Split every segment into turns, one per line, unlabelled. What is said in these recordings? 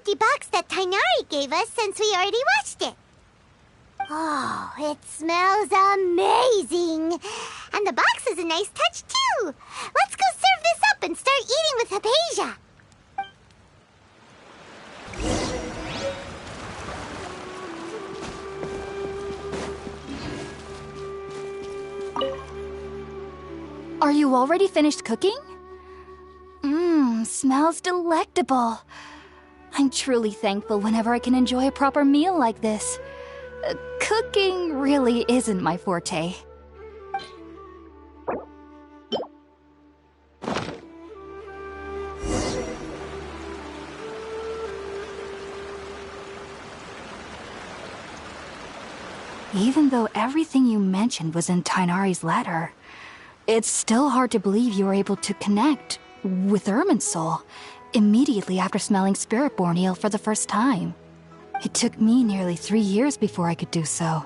empty box that Tainari gave us since we already watched it. Oh, it smells amazing! And the box is a nice touch, too! Let's go serve this up and start eating with Hypatia!
Are you already finished cooking? Smells delectable. I'm truly thankful whenever I can enjoy a proper meal like this. Cooking really isn't my forte. Even though everything you mentioned was in Tainari's letter, it's still hard to believe you were able to connect with Irminsul immediately after smelling Spiritborn eel for the first time. It took me nearly 3 years before I could do so.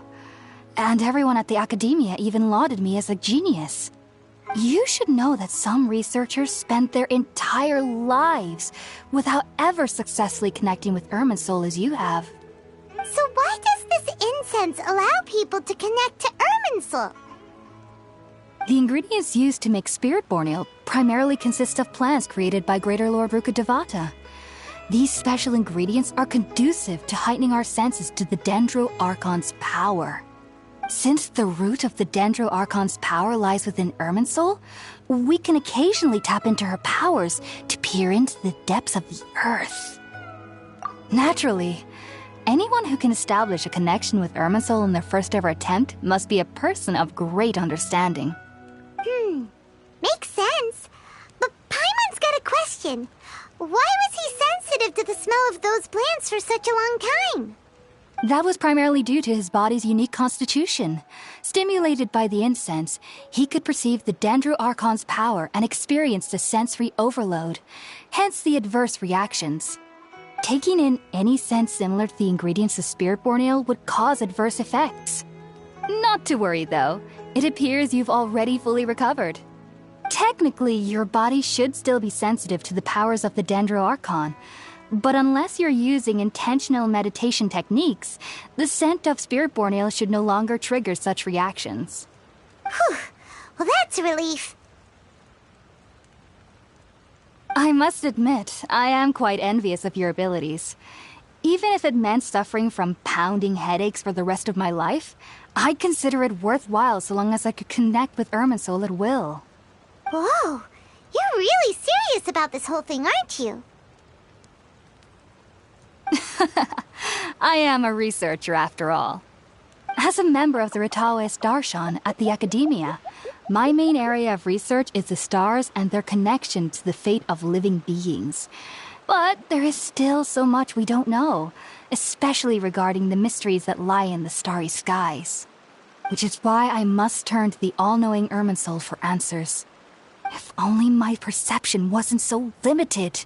And everyone at the Academia even lauded me as a genius. You should know that some researchers spent their entire lives without ever successfully connecting with Irminsul as you have.
So why does this incense allow people to connect to Irminsul?
The ingredients used to make Spiritborn ale primarily consist of plants created by Greater Lord Rukkhadevata. These special ingredients are conducive to heightening our senses to the Dendro Archon's power. Since the root of the Dendro Archon's power lies within Irminsul, we can occasionally tap into her powers to peer into the depths of the earth. Naturally, anyone who can establish a connection with Irminsul in their first ever attempt must be a person of great understanding.
Makes sense. But Paimon's got a question. Why was he sensitive to the smell of those plants for such a long time?
That was primarily due to his body's unique constitution. Stimulated by the incense, he could perceive the Dendro Archon's power and experienced a sensory overload, hence the adverse reactions. Taking in any scent similar to the ingredients of Spiritborn ale would cause adverse effects. Not to worry, though. It appears you've already fully recovered. Technically, your body should still be sensitive to the powers of the Dendro Archon, but unless you're using intentional meditation techniques, the scent of Spiritborn ale should no longer trigger such reactions.
Whew. Well, that's a relief.
I must admit, I am quite envious of your abilities. Even if it meant suffering from pounding headaches for the rest of my life, I'd consider it worthwhile so long as I could connect with Irminsul at will.
Whoa, you're really serious about this whole thing, aren't you?
I am a researcher after all. As a member of the Ritaoist Darshan at the Academia, my main area of research is the stars and their connection to the fate of living beings. But there is still so much we don't know, especially regarding the mysteries that lie in the starry skies. Which is why I must turn to the all-knowing Irminsul for answers. If only my perception wasn't so limited.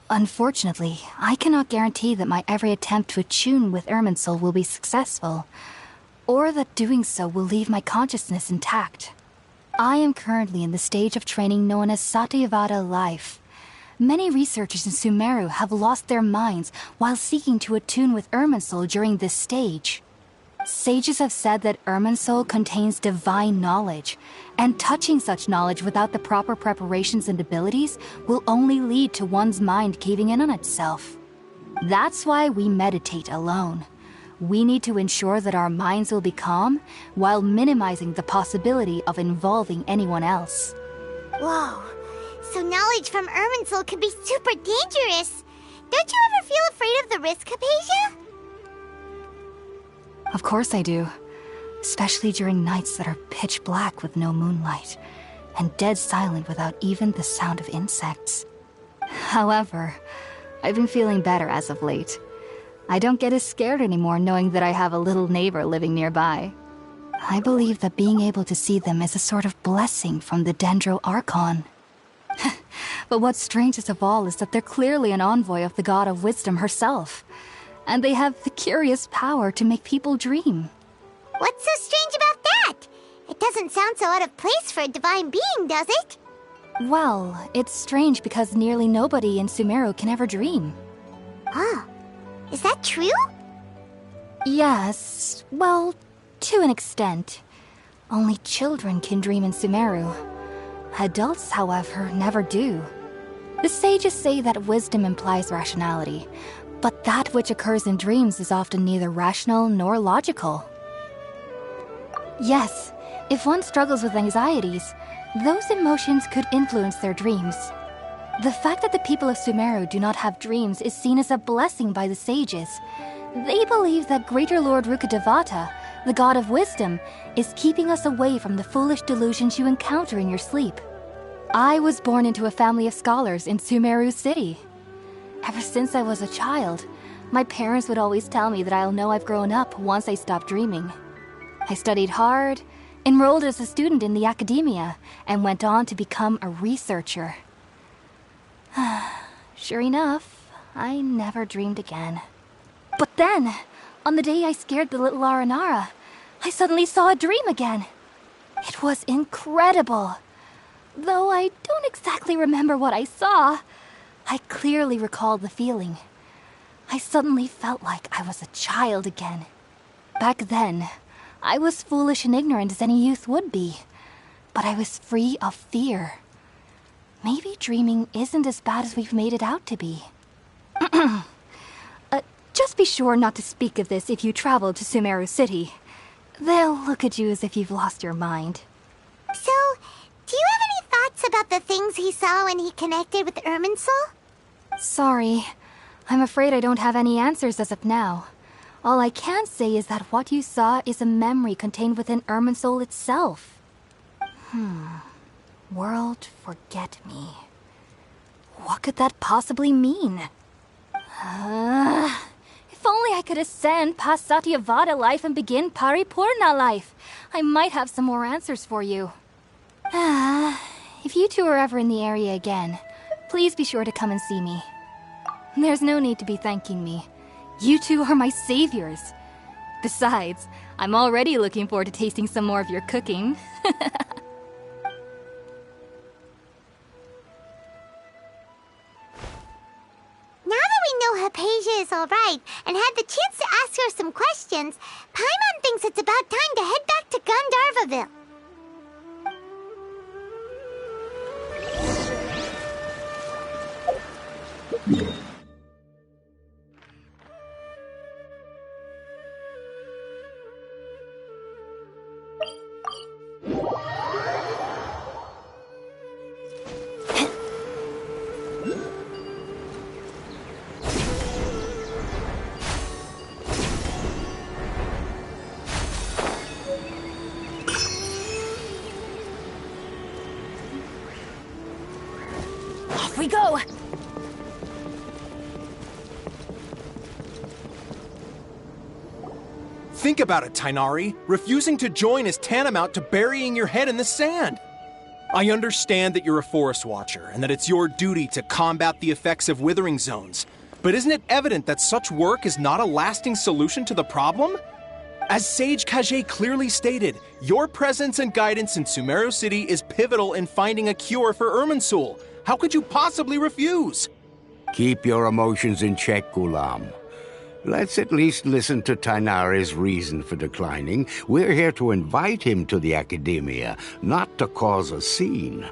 Unfortunately, I cannot guarantee that my every attempt to attune with Irminsul will be successful, or that doing so will leave my consciousness intact. I am currently in the stage of training known as Satyavada life. Many researchers in Sumeru have lost their minds while seeking to attune with Irminsul during this stage. Sages have said that Irminsul contains divine knowledge, and touching such knowledge without the proper preparations and abilities will only lead to one's mind caving in on itself. That's why we meditate alone. We need to ensure that our minds will be calm while minimizing the possibility of involving anyone else.
Whoa, so knowledge from Irminsul could be super dangerous. Don't you ever feel afraid of the risk, Hypatia?
Of course I do. Especially during nights that are pitch black with no moonlight, and dead silent without even the sound of insects. However, I've been feeling better as of late. I don't get as scared anymore knowing that I have a little neighbor living nearby. I believe that being able to see them is a sort of blessing from the Dendro Archon. But what's strangest of all is that they're clearly an envoy of the God of Wisdom herself, and they have the curious power to make people dream.
What's so strange about that? It doesn't sound so out of place for a divine being, does it?
Well, it's strange because nearly nobody in Sumeru can ever dream.
Huh. Is that true?
Yes, well, to an extent. Only children can dream in Sumeru. Adults, however, never do. The sages say that wisdom implies rationality, but that which occurs in dreams is often neither rational nor logical. Yes, if one struggles with anxieties, those emotions could influence their dreams. The fact that the people of Sumeru do not have dreams is seen as a blessing by the sages. They believe that Greater Lord Rukkhadevata, the god of wisdom, is keeping us away from the foolish delusions you encounter in your sleep. I was born into a family of scholars in Sumeru City. Ever since I was a child, my parents would always tell me that I'll know I've grown up once I stop dreaming. I studied hard, enrolled as a student in the academia, and went on to become a researcher. Sure enough, I never dreamed again. But then, on the day I scared the little Aranara, I suddenly saw a dream again. It was incredible. Though I don't exactly remember what I saw, I clearly recalled the feeling. I suddenly felt like I was a child again. Back then, I was foolish and ignorant as any youth would be, but I was free of fear. Maybe dreaming isn't as bad as we've made it out to be. Just be sure not to speak of this if you travel to Sumeru City. They'll look at you as if you've lost your mind.
So, do you have any thoughts about the things he saw when he connected with Irminsul?
Sorry. I'm afraid I don't have any answers as of now. All I can say is that what you saw is a memory contained within Irminsul itself. World forget me. What could that possibly mean? If only I could ascend past Satyavada life and begin Paripurna life. I might have some more answers for you. If you two are ever in the area again, please be sure to come and see me. There's no need to be thanking me. You two are my saviors. Besides, I'm already looking forward to tasting some more of your cooking.
Now that we know Hypatia is alright and had the chance to ask her some questions, Paimon thinks it's about time to head back to Gandharvaville.
Off we go!
Think about it, Tainari. Refusing to join is tantamount to burying your head in the sand. I understand that you're a forest watcher and that it's your duty to combat the effects of withering zones. But isn't it evident that such work is not a lasting solution to the problem? As Sage Kage clearly stated, your presence and guidance in Sumeru City is pivotal in finding a cure for Irminsul. How could you possibly refuse?
Keep your emotions in check, Ghulam. Let's at least listen to Tainari's reason for declining. We're here to invite him to the Academia, not to cause a scene.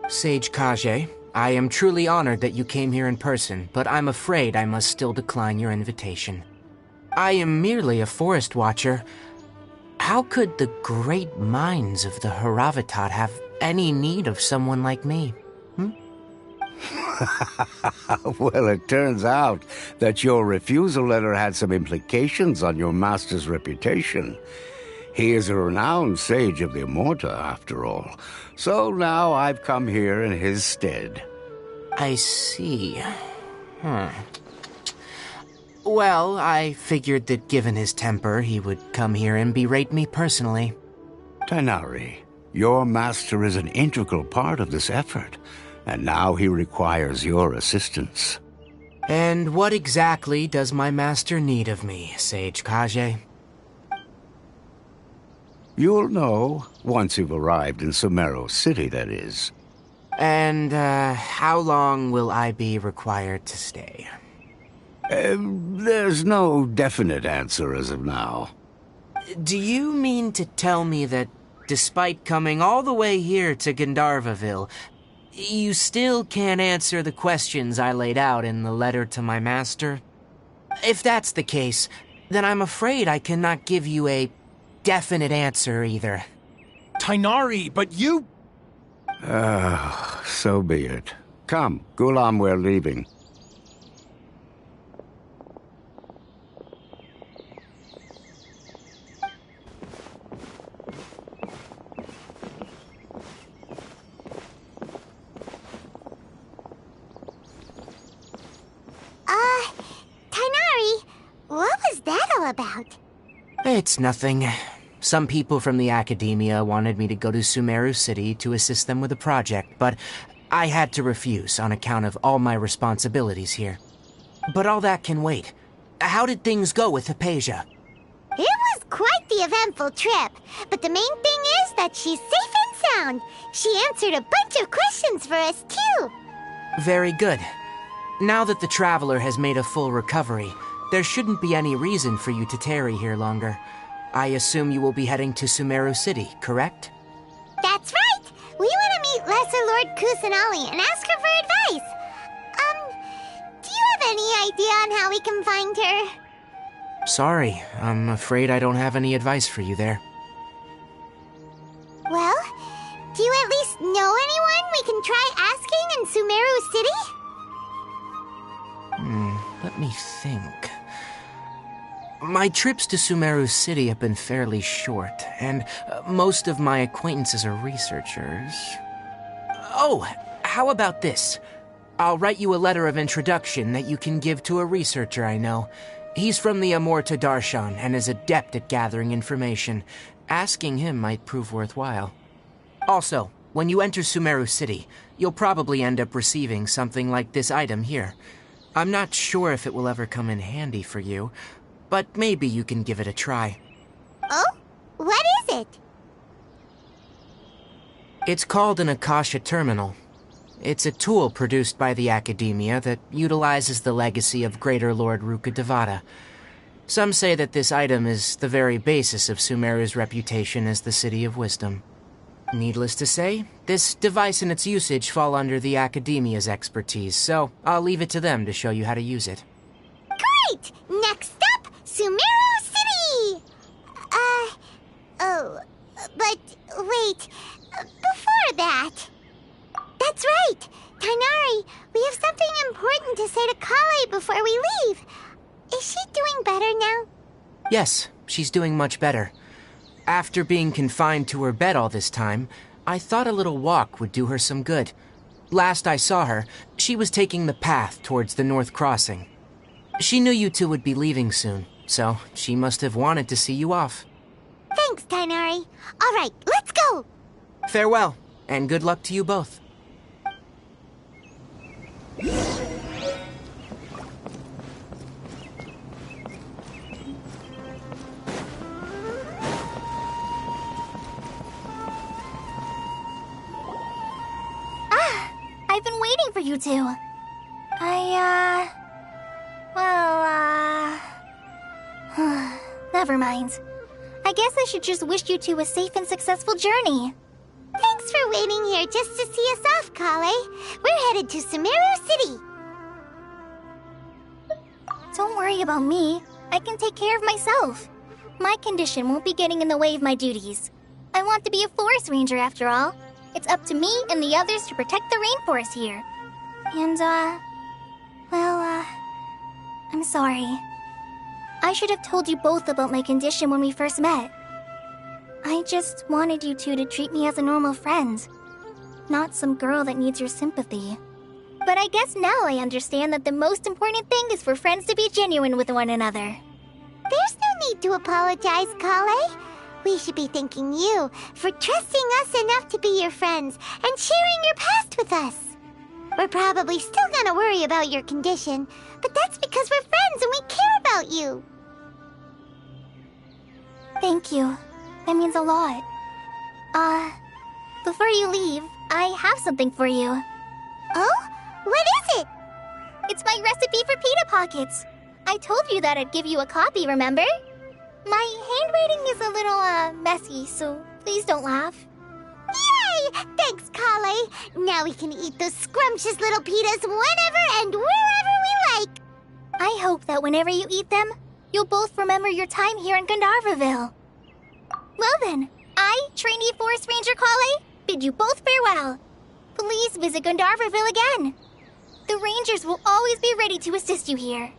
Sage Kage, I am truly honored that you came here in person, but I'm afraid I must still decline your invitation. I am merely a forest watcher. How could the great minds of the Haravatat have any need of someone like me?
Well, it turns out that your refusal letter had some implications on your master's reputation. He is a renowned sage of the Immorta, after all. So now I've come here in his stead.
I see. Well, I figured that given his temper, he would come here and berate me personally.
Tainari, your master is an integral part of this effort, and now he requires your assistance.
And what exactly does my master need of me, Sage Kage?
You'll know, once you've arrived in Sumeru City, that is.
And, how long will I be required to stay?
There's no definite answer as of now.
Do you mean to tell me that, despite coming all the way here to Gandharvaville, you still can't answer the questions I laid out in the letter to my master? If that's the case, then I'm afraid I cannot give you a definite answer either.
Tighnari, but you...
So be it. Come, Gulam, we're leaving.
Tighnari, what was that all about?
It's nothing. Some people from the academia wanted me to go to Sumeru City to assist them with a project, but I had to refuse on account of all my responsibilities here. But all that can wait. How did things go with Hypatia?
It was quite the eventful trip, but the main thing is that she's safe and sound. She answered a bunch of questions for us, too.
Very good. Now that the Traveler has made a full recovery, there shouldn't be any reason for you to tarry here longer. I assume you will be heading to Sumeru City, correct?
That's right! We want to meet Lesser Lord Kusanali and ask her for advice. Do you have any idea on how we can find her?
Sorry, I'm afraid I don't have any advice for you there.
Well, do you at least know anyone we can try asking in Sumeru City?
Let me think. My trips to Sumeru City have been fairly short, and most of my acquaintances are researchers. Oh, how about this? I'll write you a letter of introduction that you can give to a researcher I know. He's from the Amorta Darshan and is adept at gathering information. Asking him might prove worthwhile. Also, when you enter Sumeru City, you'll probably end up receiving something like this item here. I'm not sure if it will ever come in handy for you, but maybe you can give it a try.
Oh? What is it?
It's called an Akasha Terminal. It's a tool produced by the Academia that utilizes the legacy of Greater Lord Rukkhadevata. Some say that this item is the very basis of Sumeru's reputation as the City of Wisdom. Needless to say, this device and its usage fall under the Academia's expertise, so I'll leave it to them to show you how to use it.
Great! Next up, Sumeru City! But wait, before that... That's right! Tighnari, we have something important to say to Kale before we leave. Is she doing better now?
Yes, she's doing much better. After being confined to her bed all this time, I thought a little walk would do her some good. Last I saw her, she was taking the path towards the North Crossing. She knew you two would be leaving soon, so she must have wanted to see you off.
Thanks, Tighnari. All right, let's go!
Farewell, and good luck to you both.
I've been waiting for you two. Never mind. I guess I should just wish you two a safe and successful journey.
Thanks for waiting here just to see us off, Kale. We're headed to Sumeru City.
Don't worry about me. I can take care of myself. My condition won't be getting in the way of my duties. I want to be a forest ranger after all. It's up to me and the others to protect the rainforest here. And, I'm sorry. I should have told you both about my condition when we first met. I just wanted you two to treat me as a normal friend, not some girl that needs your sympathy. But I guess now I understand that the most important thing is for friends to be genuine with one another.
There's no need to apologize, Kale. We should be thanking you for trusting us enough to be your friends and sharing your past with us. We're probably still gonna worry about your condition, but that's because we're friends and we care about you.
Thank you. That means a lot. Before you leave, I have something for you.
Oh? What is it?
It's my recipe for pita pockets. I told you that I'd give you a copy, remember? My handwriting is a little, messy, so please don't laugh.
Yay! Thanks, Kale. Now we can eat those scrumptious little pitas whenever and wherever we like.
I hope that whenever you eat them, you'll both remember your time here in Gandharvaville. Well then, I, Trainee Forest Ranger Kale, bid you both farewell. Please visit Gandharvaville again. The Rangers will always be ready to assist you here.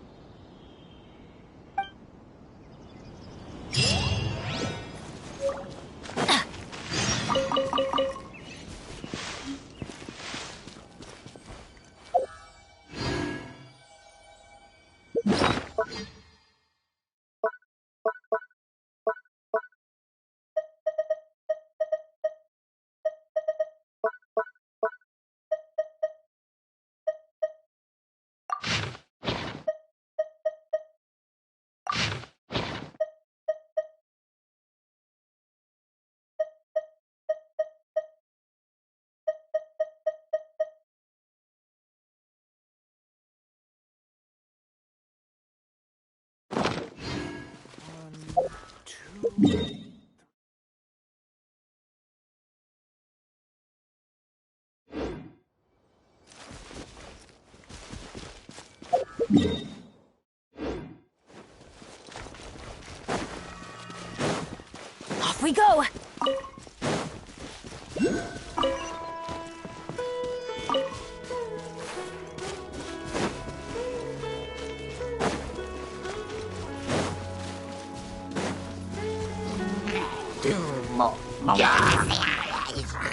Off we go!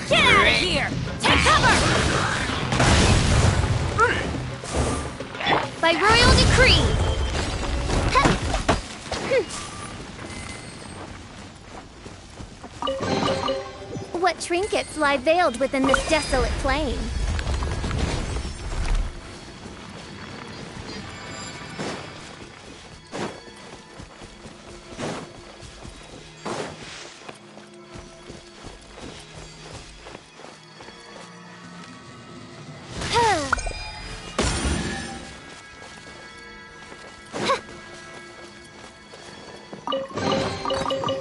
Get out of here! Take cover! By royal decree!
What trinkets lie veiled within this desolate plain?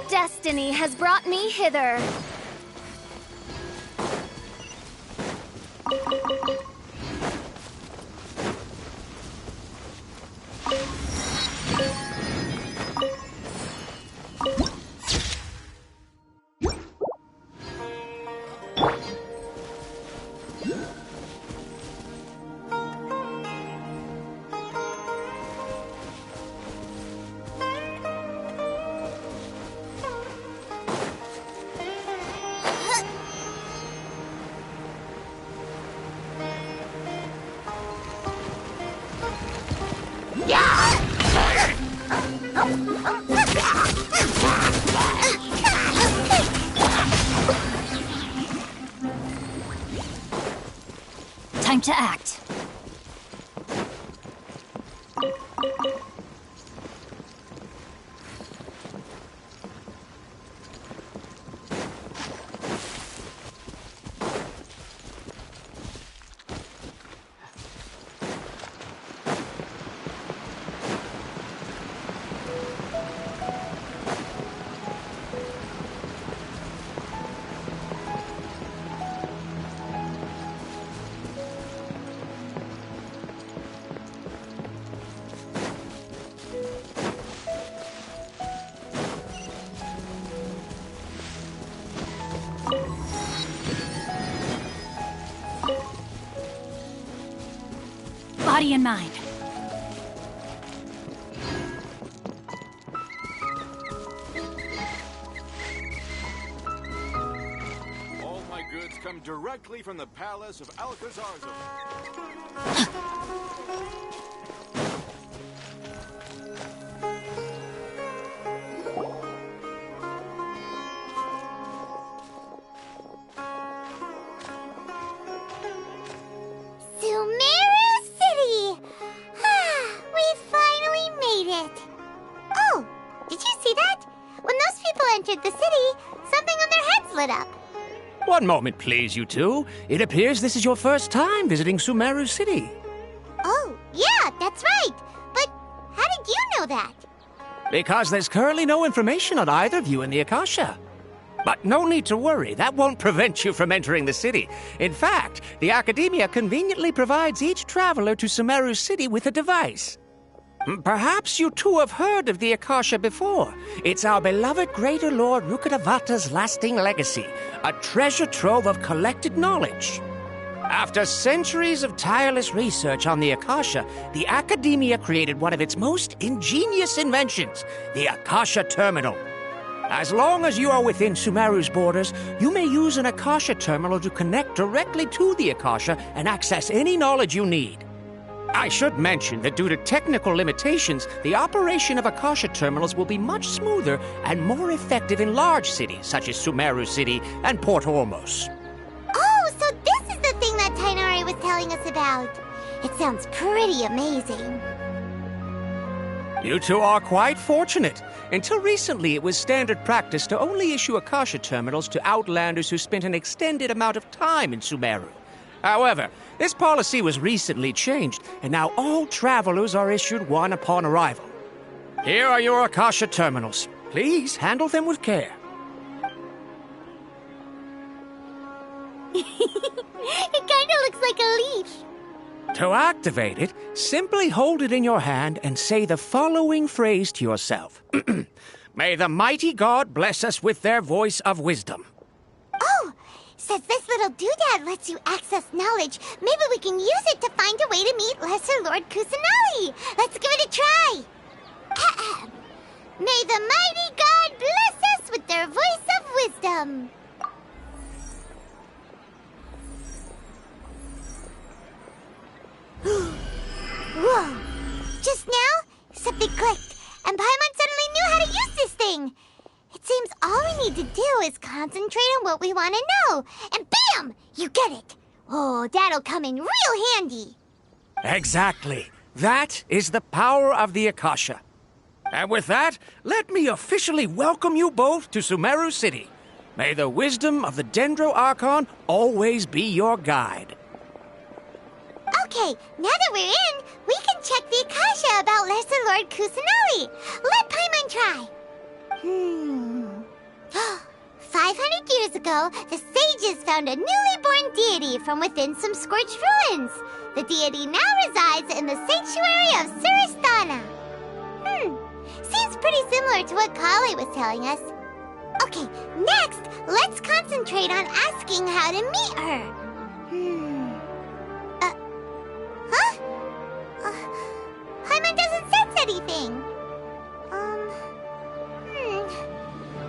Destiny has brought me hither.
Time to act. Body and mind.
All my goods come directly from the palace of Alcazarzo.
Sumeru City! We finally made it! Oh, did you see that? When those people entered the city, something on their heads lit up.
One moment, please, you two. It appears this is your first time visiting Sumeru City.
Oh, yeah, that's right. But how did
because there's currently no information on either of you in the Akasha. But no need to worry, that won't prevent you from entering the city. In fact, the Academia conveniently provides each traveler to Sumeru City with a device. Perhaps you too have heard of the Akasha before. It's our beloved Greater Lord Rukkhadevata's lasting legacy, a treasure trove of collected knowledge. After centuries of tireless research on the Akasha, the Academia created one of its most ingenious inventions, the Akasha Terminal. As long as you are within Sumeru's borders, you may use an Akasha terminal to connect directly to the Akasha and access any knowledge you need. I should mention that due to technical limitations, the operation of Akasha terminals will be much smoother and more effective in large cities such as Sumeru City and Port Ormos.
Oh, so this is the thing that Tainari was telling us about. It sounds pretty amazing.
You two are quite fortunate. Until recently, it was standard practice to only issue Akasha terminals to outlanders who spent an extended amount of time in Sumeru. However, this policy was recently changed, and now all travelers are issued one upon arrival. Here are your Akasha terminals. Please handle them with care.
It kinda looks like a leash.
To activate it, simply hold it in your hand and say the following phrase to yourself. May the mighty God bless us with their voice of wisdom.
Oh, since this little doodad lets you access knowledge, maybe we can use it to find a way to meet Lesser Lord Kusanali. Let's give it a try. Ahem. May the mighty God bless us with their voice of wisdom. Whoa! Just now, something clicked, and Paimon suddenly knew how to use this thing. It seems all we need to do is concentrate on what we want to know, and bam! You get it. Oh, that'll come in real handy.
Exactly. That is the power of the Akasha. And with that, let me officially welcome you both to Sumeru City. May the wisdom of the Dendro Archon always be your guide.
Okay, now that we're in, we can check the Akasha about Lesser Lord Kusanali. Let Paimon try. 500 years ago, the sages found a newly born deity from within some scorched ruins. The deity now resides in the sanctuary of Suristana. Seems pretty similar to what Kali was telling us. Okay, next, let's concentrate on asking how to meet her. Paimon doesn't sense anything.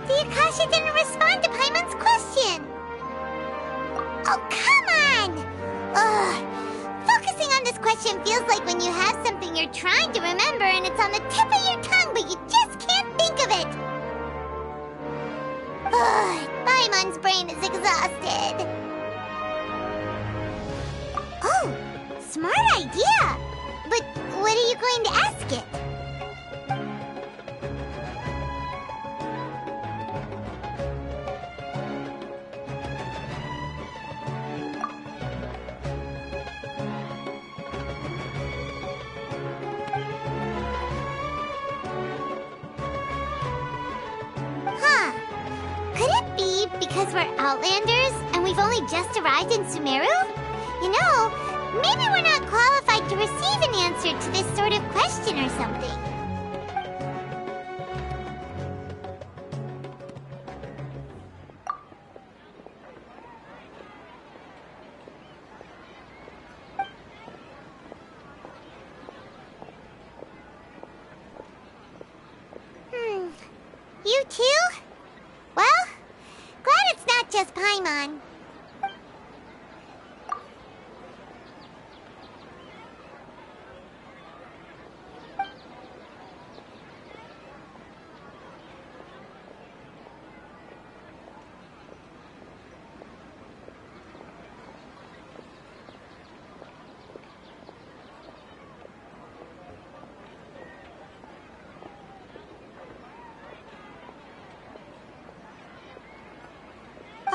The Akasha didn't respond to Paimon's question. Oh, come on! Focusing on this question feels like when you have something you're trying to remember and it's on the tip of your tongue, but you just can't think of it. Paimon's brain is exhausted. Oh, smart idea. But what are you going to ask it? Could it be because we're Outlanders and we've only just arrived in Sumeru? You know, maybe we're not qualified to receive an answer to this sort of question or something. You too? Well, glad it's not just Paimon.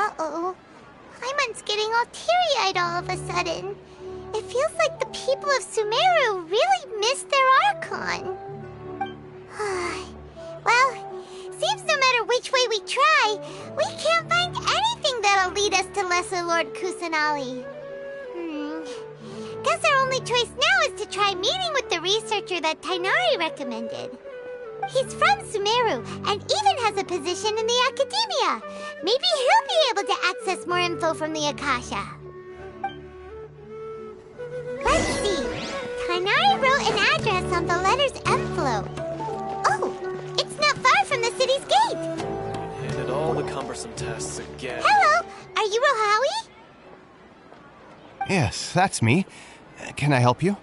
Uh-oh. Paimon's getting all teary-eyed all of a sudden. It feels like the people of Sumeru really missed their Archon. which way we try, we can't find anything that'll lead us to Lesser Lord Kusanali. Guess our only choice now is to try meeting with the researcher that Tainari recommended. He's from Sumeru and even has a position in the Academia. Maybe he'll be able to access more info from the Akasha. Let's see. Tainari wrote an address on the letter's envelope. Oh, it's not far from the city's gate.
And did all the cumbersome tests again.
Hello, are you Rohawi?
Yes, that's me. Can I help you?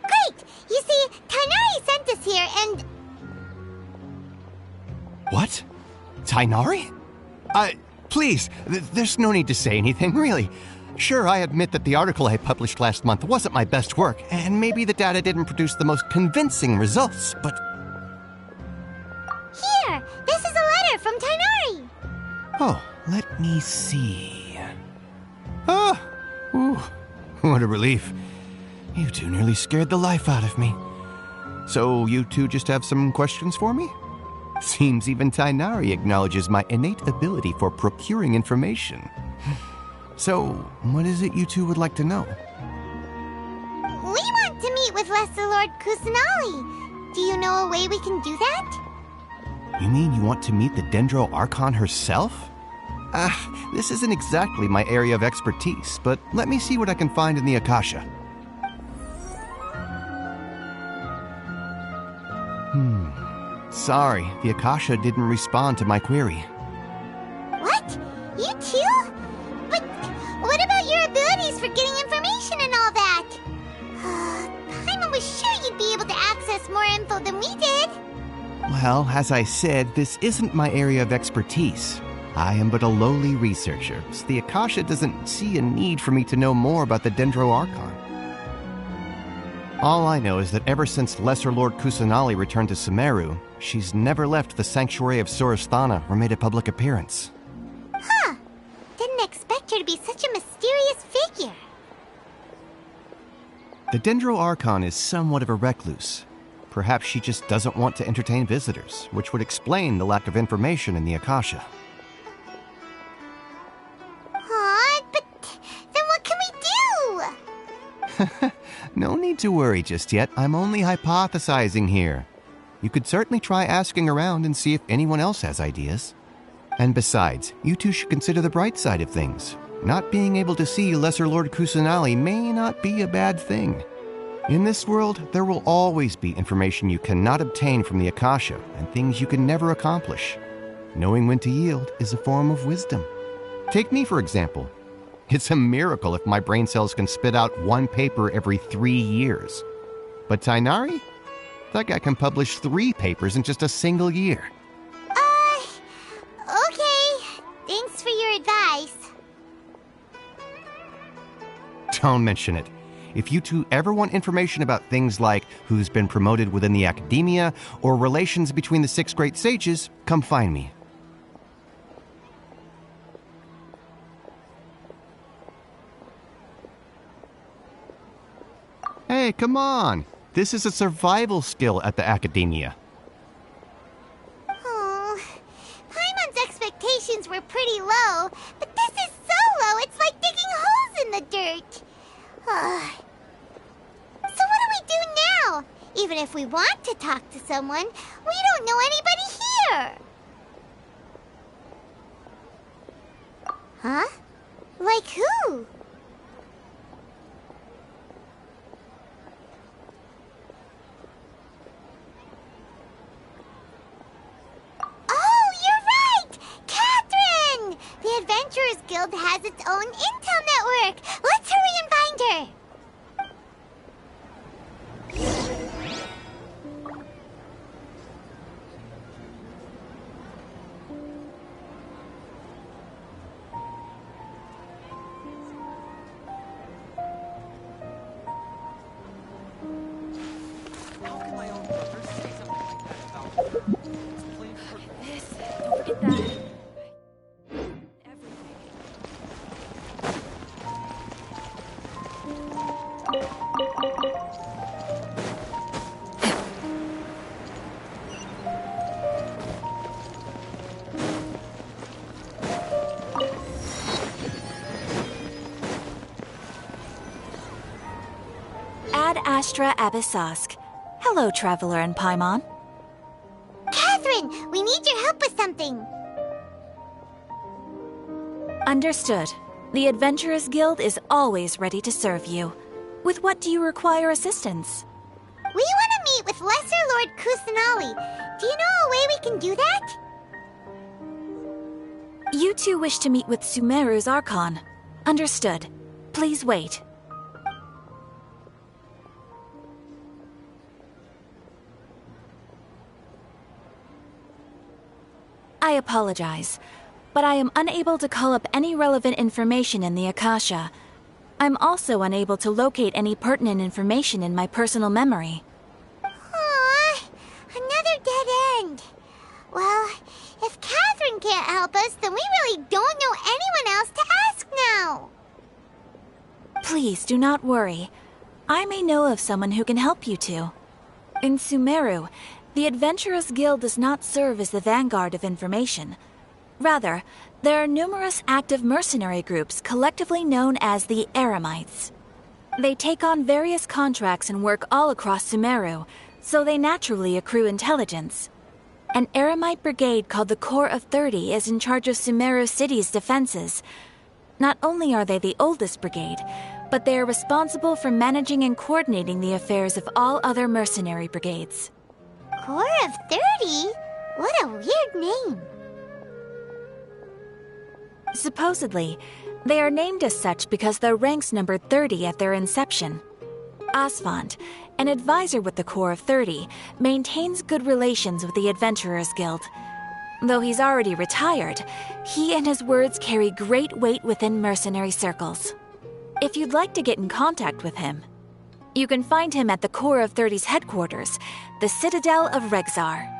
Great! You see, Tainari sent us here and...
What? Tainari? Please, there's no need to say anything, really. Sure, I admit that the article I published last month wasn't my best work, and maybe the data didn't produce the most convincing results, but...
Here! This is a letter from Tainari!
Oh, let me see... Ah! Ooh, what a relief. You two nearly scared the life out of me. So you two just have some questions for me? Seems even Tainari acknowledges my innate ability for procuring information. So, what is it you two would like to know?
We want to meet with Lesser Lord Kusanali. Do you know a way we can do that?
You mean you want to meet the Dendro Archon herself? This isn't exactly my area of expertise, but let me see what I can find in the Akasha. Sorry, the Akasha didn't respond to my query.
What? You too? But what about your abilities for getting information and all that? Paimon was sure you'd be able to access more info than we did.
Well, as I said, this isn't my area of expertise. I am but a lowly researcher, so the Akasha doesn't see a need for me to know more about the Dendro Archon. All I know is that ever since Lesser Lord Kusanali returned to Sumeru, she's never left the Sanctuary of Sorasthana or made a public appearance.
Huh. Didn't expect her to be such a mysterious figure.
The Dendro Archon is somewhat of a recluse. Perhaps she just doesn't want to entertain visitors, which would explain the lack of information in the Akasha.
But then what can we do?
No need to worry just yet. I'm only hypothesizing here. You could certainly try asking around and see if anyone else has ideas. And besides, you two should consider the bright side of things. Not being able to see Lesser Lord Kusanali may not be a bad thing. In this world, there will always be information you cannot obtain from the Akasha and things you can never accomplish. Knowing when to yield is a form of wisdom. Take me, for example. It's a miracle if my brain cells can spit out one paper every 3 years. But Tainari? That guy can publish 3 papers in just a single year.
Okay. Thanks for your advice.
Don't mention it. If you two ever want information about things like who's been promoted within the Academia or relations between the 6 great sages, come find me. Hey, come on! This is a survival skill at the Academia.
Oh, Paimon's expectations were pretty low, but this is so low it's like digging holes in the dirt. So what do we do now? Even if we want to talk to someone, we don't know anybody here. Huh? Like who? The Adventurers Guild has its own intel network. Let's hurry and find her.
How can my own brother say something like that about this? Don't forget that.
Astra Abyssosque. Hello, Traveler and Paimon.
Catherine, we need your help with something.
Understood. The Adventurers Guild is always ready to serve you. With what do you require assistance?
We want to meet with Lesser Lord Kusanali. Do you know a way we can do that?
You two wish to meet with Sumeru's Archon. Understood. Please wait. I apologize, but I am unable to call up any relevant information in the Akasha. I'm also unable to locate any pertinent information in my personal memory.
Aww, another dead end. Well, if Catherine can't help us, then we really don't know anyone else to ask now.
Please do not worry. I may know of someone who can help you two. In Sumeru, the Adventurers Guild does not serve as the vanguard of information. Rather, there are numerous active mercenary groups collectively known as the Eremites. They take on various contracts and work all across Sumeru, so they naturally accrue intelligence. An Eremite brigade called the Corps of 30 is in charge of Sumeru City's defenses. Not only are they the oldest brigade, but they are responsible for managing and coordinating the affairs of all other mercenary brigades.
Corps of 30? What a weird name.
Supposedly, they are named as such because their ranks numbered 30 at their inception. Asfand, an advisor with the Corps of 30, maintains good relations with the Adventurers Guild. Though he's already retired, he and his words carry great weight within mercenary circles. If you'd like to get in contact with him, you can find him at the Corps of 30's headquarters, the Citadel of Regzar.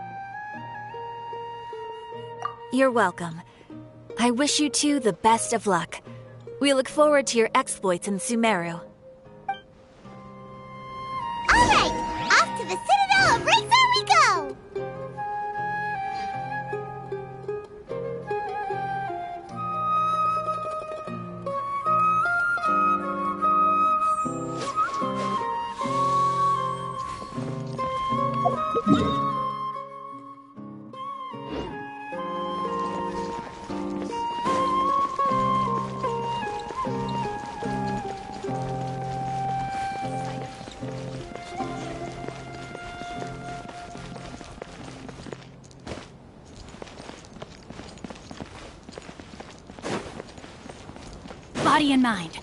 You're welcome. I wish you two the best of luck. We look forward to your exploits in Sumeru.
All right, off to the Citadel of Regzar we go!
Body and mind.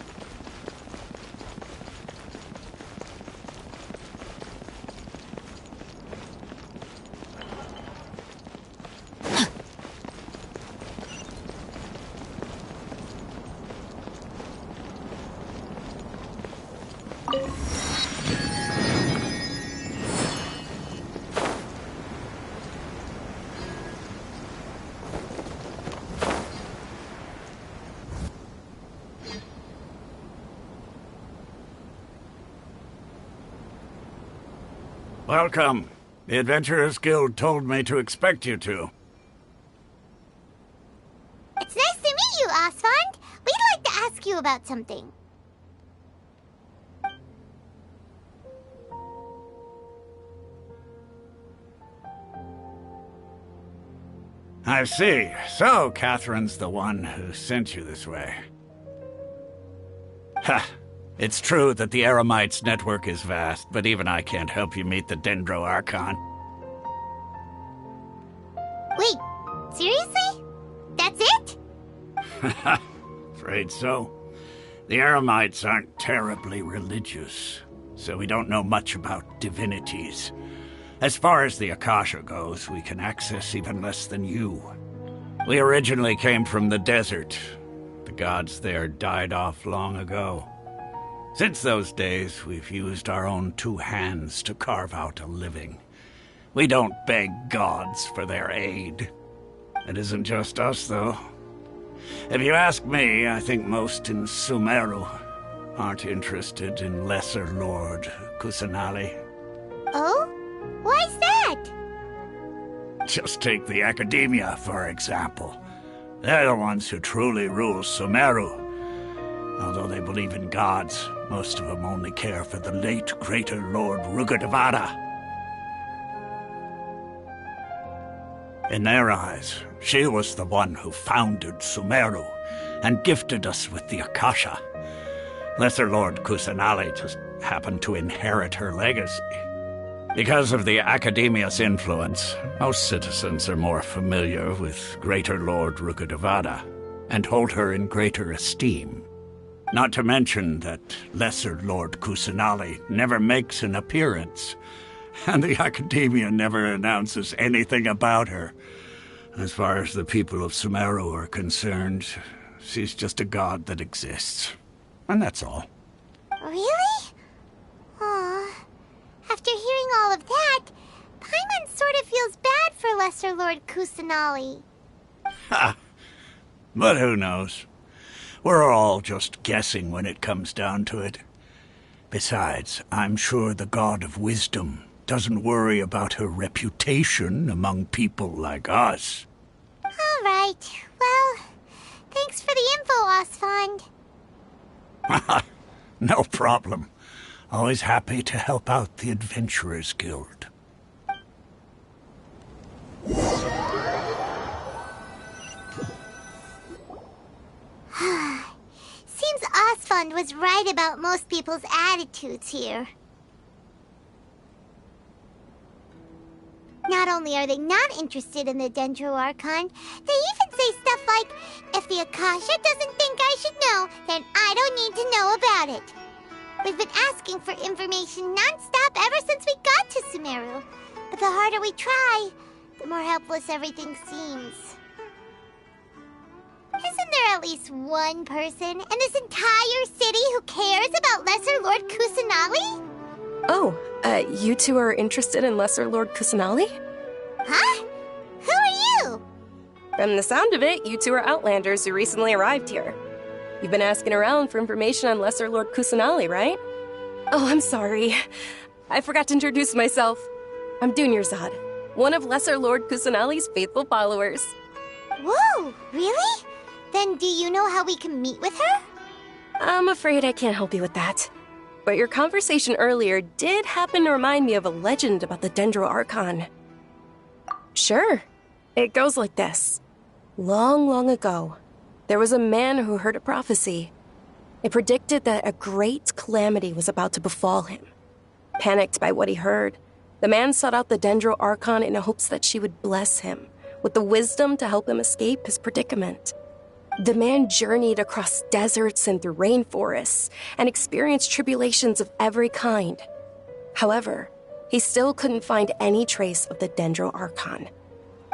Welcome. The Adventurers Guild told me to expect you two.
It's nice to meet you, Asfand. We'd like to ask you about something.
I see. So, Catherine's the one who sent you this way. Ha! It's true that the Eremites' network is vast, but even I can't help you meet the Dendro Archon.
Wait, seriously? That's it?
Afraid so. The Eremites aren't terribly religious, so we don't know much about divinities. As far as the Akasha goes, we can access even less than you. We originally came from the desert. The gods there died off long ago. Since those days, we've used our own two hands to carve out a living. We don't beg gods for their aid. It isn't just us, though. If you ask me, I think most in Sumeru aren't interested in Lesser Lord Kusanali.
Oh? Why's that?
Just take the Academia, for example. They're the ones who truly rule Sumeru. Although they believe in gods, most of them only care for the late Greater Lord Rugudevada. In their eyes, she was the one who founded Sumeru and gifted us with the Akasha. Lesser Lord Kusanali just happened to inherit her legacy. Because of the Academia's influence, most citizens are more familiar with Greater Lord Rugudevada and hold her in greater esteem. Not to mention that Lesser Lord Kusanali never makes an appearance, and the Academia never announces anything about her. As far as the people of Sumeru are concerned, she's just a god that exists. And that's all.
Really? Aw. After hearing all of that, Paimon sort of feels bad for Lesser Lord Kusanali.
Ha! But who knows? We're all just guessing when it comes down to it. Besides, I'm sure the God of Wisdom doesn't worry about her reputation among people like us.
All right. Well, thanks for the info, Osfond.
No problem. Always happy to help out the Adventurers Guild.
Seems Osfond was right about most people's attitudes here. Not only are they not interested in the Dendro Archon, they even say stuff like, if the Akasha doesn't think I should know, then I don't need to know about it. We've been asking for information non-stop ever since we got to Sumeru. But the harder we try, the more helpless everything seems. Isn't there at least one person in this entire city who cares about Lesser Lord Kusanali?
Oh, you two are interested in Lesser Lord Kusanali?
Huh? Who are you?
From the sound of it, you two are Outlanders who recently arrived here. You've been asking around for information on Lesser Lord Kusanali, right? Oh, I'm sorry. I forgot to introduce myself. I'm Dunyarzad, one of Lesser Lord Kusanali's faithful followers.
Whoa, really? Then do you know how we can meet with her?
I'm afraid I can't help you with that. But your conversation earlier did happen to remind me of a legend about the Dendro Archon. Sure. It goes like this. Long, long ago, there was a man who heard a prophecy. It predicted that a great calamity was about to befall him. Panicked by what he heard, the man sought out the Dendro Archon in hopes that she would bless him with the wisdom to help him escape his predicament. The man journeyed across deserts and through rainforests and experienced tribulations of every kind. However, he still couldn't find any trace of the Dendro Archon.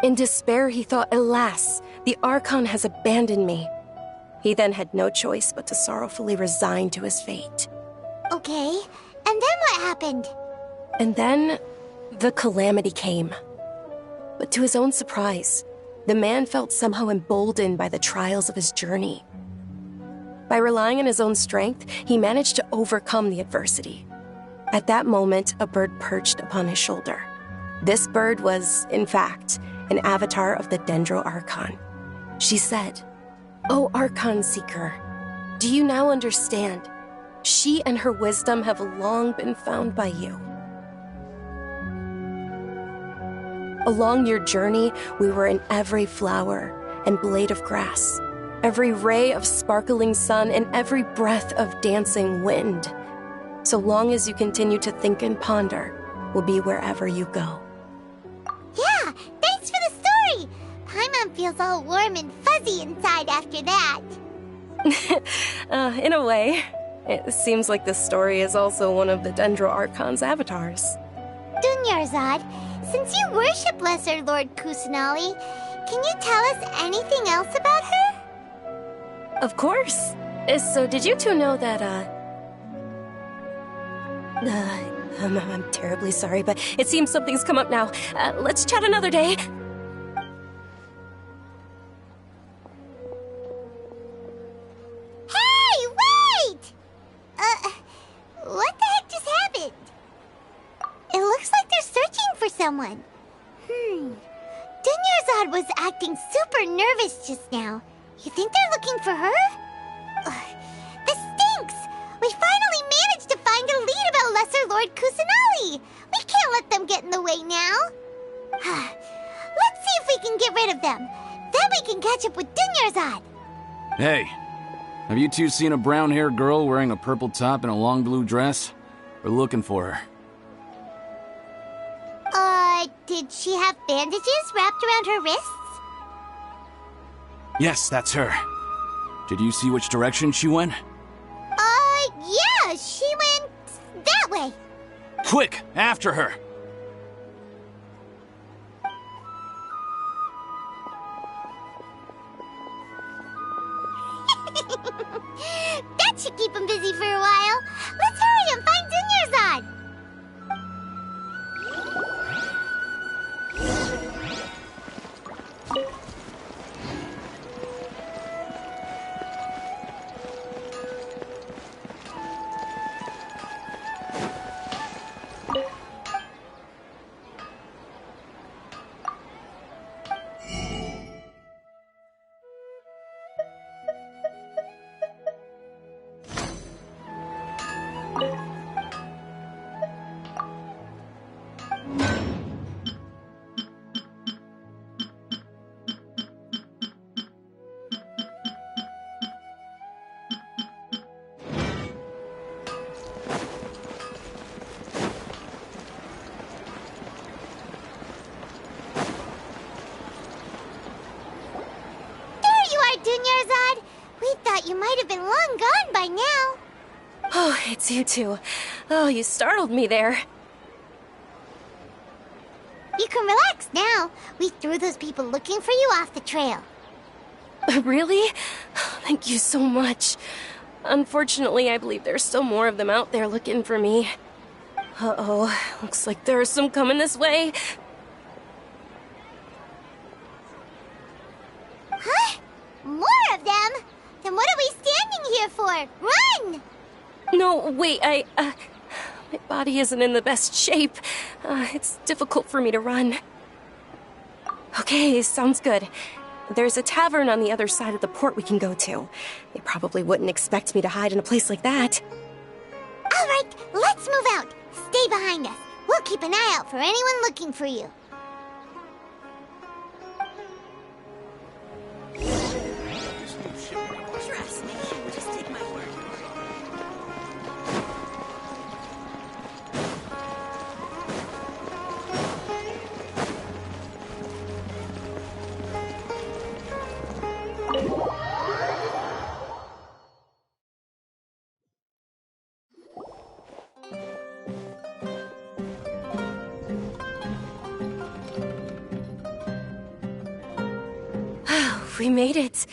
In despair, he thought, alas, the Archon has abandoned me. He then had no choice but to sorrowfully resign to his fate.
Okay, and then what happened?
And then, the calamity came. But to his own surprise, the man felt somehow emboldened by the trials of his journey. By relying on his own strength, he managed to overcome the adversity. At that moment, a bird perched upon his shoulder. This bird was, in fact, an avatar of the Dendro Archon. She said, "O Archon Seeker, do you now understand? She and her wisdom have long been found by you. Along your journey, we were in every flower and blade of grass, every ray of sparkling sun, and every breath of dancing wind. So long as you continue to think and ponder, we'll be wherever you go."
Yeah, thanks for the story! Paimon feels all warm and fuzzy inside after that.
In a way, it seems like this story is also one of the Dendro Archon's avatars.
Dunyarzad, since you worship Lesser Lord Kusanali, can you tell us anything else about her?
Of course. So did you two know that, I'm terribly sorry, but it seems something's come up now. Let's chat another day.
Hey, wait! What the heck just happened? It looks like they're searching for someone. Dunyarzad was acting super nervous just now. You think they're looking for her? This We finally managed to find a lead about Lesser Lord Kusanali! We can't let them get in the way now! Let's see if we can get rid of them. Then we can catch up with Dunyarzad!
Hey, have you two seen a brown-haired girl wearing a purple top and a long blue dress? We're looking for her.
Did she have bandages wrapped around her wrists?
Yes, that's her. Did you see which direction she went?
Yeah, she went that way.
Quick, after her!
That should keep him busy for a while. Let's hurry and find Dunyarzad! Dunyarzad, we thought you might have been long gone by now.
Oh, it's you two. Oh, you startled me there.
You can relax now. We threw those people looking for you off the trail.
Really? Thank you so much. Unfortunately, I believe there's still more of them out there looking for me. Uh-oh, looks like there are some coming this way.
Huh? More of them? Then what are we standing here for? Run!
No, wait, my body isn't in the best shape. It's difficult for me to run. Okay, sounds good. There's a tavern on the other side of the port we can go to. They probably wouldn't expect me to hide in a place like that.
All right, let's move out. Stay behind us. We'll keep an eye out for anyone looking for you.
Trust me, just take my word.
We made it.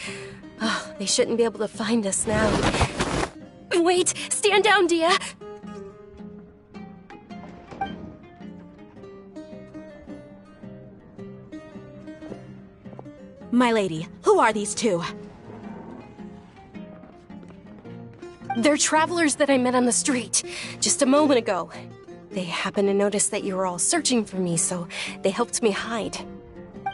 Oh, they shouldn't be able to find us now. Wait! Stand down, Dia!
My lady, who are these two?
They're travelers that I met on the street just a moment ago. They happened to notice that you were all searching for me, so they helped me hide.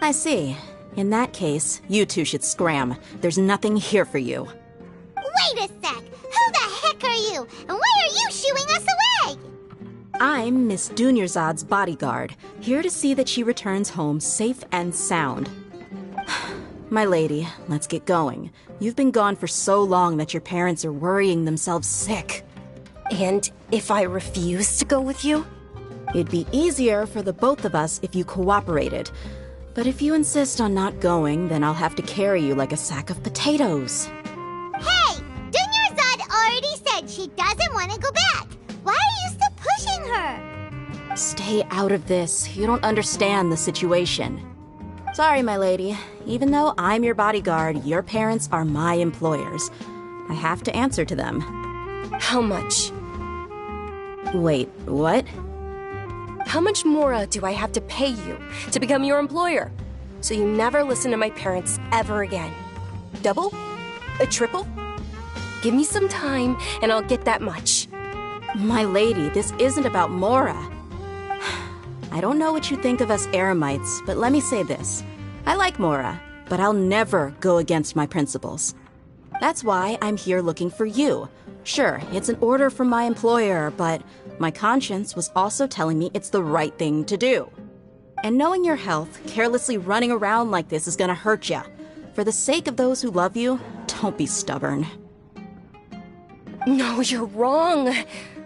I see. In that case, you two should scram. There's nothing here for you.
Wait a sec! Who the heck are you? And why are you shooing us away?
I'm Miss Dunyarzad's bodyguard, here to see that she returns home safe and sound. My lady, let's get going. You've been gone for so long that your parents are worrying themselves sick.
And if I refuse to go with you?
It'd be easier for the both of us if you cooperated. But if you insist on not going, then I'll have to carry you like a sack of potatoes.
Hey! Dunyarzad already said she doesn't want to go back. Why are you still pushing her?
Stay out of this. You don't understand the situation. Sorry, my lady. Even though I'm your bodyguard, your parents are my employers. I have to answer to them.
How much?
Wait, what?
How much more do I have to pay you to become your employer? So you never listen to my parents ever again. Double? A triple? Give me some time and I'll get that much.
My lady, this isn't about Mora. I don't know what you think of us Eremites, but let me say this. I like Mora, but I'll never go against my principles. That's why I'm here looking for you.
Sure, it's an order from my employer, but my conscience was also telling me it's the right thing to do. And knowing your health, carelessly running around like this is gonna hurt ya. For the sake of those who love you, don't be stubborn.
No, you're wrong.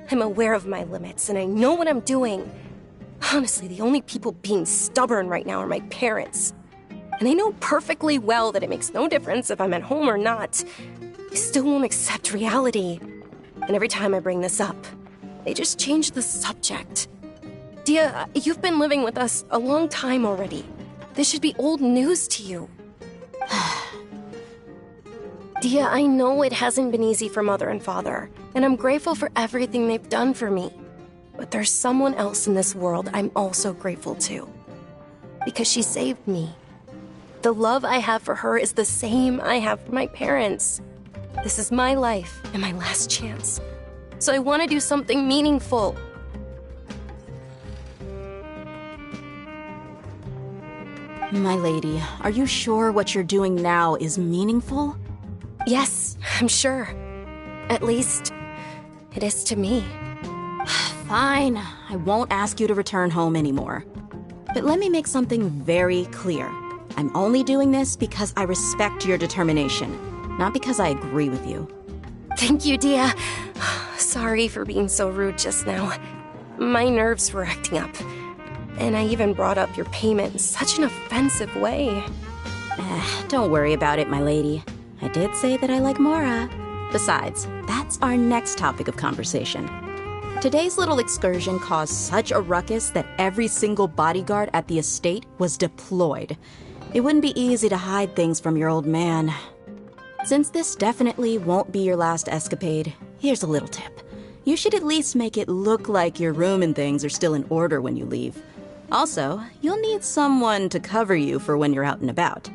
I'm aware of my limits, and I know what I'm doing. Honestly, the only people being stubborn right now are my parents. And they know perfectly well that it makes no difference if I'm at home or not. They still won't accept reality. And every time I bring this up, they just change the subject. Dia, you've been living with us a long time already. This should be old news to you. Dia, I know it hasn't been easy for Mother and Father, and I'm grateful for everything they've done for me. But there's someone else in this world I'm also grateful to. Because she saved me. The love I have for her is the same I have for my parents. This is my life and my last chance. So I want to do something meaningful.
My lady, are you sure what you're doing now is meaningful?
Yes, I'm sure. At least, it is to me.
Fine, I won't ask you to return home anymore. But let me make something very clear. I'm only doing this because I respect your determination, not because I agree with you.
Thank you, Dia. Sorry for being so rude just now. My nerves were acting up. And I even brought up your payment in such an offensive way.
Don't worry about it, my lady. I did say that I like Mora. Besides, that's our next topic of conversation. Today's little excursion caused such a ruckus that every single bodyguard at the estate was deployed. It wouldn't be easy to hide things from your old man. Since this definitely won't be your last escapade, here's a little tip. You should at least make it look like your room and things are still in order when you leave. Also, you'll need someone to cover you for when you're out and about.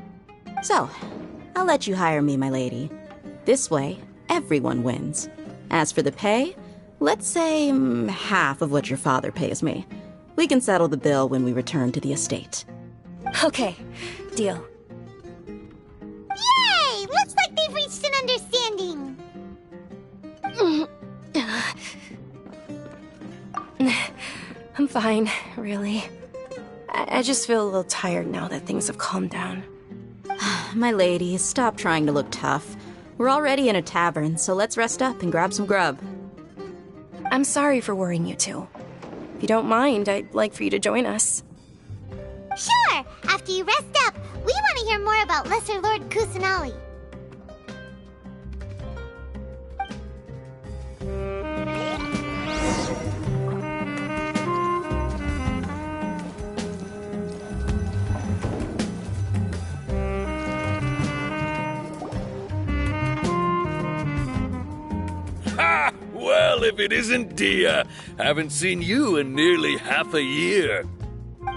So, I'll let you hire me, my lady. This way, everyone wins. As for the pay, let's say half of what your father pays me. We can settle the bill when we return to the estate.
Okay, deal.
Yay! Looks like they've reached an understanding.
I'm fine, really. I just feel a little tired now that things have calmed down.
My lady, stop trying to look tough. We're already in a tavern, so let's rest up and grab some grub.
I'm sorry for worrying you two. If you don't mind, I'd like for you to join us.
Sure! After you rest up, we want to hear more about Lesser Lord Kusanali.
Ha! Well, if it isn't Dia, haven't seen you in nearly half a year.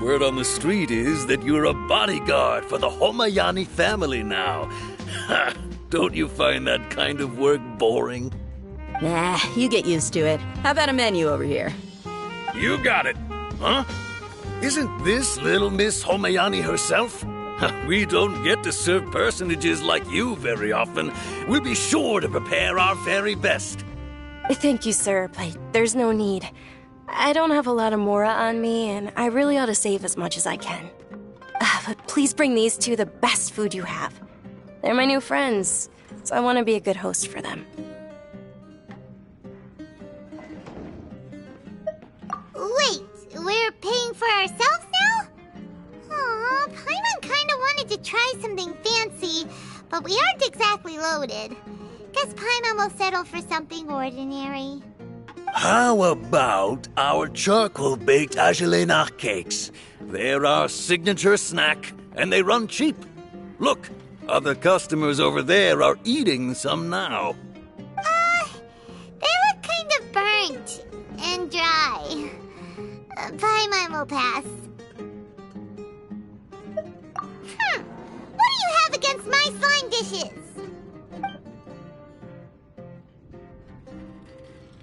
Word on the street is that you're a bodyguard for the Homayani family now. Ha! Don't you find that kind of work boring?
Nah, you get used to it. How about a menu over here?
You got it. Huh? Isn't this little Miss Homayani herself? We don't get to serve personages like you very often. We'll be sure to prepare our very best.
Thank you, sir, but there's no need. I don't have a lot of Mora on me, and I really ought to save as much as I can. But please bring these two the best food you have. They're my new friends, so I want to be a good host for them.
Wait, we're paying for ourselves now? Aw, Paimon kinda wanted to try something fancy, but we aren't exactly loaded. Guess Paimon will settle for something ordinary.
How about our charcoal-baked Agelenach cakes? They're our signature snack, and they run cheap. Look, other customers over there are eating some now.
They look kind of burnt and dry. Paimon will pass. What do you have against my slime dishes?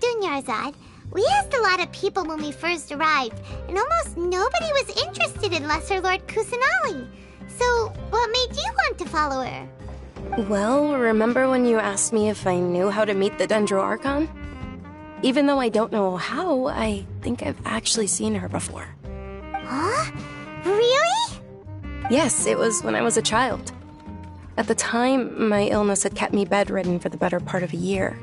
Dunyarzad, we asked a lot of people when we first arrived, and almost nobody was interested in Lesser Lord Kusanali. So, what made you want to follow her?
Well, remember when you asked me if I knew how to meet the Dendro Archon? Even though I don't know how, I think I've actually seen her before.
Huh? Really?
Yes, it was when I was a child. At the time, my illness had kept me bedridden for the better part of a year.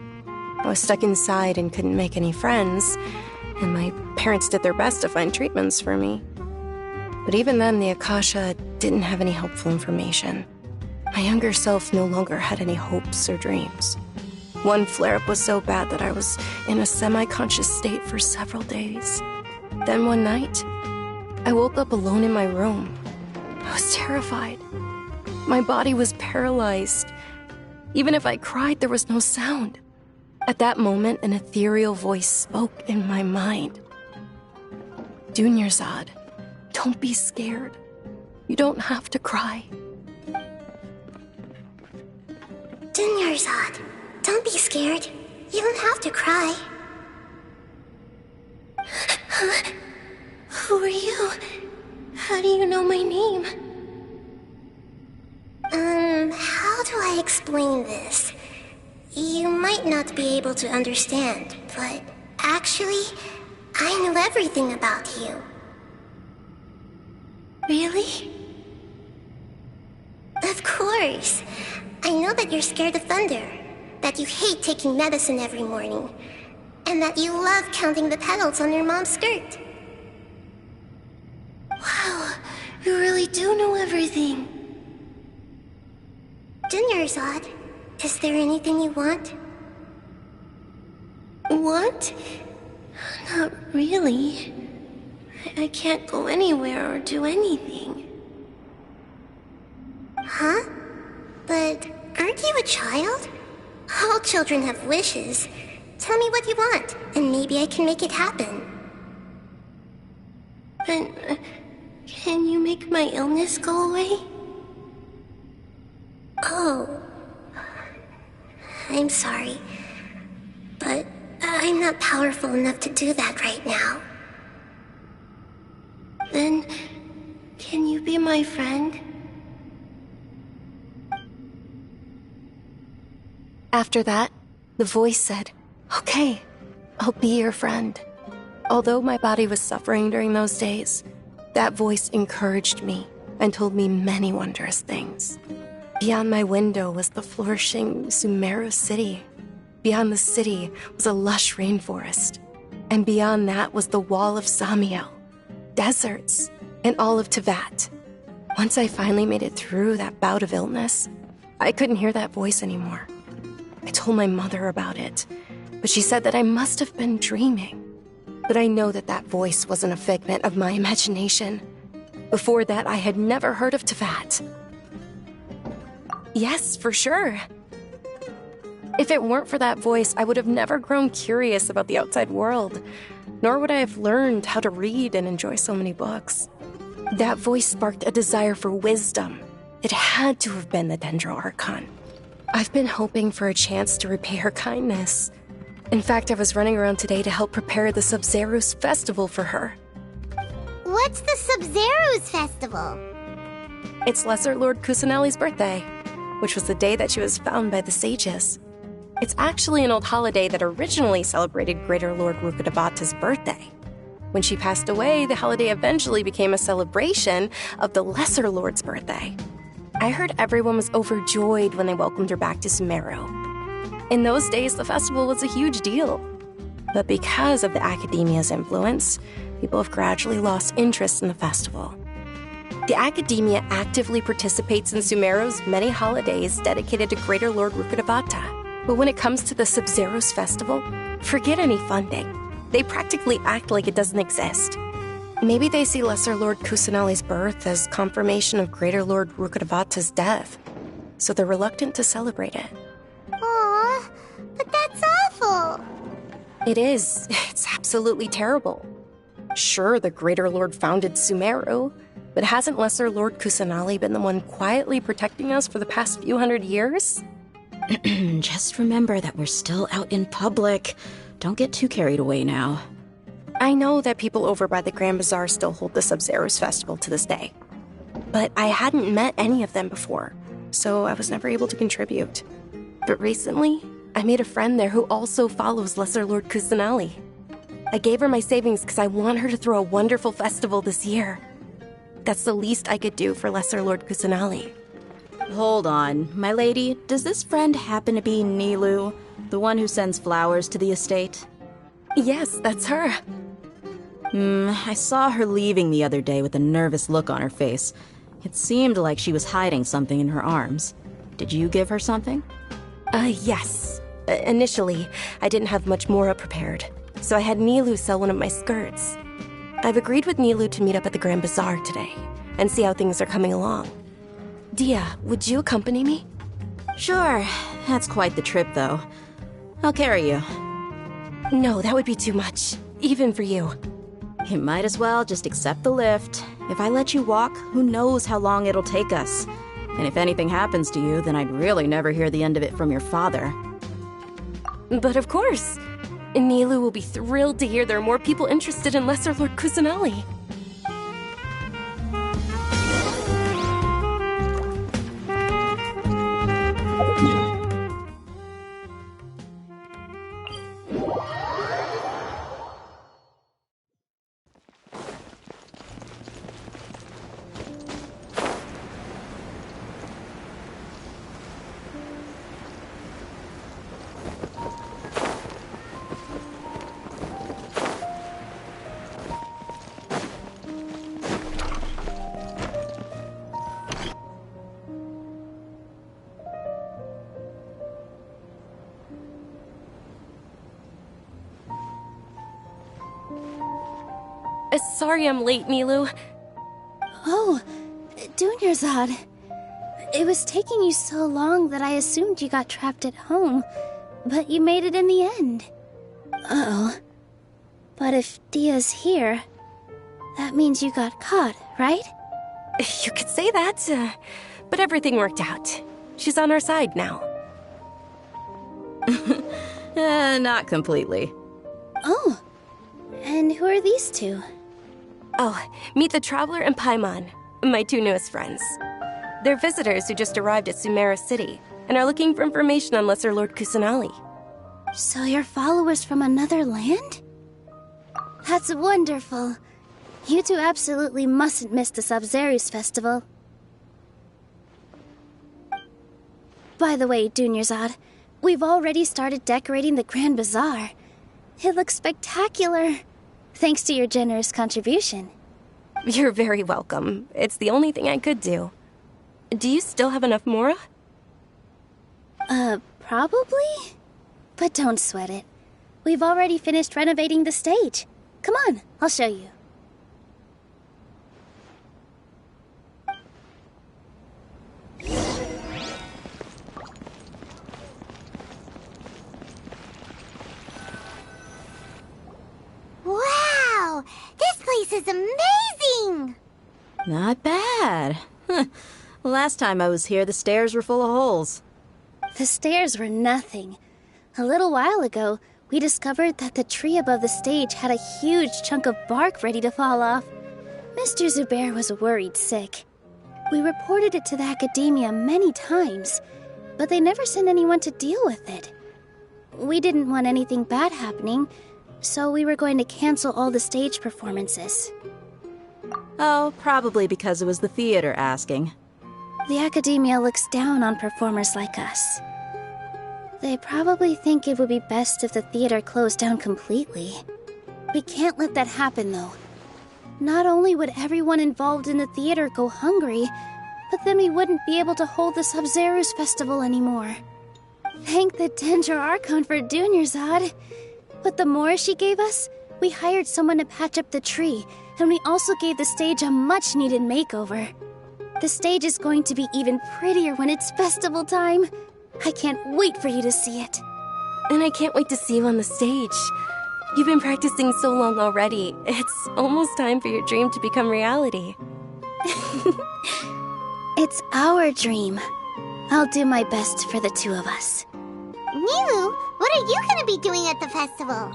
I was stuck inside and couldn't make any friends, and my parents did their best to find treatments for me. But even then, the Akasha didn't have any helpful information. My younger self no longer had any hopes or dreams. One flare-up was so bad that I was in a semi-conscious state for several days. Then one night, I woke up alone in my room. I was terrified. My body was paralyzed. Even if I cried, there was no sound. At that moment, an ethereal voice spoke in my mind. Dunyarzad, don't be scared. You don't have to cry.
Dunyarzad, don't be scared. You don't have to cry.
Who are you? How do you know my name?
How do I explain this? You might not be able to understand, but actually, I know everything about you.
Really?
Of course. I know that you're scared of thunder, that you hate taking medicine every morning, and that you love counting the petals on your mom's skirt.
Wow, you really do know everything.
Dunyarzad, is there anything you want?
Want? Not really. I can't go anywhere or do anything.
Huh? But aren't you a child? All children have wishes. Tell me what you want, and maybe I can make it happen.
But can you make my illness go away?
Oh. I'm sorry. But I'm not powerful enough to do that right now.
Then, can you be my friend?
After that, the voice said, "Okay, I'll be your friend." Although my body was suffering during those days, that voice encouraged me and told me many wondrous things. Beyond my window was the flourishing Sumeru city. Beyond the city was a lush rainforest. And beyond that was the wall of Samiel, deserts, and all of Tevat. Once I finally made it through that bout of illness, I couldn't hear that voice anymore. I told my mother about it, but she said that I must have been dreaming. But I know that that voice wasn't a figment of my imagination. Before that, I had never heard of Tevat. Yes, for sure. If it weren't for that voice, I would have never grown curious about the outside world, nor would I have learned how to read and enjoy so many books. That voice sparked a desire for wisdom. It had to have been the Dendro Archon. I've been hoping for a chance to repay her kindness. In fact, I was running around today to help prepare the Sabzeruz festival for her.
What's the Sabzeruz festival?
It's Lesser Lord Kusanali's birthday, which was the day that she was found by the sages. It's actually an old holiday that originally celebrated Greater Lord Rukkhadevata's birthday. When she passed away, the holiday eventually became a celebration of the Lesser Lord's birthday. I heard everyone was overjoyed when they welcomed her back to Sumeru. In those days, the festival was a huge deal. But because of the Academia's influence, people have gradually lost interest in the festival. The Academia actively participates in Sumeru's many holidays dedicated to Greater Lord Rukkhadevata. But when it comes to the Sabzeruz festival, forget any funding. They practically act like it doesn't exist. Maybe they see Lesser Lord Kusanali's birth as confirmation of Greater Lord Rukkhadevata's death, so they're reluctant to celebrate it.
Aww, but that's awful.
It is. It's absolutely terrible. Sure, the Greater Lord founded Sumeru, but hasn't Lesser Lord Kusanali been the one quietly protecting us for the past few hundred years?
Just remember that we're still out in public. Don't get too carried away now.
I know that people over by the Grand Bazaar still hold the Sabzeruz festival to this day, but I hadn't met any of them before. so I was never able to contribute. But recently, I made a friend there who also follows Lesser Lord Kusanali. I gave her my savings because I want her to throw a wonderful festival this year. That's the least I could do for Lesser Lord Kusanali.
Hold on, my lady. Does this friend happen to be Nilu, the one who sends flowers to the estate?
Yes, that's her.
I saw her leaving the other day with a nervous look on her face. It seemed like she was hiding something in her arms. Did you give her something?
Yes. Initially, I didn't have much Mora prepared, so I had Nilu sell one of my skirts. I've agreed with Nilu to meet up at the Grand Bazaar today and see how things are coming along. Dia, would you accompany me?
Sure. That's quite the trip, though. I'll carry you.
No, that would be too much, even for you.
You might as well just accept the lift. If I let you walk, who knows how long it'll take us. And if anything happens to you, then I'd really never hear the end of it from your father.
But of course. Nilu will be thrilled to hear there are more people interested in Lesser Lord Kusanali. Sorry I'm late, Nilu.
Oh, Dunyarzad. It was taking you so long that I assumed you got trapped at home, but you made it in the end. Uh-oh. But if Dia's here, that means you got caught, right?
You could say that, but everything worked out. She's on our side now.
Not completely.
Oh, and who are these two?
Oh, meet the Traveler and Paimon, my two newest friends. They're visitors who just arrived at Sumeru City and are looking for information on Lesser Lord Kusanali.
So you're followers from another land? That's wonderful. You two absolutely mustn't miss the Sabzeruz festival. By the way, Dunyarzad, we've already started decorating the Grand Bazaar. It looks spectacular. Thanks to your generous contribution.
You're very welcome. It's the only thing I could do. Do you still have enough Mora?
Probably? But don't sweat it. We've already finished renovating the stage. Come on, I'll show you.
Wow! This place is amazing!
Not bad. Last time I was here, the stairs were full of holes.
The stairs were nothing. A little while ago, we discovered that the tree above the stage had a huge chunk of bark ready to fall off. Mr. Zubair was worried sick. We reported it to the academia many times, but they never sent anyone to deal with it. We didn't want anything bad happening, so we were going to cancel all the stage performances.
Oh, probably because it was the theater asking.
The academia looks down on performers like us. They probably think it would be best if the theater closed down completely. We can't let that happen, though. Not only would everyone involved in the theater go hungry, but then we wouldn't be able to hold the Sabzeruz festival anymore. Thank the Dendro Archon for Dunyarzad. With the Mora she gave us, we hired someone to patch up the tree, and we also gave the stage a much-needed makeover. The stage is going to be even prettier when it's festival time. I can't wait for you to see it.
And I can't wait to see you on the stage. You've been practicing so long already. It's almost time for your dream to become reality.
It's our dream. I'll do my best for the two of us.
Nilu, what are you gonna be doing at the festival?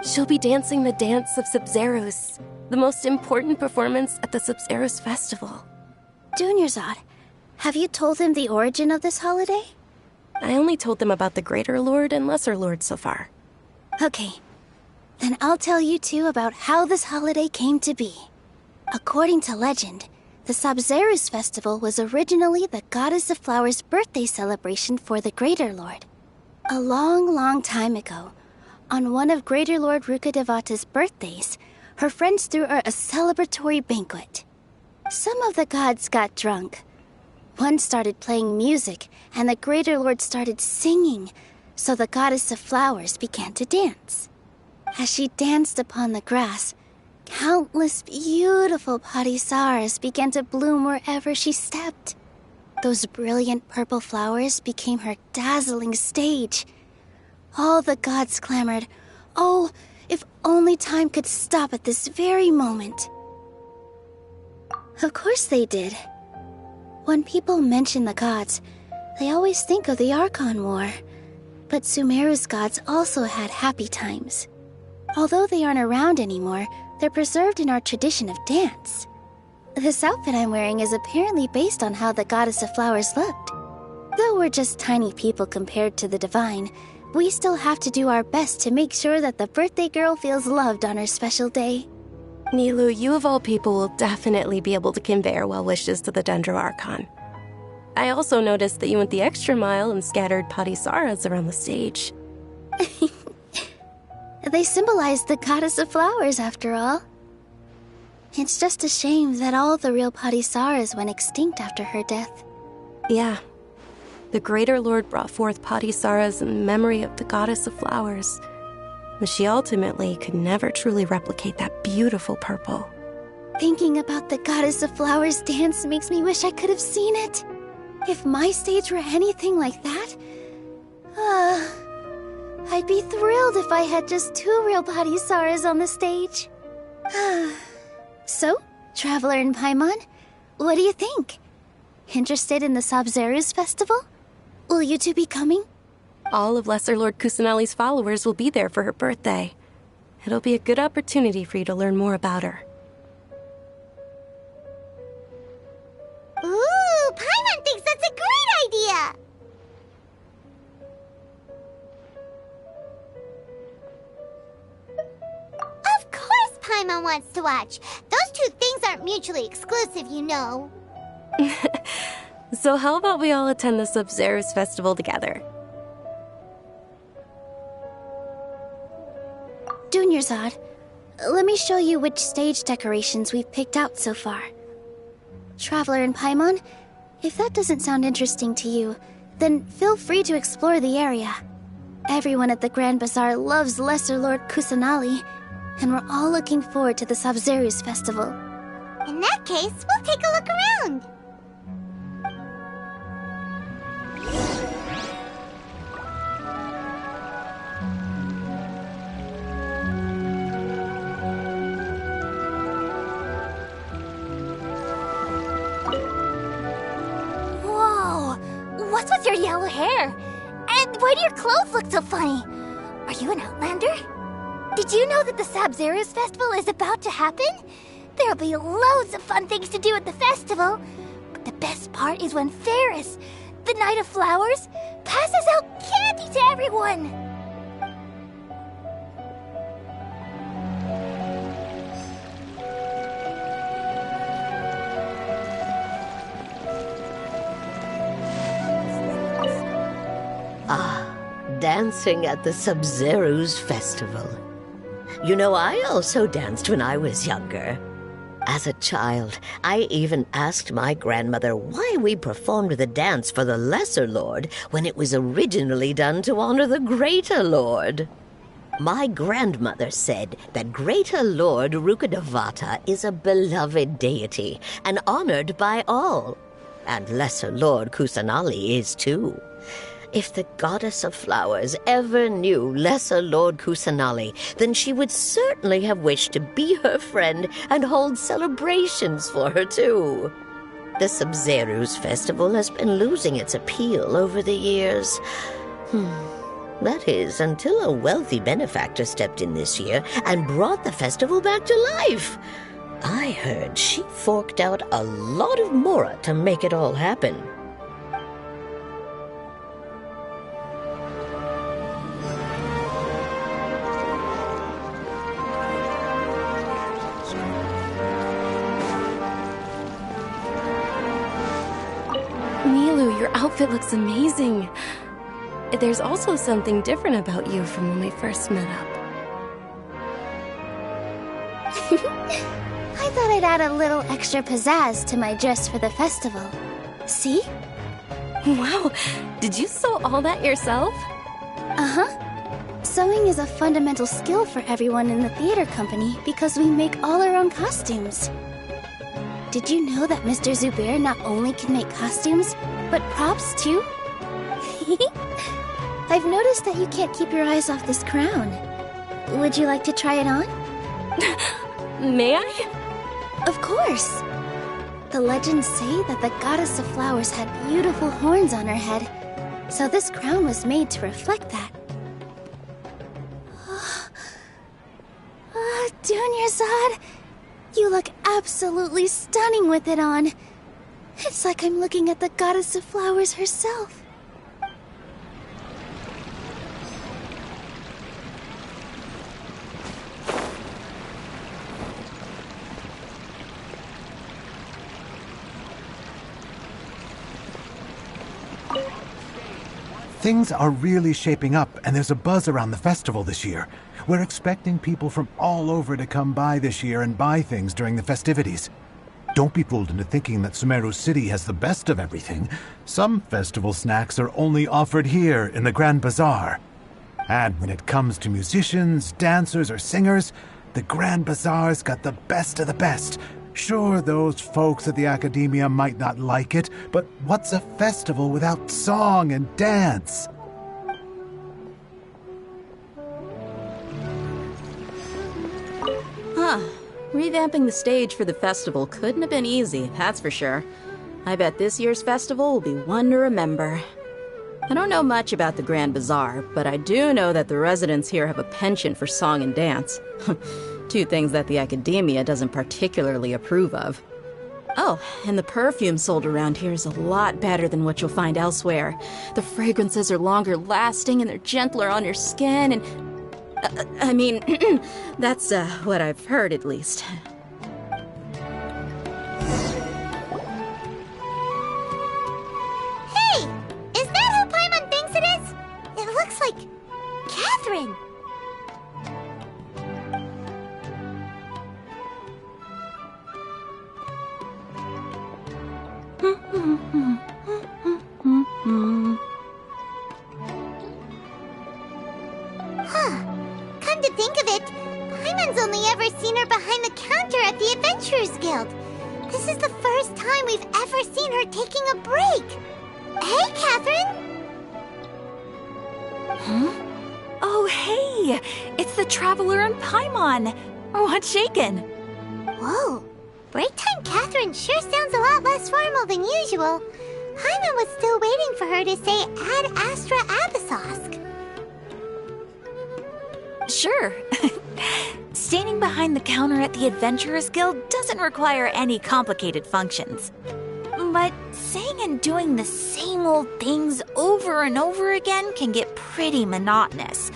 She'll be dancing the dance of Sabzeruz, the most important performance at the Sabzeruz festival.
Dunyarzad, Have you told him the origin of this holiday?
I only told them about the Greater Lord and Lesser Lord so far.
Okay. Then I'll tell you two about how this holiday came to be. According to legend, the Sabzeruz festival was originally the Goddess of Flowers' birthday celebration for the Greater Lord. A long, long time ago, on one of Greater Lord Rukkhadevata's birthdays, her friends threw her a celebratory banquet. Some of the gods got drunk. One started playing music, and the Greater Lord started singing, so the Goddess of Flowers began to dance. As she danced upon the grass, countless beautiful parisaras began to bloom wherever she stepped. Those brilliant purple flowers became her dazzling stage. All the gods clamored, "Oh, if only time could stop at this very moment." Of course they did. When people mention the gods, they always think of the Archon War. But Sumeru's gods also had happy times. Although they aren't around anymore, they're preserved in our tradition of dance. This outfit I'm wearing is apparently based on how the Goddess of Flowers looked. Though we're just tiny people compared to the divine, we still have to do our best to make sure that the birthday girl feels loved on her special day.
Nilu, you of all people will definitely be able to convey our well wishes to the Dendro Archon. I also noticed that you went the extra mile and scattered parisaras around the stage.
They symbolize the Goddess of Flowers, after all. It's just a shame that all the real parisaras went extinct after her death.
Yeah. The Greater Lord brought forth parisaras in memory of the Goddess of Flowers, but she ultimately could never truly replicate that beautiful purple.
Thinking about the Goddess of Flowers dance makes me wish I could have seen it. If my stage were anything like that, I'd be thrilled if I had just 2 real parisaras on the stage. So, Traveler and Paimon, what do you think? Interested in the Sabzeruz festival? Will you two be coming?
All of Lesser Lord Kusanali's followers will be there for her birthday. It'll be a good opportunity for you to learn more about her.
Ooh, Paimon thinks that's a great idea! Of course Paimon wants to watch. Those two things aren't mutually exclusive, you know.
So how about we all attend the Sabzeruz festival together?
Dunyarzad, let me show you which stage decorations we've picked out so far. Traveler and Paimon, if that doesn't sound interesting to you, then feel free to explore the area. Everyone at the Grand Bazaar loves Lesser Lord Kusanali, and we're all looking forward to the Sabzeruz festival.
In that case, we'll take a look around.
Whoa! What's with your yellow hair? And why do your clothes look so funny? Are you an Outlander? Did you know that the Sabzeruz festival is about to happen? There'll be loads of fun things to do at the festival. But the best part is when Ferris, the Knight of Flowers, passes out candy to everyone.
Dancing at the Sabzeruz festival. You know, I also danced when I was younger. As a child, I even asked my grandmother why we performed the dance for the Lesser Lord when it was originally done to honor the Greater Lord. My grandmother said that Greater Lord Rukkhadevata is a beloved deity and honored by all. And Lesser Lord Kusanali is too. If the Goddess of Flowers ever knew Lesser Lord Kusanali, then she would certainly have wished to be her friend and hold celebrations for her too. The Sabzeruz festival has been losing its appeal over the years. That is, until a wealthy benefactor stepped in this year and brought the festival back to life. I heard she forked out a lot of mora to make it all happen.
Milu, your outfit looks amazing. There's also something different about you from when we first met up.
I thought I'd add a little extra pizzazz to my dress for the festival. See?
Wow, did you sew all that yourself?
Uh-huh. Sewing is a fundamental skill for everyone in the theater company because we make all our own costumes. Did you know that Mr. Zubair not only can make costumes, but props too? I've noticed that you can't keep your eyes off this crown. Would you like to try it on?
May I?
Of course! The legends say that the goddess of flowers had beautiful horns on her head, so this crown was made to reflect that. Dunyarzad, you look absolutely stunning with it on. It's like I'm looking at the goddess of flowers herself.
Things are really shaping up, and there's a buzz around the festival this year. We're expecting people from all over to come by this year and buy things during the festivities. Don't be fooled into thinking that Sumeru City has the best of everything. Some festival snacks are only offered here in the Grand Bazaar. And when it comes to musicians, dancers, or singers, the Grand Bazaar's got the best of the best. Sure, those folks at the Academia might not like it, but what's a festival without song and dance?
Huh. Revamping the stage for the festival couldn't have been easy, that's for sure. I bet this year's festival will be one to remember. I don't know much about the Grand Bazaar, but I do know that the residents here have a penchant for song and dance. Two things that the Academia doesn't particularly approve of. Oh, and the perfume sold around here is a lot better than what you'll find elsewhere. The fragrances are longer lasting and they're gentler on your skin and... I mean, that's what I've heard at least.
Hey! Is that who Paimon thinks it is? It looks like... Catherine! Huh. Come to think of it, Paimon's only ever seen her behind the counter at the Adventurers Guild. This is the first time we've ever seen her taking a break. Hey, Catherine!
Huh? Oh, hey! It's the Traveler and Paimon! What's shaken?
Whoa. Break time Catherine sure sounds a lot less formal than usual. Paimon was still waiting for her to say Ad Astra Abyssosque.
Sure. Standing behind the counter at the Adventurers Guild doesn't require any complicated functions. But saying and doing the same old things over and over again can get pretty monotonous.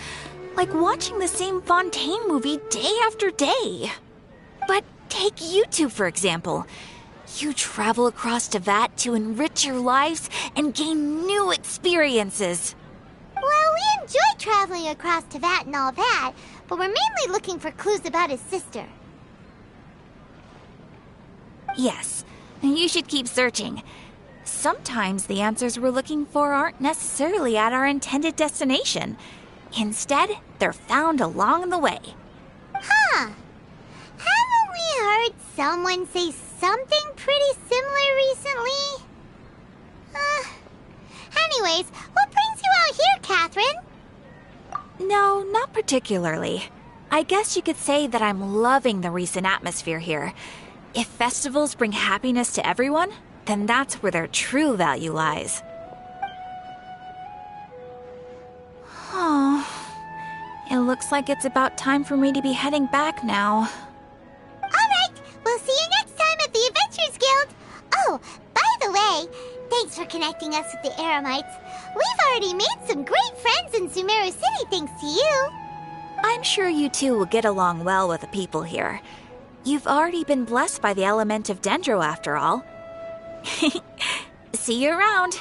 Like watching the same Fontaine movie day after day. But take you two, for example. You travel across Teyvat to enrich your lives and gain new experiences.
Well, we enjoy traveling across Teyvat and all that, but we're mainly looking for clues about his sister.
Yes, you should keep searching. Sometimes the answers we're looking for aren't necessarily at our intended destination. Instead, they're found along the way.
Huh. Haven't we heard someone say something pretty similar recently? Anyways, what brings you out here, Catherine?
No, not particularly. I guess you could say that I'm loving the recent atmosphere here. If festivals bring happiness to everyone, then that's where their true value lies. Oh, it looks like it's about time for me to be heading back now.
All right, we'll see Thanks for connecting us with the Eremites. We've already made some great friends in Sumeru City thanks to you.
I'm sure you two will get along well with the people here. You've already been blessed by the element of Dendro after all. See you around.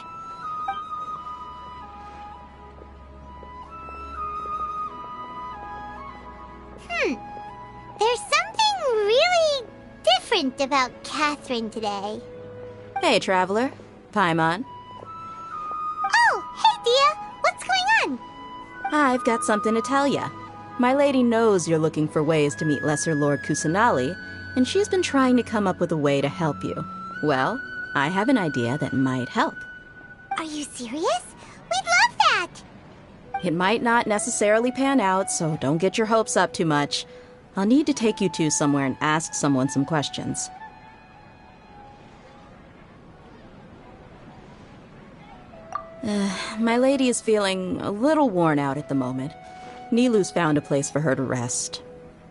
There's something really different about Catherine today.
Hey, traveler. Paimon.
Oh, hey, Dia. What's going on?
I've got something to tell ya. My lady knows you're looking for ways to meet Lesser Lord Kusanali, and she's been trying to come up with a way to help you. Well, I have an idea that might help.
Are you serious? We'd love that!
It might not necessarily pan out, so don't get your hopes up too much. I'll need to take you two somewhere and ask someone some questions. My lady is feeling a little worn out at the moment. Nilu's found a place for her to rest.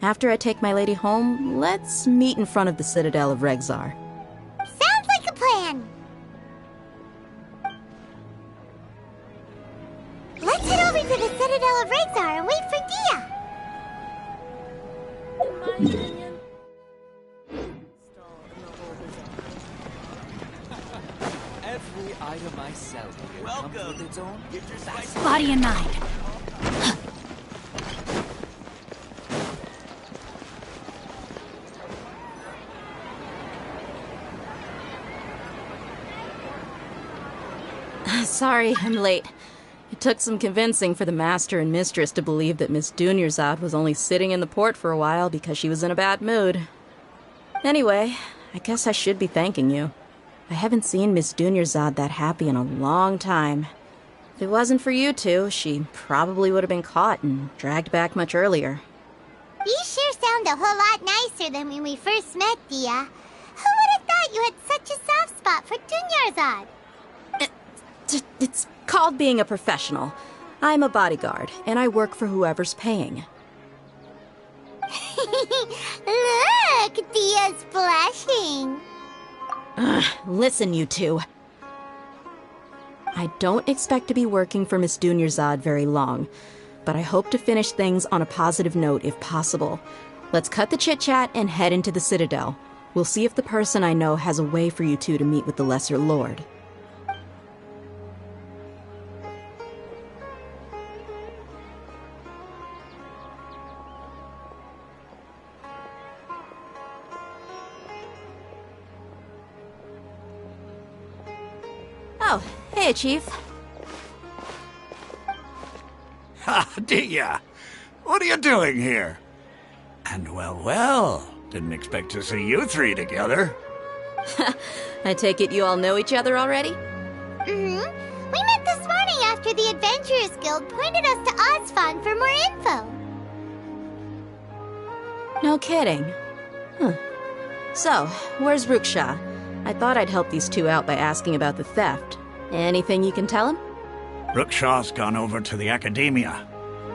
After I take my lady home, let's meet in front of the Citadel of Regzar.
Sounds like a plan! Let's head over to the Citadel of Regzar and wait for Dia!
Every item I sell here comes with its own
Body and mind.
Sorry, I'm late. It took some convincing for the master and mistress to believe that Miss Dunyarzad was only sitting in the port for a while because she was in a bad mood. Anyway, I guess I should be thanking you. I haven't seen Miss Dunyarzad that happy in a long time. If it wasn't for you two, she probably would have been caught and dragged back much earlier.
You sure sound a whole lot nicer than when we first met, Dia. Who would have thought you had such a soft spot for Dunyarzad?
It's called being a professional. I'm a bodyguard, and I work for whoever's paying.
Look, Dia's blushing.
Listen, you two. I don't expect to be working for Miss Dunyarzad very long, but I hope to finish things on a positive note if possible. Let's cut the chit-chat and head into the Citadel. We'll see if the person I know has a way for you two to meet with the Lesser Lord. Oh, hey, Chief.
Ha, Dia! What are you doing here? And well, didn't expect to see you three together.
I take it you all know each other already?
Mm-hmm. We met this morning after the Adventurers Guild pointed us to Ozfon for more info.
No kidding. Huh. So, where's Ruksha? I thought I'd help these two out by asking about the theft. Anything you can tell him?
Ruksha's gone over to the Academia.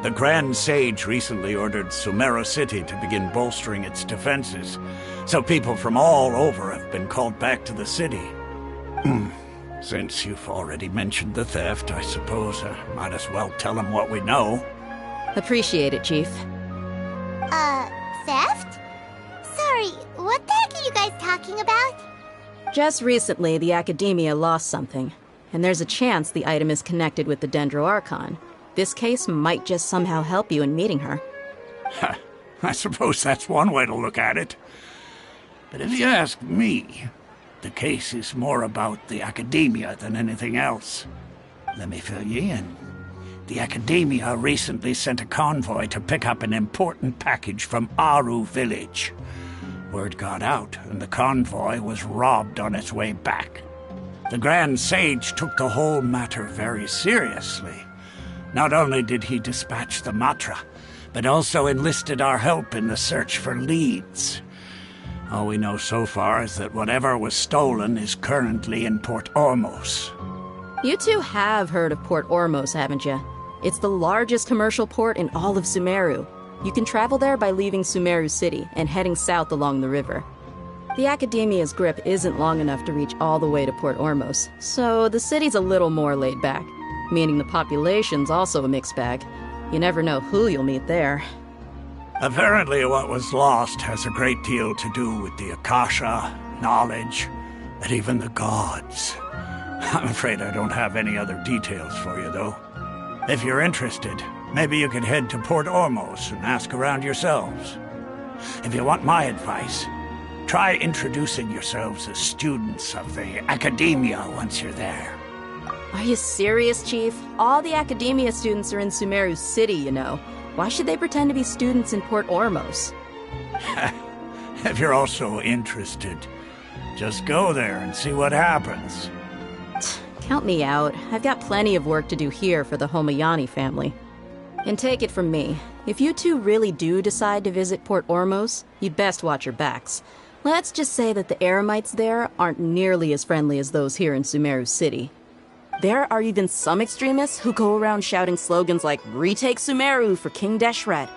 The Grand Sage recently ordered Sumeru City to begin bolstering its defenses, so people from all over have been called back to the city. Since you've already mentioned the theft, I suppose I might as well tell them what we know.
Appreciate it, Chief.
Theft? Sorry, what the heck are you guys talking about?
Just recently, the Academia lost something, and there's a chance the item is connected with the Dendro Archon. This case might just somehow help you in meeting her.
I suppose that's one way to look at it. But if you ask me, the case is more about the Academia than anything else. Let me fill you in. The Academia recently sent a convoy to pick up an important package from Aru village. Word got out, and the convoy was robbed on its way back. The Grand Sage took the whole matter very seriously. Not only did he dispatch the Matra, but also enlisted our help in the search for leads. All we know so far is that whatever was stolen is currently in Port Ormos.
You two have heard of Port Ormos, haven't you? It's the largest commercial port in all of Sumeru. You can travel there by leaving Sumeru City and heading south along the river. The Academia's grip isn't long enough to reach all the way to Port Ormos, so the city's a little more laid back, meaning the population's also a mixed bag. You never know who you'll meet there.
Apparently what was lost has a great deal to do with the Akasha, knowledge, and even the gods. I'm afraid I don't have any other details for you, though. If you're interested, maybe you could head to Port Ormos and ask around yourselves. If you want my advice, try introducing yourselves as students of the Academia once you're there.
Are you serious, Chief? All the Academia students are in Sumeru City, you know. Why should they pretend to be students in Port Ormos?
If you're also interested, just go there and see what happens.
Count me out. I've got plenty of work to do here for the Homayani family. And take it from me, if you two really do decide to visit Port Ormos, you'd best watch your backs. Let's just say that the Eremites there aren't nearly as friendly as those here in Sumeru City. There are even some extremists who go around shouting slogans like, "Retake Sumeru for King Deshret."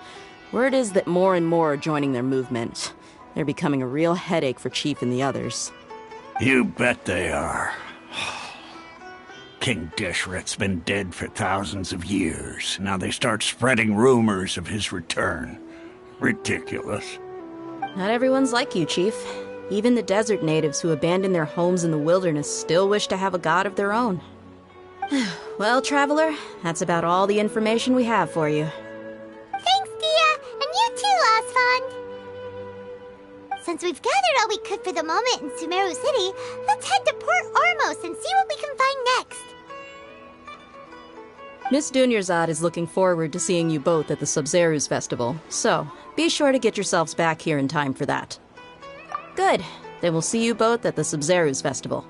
Word is that more and more are joining their movement. They're becoming a real headache for Chief and the others.
You bet they are. King Deshret's been dead for thousands of years. Now they start spreading rumors of his return. Ridiculous.
Not everyone's like you, Chief. Even the desert natives who abandoned their homes in the wilderness still wish to have a god of their own. Well, Traveler, that's about all the information we have for you.
Thanks, Dia, and you too, Osfond. Since we've gathered all we could for the moment in Sumeru City, let's head to Port Ormos and see what we can find next.
Miss Dunyarzad is looking forward to seeing you both at the Sabzeruz festival, so be sure to get yourselves back here in time for that. Good. Then we'll see you both at the Sabzeruz festival.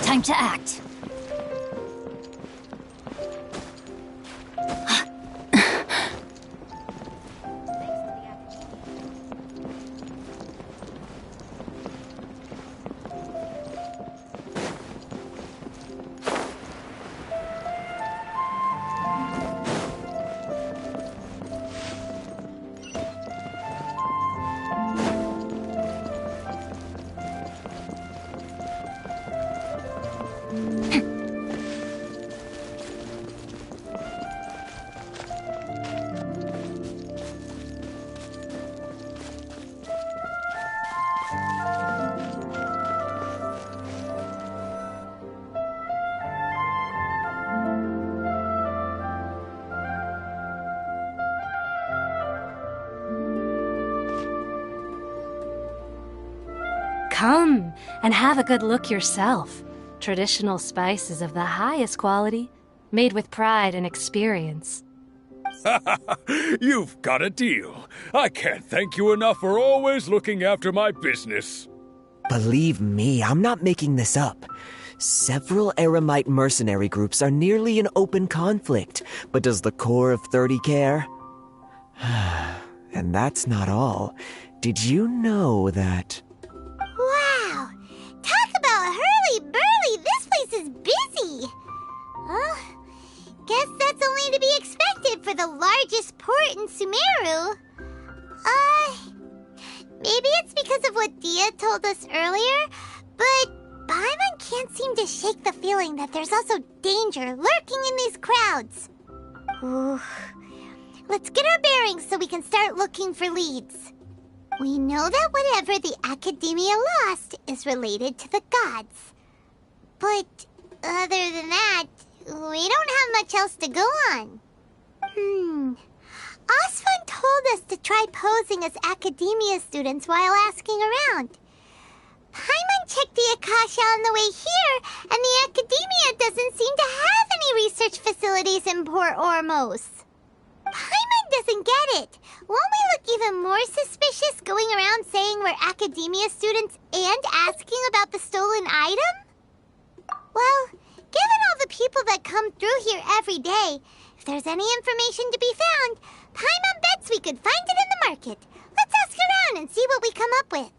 Time to act. Come and have a good look yourself. Traditional spices of the highest quality, made with pride and experience.
You've got a deal. I can't thank you enough for always looking after my business.
Believe me, I'm not making this up. Several Eremite mercenary groups are nearly in open conflict, but does the core of 30 care? And that's not all. Did you know that...
Wow! Talk about hurly-burly! This place is busy! Guess that's only to be expected for the largest port in Sumeru. Maybe it's because of what Dia told us earlier, but Paimon can't seem to shake the feeling that there's also danger lurking in these crowds. Ooh. Let's get our bearings so we can start looking for leads. We know that whatever the Academia lost is related to the gods. But other than that, we don't have much else to go on. Osfun told us to try posing as Academia students while asking around. Paimon checked the Akasha on the way here, and the Academia doesn't seem to have any research facilities in Port Ormos. Paimon doesn't get it. Won't we look even more suspicious going around saying we're Academia students and asking about the stolen item? Well, given all the people that come through here every day, if there's any information to be found, Paimon bets we could find it in the market. Let's ask around and see what we come up with.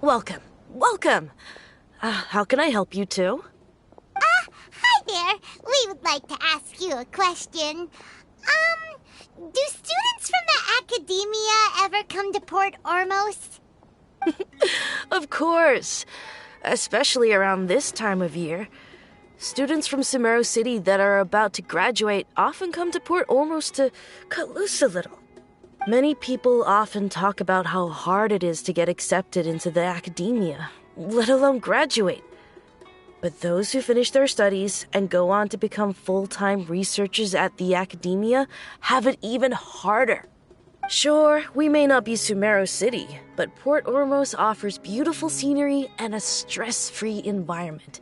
Welcome. Welcome. How can I help you two?
Hi there. We would like to ask you a question. Do students from the Academia ever come to Port Ormos?
Of course. Especially around this time of year. Students from Sumeru City that are about to graduate often come to Port Ormos to cut loose a little. Many people often talk about how hard it is to get accepted into the Academia, let alone graduate. But those who finish their studies and go on to become full-time researchers at the Academia have it even harder. Sure, we may not be Sumeru City, but Port Ormos offers beautiful scenery and a stress-free environment.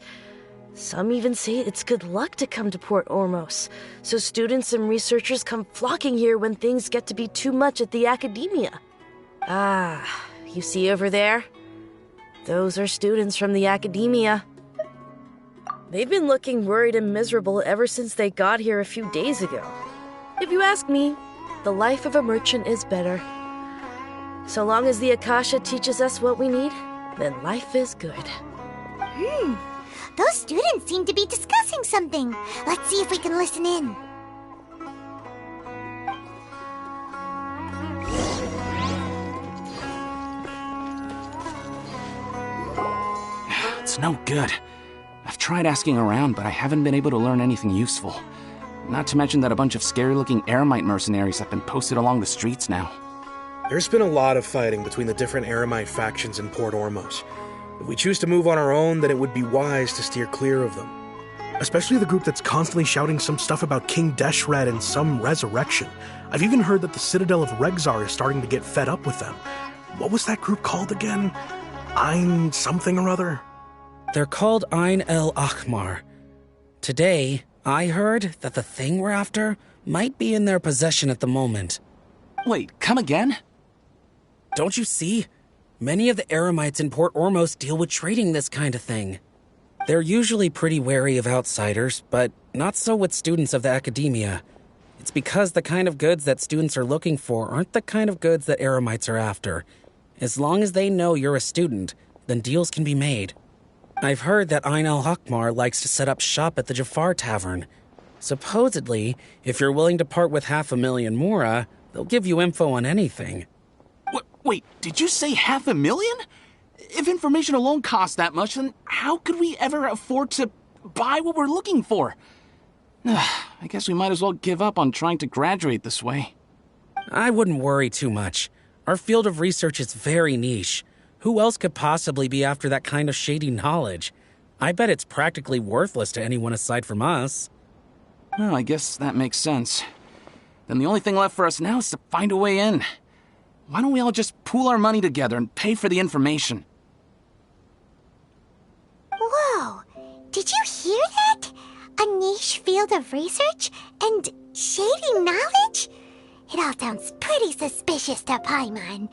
Some even say it's good luck to come to Port Ormos, so students and researchers come flocking here when things get to be too much at the Academia. You see over there? Those are students from the Academia. They've been looking worried and miserable ever since they got here a few days ago. If you ask me, the life of a merchant is better. So long as the Akasha teaches us what we need, then life is good.
Those students seem to be discussing something. Let's see if we can listen in.
It's no good. I've tried asking around, but I haven't been able to learn anything useful. Not to mention that a bunch of scary-looking Eremite mercenaries have been posted along the streets now.
There's been a lot of fighting between the different Eremite factions in Port Ormos. If we choose to move on our own, then it would be wise to steer clear of them. Especially the group that's constantly shouting some stuff about King Deshred and some resurrection. I've even heard that the Citadel of Regzar is starting to get fed up with them. What was that group called again? Ein something or other?
They're called Ein El Akhmar. Today, I heard that the thing we're after might be in their possession at the moment.
Wait, come again?
Don't you see? Many of the Eremites in Port Ormos deal with trading this kind of thing. They're usually pretty wary of outsiders, but not so with students of the Academia. It's because the kind of goods that students are looking for aren't the kind of goods that Eremites are after. As long as they know you're a student, then deals can be made. I've heard that Ein El Hakmar likes to set up shop at the Jafar Tavern. Supposedly, if you're willing to part with 500,000 Mora, they'll give you info on anything.
Wait, did you say 500,000? If information alone costs that much, then how could we ever afford to buy what we're looking for? I guess we might as well give up on trying to graduate this way.
I wouldn't worry too much. Our field of research is very niche. Who else could possibly be after that kind of shady knowledge? I bet it's practically worthless to anyone aside from us.
Well, I guess that makes sense. Then the only thing left for us now is to find a way in. Why don't we all just pool our money together and pay for the information?
Whoa! Did you hear that? A niche field of research and shady knowledge? It all sounds pretty suspicious to Paimon.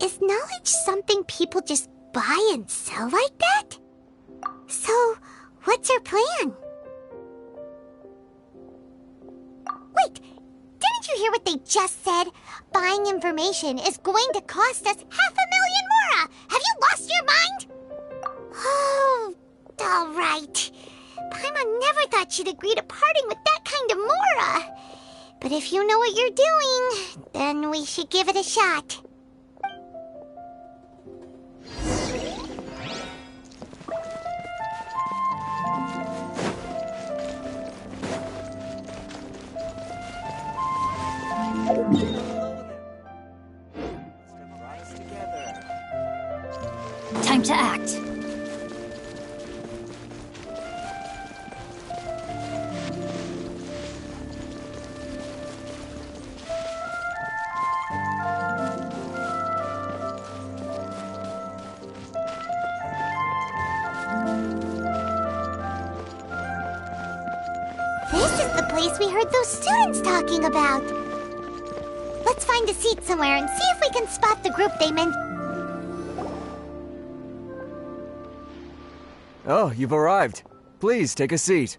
Is knowledge something people just buy and sell like that? So, what's our plan? Wait, didn't you hear what they just said? Buying information is going to cost us 500,000 mora! Have you lost your mind? Oh, all right. Paimon never thought she'd agree to parting with that kind of mora. But if you know what you're doing, then we should give it a shot.
Time to act.
This is the place we heard those students talking about. Let's find a seat somewhere and see if we can spot the group they mentioned.
Oh, you've arrived. Please, take a seat.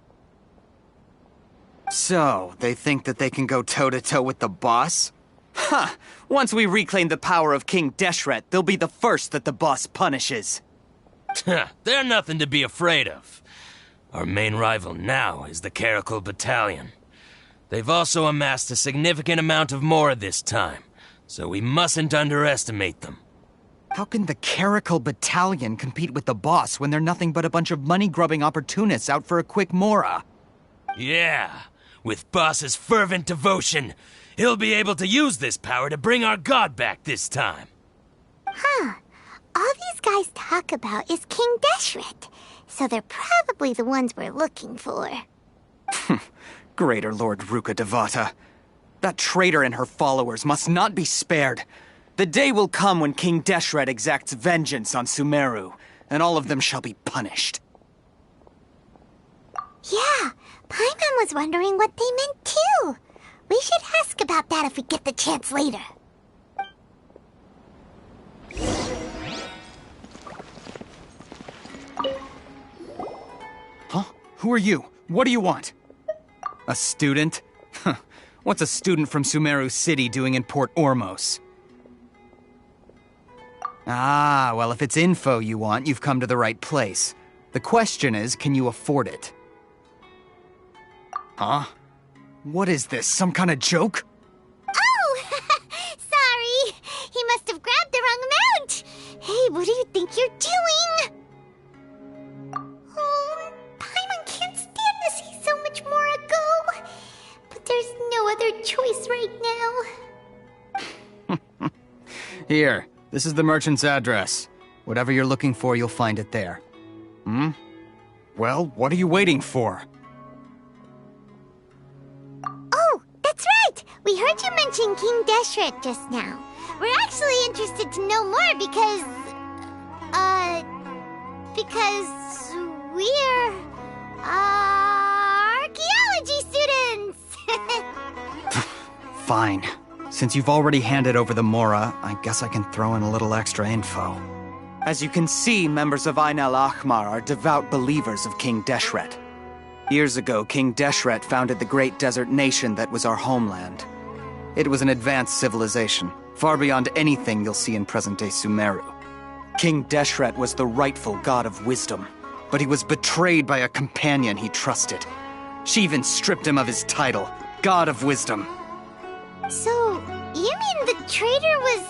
So, they think that they can go toe-to-toe with the boss? Ha! Once we reclaim the power of King Deshret, they'll be the first that the boss punishes.
They're nothing to be afraid of. Our main rival now is the Caracal Battalion. They've also amassed a significant amount of Mora this time, so we mustn't underestimate them.
How can the Caracal Battalion compete with the boss when they're nothing but a bunch of money-grubbing opportunists out for a quick Mora?
Yeah, with boss's fervent devotion, he'll be able to use this power to bring our god back this time.
Huh. All these guys talk about is King Deshret, so they're probably the ones we're looking for.
Greater Lord Ruka Devata. That traitor and her followers must not be spared. The day will come when King Deshret exacts vengeance on Sumeru, and all of them shall be punished.
Yeah, Paimon was wondering what they meant too. We should ask about that if we get the chance later.
Huh? Who are you? What do you want? A student? Huh. What's a student from Sumeru City doing in Port Ormos? Ah, well, if it's info you want, you've come to the right place. The question is, can you afford it? Huh? What is this, some kind of joke?
Oh! Sorry! He must have grabbed the wrong amount! Hey, what do you think you're doing? Oh, Paimon can't stand to see so much more go. But there's no other choice right now.
Here, this is the merchant's address. Whatever you're looking for, you'll find it there. Hmm? Well, what are you waiting for?
Oh, that's right! We heard you mention King Deshret just now. We're actually interested to know more because we're, archaeology students!
Fine. Since you've already handed over the Mora, I guess I can throw in a little extra info. As you can see, members of Ain al-Ahmar are devout believers of King Deshret. Years ago, King Deshret founded the great desert nation that was our homeland. It was an advanced civilization, far beyond anything you'll see in present-day Sumeru. King Deshret was the rightful god of wisdom, but he was betrayed by a companion he trusted. She even stripped him of his title, God of Wisdom.
So, you mean the traitor was...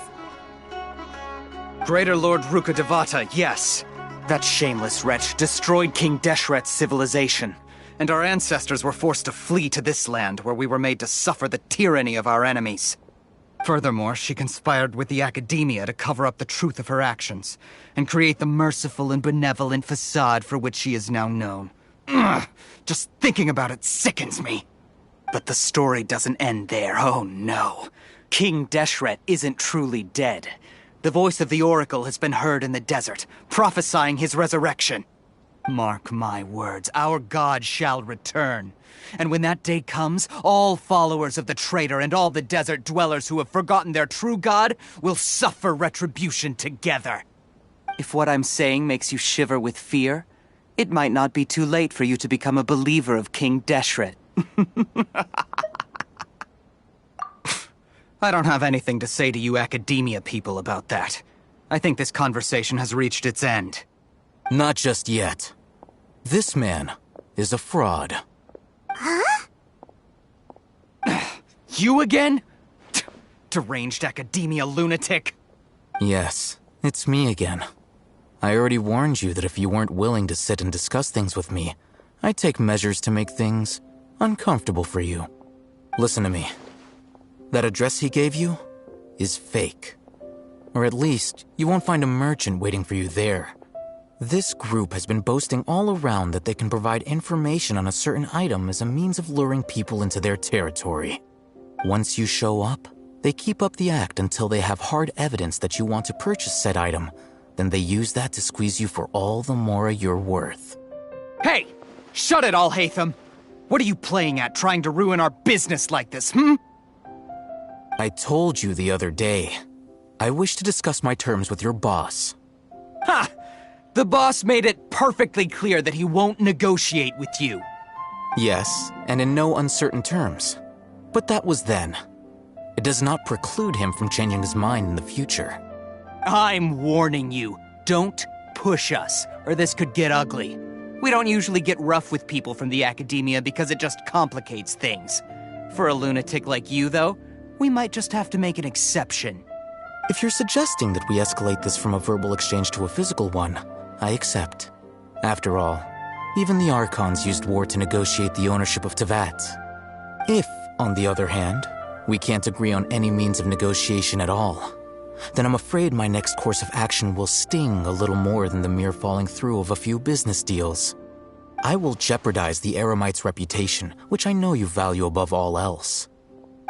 Greater Lord Ruka Devata, yes. That shameless wretch destroyed King Deshret's civilization, and our ancestors were forced to flee to this land where we were made to suffer the tyranny of our enemies. Furthermore, she conspired with the academia to cover up the truth of her actions and create the merciful and benevolent facade for which she is now known. Ugh, just thinking about it sickens me. But the story doesn't end there, oh no. King Deshret isn't truly dead. The voice of the Oracle has been heard in the desert, prophesying his resurrection. Mark my words, our god shall return. And when that day comes, all followers of the traitor and all the desert dwellers who have forgotten their true god will suffer retribution together. If what I'm saying makes you shiver with fear, it might not be too late for you to become a believer of King Deshret. I don't have anything to say to you academia people about that. I think this conversation has reached its end.
Not just yet. This man is a fraud.
Huh?
You again? Deranged academia lunatic.
Yes, it's me again. I already warned you that if you weren't willing to sit and discuss things with me, I'd take measures to make things uncomfortable for you. Listen to me. That address he gave you is fake. Or at least, you won't find a merchant waiting for you there. This group has been boasting all around that they can provide information on a certain item as a means of luring people into their territory. Once you show up, they keep up the act until they have hard evidence that you want to purchase said item. Then they use that to squeeze you for all the mora you're worth.
Hey! Shut it all, Hatham! What are you playing at, trying to ruin our business like this,
I told you the other day. I wish to discuss my terms with your boss.
Ha! The boss made it perfectly clear that he won't negotiate with you.
Yes, and in no uncertain terms. But that was then. It does not preclude him from changing his mind in the future.
I'm warning you. Don't push us, or this could get ugly. We don't usually get rough with people from the academia because it just complicates things. For a lunatic like you, though, we might just have to make an exception.
If you're suggesting that we escalate this from a verbal exchange to a physical one, I accept. After all, even the Archons used war to negotiate the ownership of Tevat. If, on the other hand, we can't agree on any means of negotiation at all, then I'm afraid my next course of action will sting a little more than the mere falling through of a few business deals. I will jeopardize the Eremite's reputation, which I know you value above all else.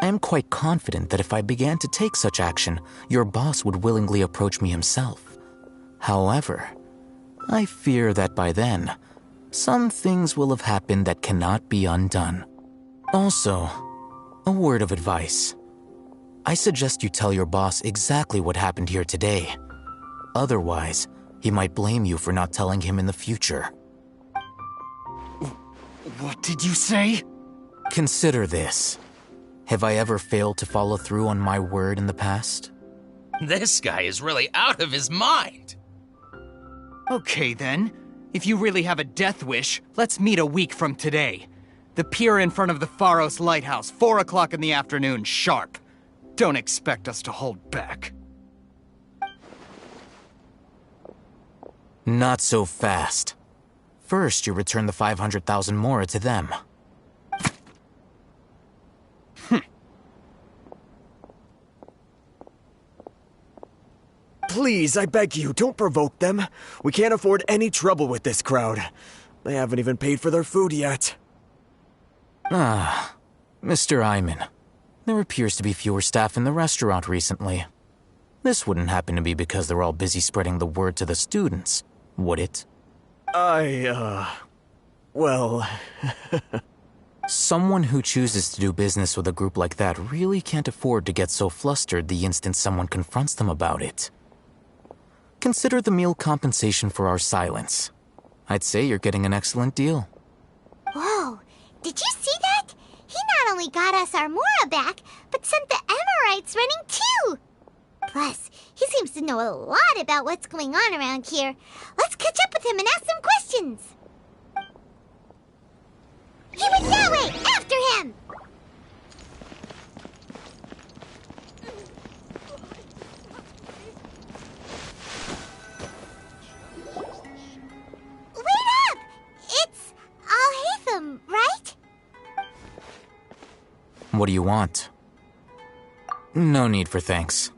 I am quite confident that if I began to take such action, your boss would willingly approach me himself. However, I fear that by then, some things will have happened that cannot be undone. Also, a word of advice. I suggest you tell your boss exactly what happened here today. Otherwise, he might blame you for not telling him in the future.
What did you say?
Consider this. Have I ever failed to follow through on my word in the past?
This guy is really out of his mind.
Okay then. If you really have a death wish, let's meet a week from today. The pier in front of the Pharos Lighthouse, 4 o'clock in the afternoon, sharp. Don't expect us to hold back.
Not so fast. First, you return the 500,000 mora to them.
Please, I beg you, don't provoke them. We can't afford any trouble with this crowd. They haven't even paid for their food yet.
Ah, Mr. Iman. There appears to be fewer staff in the restaurant recently. This wouldn't happen to be because they're all busy spreading the word to the students, would it?
Well...
Someone who chooses to do business with a group like that really can't afford to get so flustered the instant someone confronts them about it. Consider the meal compensation for our silence. I'd say you're getting an excellent deal.
Whoa, did you see that? He not only got us our Mora back, but sent the Emirites running too! Plus, he seems to know a lot about what's going on around here. Let's catch up with him and ask some questions. He went that way! After him! Wait up! It's Al-Hatham, right?
What do you want? No need for thanks.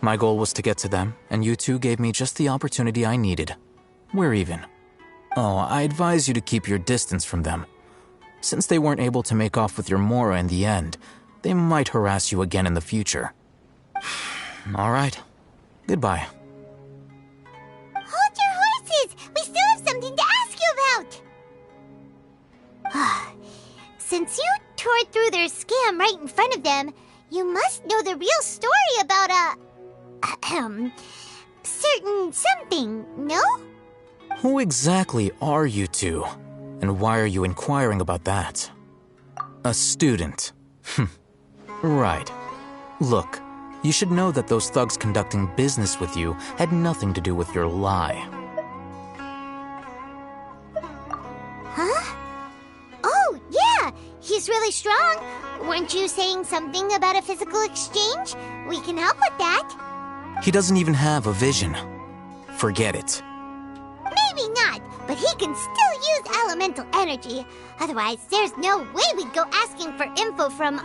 My goal was to get to them, and you two gave me just the opportunity I needed. We're even. Oh, I advise you to keep your distance from them. Since they weren't able to make off with your Mora in the end, they might harass you again in the future. All right. Goodbye.
Hold your horses! We still have something to ask you about! Since you tore through their scam right in front of them, you must know the real story about certain something, no?
Who exactly are you two? And why are you inquiring about that? A student. Right. Look, you should know that those thugs conducting business with you had nothing to do with your lie.
Huh? Oh, yeah! He's really strong. Weren't you saying something about a physical exchange? We can help with that.
He doesn't even have a vision. Forget it.
Maybe not, but he can still use elemental energy. Otherwise, there's no way we'd go asking for info from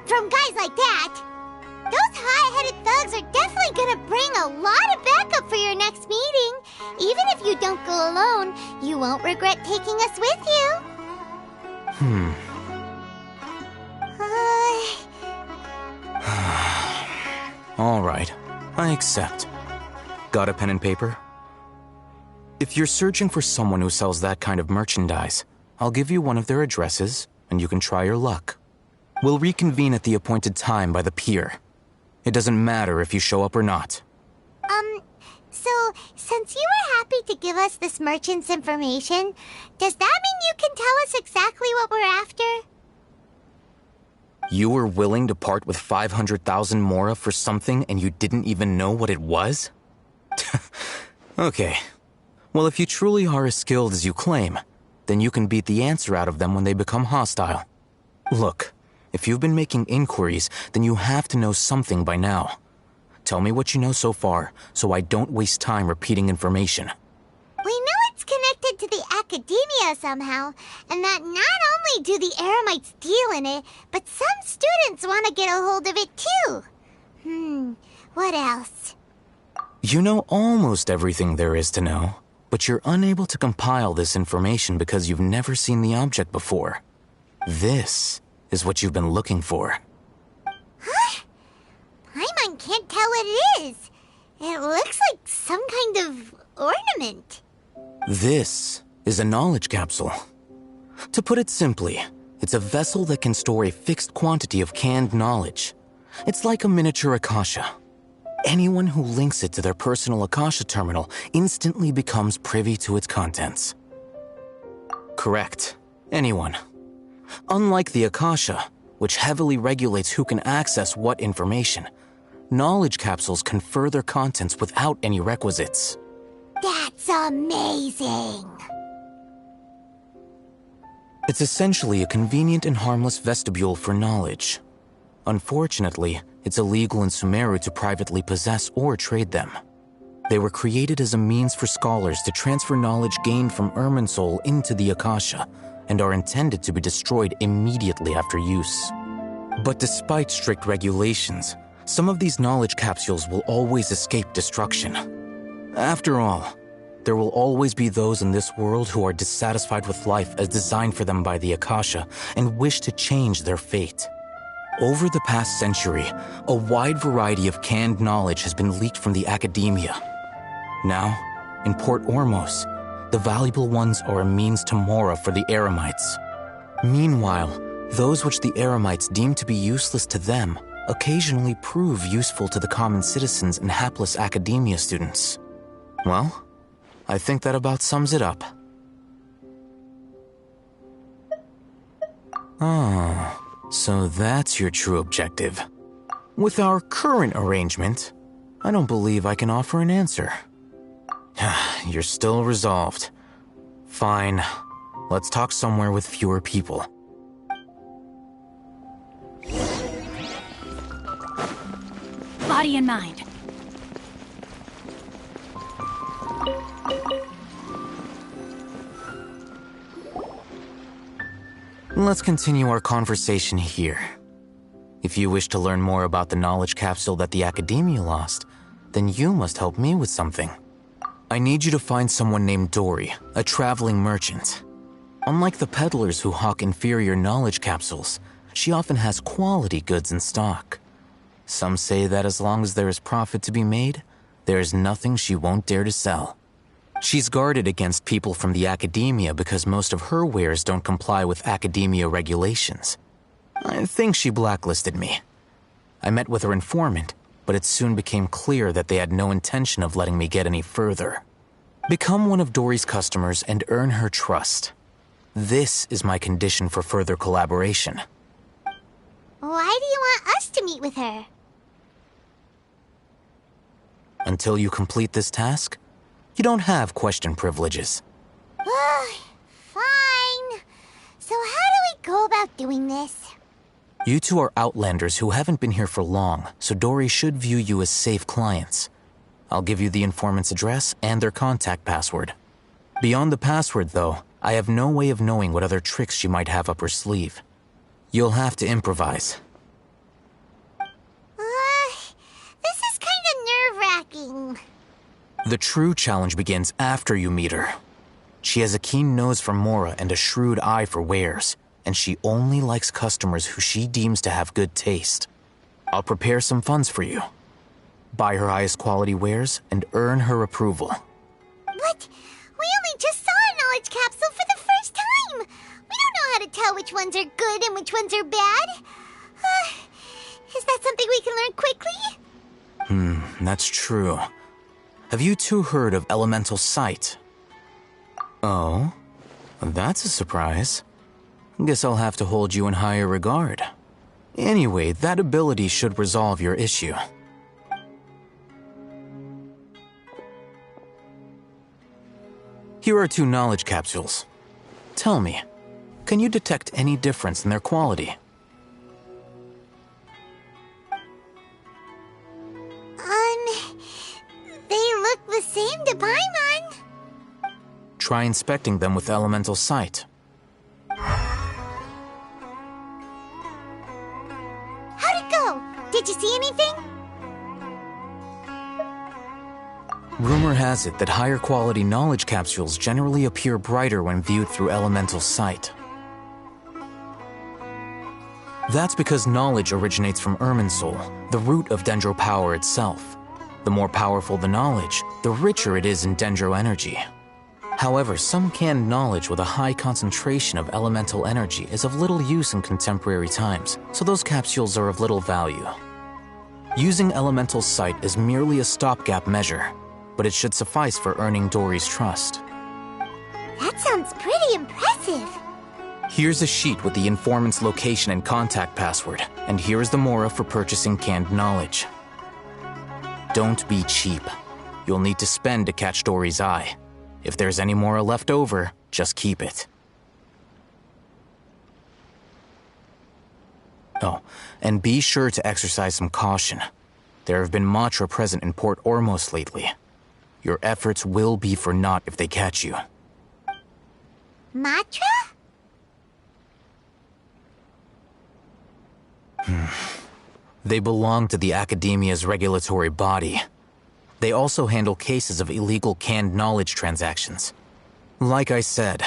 from guys like that. Those high-headed thugs are definitely gonna bring a lot of backup for your next meeting. Even if you don't go alone, you won't regret taking us with you.
All right, I accept. Got a pen and paper? If you're searching for someone who sells that kind of merchandise, I'll give you one of their addresses, and you can try your luck. We'll reconvene at the appointed time by the pier. It doesn't matter if you show up or not.
So, since you were happy to give us this merchant's information, does that mean you can tell us exactly what we're after?
You were willing to part with 500,000 Mora for something and you didn't even know what it was? Okay. Well, if you truly are as skilled as you claim, then you can beat the answer out of them when they become hostile. Look, if you've been making inquiries, then you have to know something by now. Tell me what you know so far, so I don't waste time repeating information.
We know it's connected to the academia somehow, and that not only do the Eremites deal in it, but some students want to get a hold of it too. What else?
You know almost everything there is to know, but you're unable to compile this information because you've never seen the object before. This is what you've been looking for.
Huh? Paimon can't tell what it is. It looks like some kind of ornament.
This is a knowledge capsule. To put it simply, it's a vessel that can store a fixed quantity of canned knowledge. It's like a miniature Akasha. Anyone who links it to their personal Akasha terminal instantly becomes privy to its contents. Correct. Anyone. Unlike the Akasha, which heavily regulates who can access what information, knowledge capsules confer their contents without any requisites.
That's amazing!
It's essentially a convenient and harmless vestibule for knowledge. Unfortunately, it's illegal in Sumeru to privately possess or trade them. They were created as a means for scholars to transfer knowledge gained from Irminsul into the Akasha, and are intended to be destroyed immediately after use. But despite strict regulations, some of these knowledge capsules will always escape destruction. After all, there will always be those in this world who are dissatisfied with life as designed for them by the Akasha and wish to change their fate. Over the past century, a wide variety of canned knowledge has been leaked from the academia. Now, in Port Ormos, the valuable ones are a means to Mora for the Eremites. Meanwhile, those which the Eremites deem to be useless to them occasionally prove useful to the common citizens and hapless academia students. Well, I think that about sums it up. Ah, so that's your true objective. With our current arrangement, I don't believe I can offer an answer. You're still resolved. Fine. Let's talk somewhere with fewer people.
Body and mind.
Let's continue our conversation here. If you wish to learn more about the knowledge capsule that the Academia lost, then you must help me with something. I need you to find someone named Dory, a traveling merchant. Unlike the peddlers who hawk inferior knowledge capsules, she often has quality goods in stock. Some say that as long as there is profit to be made, there is nothing she won't dare to sell. She's guarded against people from the Academia because most of her wares don't comply with Academia regulations. I think she blacklisted me. I met with her informant, but it soon became clear that they had no intention of letting me get any further. Become one of Dory's customers and earn her trust. This is my condition for further collaboration.
Why do you want us to meet with her?
Until you complete this task, you don't have question privileges.
Fine. So how do we go about doing this?
You two are outlanders who haven't been here for long, so Dory should view you as safe clients. I'll give you the informant's address and their contact password. Beyond the password, though, I have no way of knowing what other tricks she might have up her sleeve. You'll have to improvise.
This is kind of nerve-wracking.
The true challenge begins after you meet her. She has a keen nose for Mora and a shrewd eye for wares, and she only likes customers who she deems to have good taste. I'll prepare some funds for you. Buy her highest quality wares and earn her approval.
But we only just saw a knowledge capsule for the first time. We don't know how to tell which ones are good and which ones are bad. Is that something we can learn quickly?
That's true. Have you two heard of elemental sight? Oh, that's a surprise. Guess I'll have to hold you in higher regard. Anyway, that ability should resolve your issue. Here are 2 knowledge capsules. Tell me, can you detect any difference in their quality?
They look the same to Paimon.
Try inspecting them with elemental sight.
How'd it go? Did you see anything?
Rumor has it that higher quality knowledge capsules generally appear brighter when viewed through elemental sight. That's because knowledge originates from Irminsul, the root of Dendro power itself. The more powerful the knowledge, the richer it is in Dendro energy. However, some canned knowledge with a high concentration of elemental energy is of little use in contemporary times, so those capsules are of little value. Using elemental sight is merely a stopgap measure, but it should suffice for earning Dory's trust.
That sounds pretty impressive.
Here's a sheet with the informant's location and contact password, and here is the Mora for purchasing canned knowledge. Don't be cheap. You'll need to spend to catch Dory's eye. If there's any Mora left over, just keep it. Oh, and be sure to exercise some caution. There have been Matra present in Port Ormos lately. Your efforts will be for naught if they catch you.
Matra?
They belong to the Academia's regulatory body. They also handle cases of illegal canned knowledge transactions. Like I said,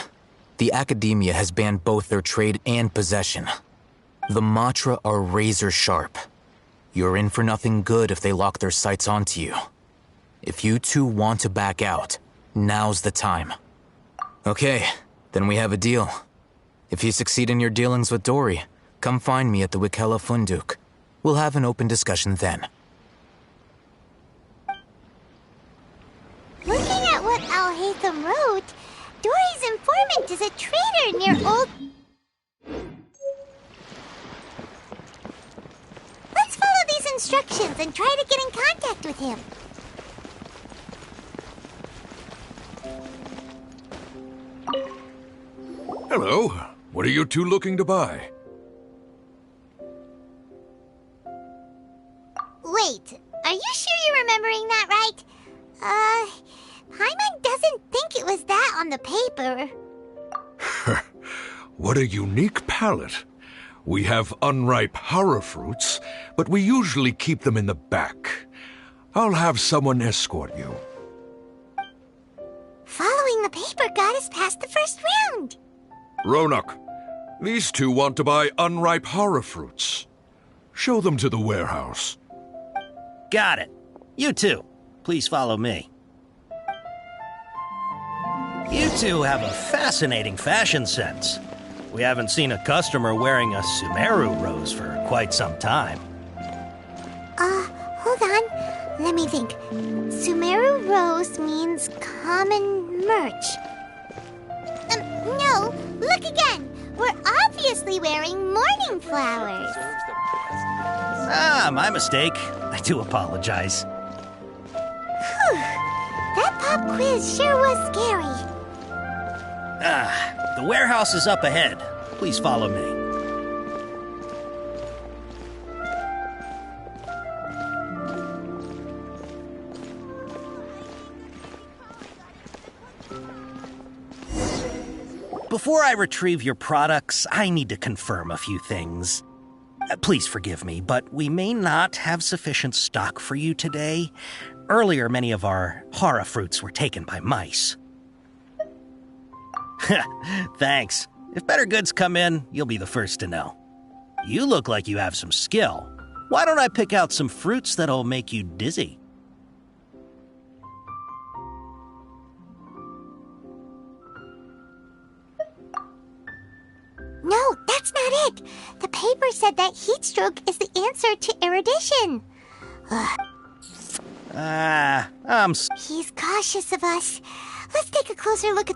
the Academia has banned both their trade and possession. The Matra are razor sharp. You're in for nothing good if they lock their sights onto you. If you two want to back out, now's the time. Okay, then we have a deal. If you succeed in your dealings with Dory, come find me at the Wikela Funduk. We'll have an open discussion then.
Looking at what Al-Haytham wrote, Dory's informant is a traitor near old... Let's follow these instructions and try to get in contact with him.
Hello. What are you two looking to buy?
Wait, are you sure you're remembering that right? Paimon doesn't think it was that on the paper.
What a unique palate. We have unripe hara fruits, but we usually keep them in the back. I'll have someone escort you.
Following the paper got us past the first round.
Ronak, these two want to buy unripe hara fruits. Show them to the warehouse.
Got it. You two, please follow me. You two have a fascinating fashion sense. We haven't seen a customer wearing a Sumeru rose for quite some time.
Hold on. Let me think. Sumeru rose means common merch. No, look again. We're obviously wearing morning flowers.
My mistake. I do apologize.
Whew. That pop quiz sure was scary.
The warehouse is up ahead. Please follow me. Before I retrieve your products, I need to confirm a few things. Please forgive me, but we may not have sufficient stock for you today. Earlier, many of our hara fruits were taken by mice. Thanks. If better goods come in, you'll be the first to know. You look like you have some skill. Why don't I pick out some fruits that'll make you dizzy?
No, that's not it. The paper said that heat stroke is the answer to erudition. He's cautious of us. Let's take a closer look at...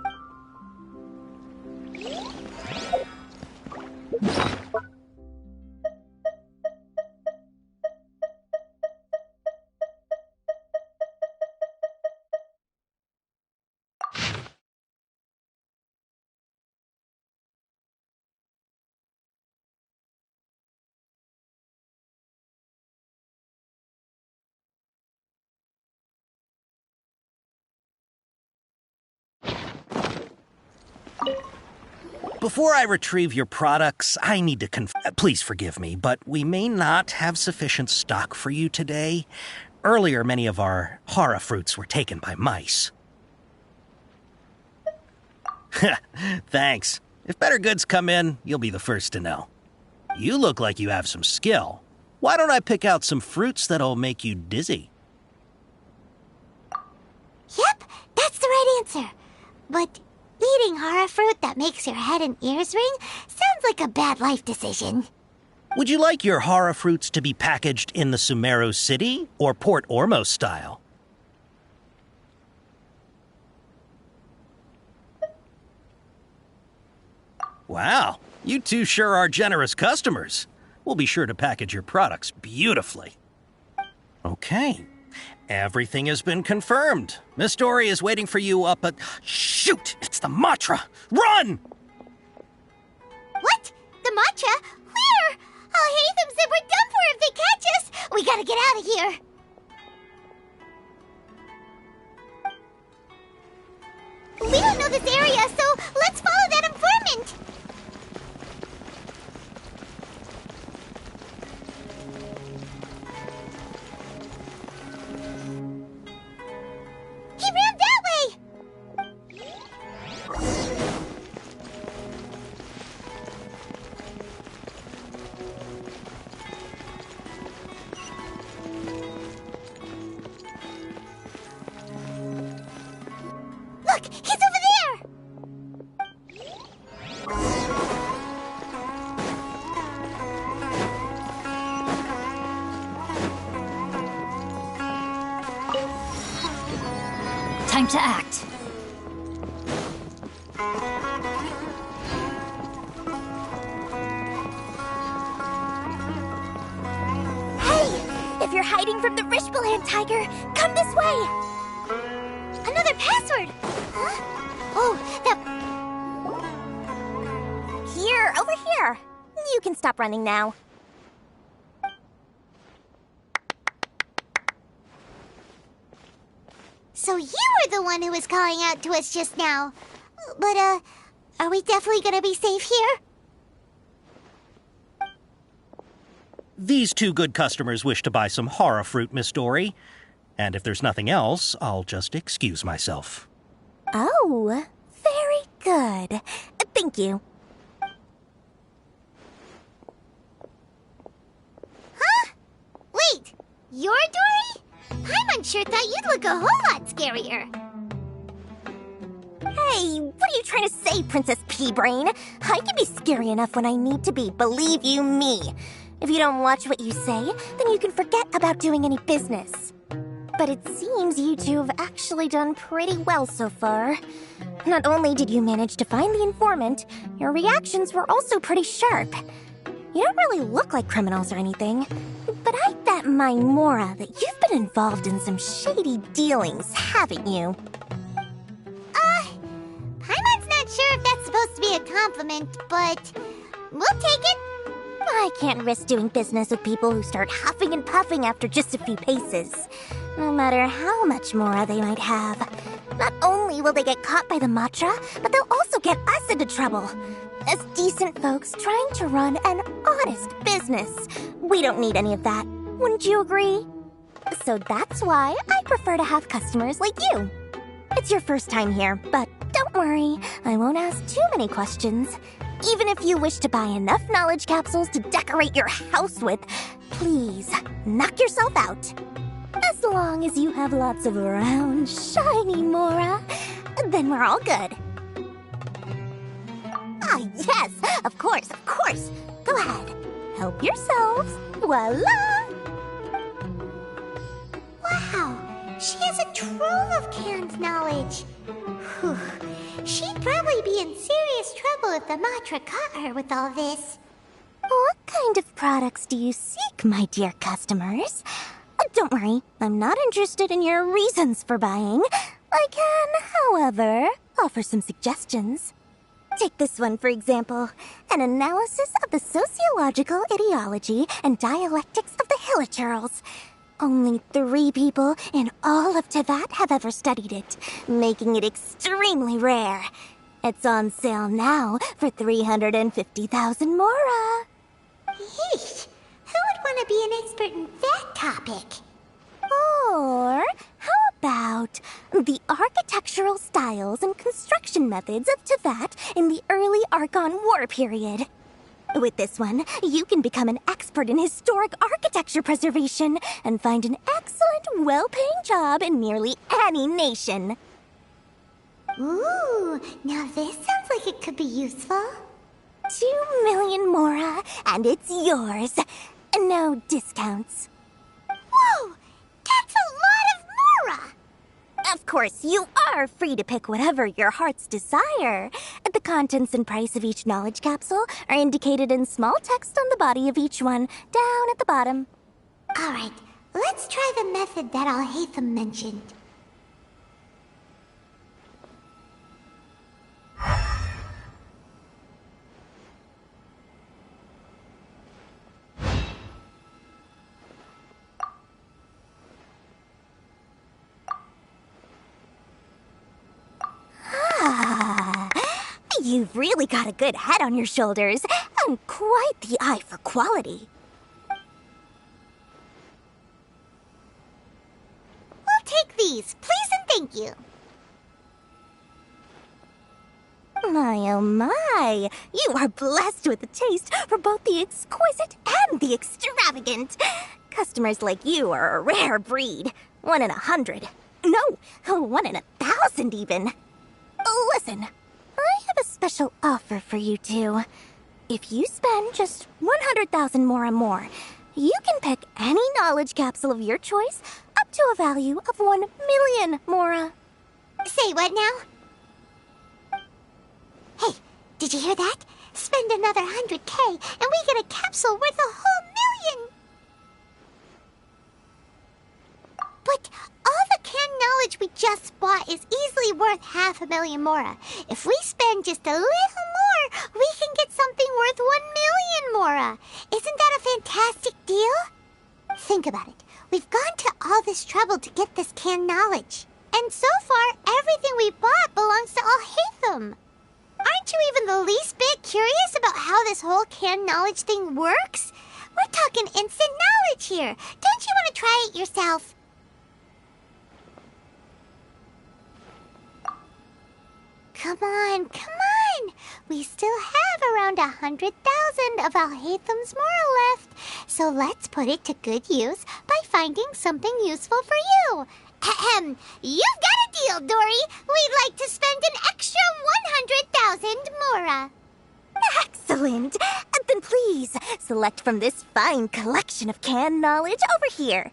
Before I retrieve your products, I need to please forgive me, but we may not have sufficient stock for you today. Earlier, many of our hara fruits were taken by mice. Thanks. If better goods come in, you'll be the first to know. You look like you have some skill. Why don't I pick out some fruits that'll make you dizzy?
Yep, that's the right answer. But eating hara fruit that makes your head and ears ring sounds like a bad life decision.
Would you like your hara fruits to be packaged in the Sumeru City or Port Ormos style? Wow, you two sure are generous customers. We'll be sure to package your products beautifully. Okay, everything has been confirmed. Miss Dory is waiting for you up at... Shoot! It's the Matra! Run!
What? The Matra? Where? Al-Haytham said we're done for if they catch us. We gotta get out of here. We don't know this area, so let's follow that informant. He ran that way! Look, he's over there!
Time to act.
Hey! If you're hiding from the Rishbaland tiger, come this way! Another password! Huh? Oh,
Here, over here. You can stop running now.
So you were the one who was calling out to us just now. But, Are we definitely gonna be safe here?
These two good customers wish to buy some horror fruit, Miss Dory. And if there's nothing else, I'll just excuse myself.
Oh, very good. Thank you.
Huh? Wait, you're Dory? Paimon sure thought you'd look a whole lot scarier.
Hey, what are you trying to say, Princess Pea-Brain? I can be scary enough when I need to be, believe you me. If you don't watch what you say, then you can forget about doing any business. But it seems you two have actually done pretty well so far. Not only did you manage to find the informant, your reactions were also pretty sharp. You don't really look like criminals or anything, but I bet my Mora that you've been involved in some shady dealings, haven't you?
Paimon's not sure if that's supposed to be a compliment, but we'll take it.
I can't risk doing business with people who start huffing and puffing after just a few paces. No matter how much Mora they might have. Not only will they get caught by the Matra, but they'll also get us into trouble. As decent folks trying to run an honest business. We don't need any of that. Wouldn't you agree? So that's why I prefer to have customers like you. It's your first time here, but don't worry, I won't ask too many questions. Even if you wish to buy enough knowledge capsules to decorate your house with, please knock yourself out. As long as you have lots of round, shiny Mora, then we're all good. Ah, yes, of course, of course. Go ahead, help yourselves. Voila!
Wow, she has a trove of canned knowledge. Whew. She'd probably be in serious trouble if the Matra caught her with all this.
What kind of products do you seek, my dear customers? Don't worry, I'm not interested in your reasons for buying. I can, however, offer some suggestions. Take this one, for example. An analysis of the sociological ideology and dialectics of the Hilichurls. Only 3 people in all of Teyvat have ever studied it, making it extremely rare. It's on sale now for 350,000 Mora.
Yeesh, who would want to be an expert in that topic?
Or how about the architectural styles and construction methods of Teyvat in the early Archon War period? With this one, you can become an expert in historic architecture preservation and find an excellent, well-paying job in nearly any nation.
Ooh, now this sounds like it could be useful.
2 million Mora, and it's yours. No discounts.
Whoa! That's a lot of Mora!
Of course, you are free to pick whatever your heart's desire. The contents and price of each knowledge capsule are indicated in small text on the body of each one, down at the bottom.
All right, let's try the method that Al-Haytham mentioned.
You've really got a good head on your shoulders, and quite the eye for quality.
We'll take these, please and thank you.
My oh my, you are blessed with a taste for both the exquisite and the extravagant. Customers like you are a rare breed. 1 in 100. No, 1 in 1,000 even. Listen. I have a special offer for you two. If you spend just 100,000 Mora more, you can pick any knowledge capsule of your choice up to a value of 1 million Mora.
Say what now? Hey, did you hear that? Spend another 100K and we get a capsule worth a whole million! But all the canned knowledge we just bought is easily worth 500,000 Mora. If we spend just a little more, we can get something worth 1 million Mora. Isn't that a fantastic deal? Think about it. We've gone to all this trouble to get this canned knowledge. And so far, everything we bought belongs to Al-Haytham. Aren't you even the least bit curious about how this whole canned knowledge thing works? We're talking instant knowledge here. Don't you want to try it yourself? Come on, come on! We still have around 100,000 of Alhaitham's Mora left, so let's put it to good use by finding something useful for you. Ahem, you've got a deal, Dory. We'd like to spend an extra 100,000 Mora.
Excellent! Then please, select from this fine collection of canned knowledge over here.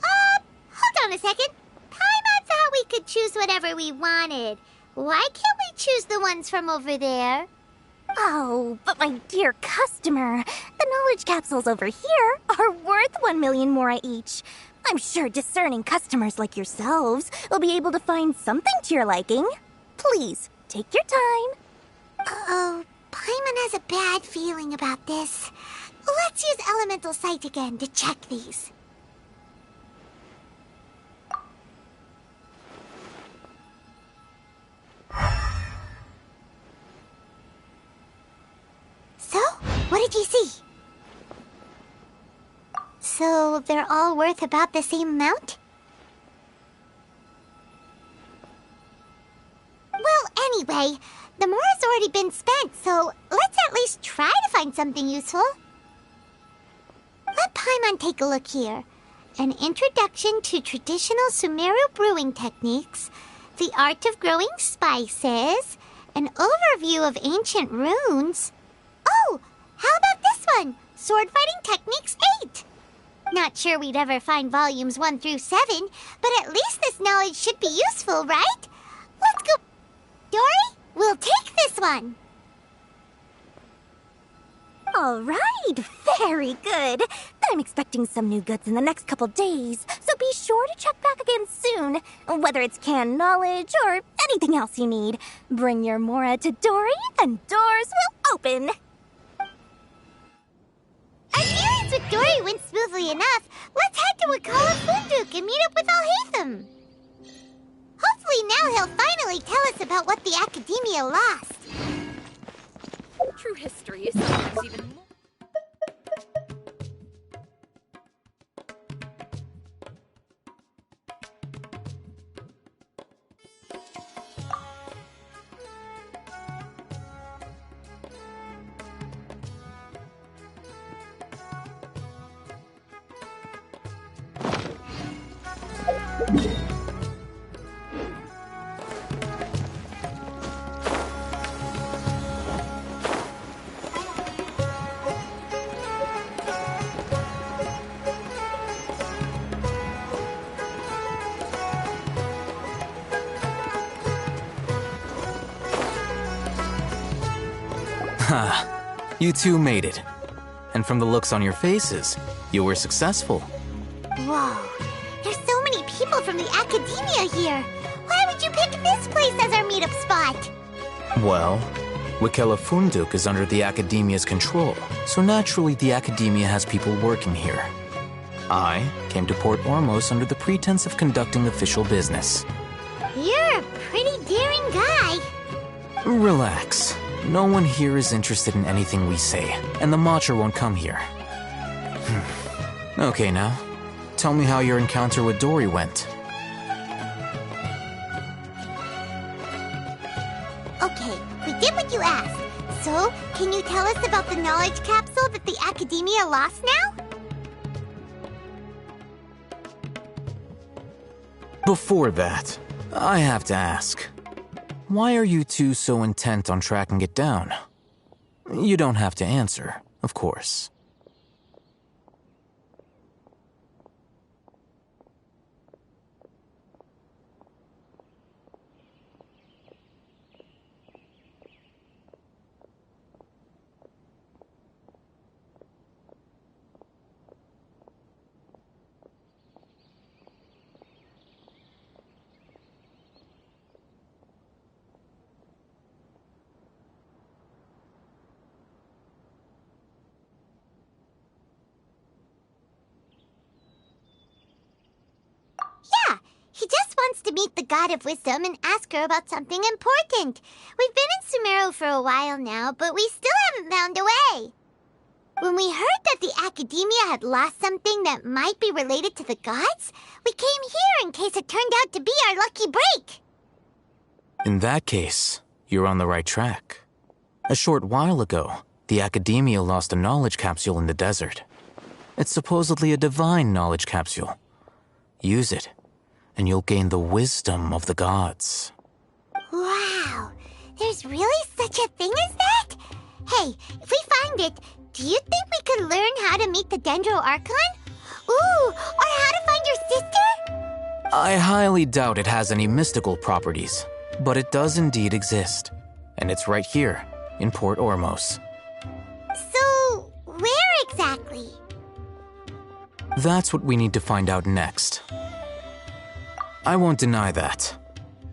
Hold on a second. Paimon thought we could choose whatever we wanted. Why can't we choose the ones from over there?
Oh, but my dear customer, the knowledge capsules over here are worth 1 million Mora each. I'm sure discerning customers like yourselves will be able to find something to your liking. Please, take your time.
Uh-oh, Paimon has a bad feeling about this. Let's use Elemental Sight again to check these. So, what did you see? So, they're all worth about the same amount? Well, anyway, the Mora's already been spent, so let's at least try to find something useful. Let Paimon take a look here. An introduction to traditional Sumeru brewing techniques, the art of growing spices, an overview of ancient runes. Oh, how about this one? Sword Fighting Techniques 8. Not sure we'd ever find volumes 1 through 7, but at least this knowledge should be useful, right? Let's go. Dory, we'll take this one.
All right, very good. I'm expecting some new goods in the next couple days, so be sure to check back again soon. Whether it's canned knowledge or anything else you need, bring your Mora to Dory and doors will open.
Our dealings with Dory went smoothly enough. Let's head to Wakala Funduk and meet up with Alhaitham. Hopefully now he'll finally tell us about what the Academia lost.
True history is sometimes even more...
You two made it. And from the looks on your faces, you were successful.
Whoa, there's so many people from the Academia here. Why would you pick this place as our meetup spot?
Well, Wakela Funduk is under the Academia's control, so naturally the Academia has people working here. I came to Port Ormos under the pretense of conducting official business.
You're a pretty daring guy.
Relax. No one here is interested in anything we say, and the Matcha won't come here. Okay now, tell me how your encounter with Dory went.
Okay, we did what you asked. So, can you tell us about the knowledge capsule that the Academia lost now?
Before that, I have to ask. Why are you two so intent on tracking it down? You don't have to answer, of course.
Yeah, he just wants to meet the God of Wisdom and ask her about something important. We've been in Sumeru for a while now, but we still haven't found a way. When we heard that the Academia had lost something that might be related to the gods, we came here in case it turned out to be our lucky break.
In that case, you're on the right track. A short while ago, the Academia lost a knowledge capsule in the desert. It's supposedly a divine knowledge capsule. Use it, and you'll gain the wisdom of the gods.
Wow, there's really such a thing as that? Hey, if we find it, do you think we could learn how to meet the Dendro Archon? Ooh, or how to find your sister?
I highly doubt it has any mystical properties, but it does indeed exist. And it's right here, in Port Ormos.
So, where exactly?
That's what we need to find out next. I won't deny that.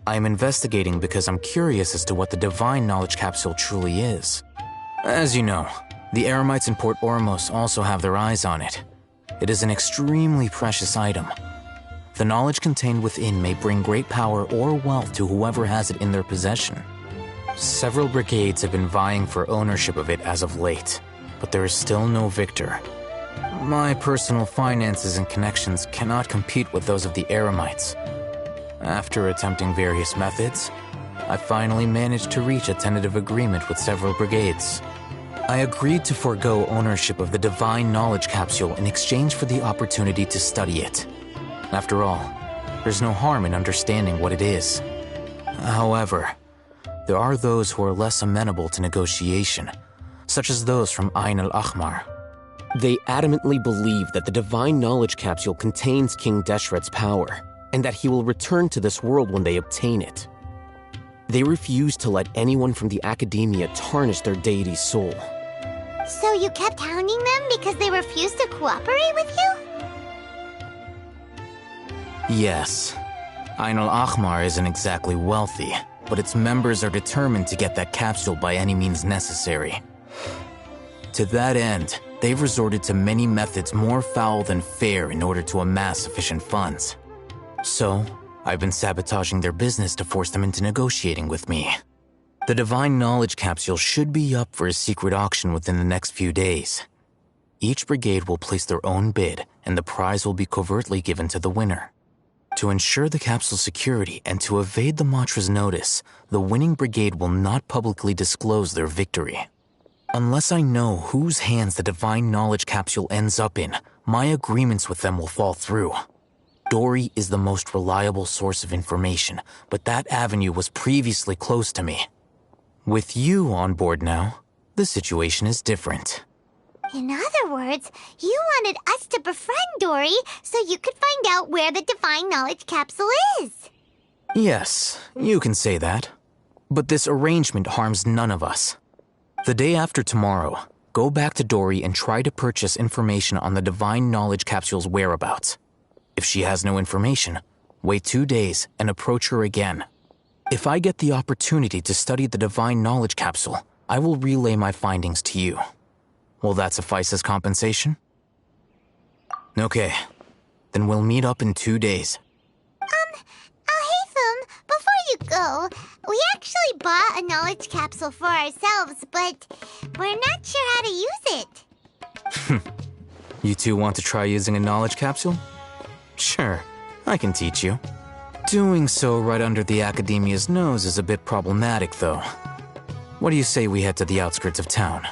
I am investigating because I'm curious as to what the divine knowledge capsule truly is. As you know, the Eremites in Port Ormos also have their eyes on it. It is an extremely precious item. The knowledge contained within may bring great power or wealth to whoever has it in their possession. Several brigades have been vying for ownership of it as of late, but there is still no victor. My personal finances and connections cannot compete with those of the Eremites. After attempting various methods, I finally managed to reach a tentative agreement with several brigades. I agreed to forego ownership of the divine knowledge capsule in exchange for the opportunity to study it. After all, there's no harm in understanding what it is. However, there are those who are less amenable to negotiation, such as those from Ain al-Ahmar.
They adamantly believe that the divine knowledge capsule contains King Deshret's power, and that he will return to this world when they obtain it. They refuse to let anyone from the Academia tarnish their deity's soul.
So you kept hounding them because they refused to cooperate with you?
Yes. Ain al-Ahmar isn't exactly wealthy, but its members are determined to get that capsule by any means necessary. To that end, they've resorted to many methods more foul than fair in order to amass sufficient funds. So, I've been sabotaging their business to force them into negotiating with me. The divine knowledge capsule should be up for a secret auction within the next few days. Each brigade will place their own bid, and the prize will be covertly given to the winner. To ensure the capsule's security and to evade the Matra's notice, the winning brigade will not publicly disclose their victory. Unless I know whose hands the divine knowledge capsule ends up in, my agreements with them will fall through. Dory is the most reliable source of information, but that avenue was previously closed to me. With you on board now, the situation is different.
In other words, you wanted us to befriend Dory so you could find out where the divine knowledge capsule is.
Yes, you can say that. But this arrangement harms none of us. The day after tomorrow, go back to Dory and try to purchase information on the divine knowledge capsule's whereabouts. If she has no information, wait 2 days and approach her again. If I get the opportunity to study the divine knowledge capsule, I will relay my findings to you. Will that suffice as compensation? Okay, then we'll meet up in 2 days.
Alhaitham, before you go, we actually bought a knowledge capsule for ourselves, but we're not sure how to use it.
You two want to try using a knowledge capsule? Sure, I can teach you. Doing so right under the Academia's nose is a bit problematic, though. What do you say we head to the outskirts of town?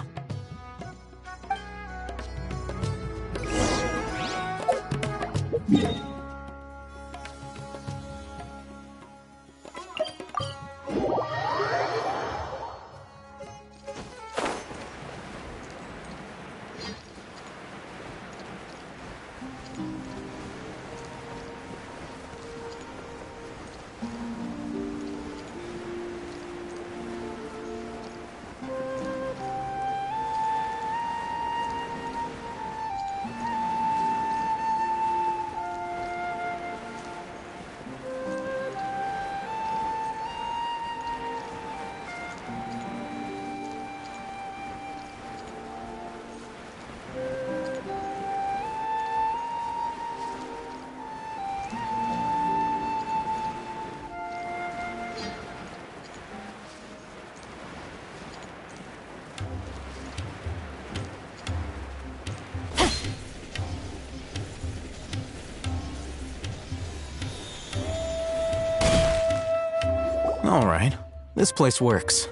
Alright, this place works.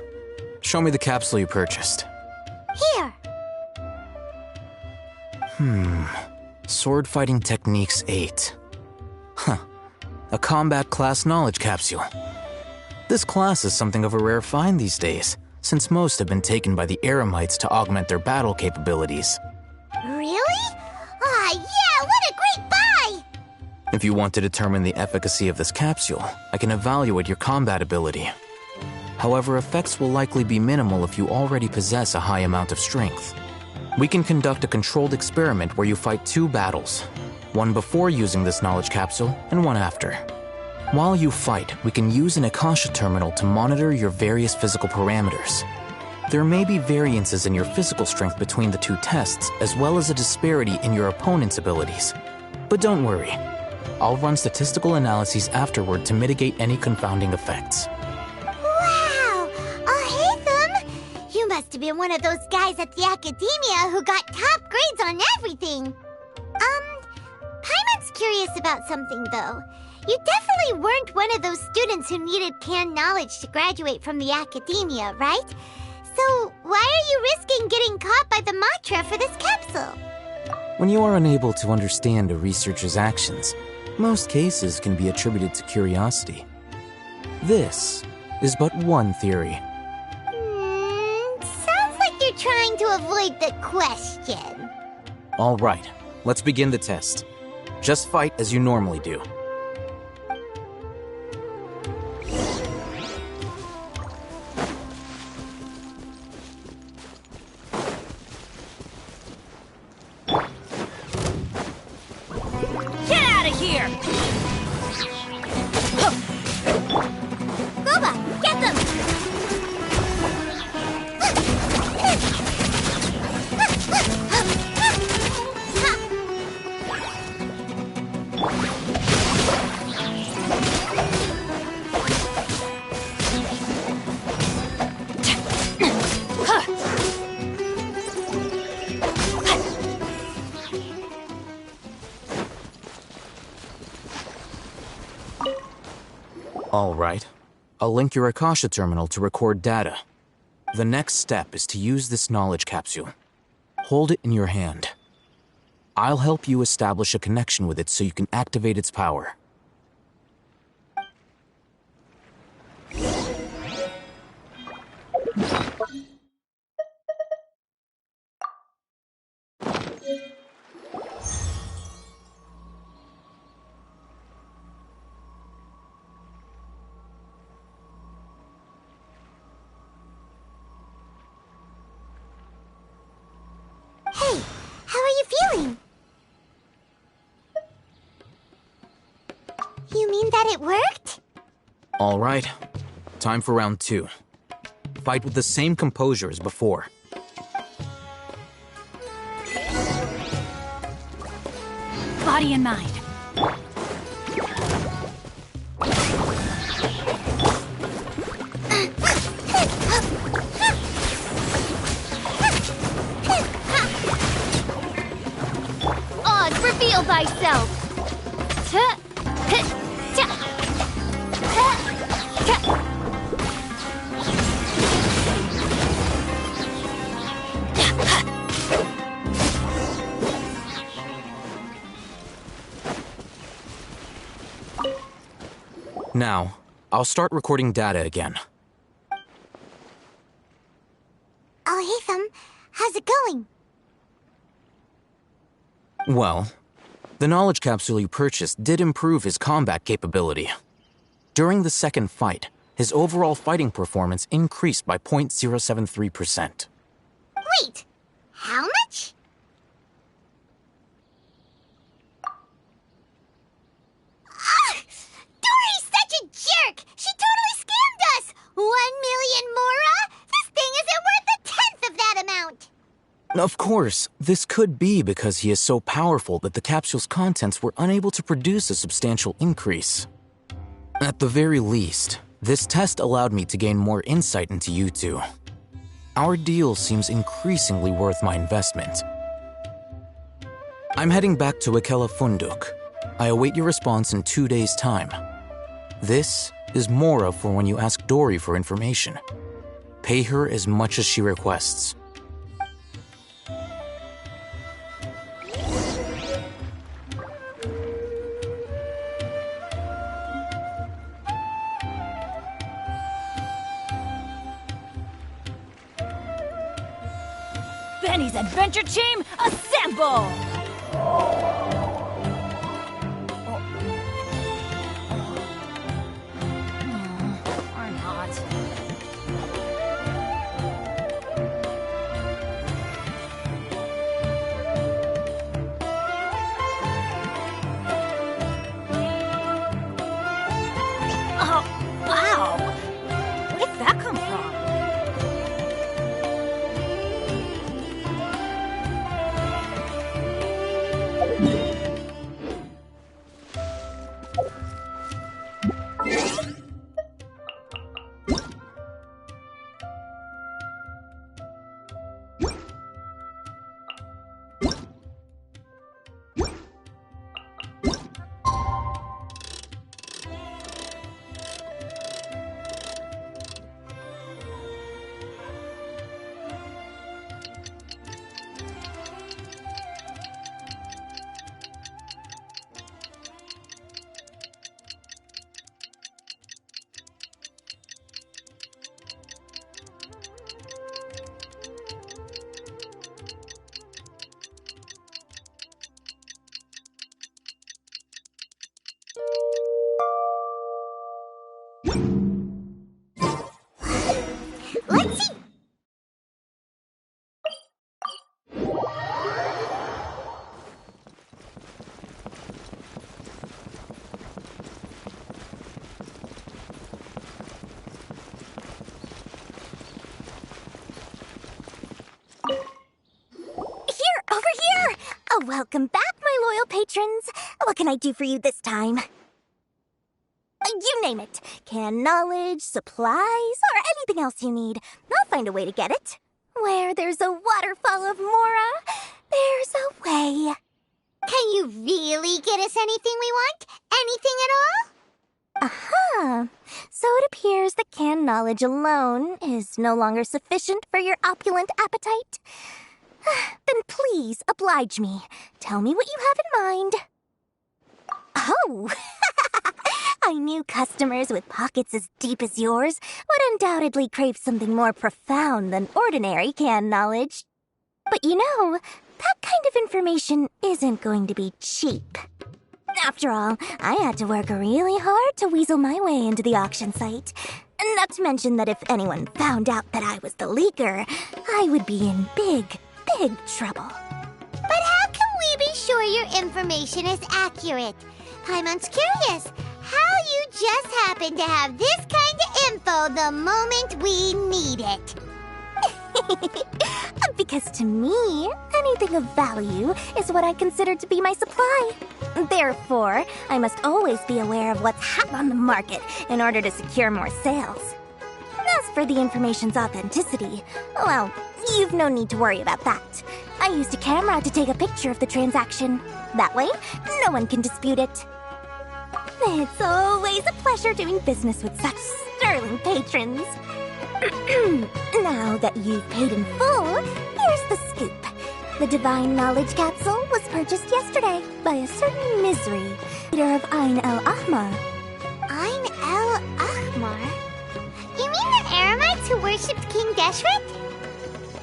Show me the capsule you purchased.
Here.
Sword Fighting Techniques 8. Huh. A combat class knowledge capsule. This class is something of a rare find these days, since most have been taken by the Eremites to augment their battle capabilities.
Really? Ah, yeah, what a great buy!
If you want to determine the efficacy of this capsule, I can evaluate your combat ability. However, effects will likely be minimal if you already possess a high amount of strength. We can conduct a controlled experiment where you fight 2 battles, one before using this knowledge capsule and one after. While you fight, we can use an Akasha terminal to monitor your various physical parameters. There may be variances in your physical strength between the 2 tests, as well as a disparity in your opponent's abilities. But don't worry, I'll run statistical analyses afterward to mitigate any confounding effects.
Wow! Haytham! You must have been one of those guys at the Academia who got top grades on everything. Paimon's curious about something, though. You definitely weren't one of those students who needed canned knowledge to graduate from the Academia, right? So why are you risking getting caught by the Matra for this capsule?
When you are unable to understand a researcher's actions, most cases can be attributed to curiosity. This is but one theory.
Sounds like you're trying to avoid the question.
All right, let's begin the test. Just fight as you normally do.
Get out of here!
Boba, get them!
All right. I'll link your Akasha terminal to record data. The next step is to use this knowledge capsule. Hold it in your hand. I'll help you establish a connection with it so you can activate its power.
Hey, how are you feeling? You mean that it worked?
All right. Time for round 2. Fight with the same composure as before.
Body and mind.
Odd, reveal thyself!
Now, I'll start recording data again.
Oh, Haytham, how's it going?
Well, the knowledge capsule you purchased did improve his combat capability. During the second fight, his overall fighting performance increased by 0.073%.
Wait, how much? Dory's such a jerk! She totally scammed us! 1 million mora? This thing isn't worth a tenth of that amount!
Of course, this could be because he is so powerful that the capsule's contents were unable to produce a substantial increase. At the very least, this test allowed me to gain more insight into you two. Our deal seems increasingly worth my investment. I'm heading back to Ikela Funduk. I await your response in 2 days' time. This is Mora for when you ask Dory for information. Pay her as much as she requests.
Benny's Adventure Team, assemble! Or not. Oh, wow! Where did that come from?
Let's see.
Over here! Oh, welcome back, my loyal patrons. What can I do for you this time? You name it. Canned knowledge, supplies, or anything else you need. I'll find a way to get it. Where there's a waterfall of Mora, there's a way.
Can you really get us anything we want? Anything at all?
Aha! So it appears that canned knowledge alone is no longer sufficient for your opulent appetite. Then please oblige me. Tell me what you have in mind. Oh! I knew customers with pockets as deep as yours would undoubtedly crave something more profound than ordinary canned knowledge. But you know, that kind of information isn't going to be cheap. After all, I had to work really hard to weasel my way into the auction site. Not to mention that if anyone found out that I was the leaker, I would be in big trouble.
But how can we be sure your information is accurate? Paimon's curious how you just happen to have this kind of info the moment we need it.
Because to me, anything of value is what I consider to be my supply. Therefore, I must always be aware of what's hot on the market in order to secure more sales. As for the information's authenticity, well, you've no need to worry about that. I used a camera to take a picture of the transaction. That way, no one can dispute it. It's always a pleasure doing business with such sterling patrons. Now that you've paid in full, here's the scoop. The Divine Knowledge Capsule was purchased yesterday by a certain Misery, leader of Ain el-Ahmar.
Ain el-Ahmar? You mean the Eremites who worshipped King Deshret?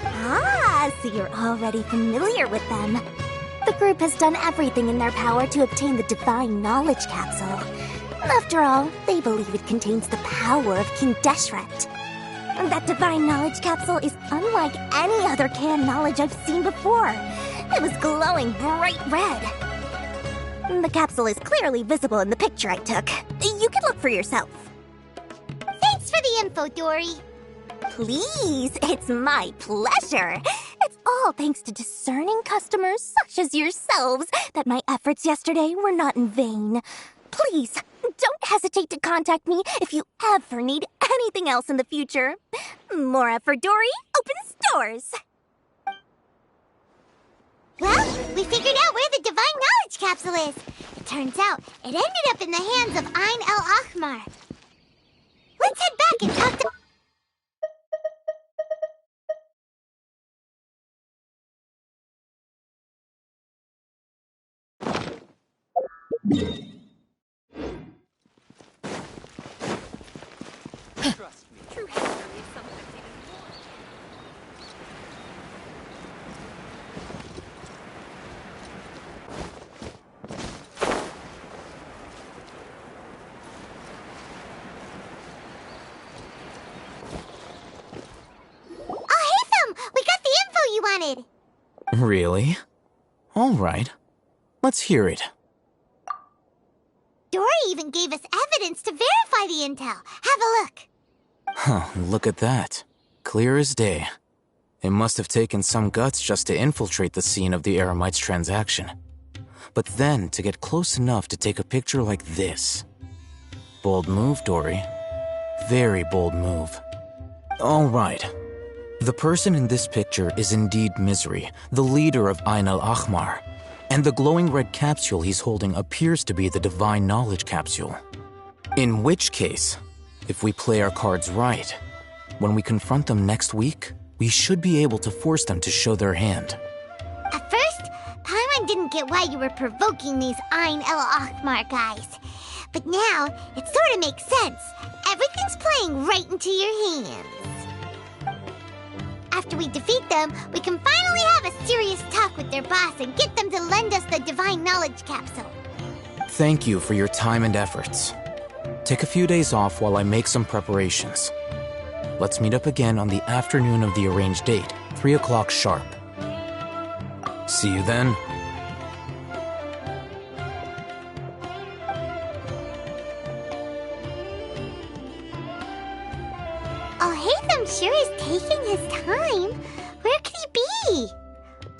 Ah, so you're already familiar with them. The group has done everything in their power to obtain the Divine Knowledge Capsule. After all, they believe it contains the power of King Deshret. That Divine Knowledge Capsule is unlike any other canned knowledge I've seen before. It was glowing bright red. The capsule is clearly visible in the picture I took. You can look for yourself.
Thanks for the info, Dory.
Please, it's my pleasure. It's all thanks to discerning customers such as yourselves that my efforts yesterday were not in vain. Please, don't hesitate to contact me if you ever need anything else in the future. Mora for Dory opens doors.
Well, we figured out where the Divine Knowledge Capsule is. It turns out it ended up in the hands of Ain el-Ahmar. Let's head back and talk to...
Trust me, true history is sometimes even more.
Oh, hey, Thumb! We got the info you wanted!
Really? All right. Let's hear it.
Dory even gave us evidence to verify the intel. Have a look.
Huh, look at that. Clear as day. It must have taken some guts just to infiltrate the scene of the Eremites' transaction. But then to get close enough to take a picture like this. Bold move, Dory. Very bold move. All right. The person in this picture is indeed Misery, the leader of Ain al-Ahmar. And the glowing red capsule he's holding appears to be the Divine Knowledge Capsule. In which case, if we play our cards right, when we confront them next week, we should be able to force them to show their hand.
At first, Paimon didn't get why you were provoking these Ain el-Ahmar guys. But now, it sort of makes sense. Everything's playing right into your hands. After we defeat them, we can finally have a serious talk with their boss and get them to lend us the Divine Knowledge Capsule.
Thank you for your time and efforts. Take a few days off while I make some preparations. Let's meet up again on the afternoon of the arranged date, 3 o'clock sharp. See you then.
Alhaitham sure is taking his time. Where could he be?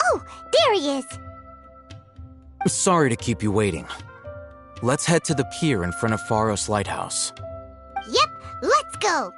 Oh, there he is.
Sorry to keep you waiting. Let's head to the pier in front of Pharos Lighthouse.
Yep, let's go.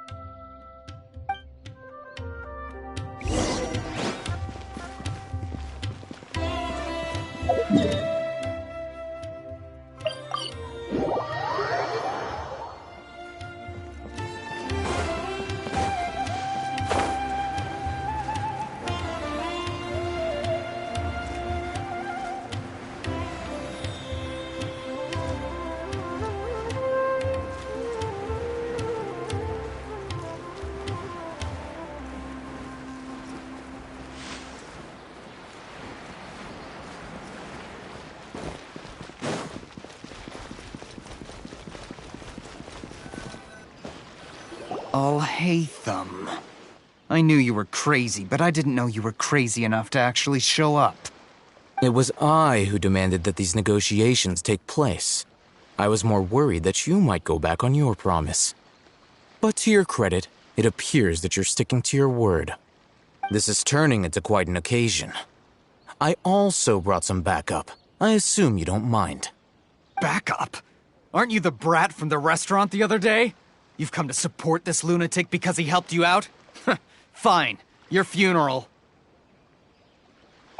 Alhaitham. I knew you were crazy, but I didn't know you were crazy enough to actually show up.
It was I who demanded that these negotiations take place. I was more worried that you might go back on your promise. But to your credit, it appears that you're sticking to your word. This is turning into quite an occasion. I also brought some backup. I assume you don't mind.
Backup? Aren't you the brat from the restaurant the other day? You've come to support this lunatic because he helped you out? Fine. Your funeral.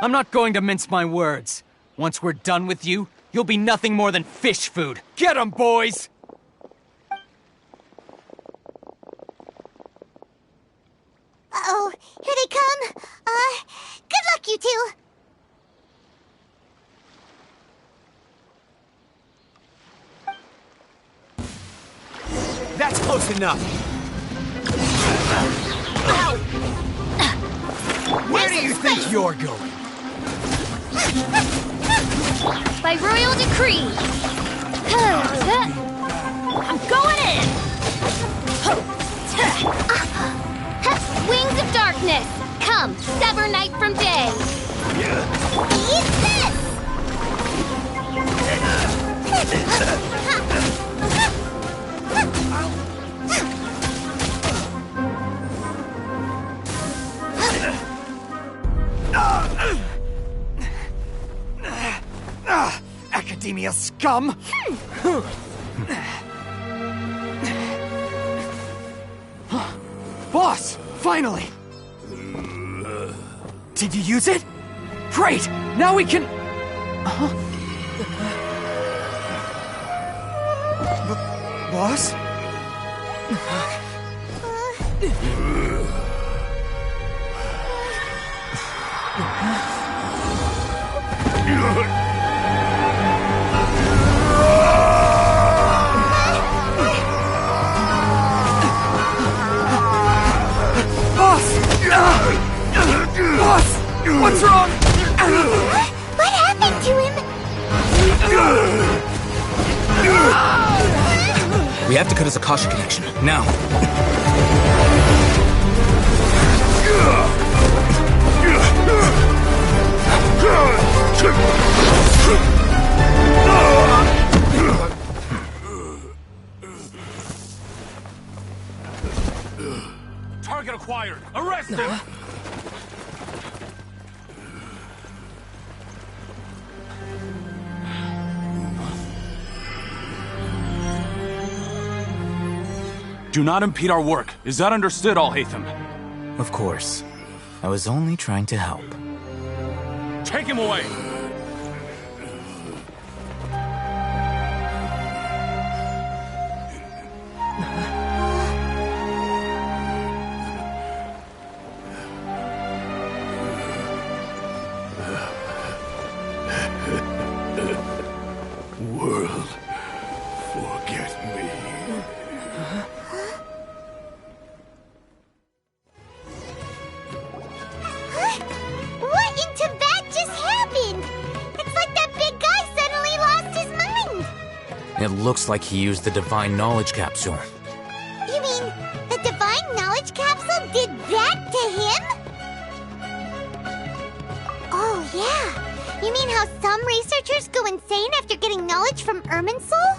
I'm not going to mince my words. Once we're done with you, you'll be nothing more than fish food. Get 'em, boys!
Uh-oh, here they come. Good luck, you two.
That's close enough. Where do you think you're going?
By royal decree. I'm going in. Wings of darkness. Come, sever night from day.
Eat this!
Academia scum! Boss! Finally! Did you use it? Great! Now we can... Boss?
Boss! What's wrong?
What happened to him?
We have to cut his Akasha connection, now.
Target acquired. Arrest him!
Do not impede our work. Is that understood, Al-Haytham?
Of course. I was only trying to help.
Take him away!
World, forget me.
What in Tibet just happened? It's like that big guy suddenly lost his mind.
It looks like he used the Divine Knowledge Capsule.
You mean the Divine Knowledge Capsule did that to him? Oh, yeah. You mean how some researchers go insane after getting knowledge from Irminsul?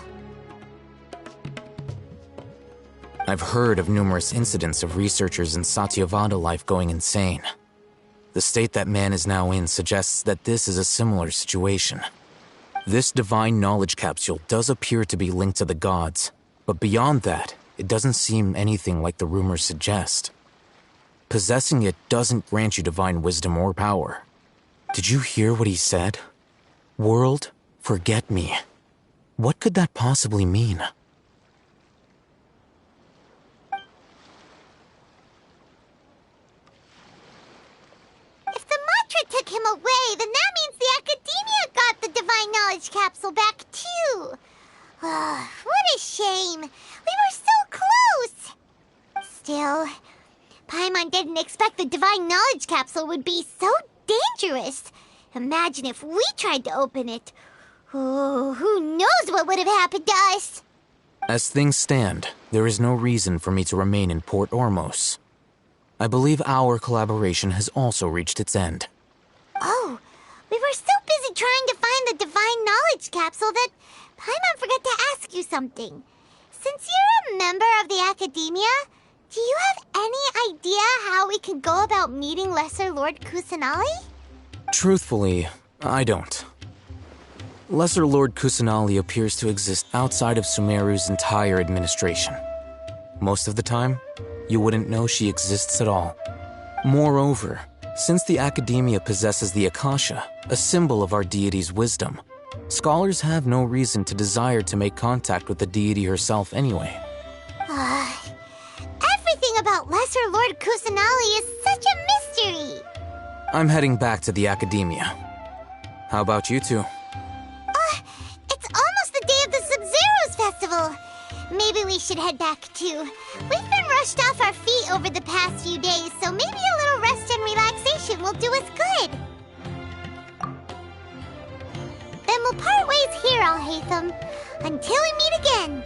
I've heard of numerous incidents of researchers in Satyavada life going insane. The state that man is now in suggests that this is a similar situation. This Divine Knowledge Capsule does appear to be linked to the gods, but beyond that, it doesn't seem anything like the rumors suggest. Possessing it doesn't grant you divine wisdom or power. Did you hear what he said? World, forget me. What could that possibly mean?
If the mantra took him away, then that means the Academia got the Divine Knowledge Capsule back too. What a shame. We were so close. Still, Paimon didn't expect the Divine Knowledge Capsule would be so dangerous. Imagine if we tried to open it. Oh, who knows what would have happened to us?
As things stand, there is no reason for me to remain in Port Ormos. I believe our collaboration has also reached its end.
Oh, we were so busy trying to find the Divine Knowledge Capsule that Paimon forgot to ask you something. Since you're a member of the Academia, do you have any idea how we can go about meeting Lesser Lord Kusanali?
Truthfully, I don't. Lesser Lord Kusanali appears to exist outside of Sumeru's entire administration. Most of the time, you wouldn't know she exists at all. Moreover, since the Academia possesses the Akasha, a symbol of our deity's wisdom, scholars have no reason to desire to make contact with the deity herself anyway.
Everything about Lesser Lord Kusanali is such a mystery.
I'm heading back to the Academia. How about you two?
It's almost the day of the Sabzeruz festival. Maybe we should head back too. We've been rushed off our feet over the past few days, so maybe a little rest and relaxation will do us good. Then we'll part ways here, Al-Haytham, until we meet again.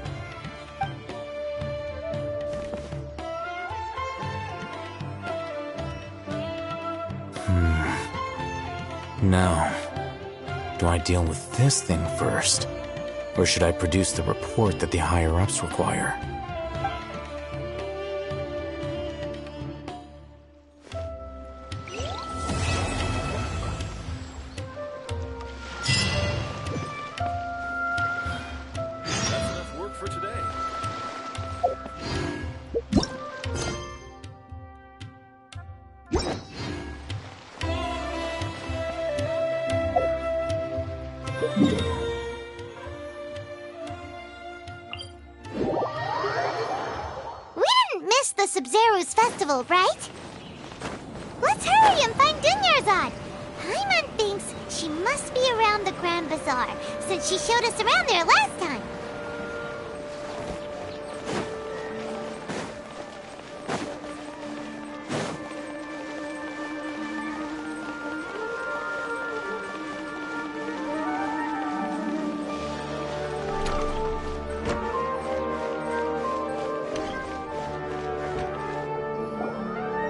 Now, do I deal with this thing first? Or should I produce the report that the higher-ups require?
That's enough work for today.
We didn't miss the Sabzeruz Sabzeruz festival, right? Let's hurry and find Dunyarzad. Paimon thinks she must be around the Grand Bazaar, since she showed us around there last time.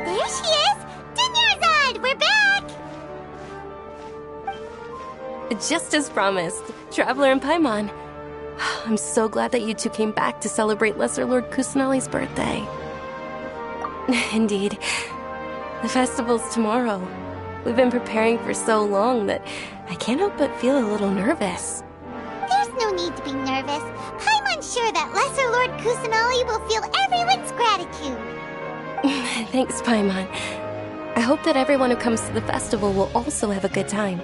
There she is! Dunyarzad, we're back!
Just as promised, Traveler and Paimon. I'm so glad that you two came back to celebrate Lesser Lord Kusanali's birthday. Indeed. The festival's tomorrow. We've been preparing for so long that I can't help but feel a little nervous.
There's no need to be nervous. Paimon's sure that Lesser Lord Kusanali will feel everyone's gratitude.
Thanks, Paimon. I hope that everyone who comes to the festival will also have a good time.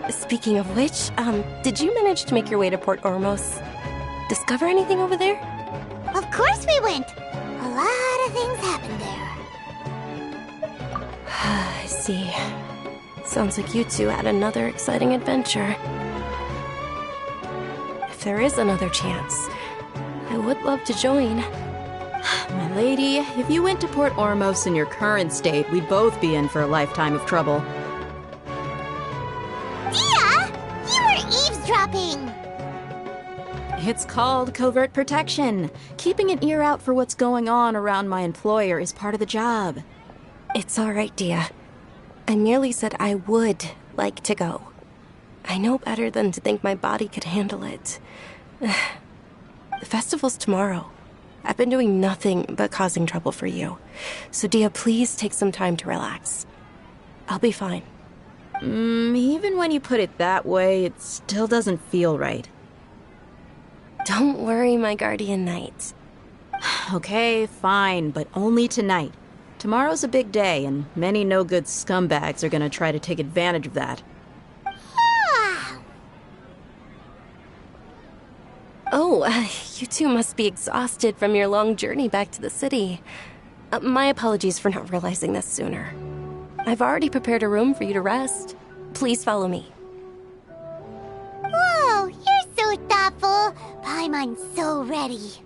Speaking of which, did you manage to make your way to Port Ormos? Discover anything over there?
Of course we went. A lot of things happened there.
I see. Sounds like you two had another exciting adventure. If there is another chance, I would love to join.
My lady, if you went to Port Ormos in your current state, we'd both be in for a lifetime of trouble.
Dia! You were eavesdropping!
It's called covert protection. Keeping an ear out for what's going on around my employer is part of the job.
It's all right, Dia. I merely said I would like to go. I know better than to think my body could handle it. The festival's tomorrow. I've been doing nothing but causing trouble for you. So, Dia, please take some time to relax. I'll be fine.
Even when you put it that way, it still doesn't feel right.
Don't worry, my guardian knight.
Okay, fine, but only tonight. Tomorrow's a big day, and many no-good scumbags are gonna try to take advantage of that.
Oh, you two must be exhausted from your long journey back to the city. My apologies for not realizing this sooner. I've already prepared a room for you to rest. Please follow me.
Whoa, you're so thoughtful. Paimon's so ready.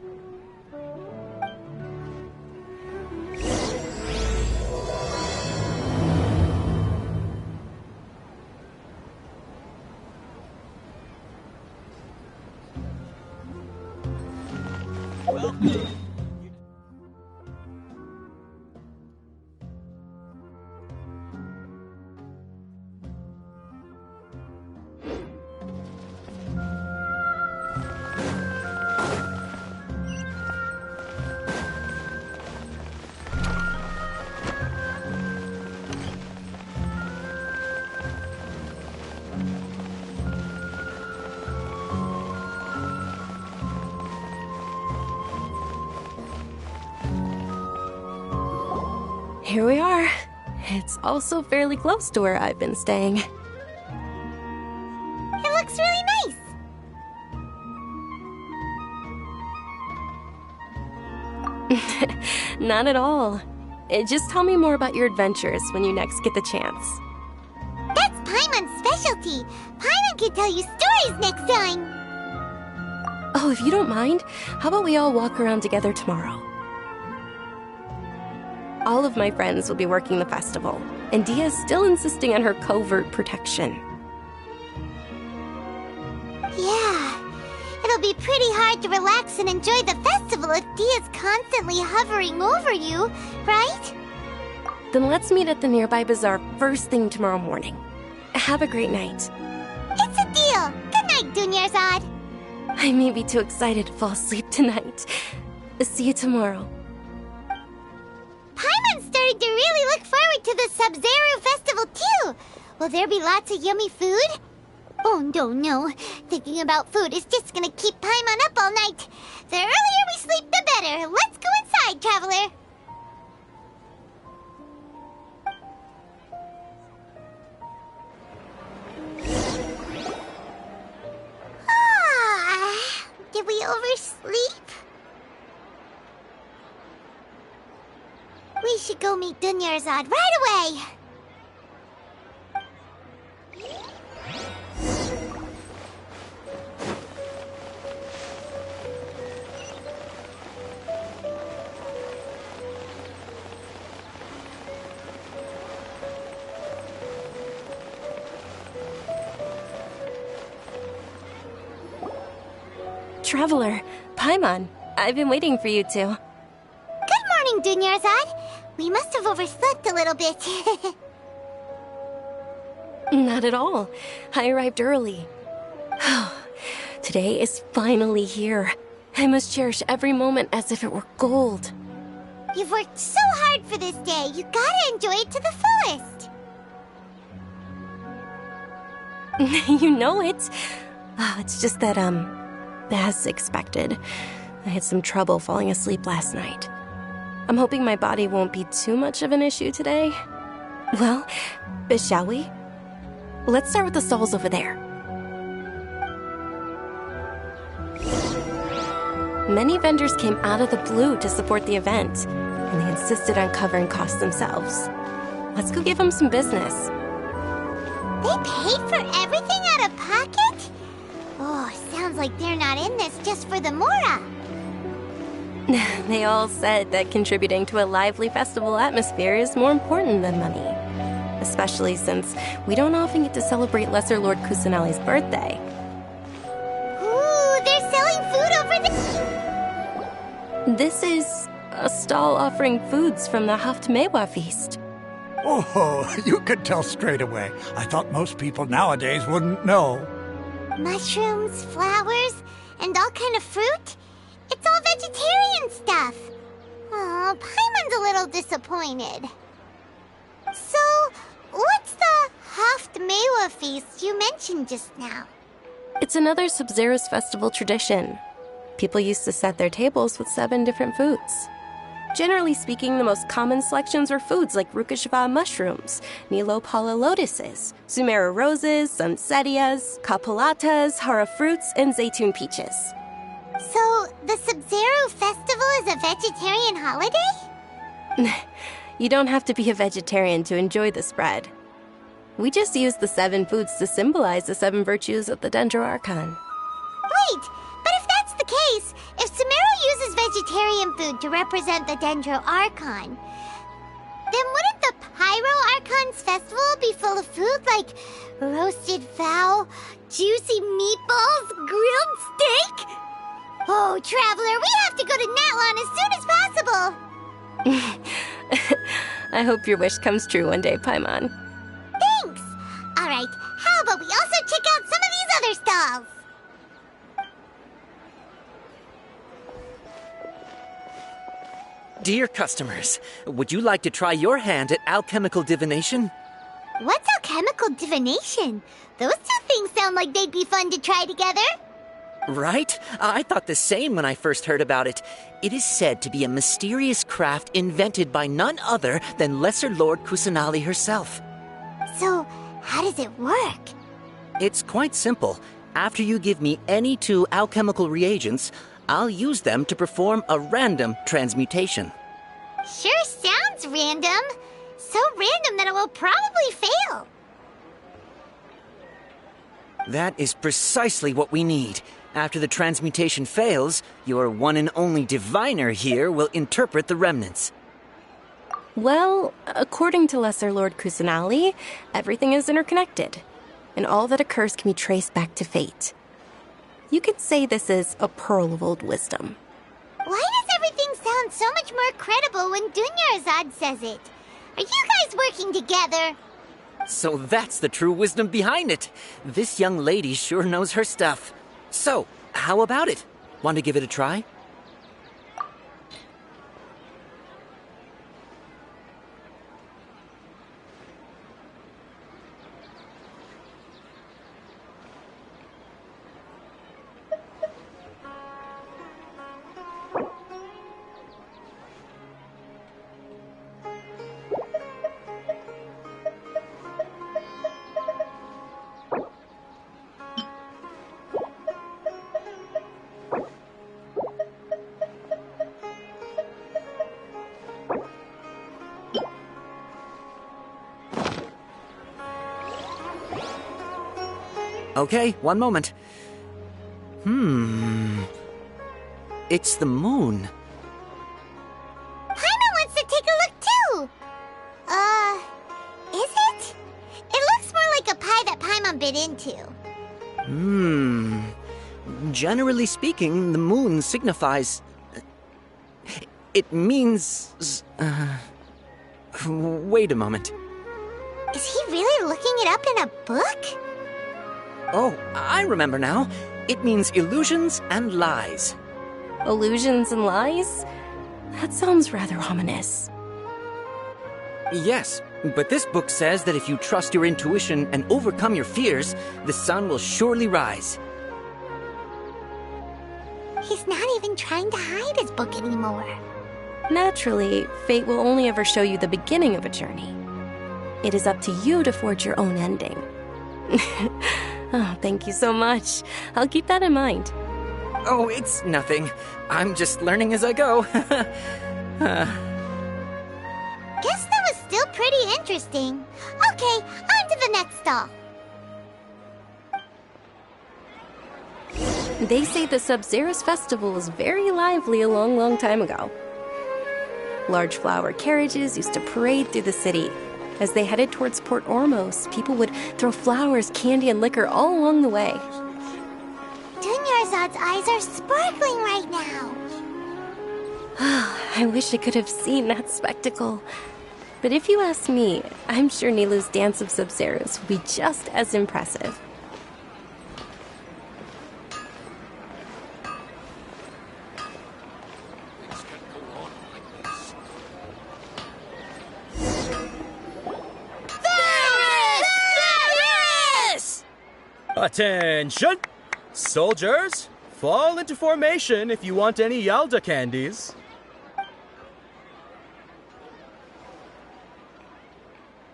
Here we are. It's also fairly close to where I've been staying.
It looks really nice.
Not at all. Just tell me more about your adventures when you next get the chance.
That's Paimon's specialty. Paimon can tell you stories next time.
Oh, if you don't mind, how about we all walk around together tomorrow? All of my friends will be working the festival, and Dia's still insisting on her covert protection.
Yeah, it'll be pretty hard to relax and enjoy the festival if Dia's constantly hovering over you, right?
Then let's meet at the nearby bazaar first thing tomorrow morning. Have a great night.
It's a deal. Good night, Dunyarzad.
I may be too excited to fall asleep tonight. See you tomorrow.
Paimon's starting to really look forward to the Sabzeruz festival, too. Will there be lots of yummy food? Oh, no. Thinking about food is just gonna keep Paimon up all night. The earlier we sleep, the better. Let's go inside, traveler. Did we oversleep? go meet Dunyarzad right away.
Traveler, Paimon, I've been waiting for you two.
Good morning, Dunyarzad. We must have overslept a little bit.
Not at all. I arrived early. Today is finally here. I must cherish every moment as if it were gold.
You've worked so hard for this day. You gotta enjoy it to the fullest.
You know it. It's just that, as expected, I had some trouble falling asleep last night. I'm hoping my body won't be too much of an issue today. Well, shall we? Let's start with the stalls over there. Many vendors came out of the blue to support the event, and they insisted on covering costs themselves. Let's go give them some business.
They paid for everything out of pocket? Oh, sounds like they're not in this just for the Mora.
They all said that contributing to a lively festival atmosphere is more important than money. Especially since we don't often get to celebrate Lesser Lord Kusanali's birthday.
Ooh, they're selling food over there.
This is a stall offering foods from the Haftmewa feast.
Oh, you could tell straight away. I thought most people nowadays wouldn't know.
Mushrooms, flowers, and all kind of fruit? It's all vegetarian stuff. Oh, Paimon's a little disappointed. So, what's the Haftmewa feast you mentioned just now?
It's another Sabzeruz festival tradition. People used to set their tables with 7 different foods. Generally speaking, the most common selections were foods like Rukashva mushrooms, Nilopala lotuses, Sumeru roses, Sunsetias, Kapulatas, Hara fruits, and Zaytun peaches.
So, the Sabzeruz festival is a vegetarian holiday?
You don't have to be a vegetarian to enjoy the spread. We just use the 7 foods to symbolize the 7 virtues of the Dendro Archon.
Wait, but if that's the case, if Sumeru uses vegetarian food to represent the Dendro Archon, then wouldn't the Pyro Archon's festival be full of food like roasted fowl, juicy meatballs, grilled steak? Oh, Traveler, we have to go to Natlan as soon as possible!
I hope your wish comes true one day, Paimon.
Thanks! Alright, how about we also check out some of these other stalls?
Dear customers, would you like to try your hand at alchemical divination?
What's alchemical divination? Those two things sound like they'd be fun to try together.
Right? I thought the same when I first heard about it. It is said to be a mysterious craft invented by none other than Lesser Lord Kusanali herself.
So, how does it work?
It's quite simple. After you give me any 2 alchemical reagents, I'll use them to perform a random transmutation.
Sure sounds random. So random that it will probably fail.
That is precisely what we need. After the transmutation fails, your one and only diviner here will interpret the remnants.
Well, according to Lesser Lord Kusanali, everything is interconnected, and all that occurs can be traced back to fate. You could say this is a pearl of old wisdom.
Why does everything sound so much more credible when Dunyarzad says it? Are you guys working together?
So that's the true wisdom behind it. This young lady sure knows her stuff. So, how about it? Want to give it a try? Okay, one moment. It's the moon.
Paimon wants to take a look too! Is it? It looks more like a pie that Paimon bit into.
Generally speaking, the moon signifies... It means... Wait a moment.
Is he really looking it up in a book?
Oh, I remember now. It means illusions and lies.
Illusions and lies? That sounds rather ominous.
Yes, but this book says that if you trust your intuition and overcome your fears, the sun will surely rise.
He's not even trying to hide his book anymore.
Naturally, fate will only ever show you the beginning of a journey. It is up to you to forge your own ending. Oh, thank you so much. I'll keep that in mind.
Oh, it's nothing. I'm just learning as I go.
Guess that was still pretty interesting. Okay, on to the next stall.
They say the Sabzeruz festival was very lively a long, long time ago. Large flower carriages used to parade through the city. As they headed towards Port Ormos, people would throw flowers, candy, and liquor all along the way.
Dunyarzad's eyes are sparkling right now.
I wish I could have seen that spectacle. But if you ask me, I'm sure Nilu's Dance of Sabzeruz will be just as impressive.
Attention! Soldiers, fall into formation if you want any Yalda candies.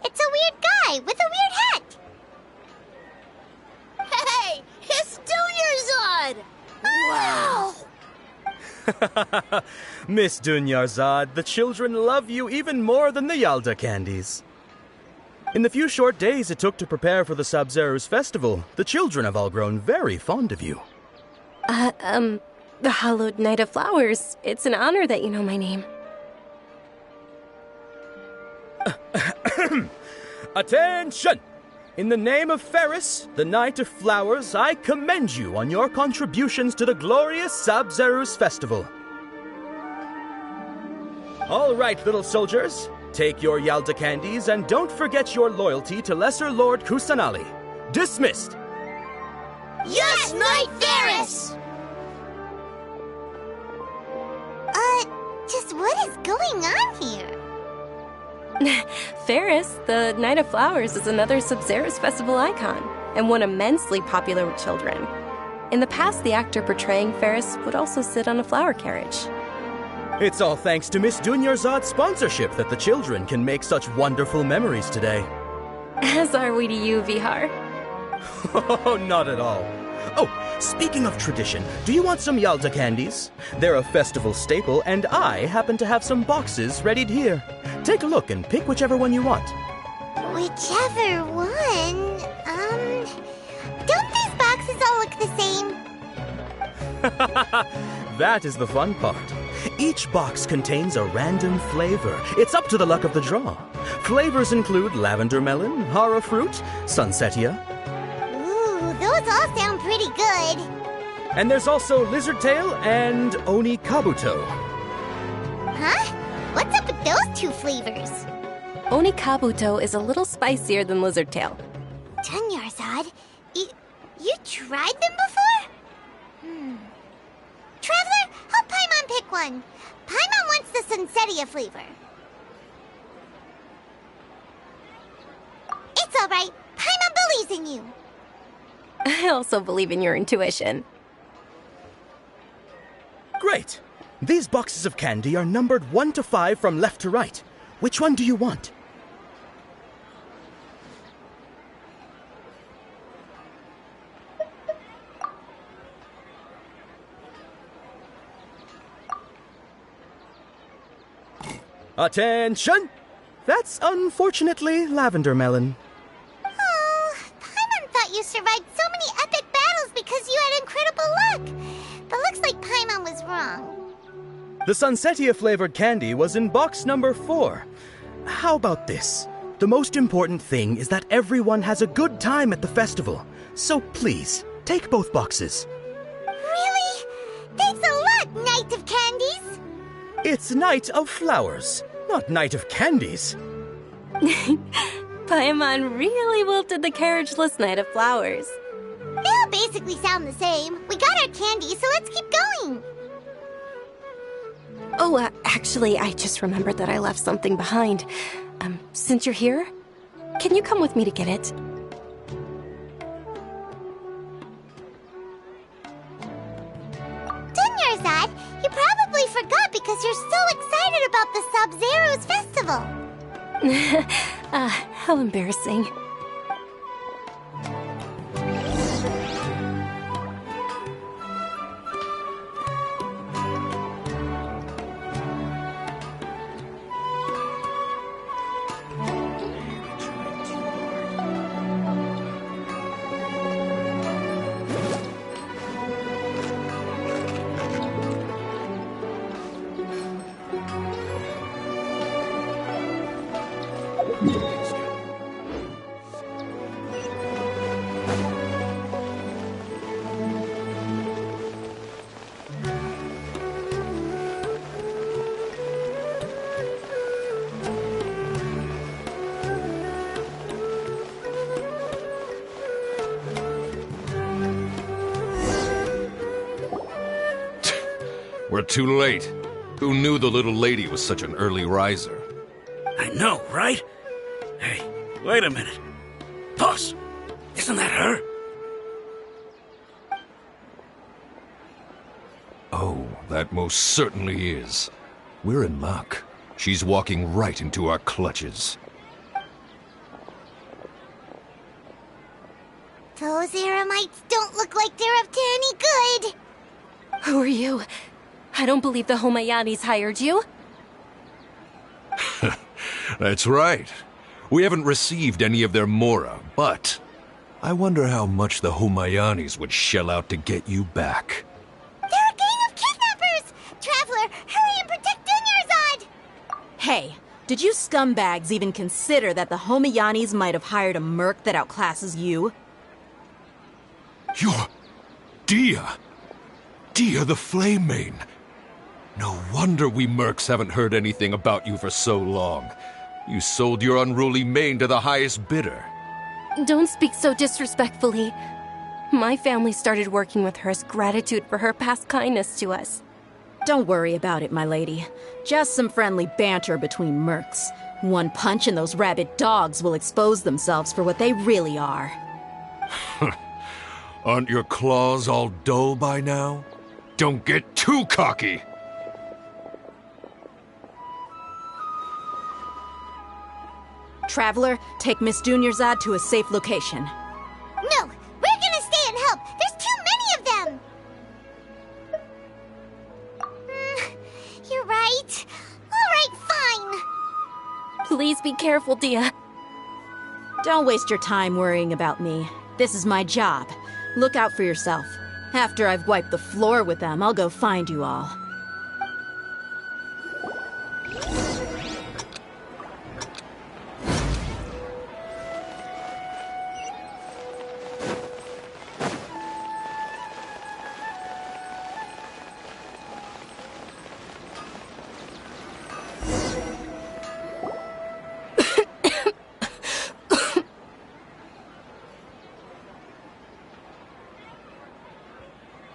It's a weird guy with a weird hat.
Hey, it's Dunyarzad!
Wow!
Miss Dunyarzad, the children love you even more than the Yalda candies. In the few short days it took to prepare for the Sabzeruz festival, the children have all grown very fond of you.
The Hallowed Night of Flowers. It's an honor that you know my name.
Attention! In the name of Ferris, the Knight of Flowers, I commend you on your contributions to the glorious Sabzeruz festival. All right, little soldiers. Take your Yalda candies and don't forget your loyalty to Lesser Lord Kusanali. Dismissed!
Yes, Knight Ferris!
Just what is going on here?
Ferris, the Night of Flowers, is another Sabzeruz festival icon, and one immensely popular with children. In the past, the actor portraying Ferris would also sit on a flower carriage.
It's all thanks to Miss Dunyarzad's sponsorship that the children can make such wonderful memories today.
As are we to you, Vihar.
Oh, not at all. Oh, speaking of tradition, do you want some Yalda candies? They're a festival staple, and I happen to have some boxes readied here. Take a look and pick whichever one you want.
Whichever one? Don't these boxes all look the same?
That is the fun part. Each box contains a random flavor. It's up to the luck of the draw. Flavors include lavender melon, hara fruit, sunsetia.
Ooh, those all sound pretty good.
And there's also lizard tail and oni kabuto.
Huh? What's up with those two flavors?
Oni kabuto is a little spicier than lizard tail.
Dunyarzad, you tried them before? Traveler, help Paimon pick one. Paimon wants the sunsetia flavor. It's all right. Paimon believes in you.
I also believe in your intuition.
Great. These boxes of candy are numbered 1 to 5 from left to right. Which one do you want? Attention! That's unfortunately lavender melon.
Oh, Paimon thought you survived so many epic battles because you had incredible luck. But looks like Paimon was wrong.
The Sunsetia-flavored candy was in box number 4. How about this? The most important thing is that everyone has a good time at the festival. So please, take both boxes.
Really? Thanks a lot, Knight of Candies!
It's Night of Flowers, not Night of Candies.
Paimon really wilted the carriageless Night of Flowers.
They all basically sound the same. We got our candy, so let's keep going.
Oh, actually, I just remembered that I left something behind. Since you're here, can you come with me to get it?
Dunyarzad, you probably forgot because you're so excited about the Sabzeruz festival.
How embarrassing.
We're too late. Who knew the little lady was such an early riser?
I know, right? Hey, wait a minute. Boss, isn't that her?
Oh, that most certainly is. We're in luck. She's walking right into our clutches.
Those Eremites don't look like they're up to any good.
Who are you? I don't believe the Homayanis hired you.
That's right. We haven't received any of their mora, but I wonder how much the Homayanis would shell out to get you back.
They're a gang of kidnappers! Traveler, hurry and protect Dunyarzad!
Hey, did you scumbags even consider that the Homayanis might have hired a merc that outclasses you?
You're... Dia! Dia the Flame Mane! No wonder we mercs haven't heard anything about you for so long. You sold your unruly mane to the highest bidder.
Don't speak so disrespectfully. My family started working with her as gratitude for her past kindness to us.
Don't worry about it, my lady. Just some friendly banter between mercs. One punch and those rabid dogs will expose themselves for what they really are.
Aren't your claws all dull by now? Don't get too cocky!
Traveler, take Miss Dunyarzad to a safe location.
No, we're gonna stay and help. There's too many of them. You're right. All right, fine.
Please be careful, Dia.
Don't waste your time worrying about me. This is my job. Look out for yourself. After I've wiped the floor with them, I'll go find you all.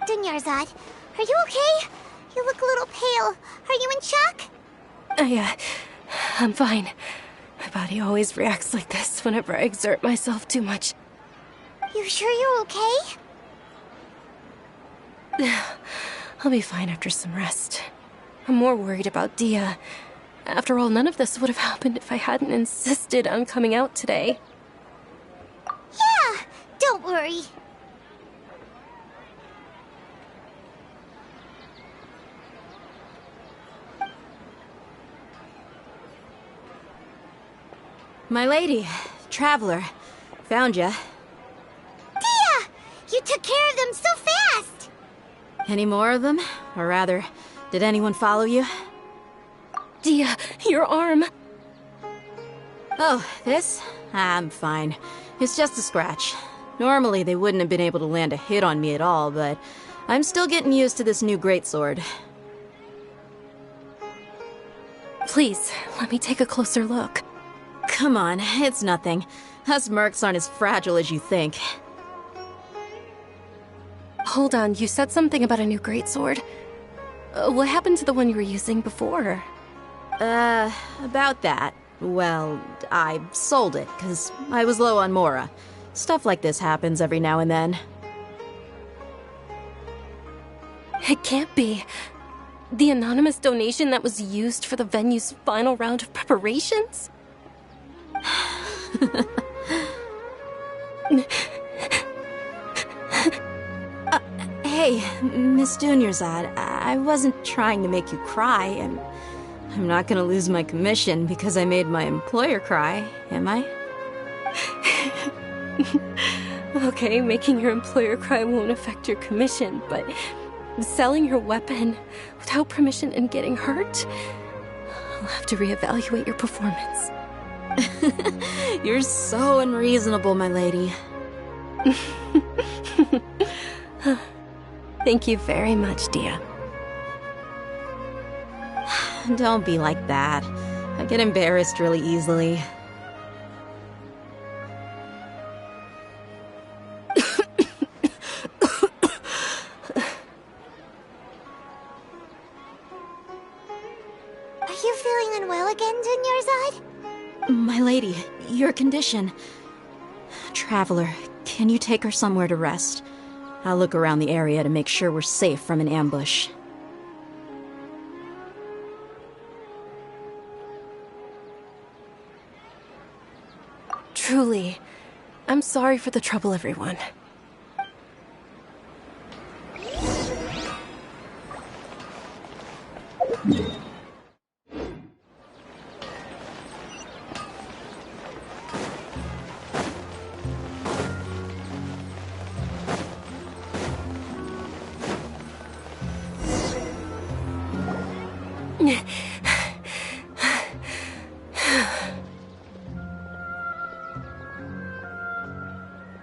Dunyarzad, are you okay? You look a little pale. Are you in shock?
I'm fine. My body always reacts like this whenever I exert myself too much.
You sure you're okay?
I'll be fine after some rest. I'm more worried about Dia. After all, none of this would have happened if I hadn't insisted on coming out today.
Yeah, don't worry.
My lady, Traveler, found ya.
Dia! took care of them so fast?
Any more of them? Or rather, did anyone follow you?
Dia, your arm.
Oh, this? I'm fine. It's just a scratch. Normally, they wouldn't have been able to land a hit on me at all, but I'm still getting used to this new greatsword.
Please, let me take a closer look.
Come on, it's nothing. Us mercs aren't as fragile as you think.
Hold on, you said something about a new greatsword. What happened to the one you were using before?
About that. Well, I sold it, because I was low on Mora. Stuff like this happens every now and then.
It can't be. The anonymous donation that was used for the venue's final round of preparations?
Hey, Miss Dunyarzad, I wasn't trying to make you cry, and I'm not gonna lose my commission because I made my employer cry, am I?
Okay, making your employer cry won't affect your commission, but selling your weapon without permission and getting hurt? I'll have to reevaluate your performance.
You're so unreasonable, my lady.
Thank you very much, Dia.
Don't be like that. I get embarrassed really easily.
Are you feeling unwell again, Dunyarzad?
My lady, your condition. Traveler, can you take her somewhere to rest? I'll look around the area to make sure we're safe from an ambush.
Truly, I'm sorry for the trouble, everyone.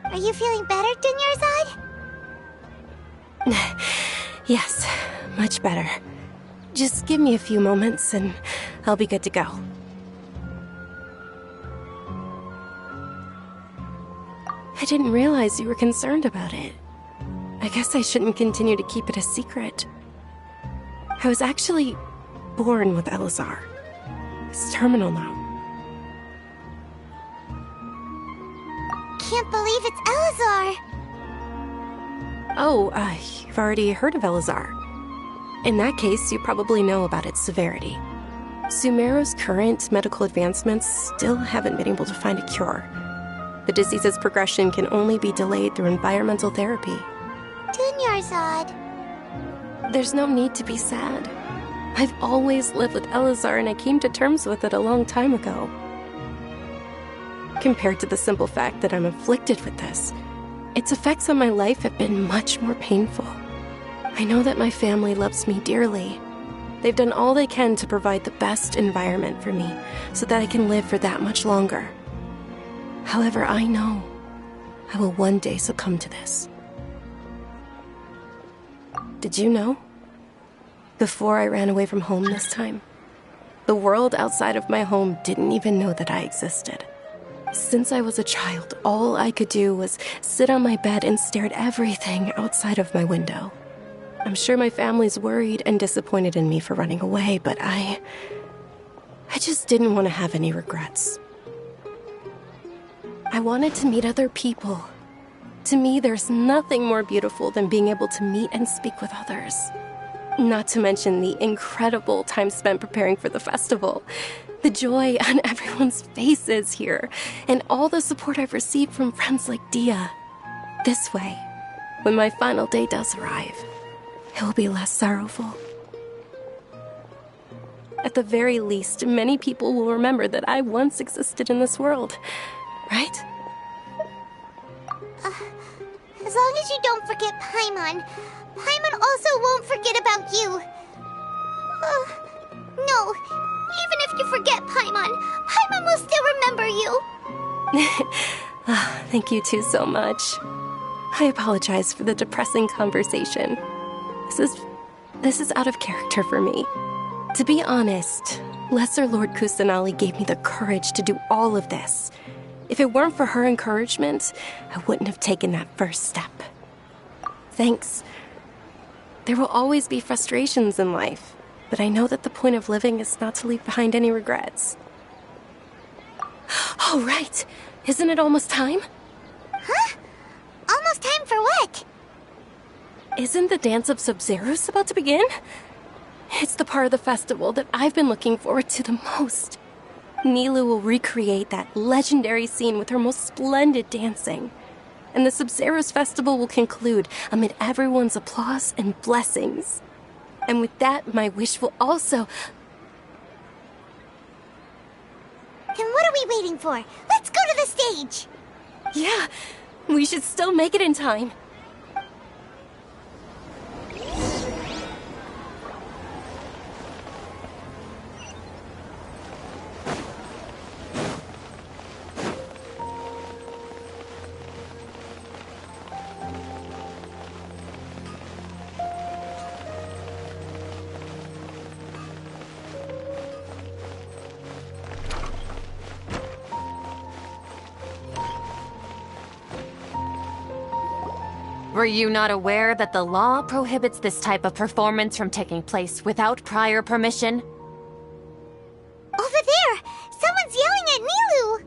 Are you feeling better, Dunyarzad?
Yes, much better. Just give me a few moments and I'll be good to go. I didn't realize you were concerned about it. I guess I shouldn't continue to keep it a secret. I was actually born with Elazar. It's terminal now.
Can't believe it's Elazar!
Oh, you've already heard of Elazar. In that case, you probably know about its severity. Sumeru's current medical advancements still haven't been able to find a cure. The disease's progression can only be delayed through environmental therapy.
Dunyarzad.
There's no need to be sad. I've always lived with Elazar and I came to terms with it a long time ago. Compared to the simple fact that I'm afflicted with this, its effects on my life have been much more painful. I know that my family loves me dearly. They've done all they can to provide the best environment for me so that I can live for that much longer. However, I know I will one day succumb to this. Did you know? Before I ran away from home this time, the world outside of my home didn't even know that I existed. Since I was a child, all I could do was sit on my bed and stare at everything outside of my window. I'm sure my family's worried and disappointed in me for running away, but I just didn't want to have any regrets. I wanted to meet other people. To me, there's nothing more beautiful than being able to meet and speak with others. Not to mention the incredible time spent preparing for the festival. The joy on everyone's faces here, and all the support I've received from friends like Dia. This way, when my final day does arrive, it will be less sorrowful. At the very least, many people will remember that I once existed in this world, right?
As long as you don't forget Paimon. Paimon also won't forget about you. No. Even if you forget Paimon, Paimon will still remember you.
Thank you two so much. I apologize for the depressing conversation. This is out of character for me. To be honest, Lesser Lord Kusanali gave me the courage to do all of this. If it weren't for her encouragement, I wouldn't have taken that first step. Thanks. There will always be frustrations in life, but I know that the point of living is not to leave behind any regrets. Oh, right. Isn't it almost time?
Huh? Almost time for what?
Isn't the Dance of Sabzeruz about to begin? It's the part of the festival that I've been looking forward to the most. Nilou will recreate that legendary scene with her most splendid dancing. And the Sabzeruz festival will conclude amid everyone's applause and blessings. And with that, my wish will also...
Then what are we waiting for? Let's go to the stage!
Yeah, we should still make it in time.
Were you not aware that the law prohibits this type of performance from taking place without prior permission?
Over there! Someone's yelling at Nilou!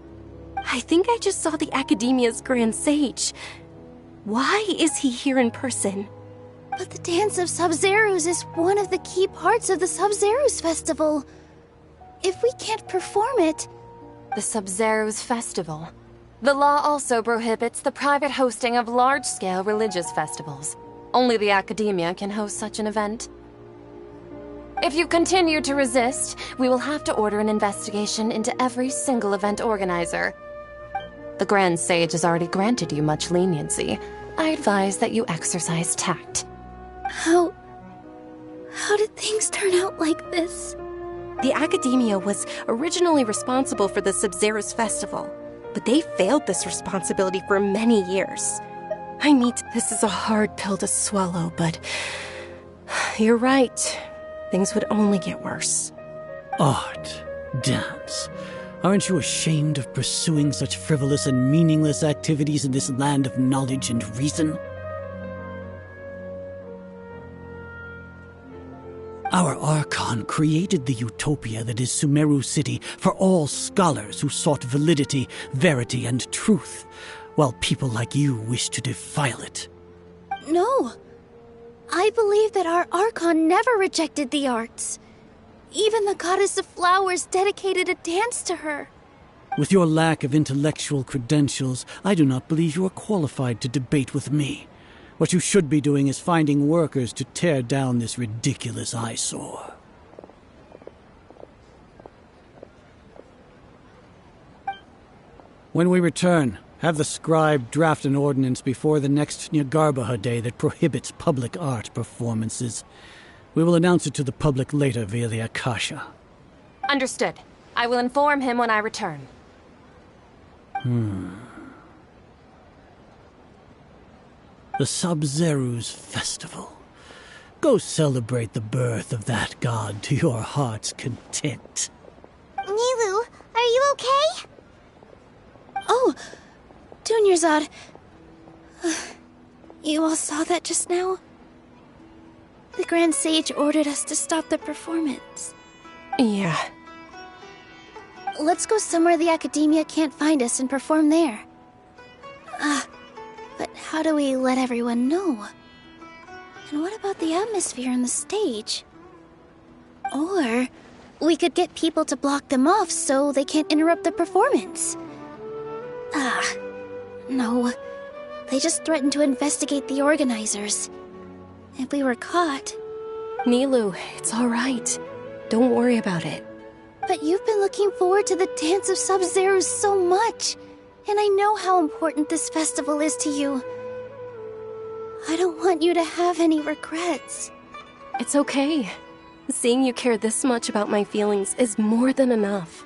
I think I just saw the Academia's Grand Sage. Why is he here in person?
But the Dance of Sabzeruz is one of the key parts of the Sabzeruz festival. If we can't perform it...
The Sabzeruz festival. The law also prohibits the private hosting of large-scale religious festivals. Only the Academia can host such an event. If you continue to resist, we will have to order an investigation into every single event organizer. The Grand Sage has already granted you much leniency. I advise that you exercise tact.
How did things turn out like this?
The Academia was originally responsible for the Sabzeruz festival, but they failed this responsibility for many years. I mean, this is a hard pill to swallow, but you're right. Things would only get worse.
Art, dance. Aren't you ashamed of pursuing such frivolous and meaningless activities in this land of knowledge and reason? Our Archon created the utopia that is Sumeru City for all scholars who sought validity, verity, and truth, while people like you wish to defile it.
No. I believe that our Archon never rejected the arts. Even the goddess of flowers dedicated a dance to her.
With your lack of intellectual credentials, I do not believe you are qualified to debate with me. What you should be doing is finding workers to tear down this ridiculous eyesore. When we return, have the scribe draft an ordinance before the next Nyagarbha Day that prohibits public art performances. We will announce it to the public later via the Akasha.
Understood. I will inform him when I return.
The Sabzeruz Festival. Go celebrate the birth of that god to your heart's content.
Nilou, are you okay?
Oh, Dunyarzad. You all saw that just now? The Grand Sage ordered us to stop the performance.
Yeah.
Let's go somewhere the Academia can't find us and perform there. But how do we let everyone know? And what about the atmosphere on the stage? Or we could get people to block them off so they can't interrupt the performance. No. They just threatened to investigate the organizers. If we were caught...
Nilou, it's all right. Don't worry about it.
But you've been looking forward to the Dance of Sabzeruz so much. And I know how important this festival is to you.
I don't want you to have any regrets. It's okay. Seeing you care this much about my feelings is more than enough.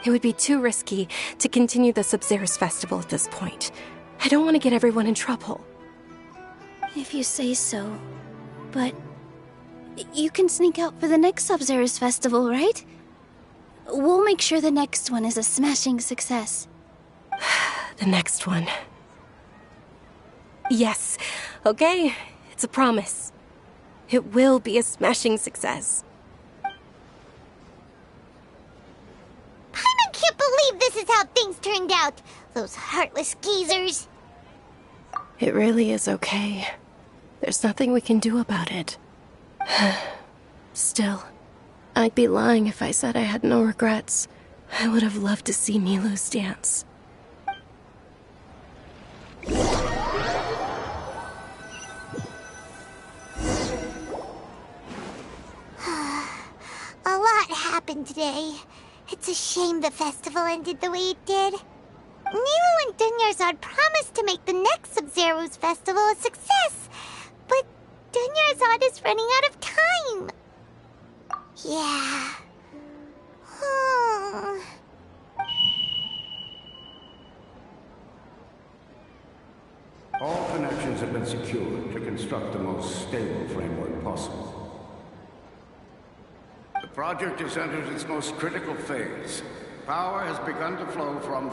It would be too risky to continue the Sabzeruz festival at this point. I don't want to get everyone in trouble.
If you say so. But you can sneak out for the next Sabzeruz festival, right? We'll make sure the next one is a smashing success.
The next one. Yes. Okay, it's a promise. It will be a smashing success.
Paimon can't believe this is how things turned out. Those heartless geezers.
It really is okay. There's nothing we can do about it. Still, I'd be lying if I said I had no regrets. I would have loved to see Milu's dance.
A lot happened today. It's a shame the festival ended the way it did. Nero and Dunyarzad promised to make the next Sabzeruz festival a success, but Dunyarzad is running out of time. Yeah.
All connections have been secured to construct the most stable framework possible. The project has entered its most critical phase. Power has begun to flow from...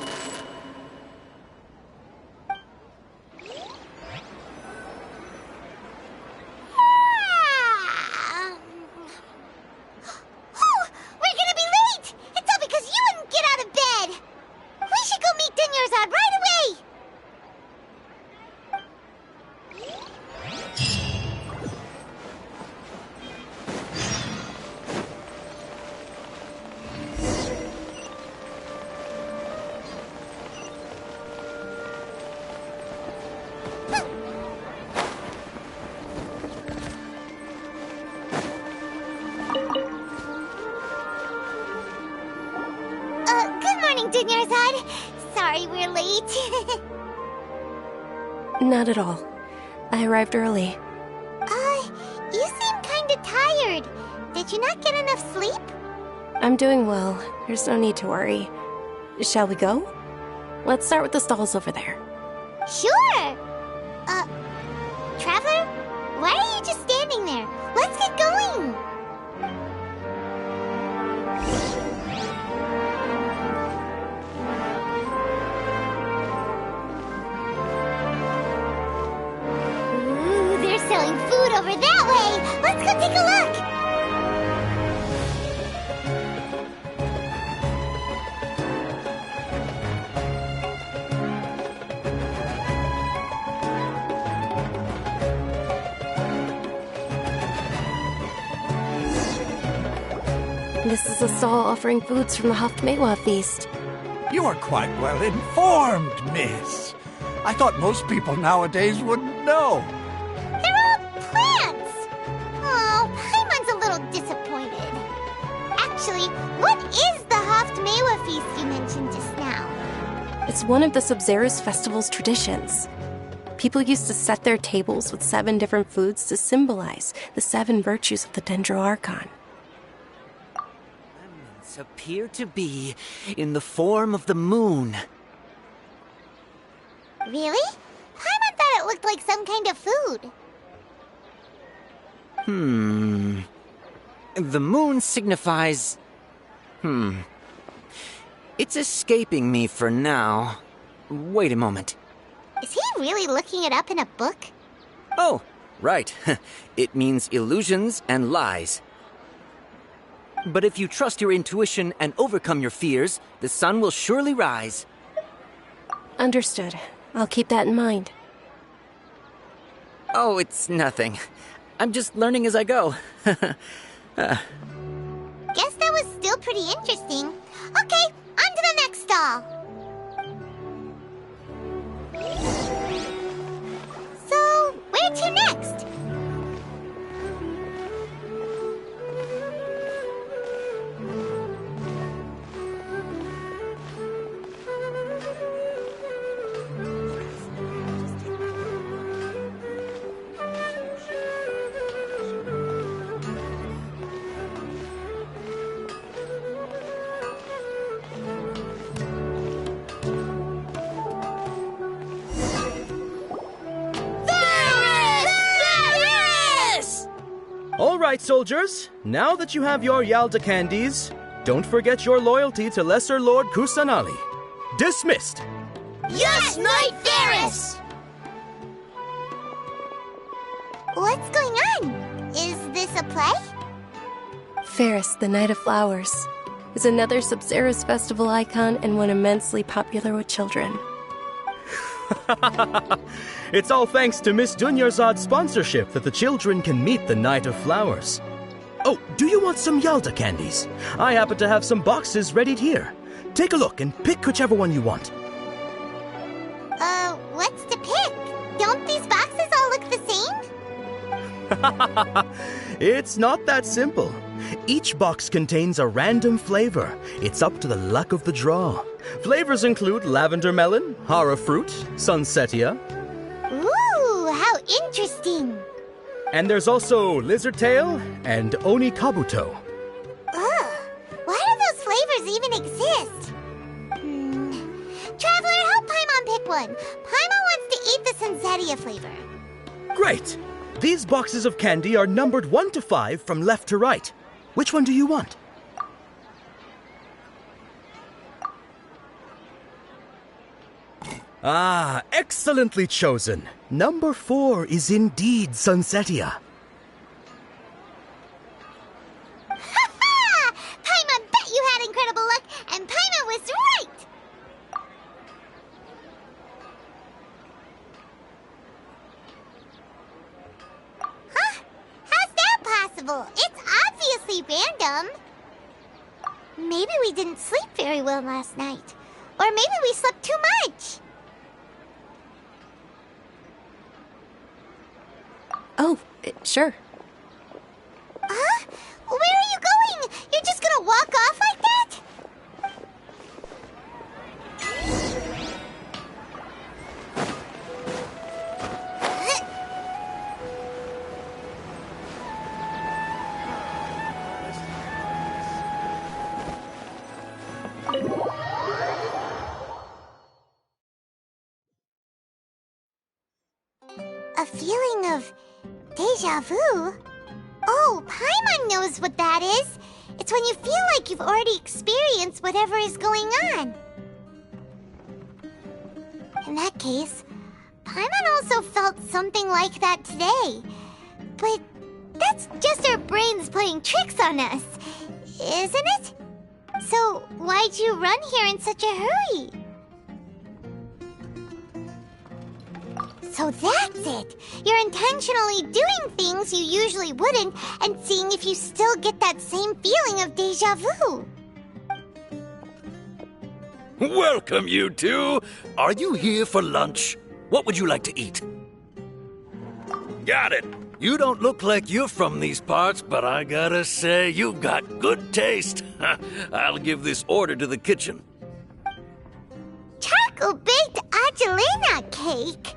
Dunyarzad. Sorry we're late.
Not at all. I arrived early.
You seem kinda tired. Did you not get enough sleep?
I'm doing well. There's no need to worry. Shall we go? Let's start with the stalls over there.
Sure! Traveler? Why are you just standing there? Let's get going! Ooh, they're selling food over that way! Let's go take a look!
This is a stall offering foods from the Haftmewa feast.
You are quite well informed, miss. I thought most people nowadays wouldn't know.
They're all plants! Oh, Paimon's a little disappointed. Actually, what is the Haftmewa feast you mentioned just now?
It's one of the Sabzeruz festival's traditions. People used to set their tables with 7 different foods to symbolize the 7 virtues of the Dendroarchon.
Appear to be in the form of the moon.
Really? Paimon thought it looked like some kind of food.
The moon signifies... It's escaping me for now. Wait a moment.
Is he really looking it up in a book?
Oh, right. It means illusions and lies. But if you trust your intuition and overcome your fears, the sun will surely rise.
Understood. I'll keep that in mind.
Oh, it's nothing. I'm just learning as I go.
Guess that was still pretty interesting. Okay, on to the next stall. So, where to next?
right, soldiers. Now that you have your Yalda candies, don't forget your loyalty to Lesser Lord Kusanali. Dismissed.
Yes, Knight Varys! What's going on? Is this a play?
Ferris, the Knight of Flowers, is another Sabzeruz festival icon and one immensely popular with children.
It's all thanks to Miss Dunyarzad's sponsorship that the children can meet the Knight of Flowers. Oh, do you want some Yalda candies? I happen to have some boxes readied here. Take a look and pick whichever one you want.
What's to pick? Don't these boxes all look the same?
It's not that simple. Each box contains a random flavor. It's up to the luck of the draw. Flavors include lavender melon, hara fruit, sunsetia.
Ooh, how interesting.
And there's also lizard tail and oni kabuto.
Ugh, why do those flavors even exist? Traveler, help Paimon pick one. Paimon wants to eat the sunsetia flavor.
Great! These boxes of candy are numbered 1 to 5 from left to right. Which one do you want? Ah, excellently chosen. Number 4 is indeed sunsetia.
Ha-ha! Paimon bet you had incredible luck, and Paimon was right! Huh? How's that possible? It's obviously random. Maybe we didn't sleep very well last night. Or maybe we slept too much.
Oh, sure.
Huh? Where are you going? You're just gonna walk off like that? A feeling of deja vu? Oh, Paimon knows what that is. It's when you feel like you've already experienced whatever is going on. In that case, Paimon also felt something like that today. But that's just our brains playing tricks on us, isn't it? So why'd you run here in such a hurry? So that's it! You're intentionally doing things you usually wouldn't and seeing if you still get that same feeling of deja vu.
Welcome, you two! Are you here for lunch? What would you like to eat? Got it! You don't look like you're from these parts, but I gotta say, you've got good taste. I'll give this order to the kitchen.
Charcoal-baked Angelina cake?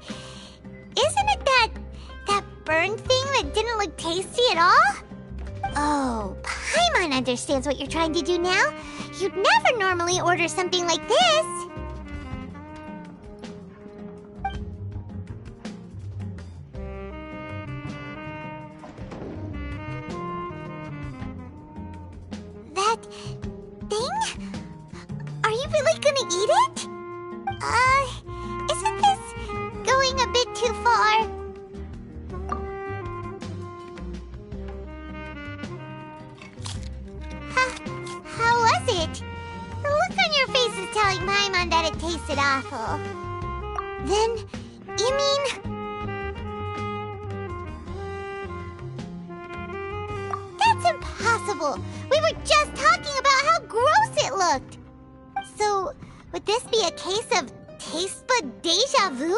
Isn't it that burned thing that didn't look tasty at all? Oh, Paimon understands what you're trying to do now. You'd never normally order something like this. That thing? Are you really gonna eat it? Isn't this going a bit too far? How was it? The look on your face is telling Paimon that it tasted awful. Then, you mean... That's impossible! We were just talking about how gross it looked! So, would this be a case of taste bud deja vu?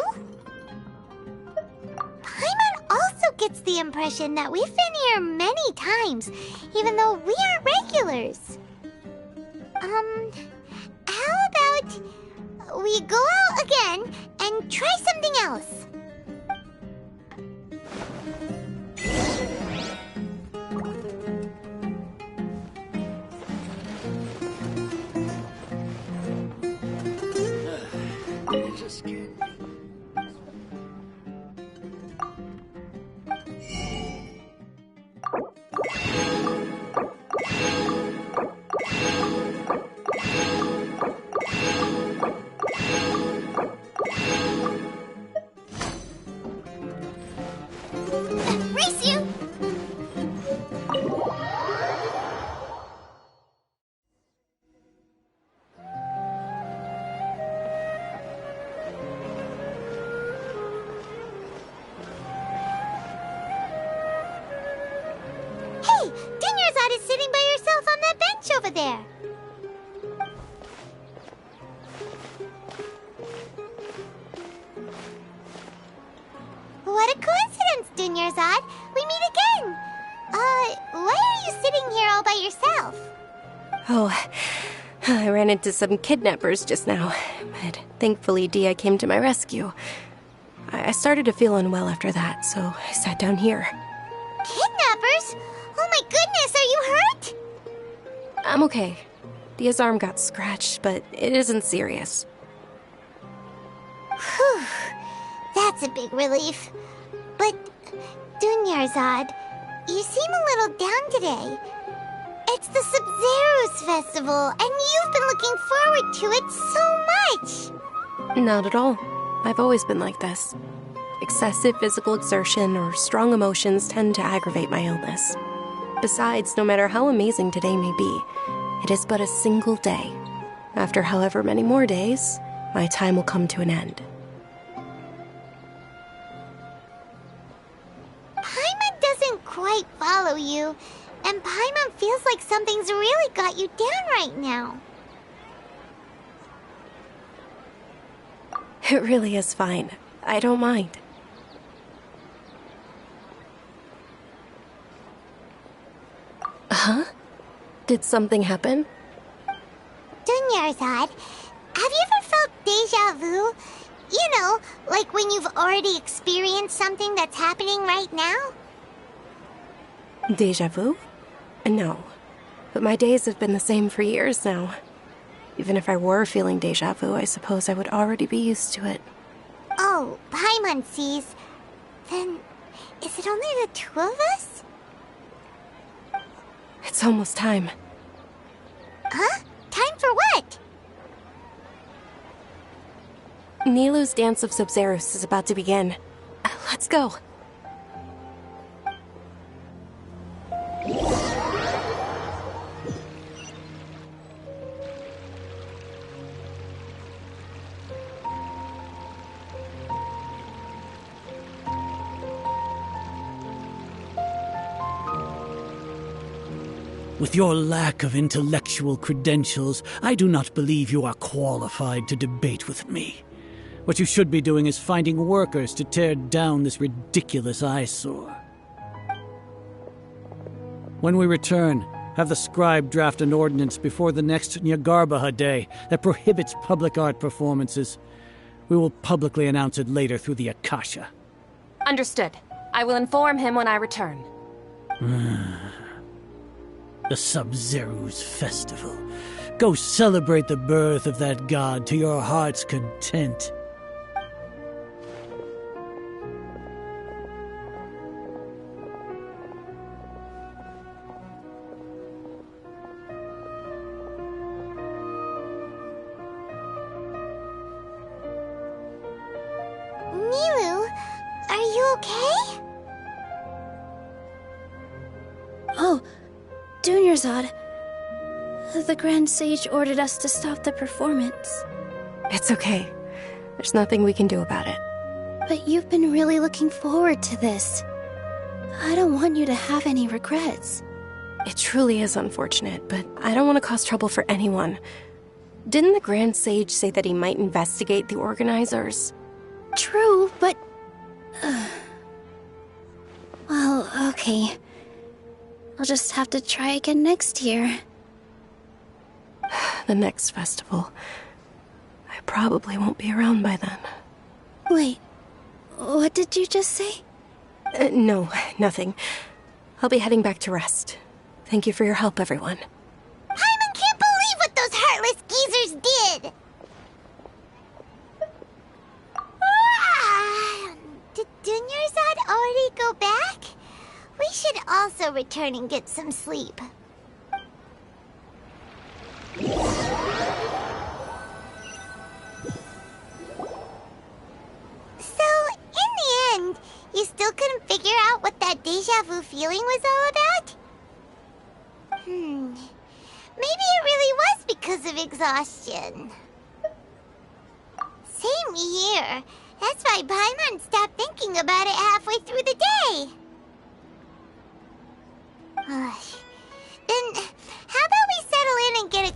Paimon also gets the impression that we've been here many times, even though we aren't regulars. How about we go out again and try something else?
Just kidding.
over there. What a coincidence, Dunyarzad. We meet again. Why are you sitting here all by yourself?
Oh, I ran into some kidnappers just now, but thankfully Dia came to my rescue. I started to feel unwell after that, so I sat down here.
Kidnappers? Oh my goodness, are you hurt?
I'm okay. Dia's arm got scratched, but it isn't serious.
Whew, that's a big relief. But, Dunyarzad, you seem a little down today. It's the Sabzeruz festival, and you've been looking forward to it so much.
Not at all. I've always been like this. Excessive physical exertion or strong emotions tend to aggravate my illness. Besides, no matter how amazing today may be, it is but a single day. After however many more days, my time will come to an end.
Paimon doesn't quite follow you, and Paimon feels like something's really got you down right now.
It really is fine. I don't mind. Huh? Did something happen?
Dunyarzad, have you ever felt deja vu? You know, like when you've already experienced something that's happening right now?
Deja vu? No. But my days have been the same for years now. Even if I were feeling deja vu, I suppose I would already be used to it.
Oh, Paimon sees. Then, is it only the two of us?
It's almost time.
Huh? Time for what?
Nilou's Dance of Sabzeruz is about to begin. Let's go.
With your lack of intellectual credentials, I do not believe you are qualified to debate with me. What you should be doing is finding workers to tear down this ridiculous eyesore. When we return, have the scribe draft an ordinance before the next Nyagarbaha Day that prohibits public art performances. We will publicly announce it later through the Akasha.
Understood. I will inform him when I return.
The Sabzeruz festival. Go celebrate the birth of that god to your heart's content.
Nilou, are you okay?
Oh, Dunyarzad. The Grand Sage ordered us to stop the performance.
It's okay. There's nothing we can do about it.
But you've been really looking forward to this. I don't want you to have any regrets.
It truly is unfortunate, but I don't want to cause trouble for anyone. Didn't the Grand Sage say that he might investigate the organizers?
True, but... Well, okay. I'll just have to try again next year.
The next festival. I probably won't be around by then.
Wait, what did you just say?
No, nothing. I'll be heading back to rest. Thank you for your help, everyone.
Paimon can't believe what those heartless geezers did! Did Dunyarzad already go back? We should also return and get some sleep. So, in the end, you still couldn't figure out what that deja vu feeling was all about? Maybe it really was because of exhaustion. Same here. That's why Paimon stopped thinking about it halfway through the day. Then, how about we settle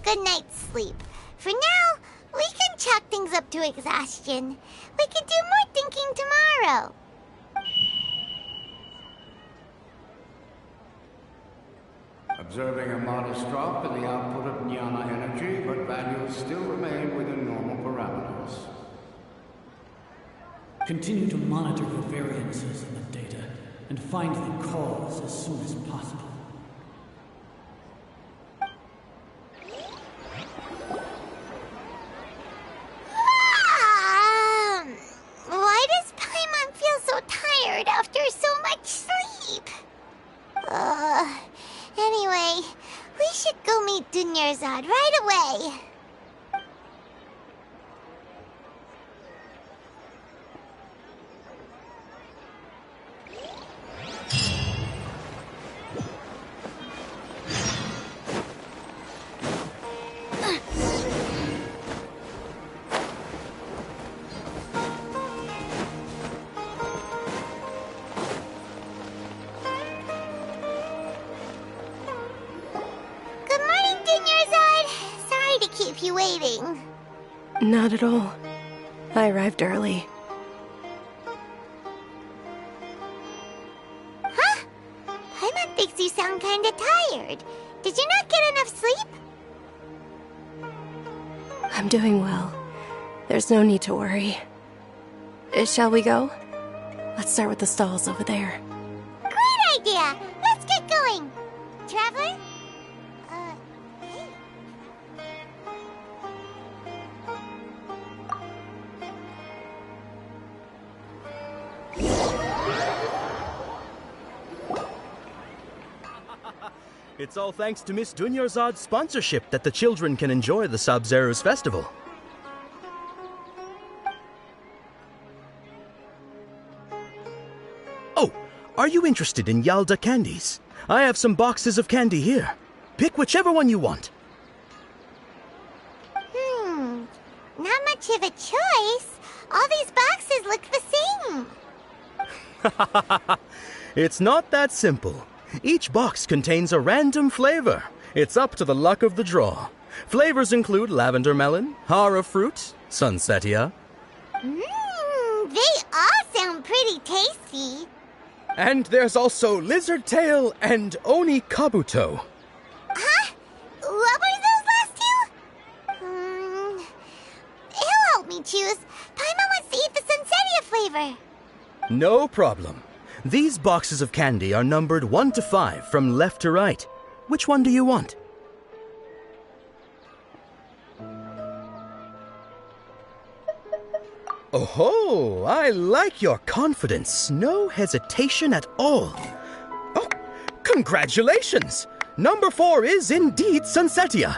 good night's sleep. For now, we can chalk things up to exhaustion. We can do more thinking tomorrow.
Observing a modest drop in the output of jnana energy, but values still remain within normal parameters.
Continue to monitor the variances in the data and find the cause as soon as possible.
Why does Paimon feel so tired after so much sleep? Anyway, we should go meet Dunyarzad right away. Keep you waiting.
Not at all. I arrived early.
Huh? Paimon thinks you sound kinda tired. Did you not get enough sleep?
I'm doing well. There's no need to worry. Shall we go? Let's start with the stalls over there.
Great idea! Let's get going! Traveler?
It's all thanks to Miss Dunyarzad's sponsorship that the children can enjoy the Sabzeruz festival. Oh, are you interested in Yalda candies? I have some boxes of candy here. Pick whichever one you want.
Not much of a choice. All these boxes look the same.
It's not that simple. Each box contains a random flavor. It's up to the luck of the draw. Flavors include lavender melon, hara fruit, sunsetia.
They all sound pretty tasty.
And there's also lizard tail and oni kabuto.
Huh? What were those last two? He'll help me choose. Paimon wants to eat the sunsetia flavor.
No problem. These boxes of candy are numbered 1 to 5 from left to right. Which one do you want? Oh, I like your confidence. No hesitation at all. Oh, congratulations! Number 4 is indeed sunsetia.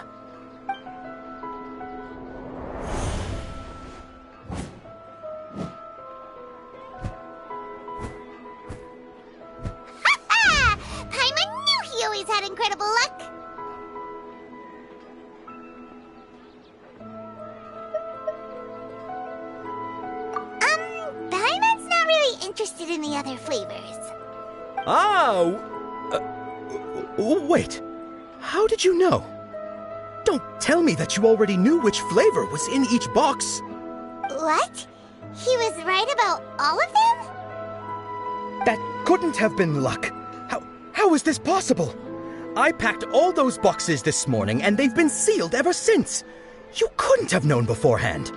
Incredible luck. Paimon's not really interested in the other flavors.
Wait. How did you know? Don't tell me that you already knew which flavor was in each box.
What? He was right about all of them?
That couldn't have been luck. How is this possible? I packed all those boxes this morning, and they've been sealed ever since. You couldn't have known beforehand.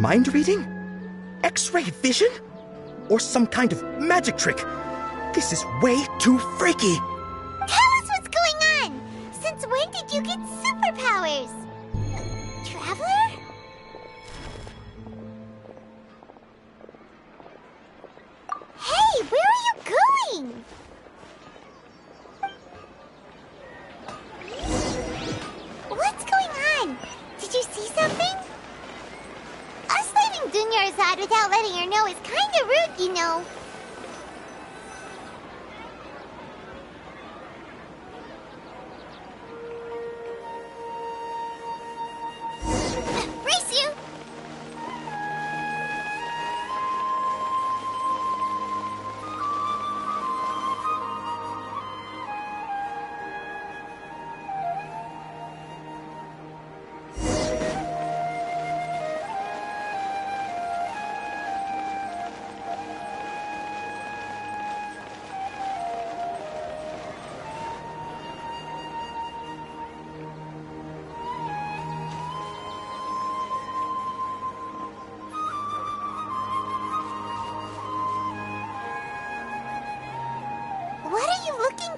Mind reading? X-ray vision? Or some kind of magic trick? This is way too freaky.
Tell us what's going on. Since when did you get superpowers? Traveler? Hey, where are you going? What's going on? Did you see something? Us leaving Dunyarzad without letting her know is kinda rude, you know. Race you!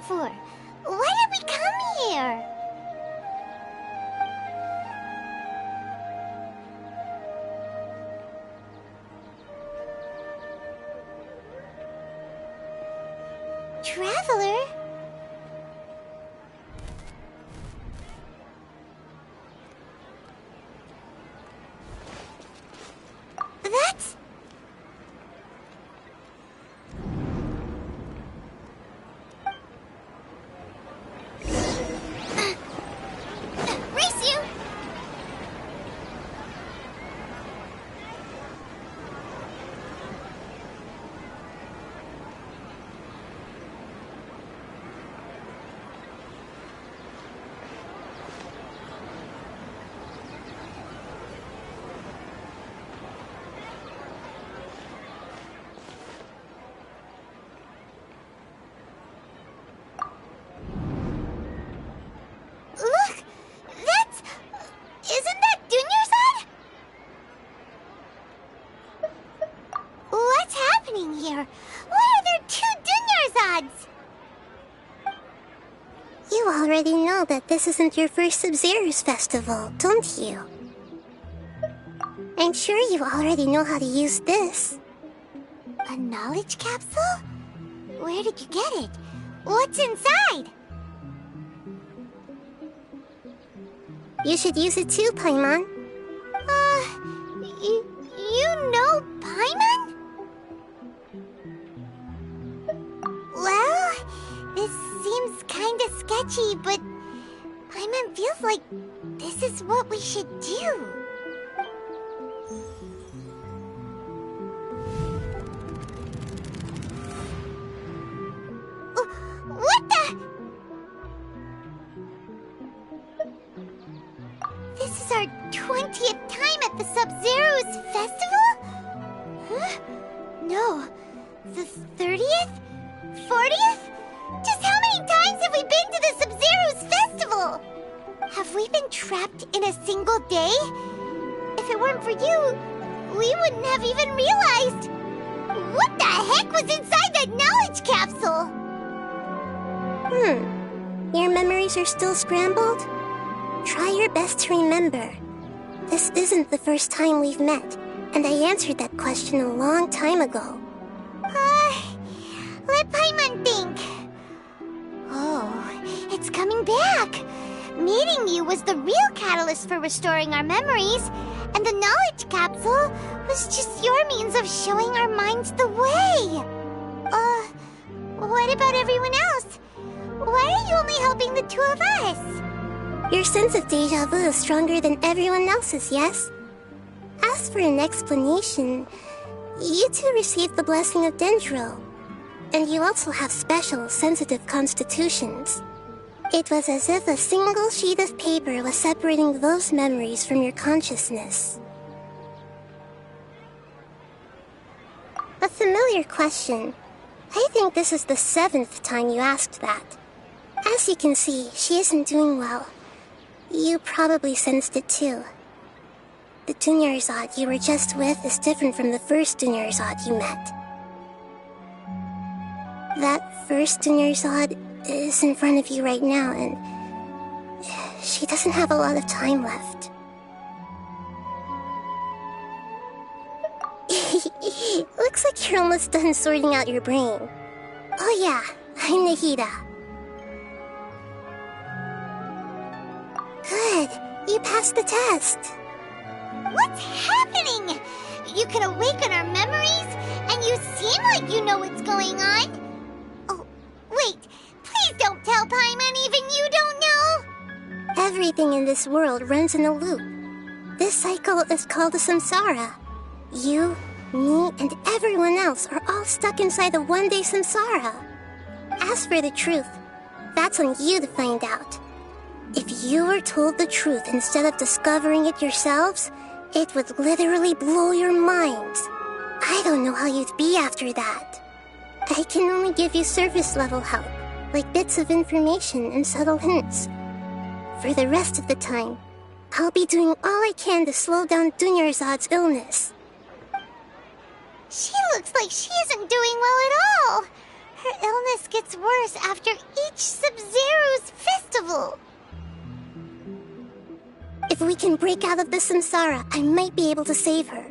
for? Why did we come here? Traveler? That's... Race you! Look! That's... Isn't that Dunyarzad? What's happening here? Why are there 2 Dunyarzads?
You already know that this isn't your first Sabzeruz festival, don't you? I'm sure you already know how to use this.
A knowledge capsule? Where did you get it? What's inside?
You should use it too, Paimon.
You know Paimon? Well, this seems kinda sketchy, but Paimon feels like this is what we should do. What the? This is our 20th time at the Sabzeruz festival? Huh? No. The 30th? 40th? Just how many times have we been to the Sabzeruz festival? Have we been trapped in a single day? If it weren't for you, we wouldn't have even realized. What the heck was inside that knowledge capsule?
Your memories are still scrambled? Try your best to remember. This isn't the first time we've met, and I answered that question a long time ago.
Let Paimon think. Oh, it's coming back. Meeting you was the real catalyst for restoring our memories, and the knowledge capsule was just your means of showing our minds the way. What about everyone else? Why are you only helping the 2 of us?
Your sense of deja vu is stronger than everyone else's, yes? As for an explanation, you 2 received the blessing of Dendro. And you also have special, sensitive constitutions. It was as if a single sheet of paper was separating those memories from your consciousness. A familiar question. I think this is the 7th time you asked that. As you can see, she isn't doing well. You probably sensed it too. The Dunyarzad you were just with is different from the first Dunyarzad you met. That first Dunyarzad is in front of you right now, and she doesn't have a lot of time left. Looks like you're almost done sorting out your brain. Oh yeah, I'm Nahida. Good, you passed the test.
What's happening? You can awaken our memories, and you seem like you know what's going on. Oh, wait, please don't tell Paimon even you don't know.
Everything in this world runs in a loop. This cycle is called a samsara. You, me, and everyone else are all stuck inside the one-day samsara. As for the truth, that's on you to find out. If you were told the truth instead of discovering it yourselves, it would literally blow your minds. I don't know how you'd be after that. I can only give you surface-level help, like bits of information and subtle hints. For the rest of the time, I'll be doing all I can to slow down Dunyarzad's illness.
She looks like she isn't doing well at all. Her illness gets worse after each Sabzeruz festival.
If we can break out of the samsara, I might be able to save her.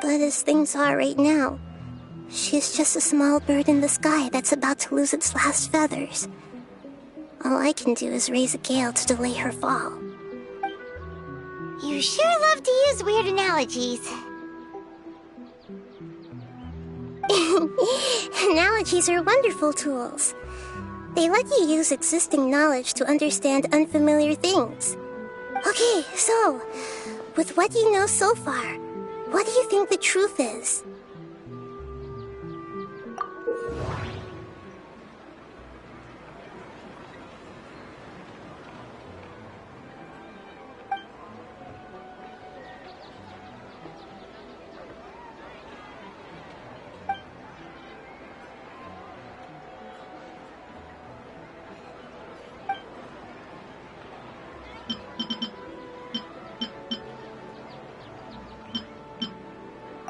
But as things are right now, she's just a small bird in the sky that's about to lose its last feathers. All I can do is raise a gale to delay her fall.
You sure love to use weird analogies.
Analogies are wonderful tools. They let you use existing knowledge to understand unfamiliar things. Okay, so, with what you know so far, what do you think the truth is?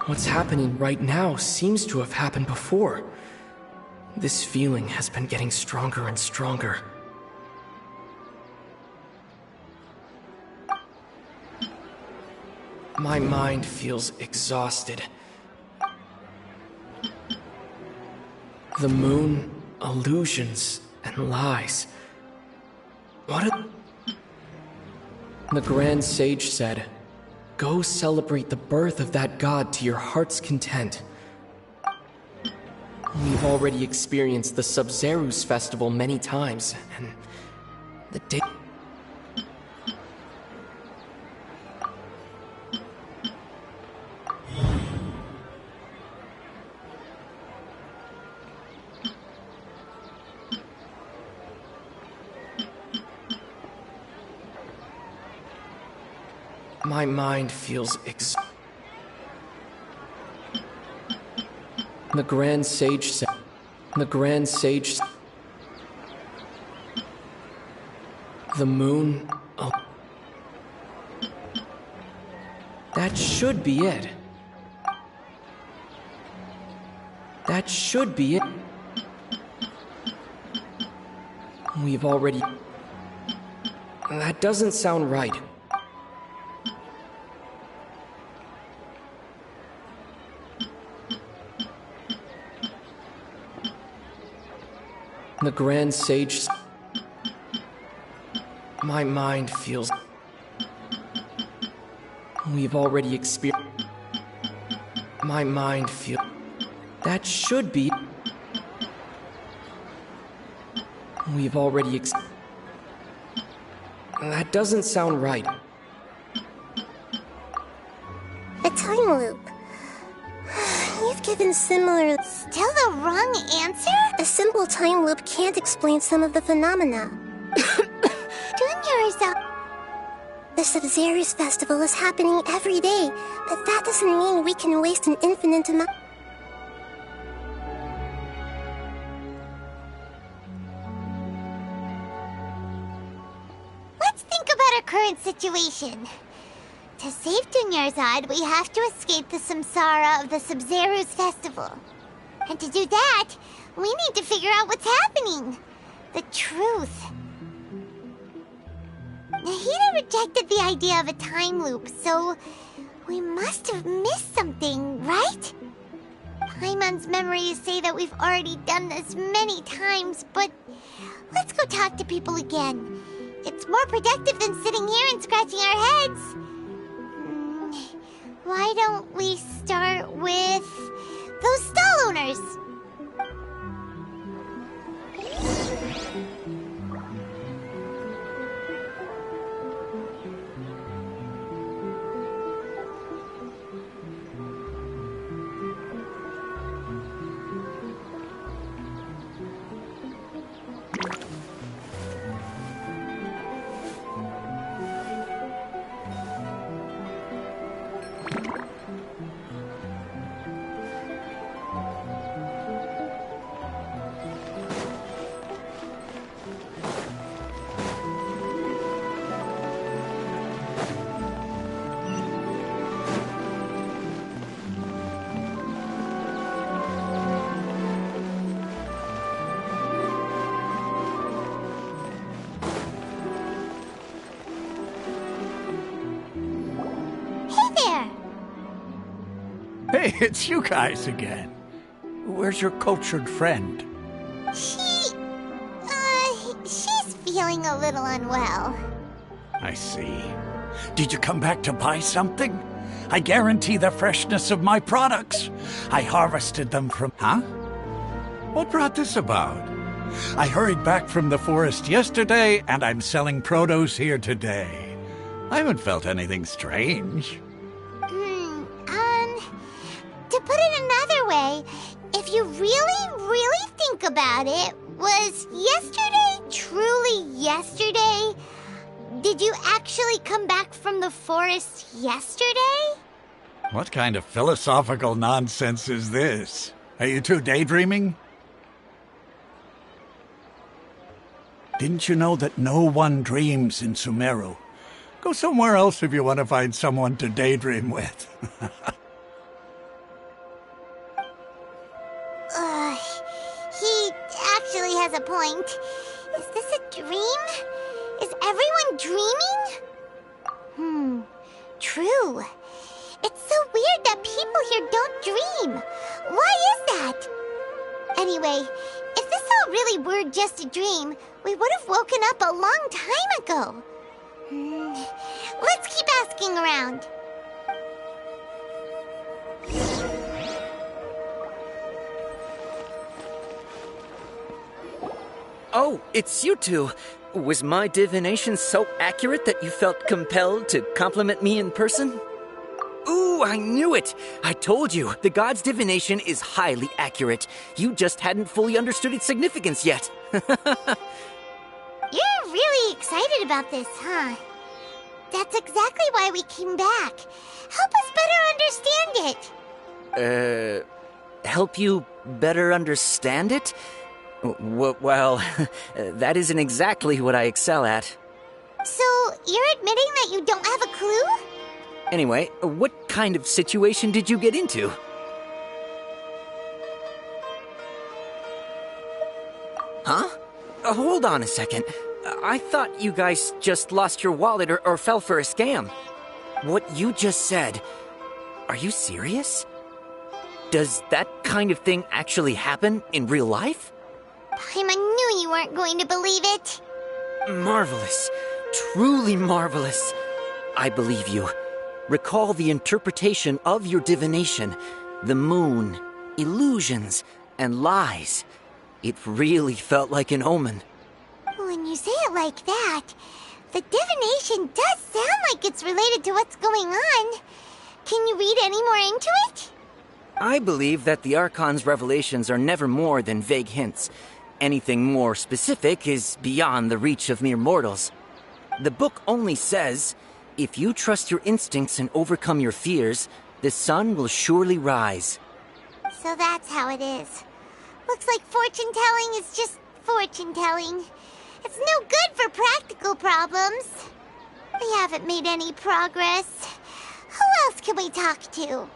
What's happening right now seems to have happened before. This feeling has been getting stronger and stronger. My mind feels exhausted. The moon, illusions, and lies. The Grand Sage said, "Go celebrate the birth of that god to your heart's content." We've already experienced the Sabzeruz festival many times, and the day... My mind feels The Grand Sage said... The moon... Oh. That should be it. That should be it. We've already... That doesn't sound right. The Grand Sage... My mind feels... We've already experienced... My mind feels... That should be... We've already That doesn't sound right.
A time loop. You've given similar...
Still the wrong answer?
A simple time loop can't explain some of the phenomena. The Sabzeruz festival is happening every day, but that doesn't mean we can waste an infinite amount...
Let's think about our current situation. To save Dunyarzad, we have to escape the samsara of the Sabzeruz festival. And to do that, we need to figure out what's happening. The truth. Nahida rejected the idea of a time loop, so we must have missed something, right? Paimon's memories say that we've already done this many times, but let's go talk to people again. It's more productive than sitting here and scratching our heads. Why don't we start with those stall owners?
Hey, it's you guys again. Where's your cultured friend?
She's feeling a little unwell.
I see. Did you come back to buy something? I guarantee the freshness of my products. I harvested them from... Huh? What brought this about? I hurried back from the forest yesterday, and I'm selling produce here today. I haven't felt anything strange.
To put it another way, if you really think about it, was yesterday truly yesterday? Did you actually come back from the forest yesterday?
What kind of philosophical nonsense is this? Are you two daydreaming? Didn't you know that no one dreams in Sumeru? Go somewhere else if you want to find someone to daydream with.
He actually has a point. Is this a dream? Is everyone dreaming? True. It's so weird that people here don't dream. Why is that? Anyway, if this all really were just a dream, we would have woken up a long time ago. Let's keep asking around.
Oh, it's you two. Was my divination so accurate that you felt compelled to compliment me in person? Ooh, I knew it! I told you, the god's divination is highly accurate. You just hadn't fully understood its significance yet.
You're really excited about this, huh? That's exactly why we came back. Help us better understand it.
Help you better understand it? Well, that isn't exactly what I excel at.
So, you're admitting that you don't have a clue?
Anyway, what kind of situation did you get into? Huh? Hold on a second. I thought you guys just lost your wallet or fell for a scam. What you just said, are you serious? Does that kind of thing actually happen in real life?
Paimon knew you weren't going to believe it.
Marvelous. Truly marvelous. I believe you. Recall the interpretation of your divination, the moon, illusions, and lies. It really felt like an omen.
When you say it like that, the divination does sound like it's related to what's going on. Can you read any more into it?
I believe that the Archon's revelations are never more than vague hints. Anything more specific is beyond the reach of mere mortals. The book only says, if you trust your instincts and overcome your fears, the sun will surely rise.
So that's how it is. Looks like fortune-telling is just fortune-telling. It's no good for practical problems. We haven't made any progress. Who else can we talk to?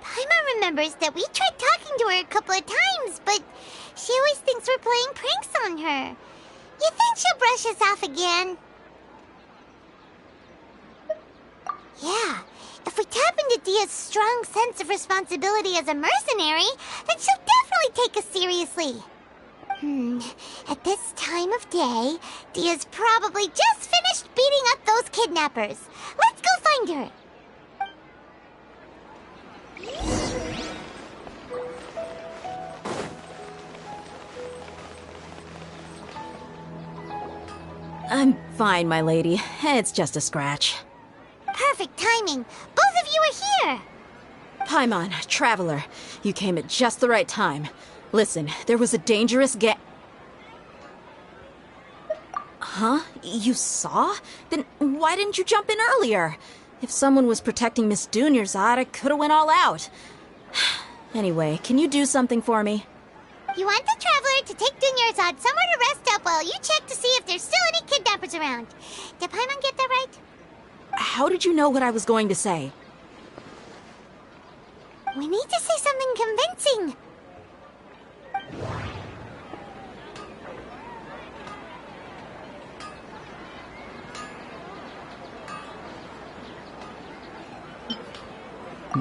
Paimon remembers that we tried talking to her a couple of times, but she always thinks we're playing pranks on her. You think she'll brush us off again? Yeah, if we tap into Dia's strong sense of responsibility as a mercenary, then she'll definitely take us seriously. At this time of day, Dia's probably just finished beating up those kidnappers. Let's go find her.
I'm fine, my lady. It's just a scratch.
Perfect timing. Both of you are here.
Paimon, Traveler, you came at just the right time. Listen, there was a dangerous Huh? You saw? Then why didn't you jump in earlier? If someone was protecting Miss Dunyarzad, I could have went all out. Anyway, can you do something for me?
You want the Traveler to take Dunyarzad somewhere to rest up while you check to see if there's still any kidnappers around. Did Paimon get that right?
How did you know what I was going to say?
We need to say something convincing.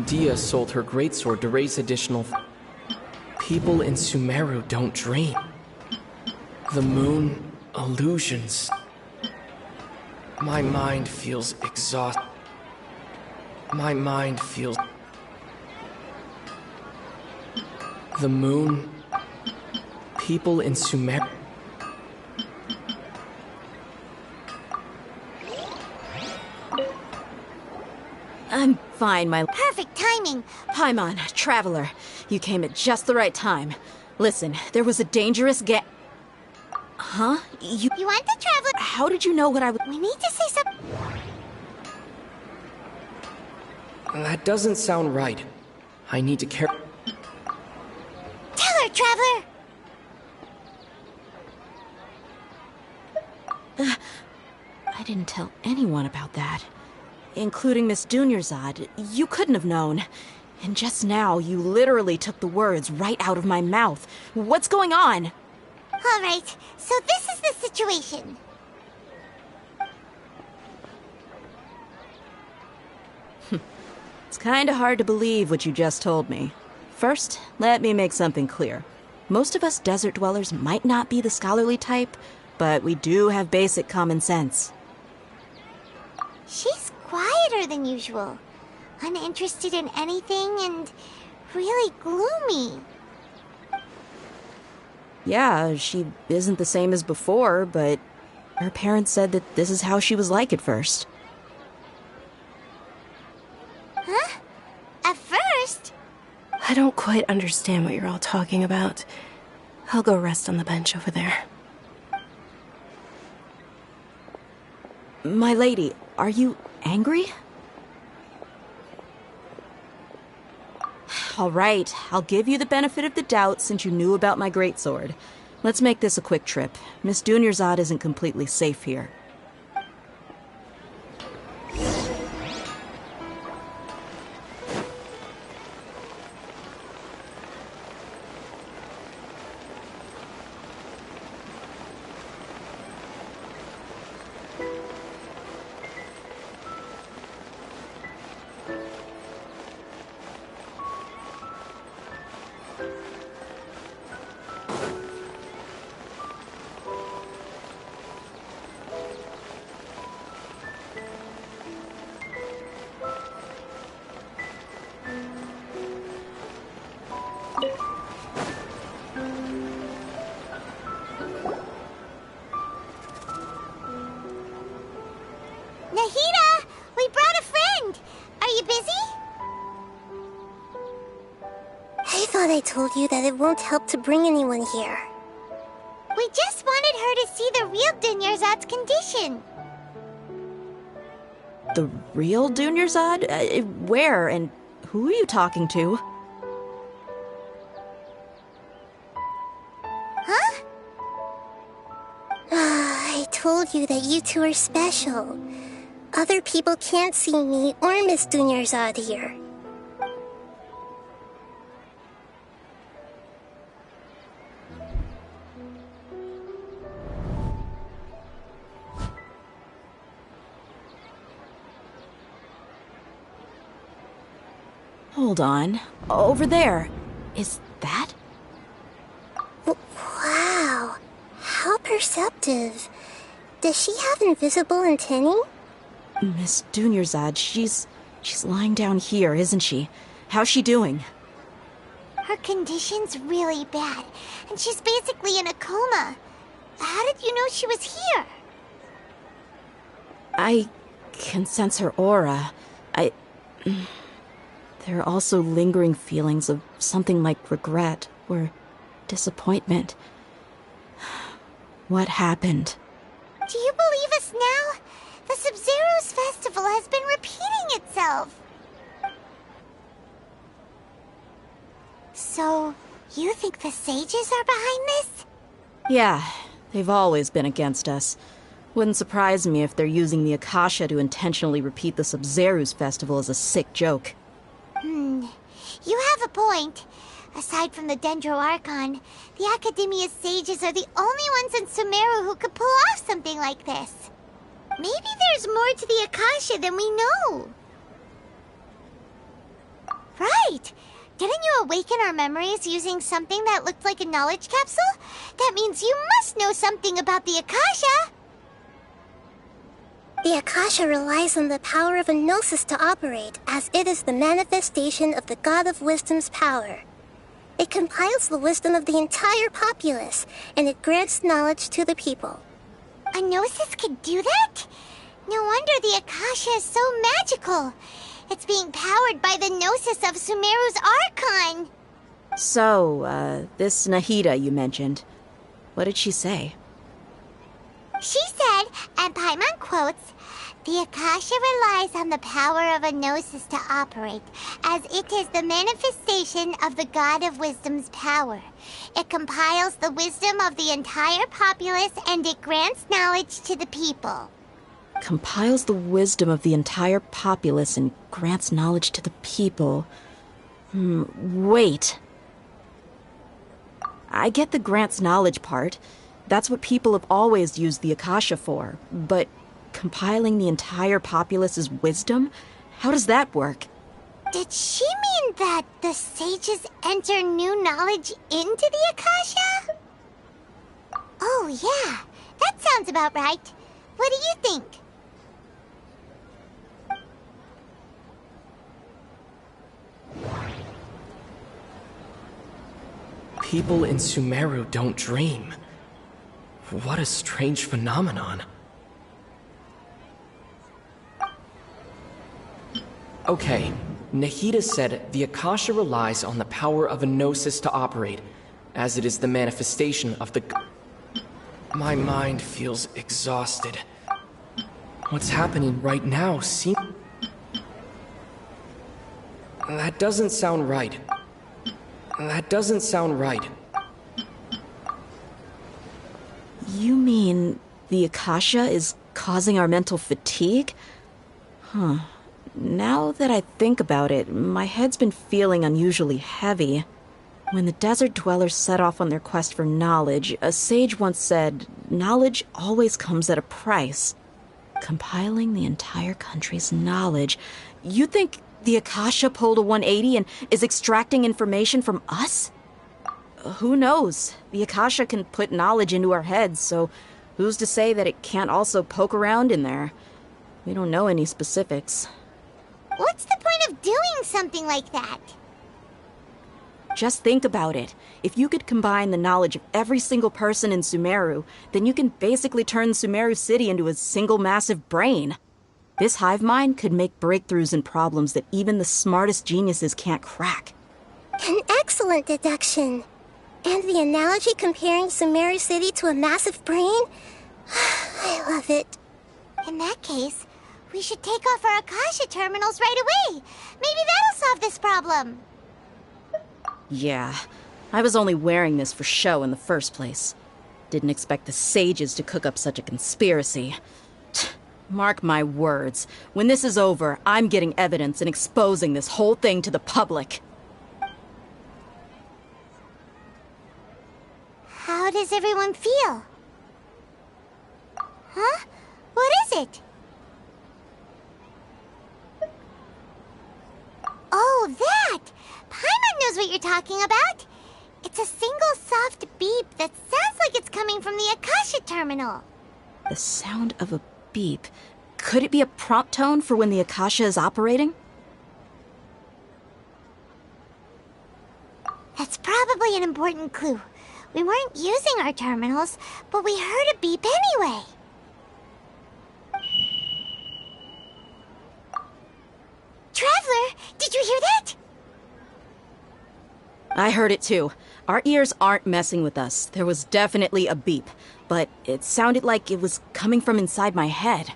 Dia sold her greatsword to raise additional... People in Sumeru don't dream. The moon, illusions. My mind feels exhausted. My mind feels... The moon, people in Sumeru...
I'm fine, my...
Perfect timing.
Paimon, Traveler. You came at just the right time. Listen, there was a dangerous Huh? You
want the Traveler?
How did you know what I would...
We need to say something.
That doesn't sound right. I need to care...
Tell her, Traveler!
I didn't tell anyone about that. Including Miss Dunyarzad. You couldn't have known. And just now, you literally took the words right out of my mouth. What's going on?
All right, so this is the situation.
It's kinda hard to believe what you just told me. First, let me make something clear. Most of us desert dwellers might not be the scholarly type, but we do have basic common sense.
She's quieter than usual. Uninterested in anything and really gloomy.
Yeah, she isn't the same as before, but her parents said that this is how she was like at first.
Huh? At first?
I don't quite understand what you're all talking about. I'll go rest on the bench over there.
My lady, are you angry? All right, I'll give you the benefit of the doubt since you knew about my greatsword. Let's make this a quick trip. Miss Dunyarzad isn't completely safe here.
Nahida, we brought a friend. Are you busy?
I thought I told you that it won't help to bring anyone here.
We just wanted her to see the real Dunyarzad's condition.
The real Dunyarzad? Where and who are you talking to?
Huh?
I told you that you two are special. Other people can't see me or Miss Dunyarzad here.
Hold on. Over there. Is that?
Wow. How perceptive. Does she have invisible antennae?
Miss Dunyarzad, she's lying down here, isn't she? How's she doing?
Her condition's really bad, and she's basically in a coma. How did you know she was here?
I can sense her aura. There are also lingering feelings of something like regret or disappointment. What happened?
Do you believe us now? The Sabzeruz festival has been repeating itself. So, you think the sages are behind this?
Yeah, they've always been against us. Wouldn't surprise me if they're using the Akasha to intentionally repeat the Sabzeruz festival as a sick joke.
You have a point. Aside from the Dendro Archon, the Academia's sages are the only ones in Sumeru who could pull off something like this. Maybe there's more to the Akasha than we know. Right! Didn't you awaken our memories using something that looked like a knowledge capsule? That means you must know something about the Akasha!
The Akasha relies on the power of a gnosis to operate, as it is the manifestation of the God of Wisdom's power. It compiles the wisdom of the entire populace, and it grants knowledge to the people.
A gnosis could do that? No wonder the Akasha is so magical. It's being powered by the gnosis of Sumeru's Archon.
So, this Nahida you mentioned, what did she say?
She said, and Paimon quotes, "The Akasha relies on the power of a gnosis to operate, as it is the manifestation of the God of Wisdom's power. It compiles the wisdom of the entire populace, and it grants knowledge to the people."
Compiles the wisdom of the entire populace and grants knowledge to the people. Wait. I get the grants knowledge part. That's what people have always used the Akasha for. But compiling the entire populace's wisdom? How does that work?
Did she mean that the sages enter new knowledge into the Akasha? Oh, yeah. That sounds about right. What do you think?
People in Sumeru don't dream. What a strange phenomenon. Okay, Nahida said the Akasha relies on the power of a gnosis to operate, as it is the manifestation of the... My mind feels exhausted. What's happening right now seems... That doesn't sound right. That doesn't sound right.
You mean the Akasha is causing our mental fatigue? Huh. Now that I think about it, my head's been feeling unusually heavy. When the desert dwellers set off on their quest for knowledge, a sage once said, knowledge always comes at a price. Compiling the entire country's knowledge. You think the Akasha pulled a 180 and is extracting information from us? Who knows? The Akasha can put knowledge into our heads, so who's to say that it can't also poke around in there? We don't know any specifics.
What's the point of doing something like that?
Just think about it. If you could combine the knowledge of every single person in Sumeru, then you can basically turn Sumeru City into a single massive brain. This hive mind could make breakthroughs in problems that even the smartest geniuses can't crack.
An excellent deduction. And the analogy comparing Sumeru City to a massive brain? I love it.
In that case, we should take off our Akasha terminals right away. Maybe that'll solve this problem.
Yeah, I was only wearing this for show in the first place. Didn't expect the sages to cook up such a conspiracy. Mark my words, when this is over, I'm getting evidence and exposing this whole thing to the public.
How does everyone feel? Huh? What is it? Oh, that! Paimon knows what you're talking about. It's a single soft beep that sounds like it's coming from the Akasha terminal.
The sound of a beep. Could it be a prompt tone for when the Akasha is operating?
That's probably an important clue. We weren't using our terminals, but we heard a beep anyway. Traveler, did you hear that?
I heard it too. Our ears aren't messing with us. There was definitely a beep, but it sounded like it was coming from inside my head.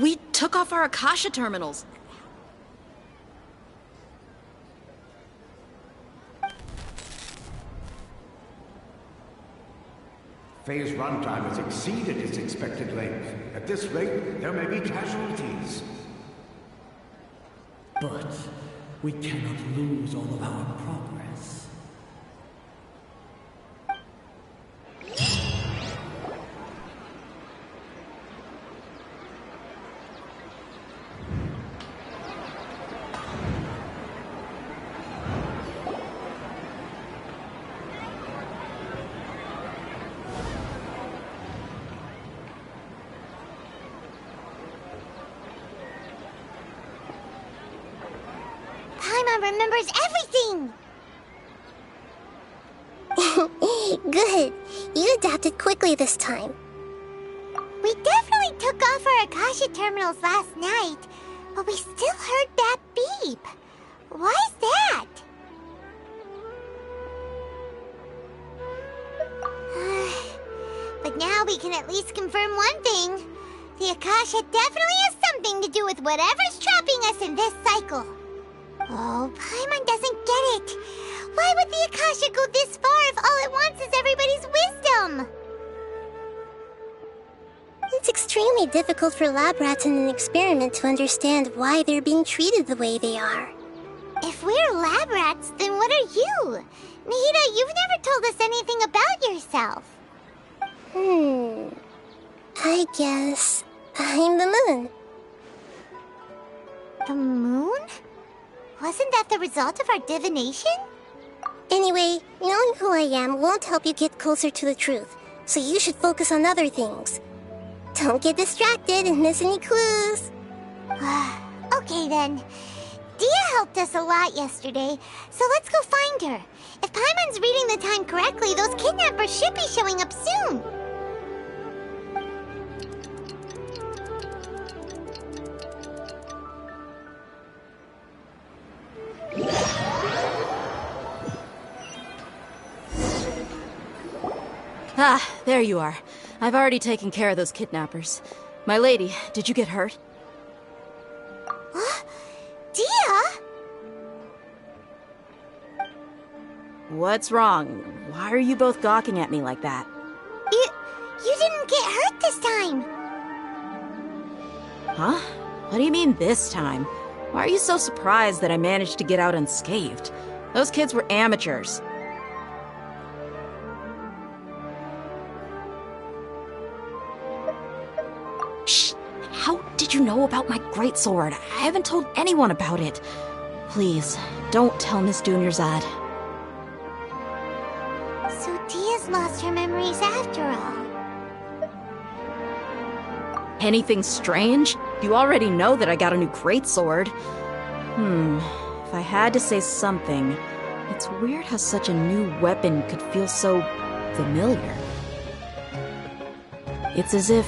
We took off our Akasha terminals.
Phase runtime has exceeded its expected length. At this rate, there may be casualties.
But we cannot lose all of our progress.
remembers everything!
Good. You adapted quickly this time.
We definitely took off our Akasha terminals last night, but we still heard that beep. Why is that? But now we can at least confirm one thing. The Akasha definitely has something to do with whatever's trapping us in this cycle. Oh, Paimon doesn't get it. Why would the Akasha go this far if all it wants is everybody's wisdom?
It's extremely difficult for lab rats in an experiment to understand why they're being treated the way they are.
If we're lab rats, then what are you? Nahida, you've never told us anything about yourself.
I guess I'm the moon.
The moon? Wasn't that the result of our divination?
Anyway, knowing who I am won't help you get closer to the truth, so you should focus on other things. Don't get distracted and miss any clues.
Okay then. Dia helped us a lot yesterday, so let's go find her. If Paimon's reading the time correctly, those kidnappers should be showing up soon.
Ah, there you are. I've already taken care of those kidnappers. My lady, did you get hurt?
Dia?
What's wrong? Why are you both gawking at me like that?
You didn't get hurt this time.
Huh? What do you mean this time? Why are you so surprised that I managed to get out unscathed? Those kids were amateurs. Shh! How did you know about my greatsword? I haven't told anyone about it. Please, don't tell Miss Dunyarzad.
So Dia's lost her memories after all.
Anything strange? You already know that I got a new greatsword. If I had to say something, it's weird how such a new weapon could feel so familiar. It's as if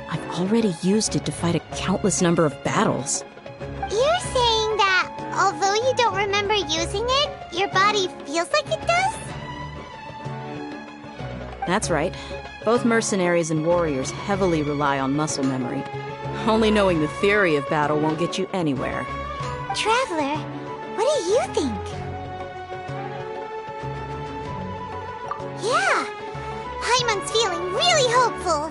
I've already used it to fight a countless number of battles.
You're saying that although you don't remember using it, your body feels like it does?
That's right. Both mercenaries and warriors heavily rely on muscle memory. Only knowing the theory of battle won't get you anywhere.
Traveler, what do you think? Yeah, Paimon's feeling really hopeful.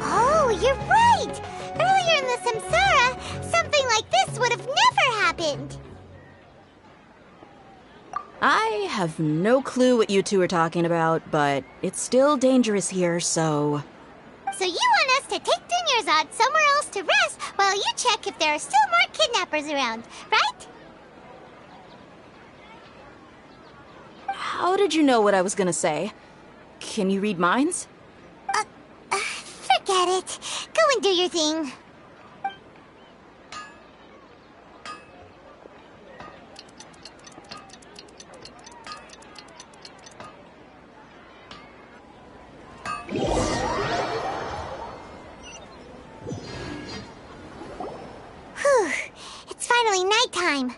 Oh, you're right! Earlier in the Samsara, something like this would have never happened.
I have no clue what you two are talking about, but it's still dangerous here, so...
So you want us to take Dunyarzad somewhere else to rest while you check if there are still more kidnappers around, right?
How did you know what I was gonna say? Can you read minds?
Forget it. Go and do your thing. Whew. It's finally nighttime.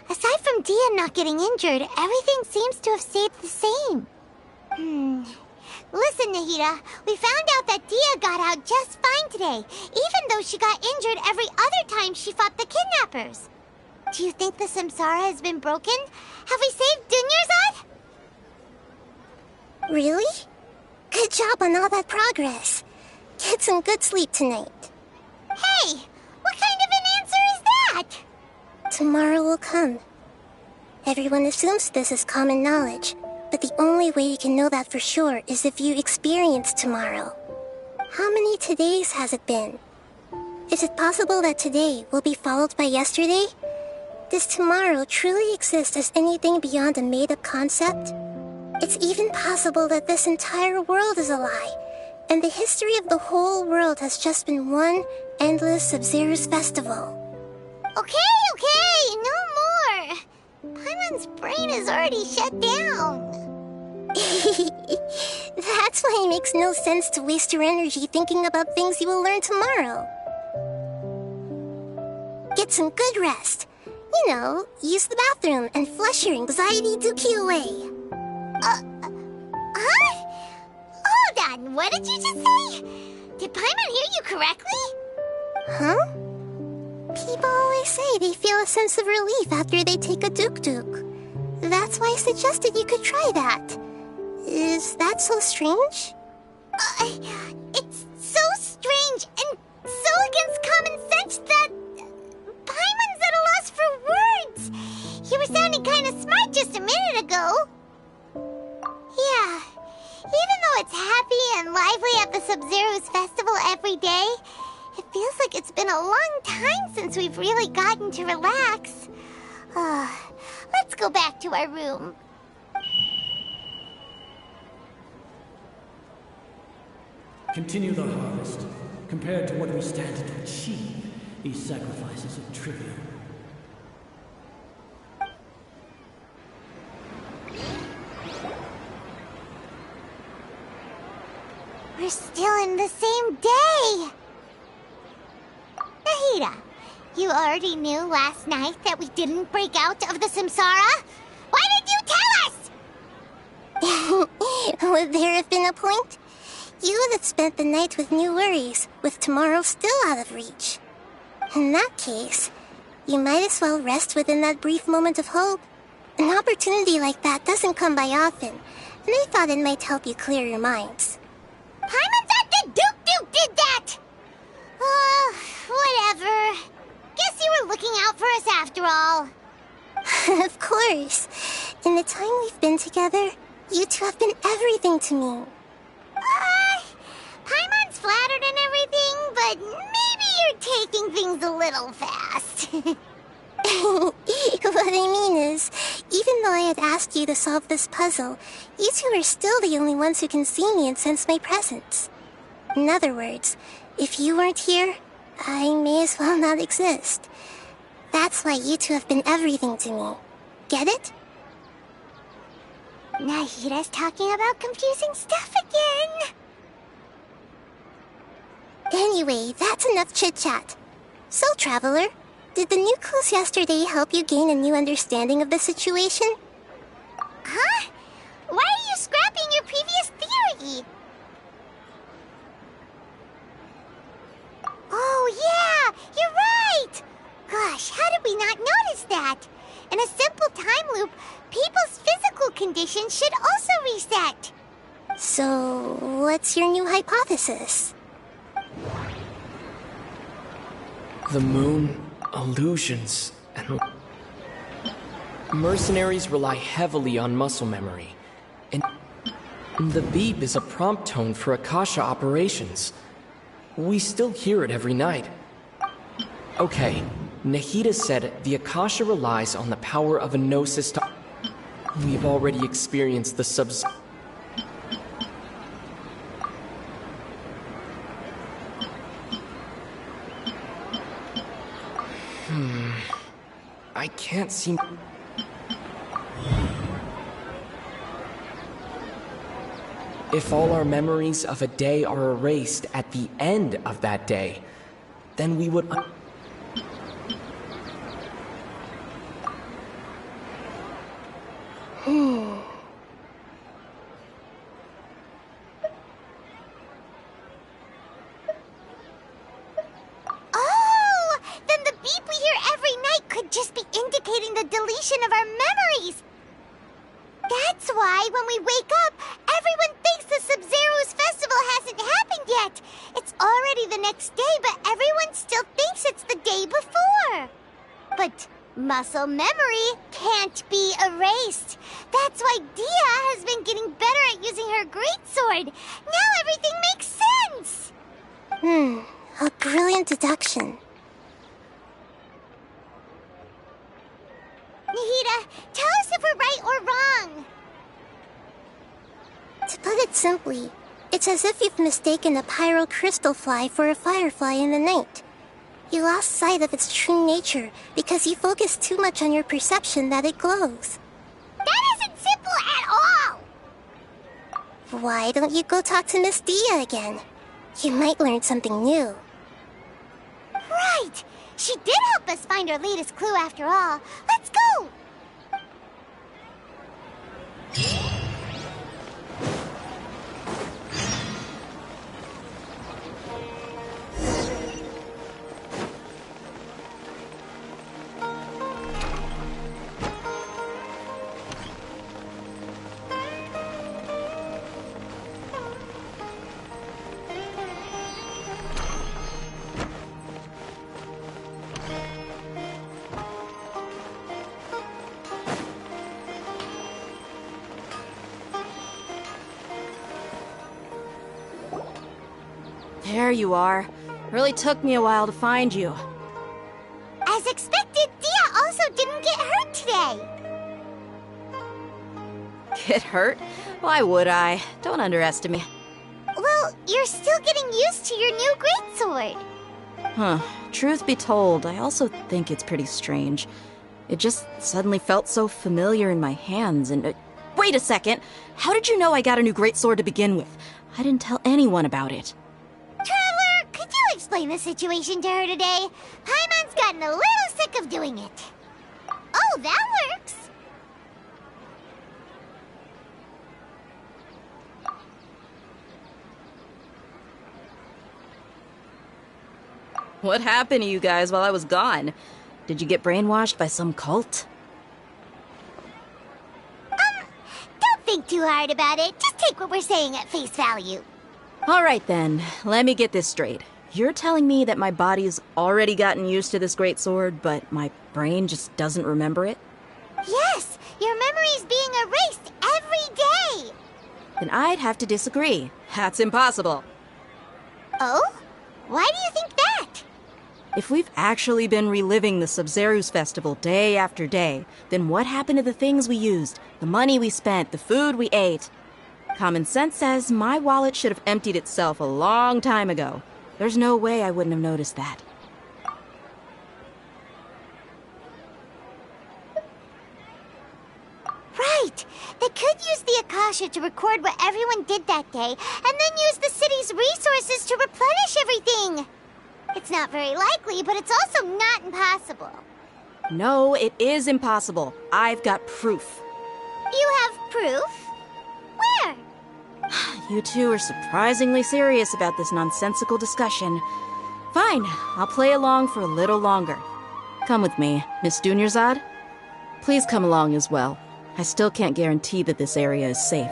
Aside from Dia not getting injured, everything seems to have stayed the same. Listen, Nahida, we found out that Dia got out just fine today, even though she got injured every other time she fought the kidnappers. Do you think the Samsara has been broken? Have we saved Dunyarzad?
Really? Good job on all that progress. Get some good sleep tonight.
Hey, what kind of an answer is that?
Tomorrow will come. Everyone assumes this is common knowledge, but the only way you can know that for sure is if you experience tomorrow. How many todays has it been? Is it possible that today will be followed by yesterday? Does tomorrow truly exist as anything beyond a made-up concept? It's even possible that this entire world is a lie, and the history of the whole world has just been one endless Sabzeruz festival.
Okay, no more. Paimon's brain is already shut down.
That's why it makes no sense to waste your energy thinking about things you will learn tomorrow. Get some good rest. You know, use the bathroom and flush your anxiety dookie away.
Huh? Hold on, what did you just say? Did Paimon hear you correctly?
Huh? People always say they feel a sense of relief after they take a duk-duk. That's why I suggested you could try that. Is that so strange?
It's so strange and so against common sense that Paimon's at a loss for words. You were sounding kind of smart just a minute ago. Yeah, even though it's happy and lively at the Sabzeruz festival every day, it feels like it's been a long time since we've really gotten to relax. Let's go back to our room.
Continue the harvest. Compared to what we stand to achieve, these sacrifices are trivial.
We're still in the same day! Nahida, you already knew last night that we didn't break out of the samsara? Why did you tell us?
Would there have been a point? You would have spent the night with new worries, with tomorrow still out of reach. In that case, you might as well rest within that brief moment of hope. An opportunity like that doesn't come by often, and I thought it might help you clear your minds.
Paimon thought the Duke did that! Whatever. Guess you were looking out for us after all.
Of course. In the time we've been together, you two have been everything to me.
Paimon's flattered and everything, but maybe you're taking things a little fast.
What I mean is, even though I had asked you to solve this puzzle, you two are still the only ones who can see me and sense my presence. In other words, if you weren't here, I may as well not exist. That's why you two have been everything to me. Get it?
Nahida's talking about confusing stuff again.
Anyway, that's enough chit-chat. So, Traveler, did the new clues yesterday help you gain a new understanding of the situation?
Huh? Why are you scrapping your previous theory? Oh, yeah! You're right! Gosh, how did we not notice that? In a simple time loop, people's physical condition should also reset.
So, what's your new hypothesis?
The moon, illusions, and mercenaries rely heavily on muscle memory. And the beep is a prompt tone for Akasha operations. We still hear it every night. Okay, Nahida said the Akasha relies on the power of a gnosis to... We've already experienced the I can't seem... If all our memories of a day are erased at the end of that day, then we would...
Oh! Then the beep we hear every night could just be indicating the deletion of our memories. That's why when we wake up, everyone thinks the Sabzeruz festival hasn't happened yet. It's already the next day, but everyone still thinks it's the day before. But muscle memory can't be erased. That's why Dia has been getting better at using her greatsword. Now everything makes sense.
A brilliant deduction.
Nahida, tell us if we're right or wrong.
To put it simply, it's as if you've mistaken a pyro crystal fly for a firefly in the night. You lost sight of its true nature because you focus too much on your perception that it glows.
That isn't simple at all!
Why don't you go talk to Miss Dia again? You might learn something new.
Right! She did help us find our latest clue after all. Let's go!
There you are. Really took me a while to find you.
As expected, Dia also didn't get hurt today.
Get hurt? Why would I? Don't underestimate.
Well, you're still getting used to your new greatsword.
Huh. Truth be told, I also think it's pretty strange. It just suddenly felt so familiar in my hands and... wait a second! How did you know I got a new greatsword to begin with? I didn't tell anyone about it.
Traveler, could you explain the situation to her today? Paimon's gotten a little sick of doing it. Oh, that works.
What happened to you guys while I was gone? Did you get brainwashed by some cult?
Don't think too hard about it. Just take what we're saying at face value.
Alright then, let me get this straight. You're telling me that my body's already gotten used to this greatsword, but my brain just doesn't remember it?
Yes, your memory's being erased every day.
Then I'd have to disagree. That's impossible.
Oh? Why do you think that?
If we've actually been reliving the Sabzeruz festival day after day, then what happened to the things we used, the money we spent, the food we ate? Common sense says my wallet should have emptied itself a long time ago. There's no way I wouldn't have noticed that.
Right! They could use the Akasha to record what everyone did that day, and then use the city's resources to replenish everything! It's not very likely, but it's also not impossible.
No, it is impossible. I've got proof.
You have proof? Where?
You two are surprisingly serious about this nonsensical discussion. Fine, I'll play along for a little longer. Come with me, Miss Dunyarzad. Please come along as well. I still can't guarantee that this area is safe.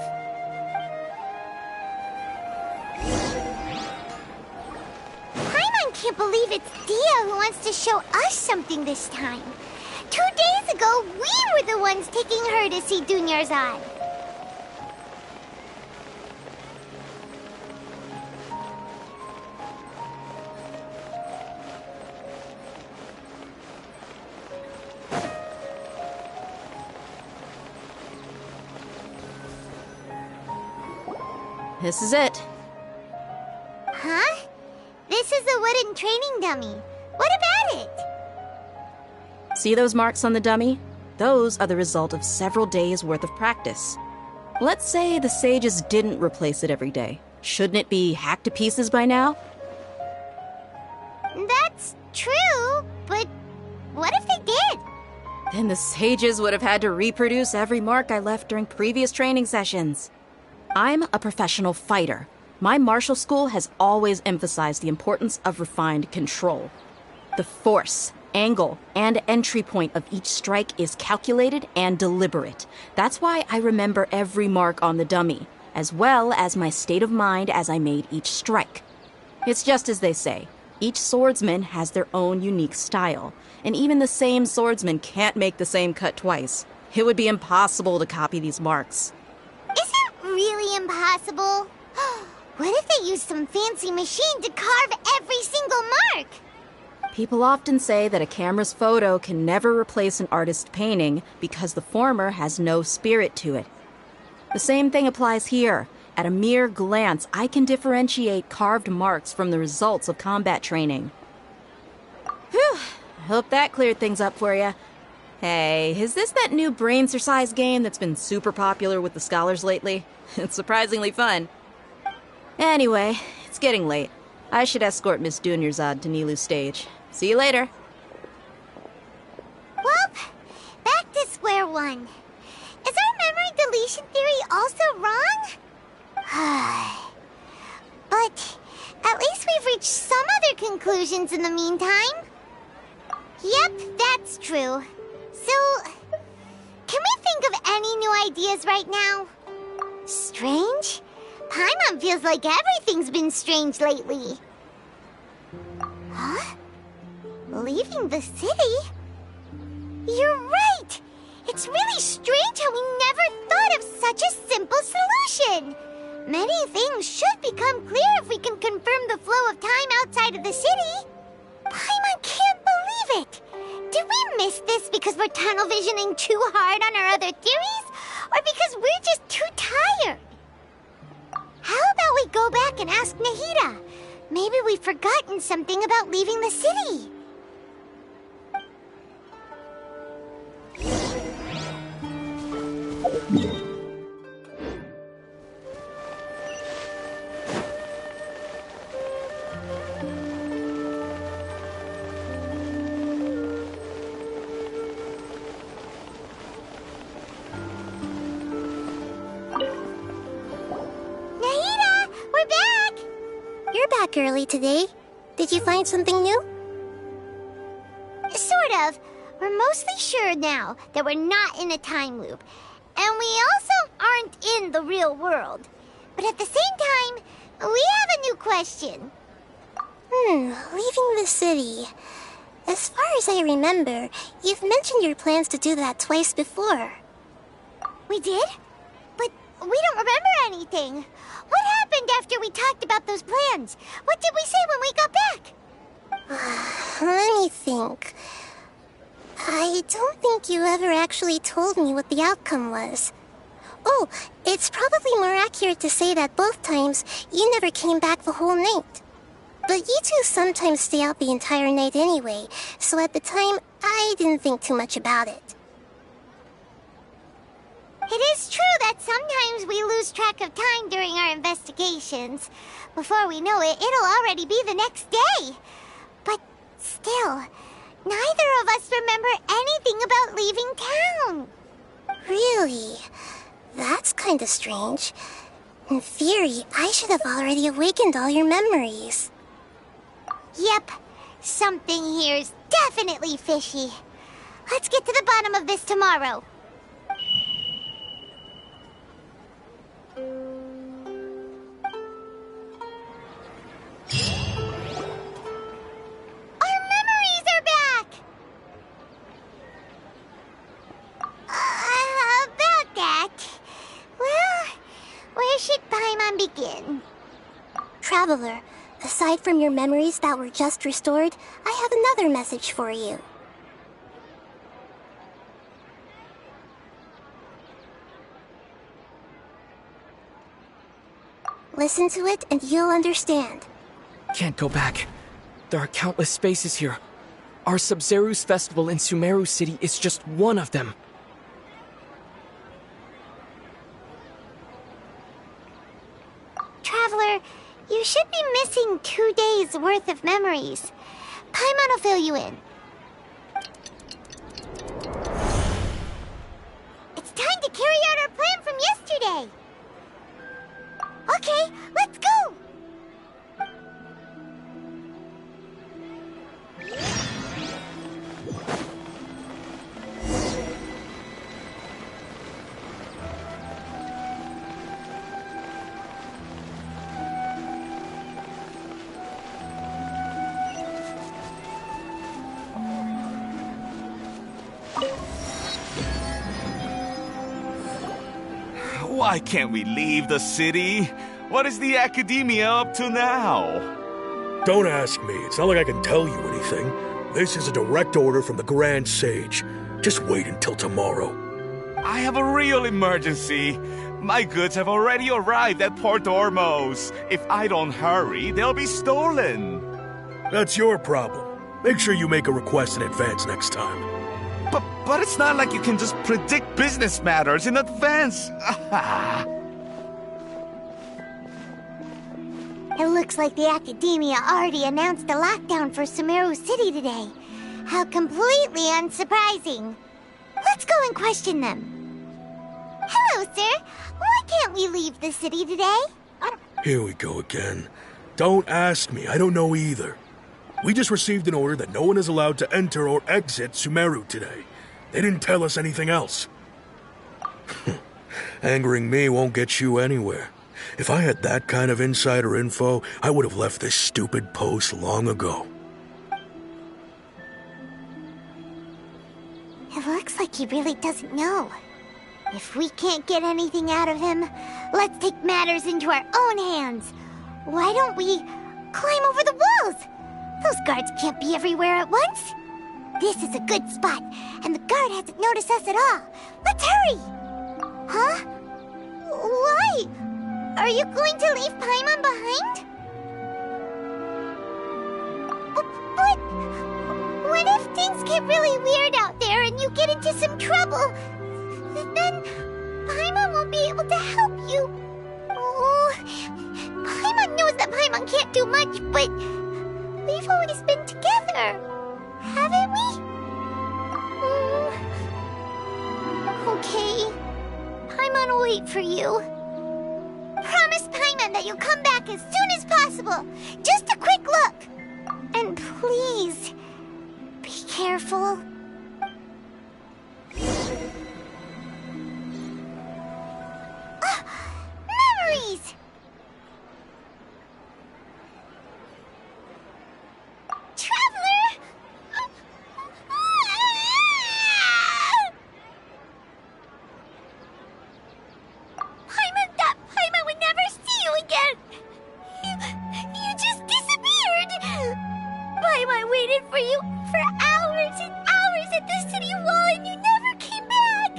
Paimon can't believe it's Dia who wants to show us something this time. 2 days ago, we were the ones taking her to see Dunyarzad.
This is it.
Huh? This is a wooden training dummy. What about it?
See those marks on the dummy? Those are the result of several days' worth of practice. Let's say the sages didn't replace it every day. Shouldn't it be hacked to pieces by now?
That's true, but what if they did?
Then the sages would have had to reproduce every mark I left during previous training sessions. I'm a professional fighter. My martial school has always emphasized the importance of refined control. The force, angle, and entry point of each strike is calculated and deliberate. That's why I remember every mark on the dummy, as well as my state of mind as I made each strike. It's just as they say, each swordsman has their own unique style, and even the same swordsman can't make the same cut twice. It would be impossible to copy these marks.
Really impossible? What if they used some fancy machine to carve every single mark?
People often say that a camera's photo can never replace an artist's painting because the former has no spirit to it. The same thing applies here. At a mere glance, I can differentiate carved marks from the results of combat training. hope that cleared things up for you. Hey, is this that new brain-exercise game that's been super popular with the scholars lately? It's surprisingly fun. Anyway, it's getting late. I should escort Miss Dunyarzad to Nilu's stage. See you later.
Well, back to square one. Is our memory deletion theory also wrong? But at least we've reached some other conclusions in the meantime. Yep, that's true. So, can we think of any new ideas right now? Strange? Paimon feels like everything's been strange lately. Huh? Leaving the city? You're right! It's really strange how we never thought of such a simple solution! Many things should become clear if we can confirm the flow of time outside of the city. Paimon can't believe it! Did we miss this because we're tunnel visioning too hard on our other theories? Or because we're just too tired? How about we go back and ask Nahida? Maybe we've forgotten something about leaving the city.
Early today. Did you find something new?
Sort of. We're mostly sure now that we're not in a time loop. And we also aren't in the real world. But at the same time, we have a new question.
Leaving the city. As far as I remember, you've mentioned your plans to do that twice before.
We did? But we don't remember anything. What happened after we talked about those plans? What did we say when we got back?
Let me think. I don't think you ever actually told me what the outcome was. Oh, it's probably more accurate to say that both times you never came back the whole night. But you two sometimes stay out the entire night anyway, so at the time, I didn't think too much about it.
It is true that sometimes we lose track of time during our investigations. Before we know it, it'll already be the next day. But still, neither of us remember anything about leaving town.
Really? That's kind of strange. In theory, I should have already awakened all your memories.
Yep, something here's definitely fishy. Let's get to the bottom of this tomorrow. Our memories are back! About that... Well, where should Paimon begin?
Traveler, aside from your memories that were just restored, I have another message for you. Listen to it and you'll understand.
Can't go back. There are countless spaces here. Our Sabzeruz festival in Sumeru City is just one of them.
Traveler, you should be missing 2 days' worth of memories. Paimon will fill you in. It's time to carry out our plan from yesterday. Okay, let's go!
Why can't we leave the city? What is the academia up to now?
Don't ask me. It's not like I can tell you anything. This is a direct order from the Grand Sage. Just wait until tomorrow.
I have a real emergency. My goods have already arrived at Port Ormos. If I don't hurry, they'll be stolen.
That's your problem. Make sure you make a request in advance next time.
But it's not like you can just predict business matters in advance.
It looks like the Academia already announced a lockdown for Sumeru City today. How completely unsurprising. Let's go and question them. Hello, sir. Why can't we leave the city today?
Here we go again. Don't ask me, I don't know either. We just received an order that no one is allowed to enter or exit Sumeru today. They didn't tell us anything else. Angering me won't get you anywhere. If I had that kind of insider info, I would have left this stupid post long ago.
It looks like he really doesn't know. If we can't get anything out of him, let's take matters into our own hands. Why don't we climb over the walls? Those guards can't be everywhere at once. This is a good spot, and the guard hasn't noticed us at all. Let's hurry! Huh? Why? Are you going to leave Paimon behind? But what if things get really weird out there and you get into some trouble? Then Paimon won't be able to help you. Oh, Paimon knows that Paimon can't do much, but we've always been together, haven't we? Okay. Paimon will wait for you. Promise Paimon that you'll come back as soon as possible. Just a quick look. And please, be careful. Memories! Traveler! Paimon thought Paimon would never see you again! You just disappeared! Paimon waited for you for hours and hours at the city wall and you never came back!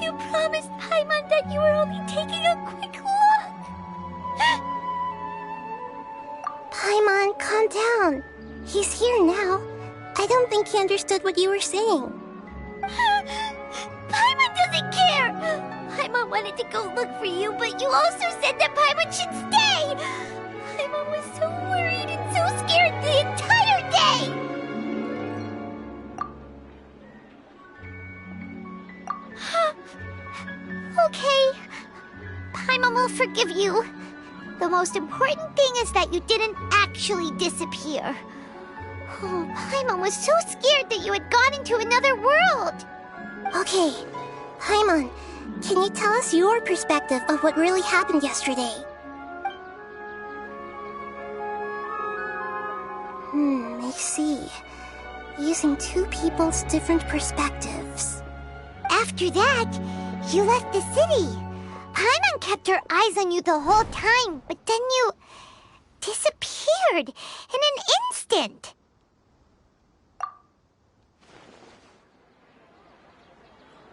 You promised Paimon that you were only taking a quick look!
Paimon, calm down. He's here now. I don't think he understood what you were saying.
Paimon doesn't care! Paimon wanted to go look for you, but you also said that Paimon should stay! Paimon was so worried and so scared the entire day! Okay. Paimon will forgive you. The most important thing is that you didn't actually disappear. Oh, Paimon was so scared that you had gone into another world.
Okay, Paimon, can you tell us your perspective of what really happened yesterday? I see. Using two people's different perspectives.
After that, you left the city. Paimon kept her eyes on you the whole time, but then you disappeared in an instant.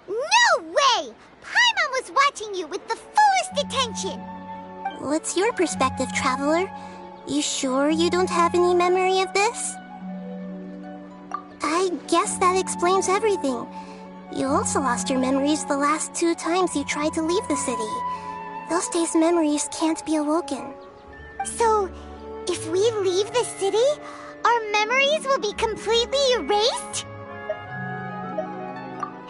No way! Paimon was watching you with the fullest attention.
What's your perspective, Traveler? You sure you don't have any memory of this? I guess that explains everything. You also lost your memories the last 2 times you tried to leave the city. Those days' memories can't be awoken.
So, if we leave the city, our memories will be completely erased?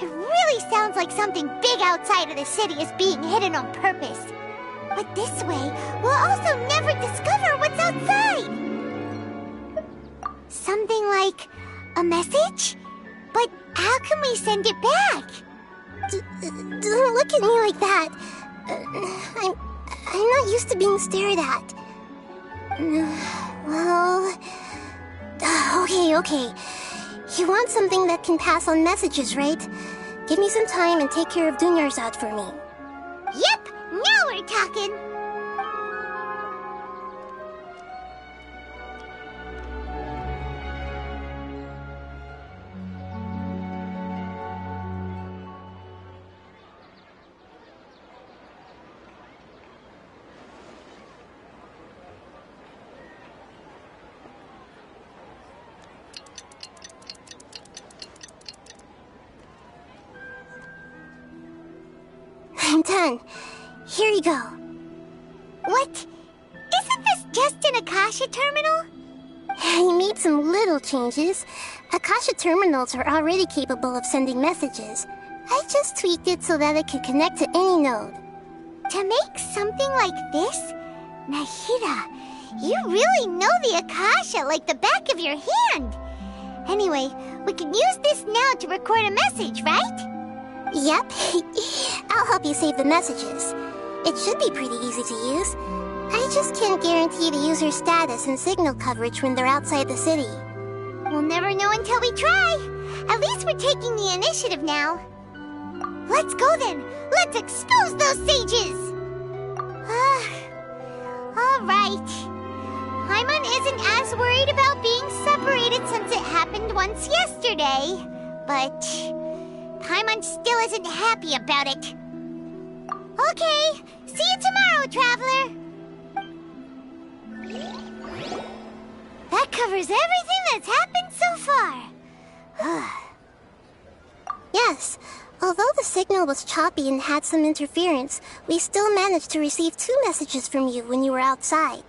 It really sounds like something big outside of the city is being hidden on purpose. But this way, we'll also never discover what's outside. Something like a message? But how can we send it back?
Don't look at me like that. I'm not used to being stared at. Well... Okay. You want something that can pass on messages, right? Give me some time and take care of Dunyarzad for me.
Yep, now we're talking.
on. Here you go.
What? Isn't this just an Akasha terminal?
I made some little changes. Akasha terminals are already capable of sending messages. I just tweaked it so that it could connect to any node.
To make something like this? Nahida, you really know the Akasha like the back of your hand. Anyway, we can use this now to record a message, right?
Yep. I'll help you save the messages. It should be pretty easy to use. I just can't guarantee the user's status and signal coverage when they're outside the city.
We'll never know until we try. At least we're taking the initiative now. Let's go then. Let's expose those sages. All right. Paimon isn't as worried about being separated since it happened once yesterday. But Paimon still isn't happy about it. Okay, see you tomorrow, Traveler. That covers everything that's happened so far.
Yes, although the signal was choppy and had some interference, we still managed to receive 2 messages from you when you were outside.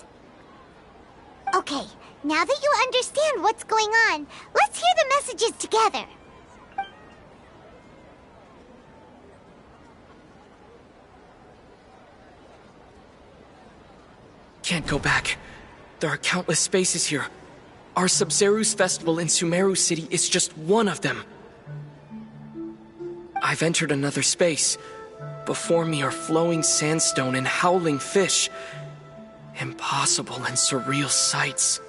Okay, now that you understand what's going on, let's hear the messages together.
Can't go back. There are countless spaces here. Our Sabzeruz festival in Sumeru City is just one of them. I've entered another space. Before me are flowing sandstone and howling fish. Impossible and surreal sights.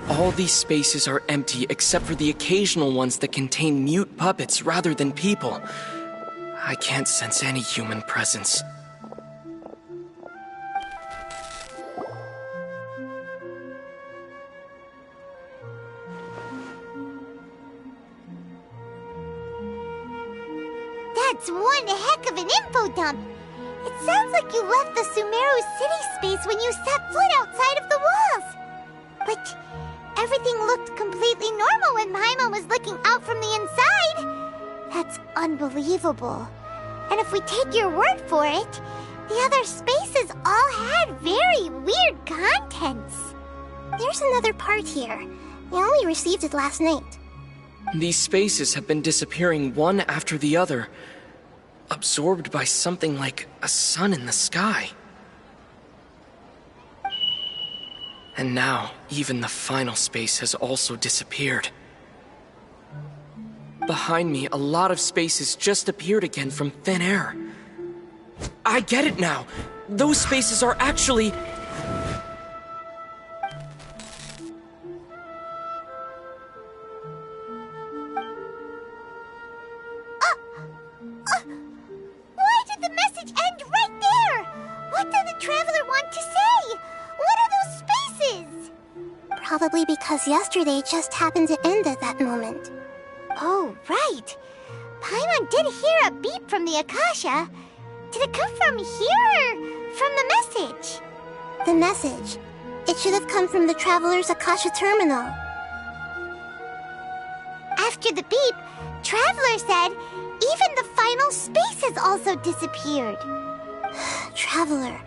All these spaces are empty except for the occasional ones that contain mute puppets rather than people. I can't sense any human presence.
That's one heck of an info dump. It sounds like you left the Sumeru city space when you set foot outside of the walls. But everything looked completely normal when Paimon was looking out from the inside. That's unbelievable. And if we take your word for it, the other spaces all had very weird contents.
There's another part here. We only received it last night.
These spaces have been disappearing one after the other, absorbed by something like a sun in the sky. And now, even the final space has also disappeared. Behind me, a lot of spaces just appeared again from thin air. I get it now! Those spaces are actually...
Why did the message end right there? What did the Traveler want to say? What are those spaces?
Probably because yesterday just happened to end at that moment.
Oh, right. Paimon did hear a beep from the Akasha. Did it come from here or from the message?
The message. It should have come from the Traveler's Akasha terminal.
After the beep, Traveler said even the final spaces also disappeared.
Traveler,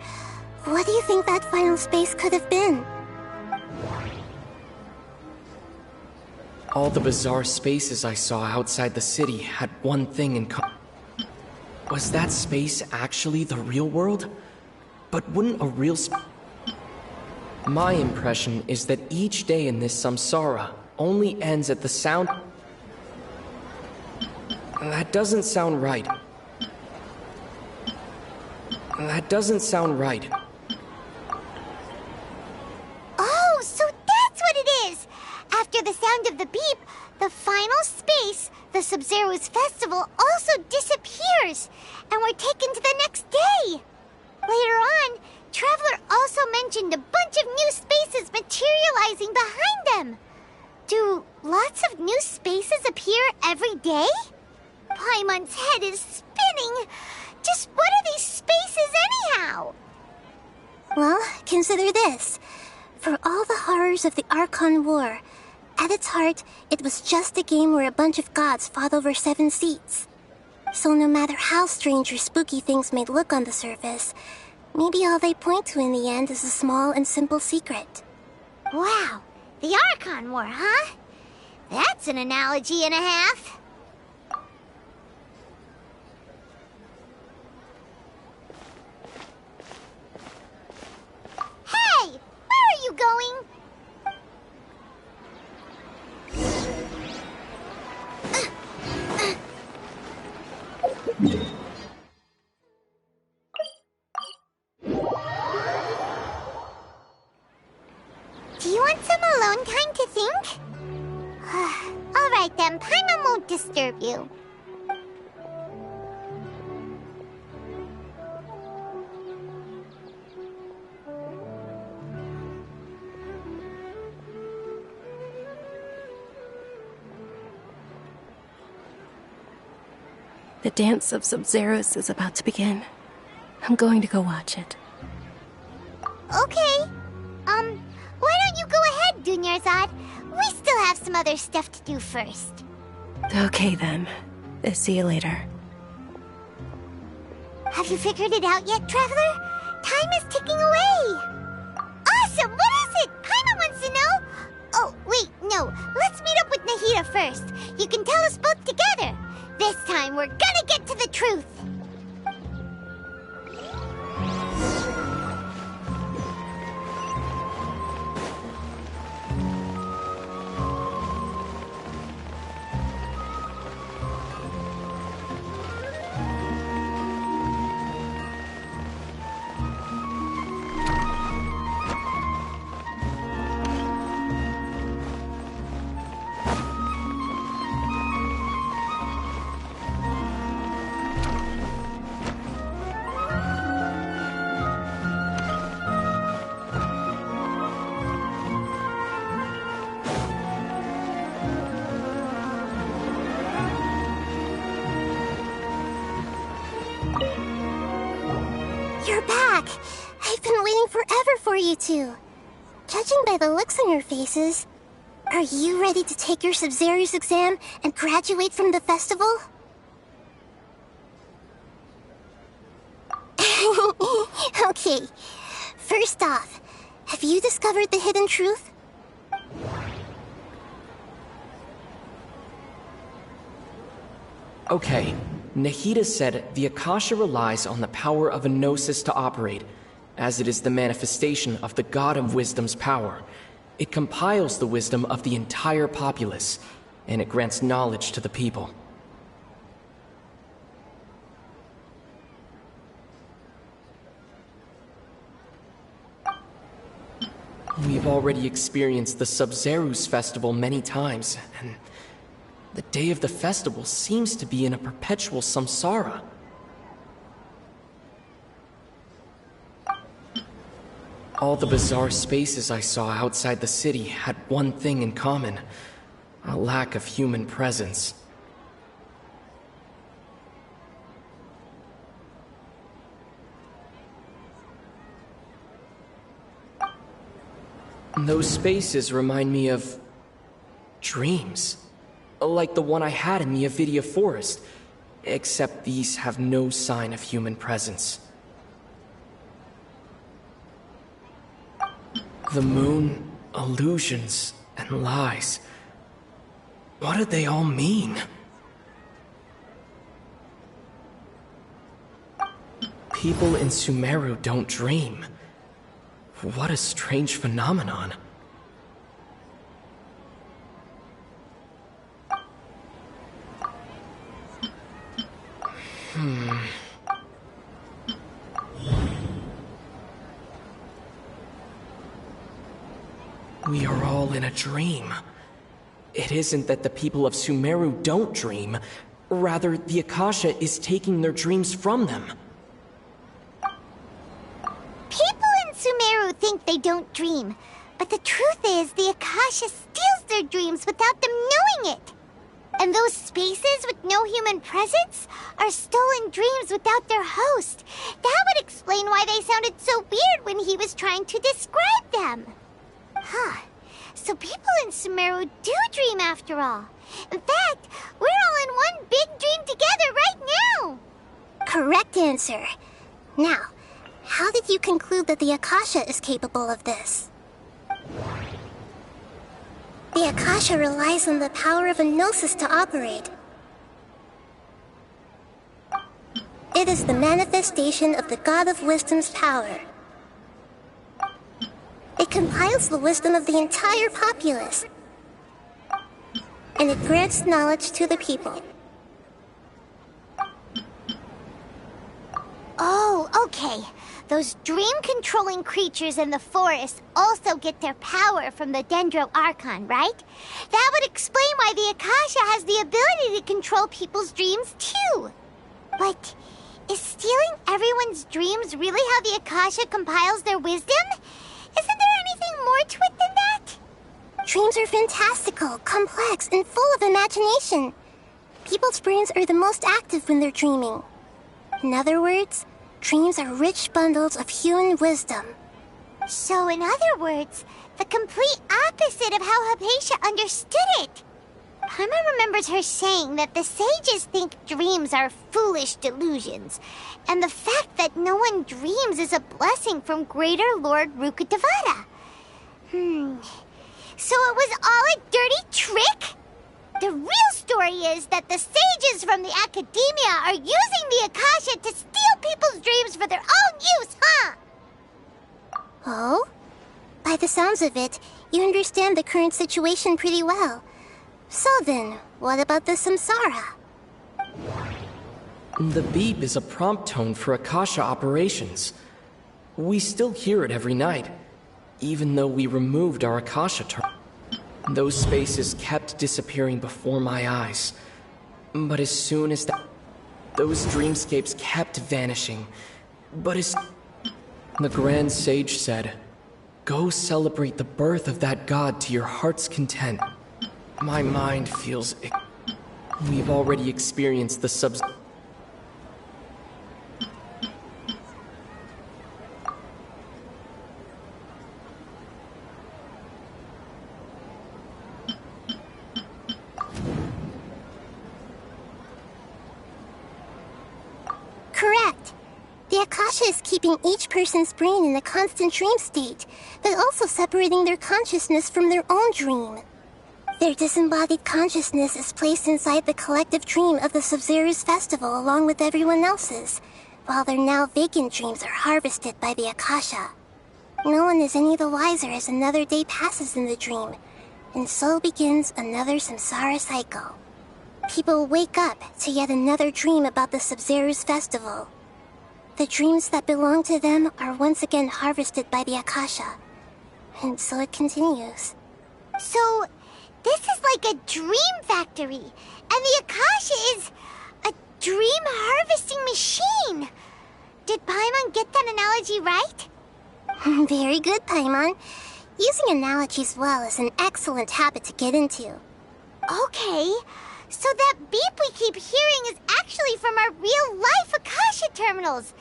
what do you think that final space could have been?
All the bizarre spaces I saw outside the city had one thing in common. Was that space actually the real world? But wouldn't a real My impression is that each day in this samsara only ends at the sound... That doesn't sound right. That doesn't sound right.
Oh, so that's what it is! After the sound of the beep, the final space, the Sabzeruz festival, also disappears, and we're taken to the next day. Later on, Traveler also mentioned a bunch of new spaces materializing behind them. Do lots of new spaces appear every day? Paimon's head is spinning. Just what are these spaces anyhow?
Well, consider this. For all the horrors of the Archon War, at its heart, it was just a game where a bunch of gods fought over 7 seats. So no matter how strange or spooky things may look on the surface, maybe all they point to in the end is a small and simple secret.
Wow, the Archon War, huh? That's an analogy and a half. Hey, where are you going? Do you want some alone time to think? All right then, Paimon won't disturb you.
The dance of Sabzeruz is about to begin. I'm going to go watch it.
Okay. Why don't you go ahead, Dunyarzad? We still have some other stuff to do first.
Okay then. See you later.
Have you figured it out yet, Traveler? Time is ticking away. Awesome! What is it? Paimon wants to know. Oh, wait, no. Let's meet up with Nahida first. You can tell us both together. This time, we're gonna get to the truth.
You're back! I've been waiting forever for you two. Judging by the looks on your faces, are you ready to take your Sabzeruz exam and graduate from the festival? Okay, first off, have you discovered the hidden truth?
Okay, Nahida said the Akasha relies on the power of a gnosis to operate, as it is the manifestation of the God of Wisdom's power. It compiles the wisdom of the entire populace, and it grants knowledge to the people. We've already experienced the Sabzeruz festival many times, and the day of the festival seems to be in a perpetual samsara. All the bizarre spaces I saw outside the city had one thing in common: a lack of human presence. Those spaces remind me of dreams. Like the one I had in the Avidia Forest, except these have no sign of human presence. The moon, illusions, and lies. What do they all mean? People in Sumeru don't dream. What a strange phenomenon. We are all in a dream. It isn't that the people of Sumeru don't dream. Rather, the Akasha is taking their dreams from them.
People in Sumeru think they don't dream, but the truth is the Akasha steals their dreams without them knowing it. And those spaces with no human presence are stolen dreams without their host. That would explain why they sounded so weird when he was trying to describe them. Huh. So people in Sumeru do dream after all. In fact, we're all in one big dream together right now!
Correct answer. Now, how did you conclude that the Akasha is capable of this? The Akasha relies on the power of a gnosis to operate. It is the manifestation of the God of Wisdom's power. It compiles the wisdom of the entire populace, and it grants knowledge to the people.
Oh, okay. Those dream-controlling creatures in the forest also get their power from the Dendro Archon, right? That would explain why the Akasha has the ability to control people's dreams, too. But is stealing everyone's dreams really how the Akasha compiles their wisdom? Isn't there anything more to it than that?
Dreams are fantastical, complex, and full of imagination. People's brains are the most active when they're dreaming. In other words, dreams are rich bundles of human wisdom.
So in other words, the complete opposite of how Hypatia understood it. Paimon remembers her saying that the sages think dreams are foolish delusions, and the fact that no one dreams is a blessing from Greater Lord Rukkhadevata. So it was all a dirty trick? The real story is that the sages from the Academia are using the Akasha to steal people's dreams for their own use, huh?
Oh? By the sounds of it, you understand the current situation pretty well. So then, what about the Samsara?
The beep is a prompt tone for Akasha operations. We still hear it every night, even though we removed our Akasha term. Those spaces kept disappearing before my eyes. But as soon as those dreamscapes kept vanishing. But as the Grand Sage said, "Go celebrate the birth of that god to your heart's content." My mind feels... We've already experienced the
Correct. The Akasha is keeping each person's brain in a constant dream state, but also separating their consciousness from their own dream. Their disembodied consciousness is placed inside the collective dream of the Sabzeruz festival along with everyone else's, while their now vacant dreams are harvested by the Akasha. No one is any the wiser as another day passes in the dream, and so begins another samsara cycle. People wake up to yet another dream about the Sabzeruz festival. The dreams that belong to them are once again harvested by the Akasha, and so it continues.
So, this is like a dream factory, and the Akasha is a dream harvesting machine. Did Paimon get that analogy right?
Very good, Paimon. Using analogies well is an excellent habit to get into.
Okay, so that beep we keep hearing is actually from our real-life Akasha terminals.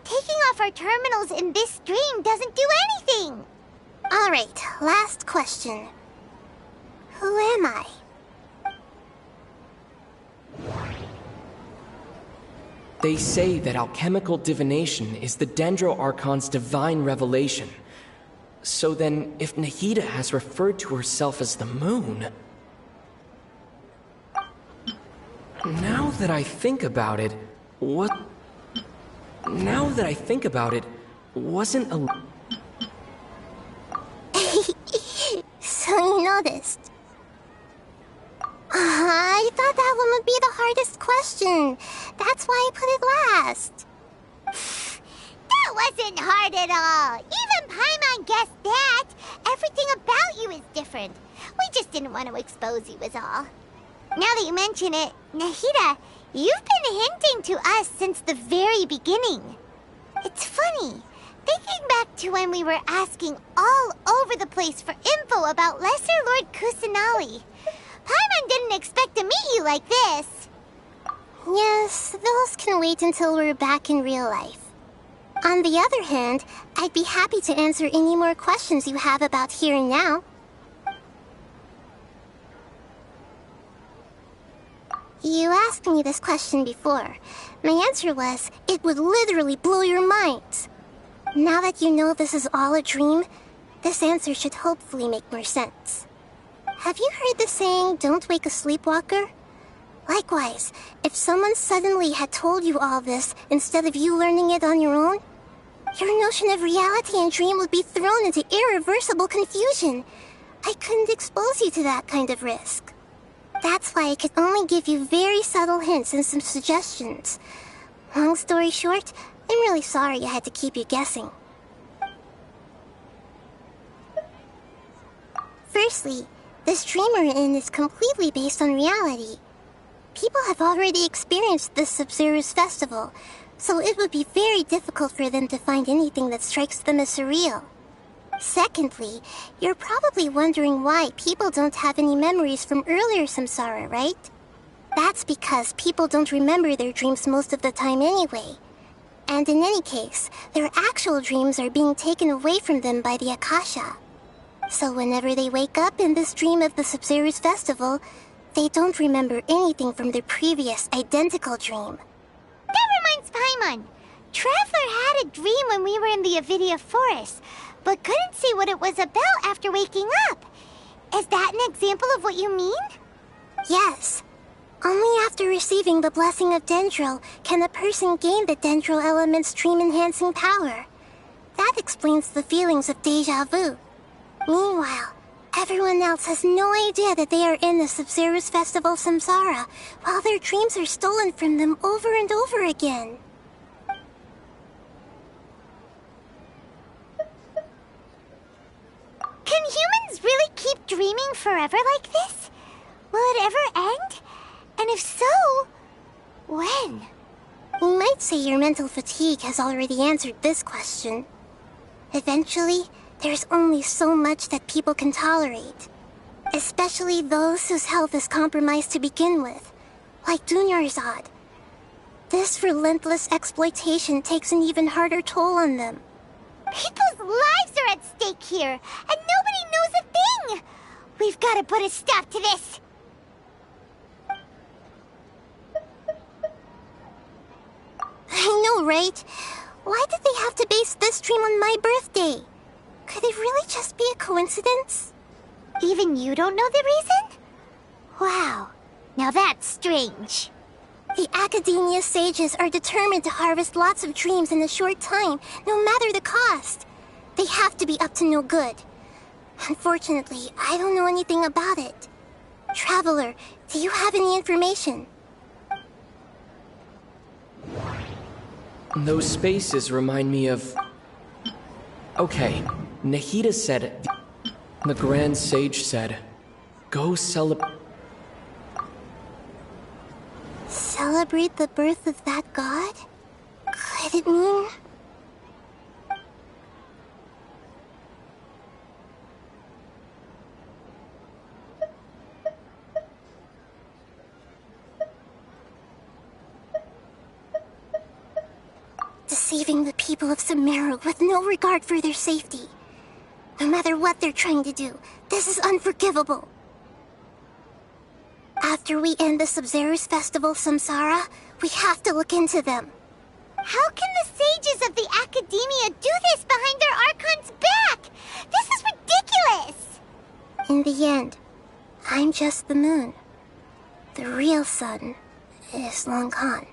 Taking off our terminals in this dream doesn't do anything.
Alright, last question. Who am I?
They say that alchemical divination is the Dendro Archon's divine revelation. So then, if Nahida has referred to herself as the moon... Now that I think about it, wasn't a...
So you noticed. I thought that one would be the hardest question. That's why I put it last.
That wasn't hard at all. Even Paimon guessed that. Everything about you is different. We just didn't want to expose you is all. Now that you mention it, Nahida, you've been hinting to us since the very beginning. It's funny, thinking back to when we were asking all over the place for info about Lesser Lord Kusanali. Paimon didn't expect to meet you like this.
Yes, those can wait until we're back in real life. On the other hand, I'd be happy to answer any more questions you have about here and now. You asked me this question before. My answer was, it would literally blow your minds. Now that you know this is all a dream, this answer should hopefully make more sense. Have you heard the saying, don't wake a sleepwalker? Likewise, if someone suddenly had told you all this instead of you learning it on your own, your notion of reality and dream would be thrown into irreversible confusion. I couldn't expose you to that kind of risk. That's why I could only give you very subtle hints and some suggestions. Long story short, I'm really sorry I had to keep you guessing. Firstly, this dream we're in is completely based on reality. People have already experienced this Sabzeruz festival, so it would be very difficult for them to find anything that strikes them as surreal. Secondly, you're probably wondering why people don't have any memories from earlier samsara, right? That's because people don't remember their dreams most of the time anyway. And in any case, their actual dreams are being taken away from them by the Akasha. So whenever they wake up in this dream of the Sabzeruz festival, they don't remember anything from their previous identical dream.
That reminds Paimon. Traveler had a dream when we were in the Avidia forest, but couldn't see what it was about after waking up. Is that an example of what you mean?
Yes. Only after receiving the blessing of Dendril can a person gain the Dendril element's dream-enhancing power. That explains the feelings of déjà vu. Meanwhile, everyone else has no idea that they are in the Sabzeruz Festival Samsara, while their dreams are stolen from them over and over again.
Can humans really keep dreaming forever like this? Will it ever end? And if so, when?
You might say your mental fatigue has already answered this question. Eventually, there's only so much that people can tolerate. Especially those whose health is compromised to begin with, like Dunyarzad. This relentless exploitation takes an even harder toll on them.
People's lives are at stake here, and nobody knows a thing! We've got to put a stop to this!
I know, right? Why did they have to base this dream on my birthday? Could it really just be a coincidence?
Even you don't know the reason? Wow, now that's strange.
The Academia sages are determined to harvest lots of dreams in a short time, no matter the cost. They have to be up to no good. Unfortunately, I don't know anything about it. Traveler, do you have any information?
Those spaces remind me of... Okay, Nahida said... The Grand Sage said... Go celebrate...
Celebrate the birth of that god? Could it mean... deceiving the people of Sumeru with no regard for their safety. No matter what they're trying to do, this is unforgivable. After we end the Sabzeruz Festival Samsara, we have to look into them.
How can the sages of the Academia do this behind their Archon's back? This is ridiculous!
In the end, I'm just the moon. The real sun is long gone.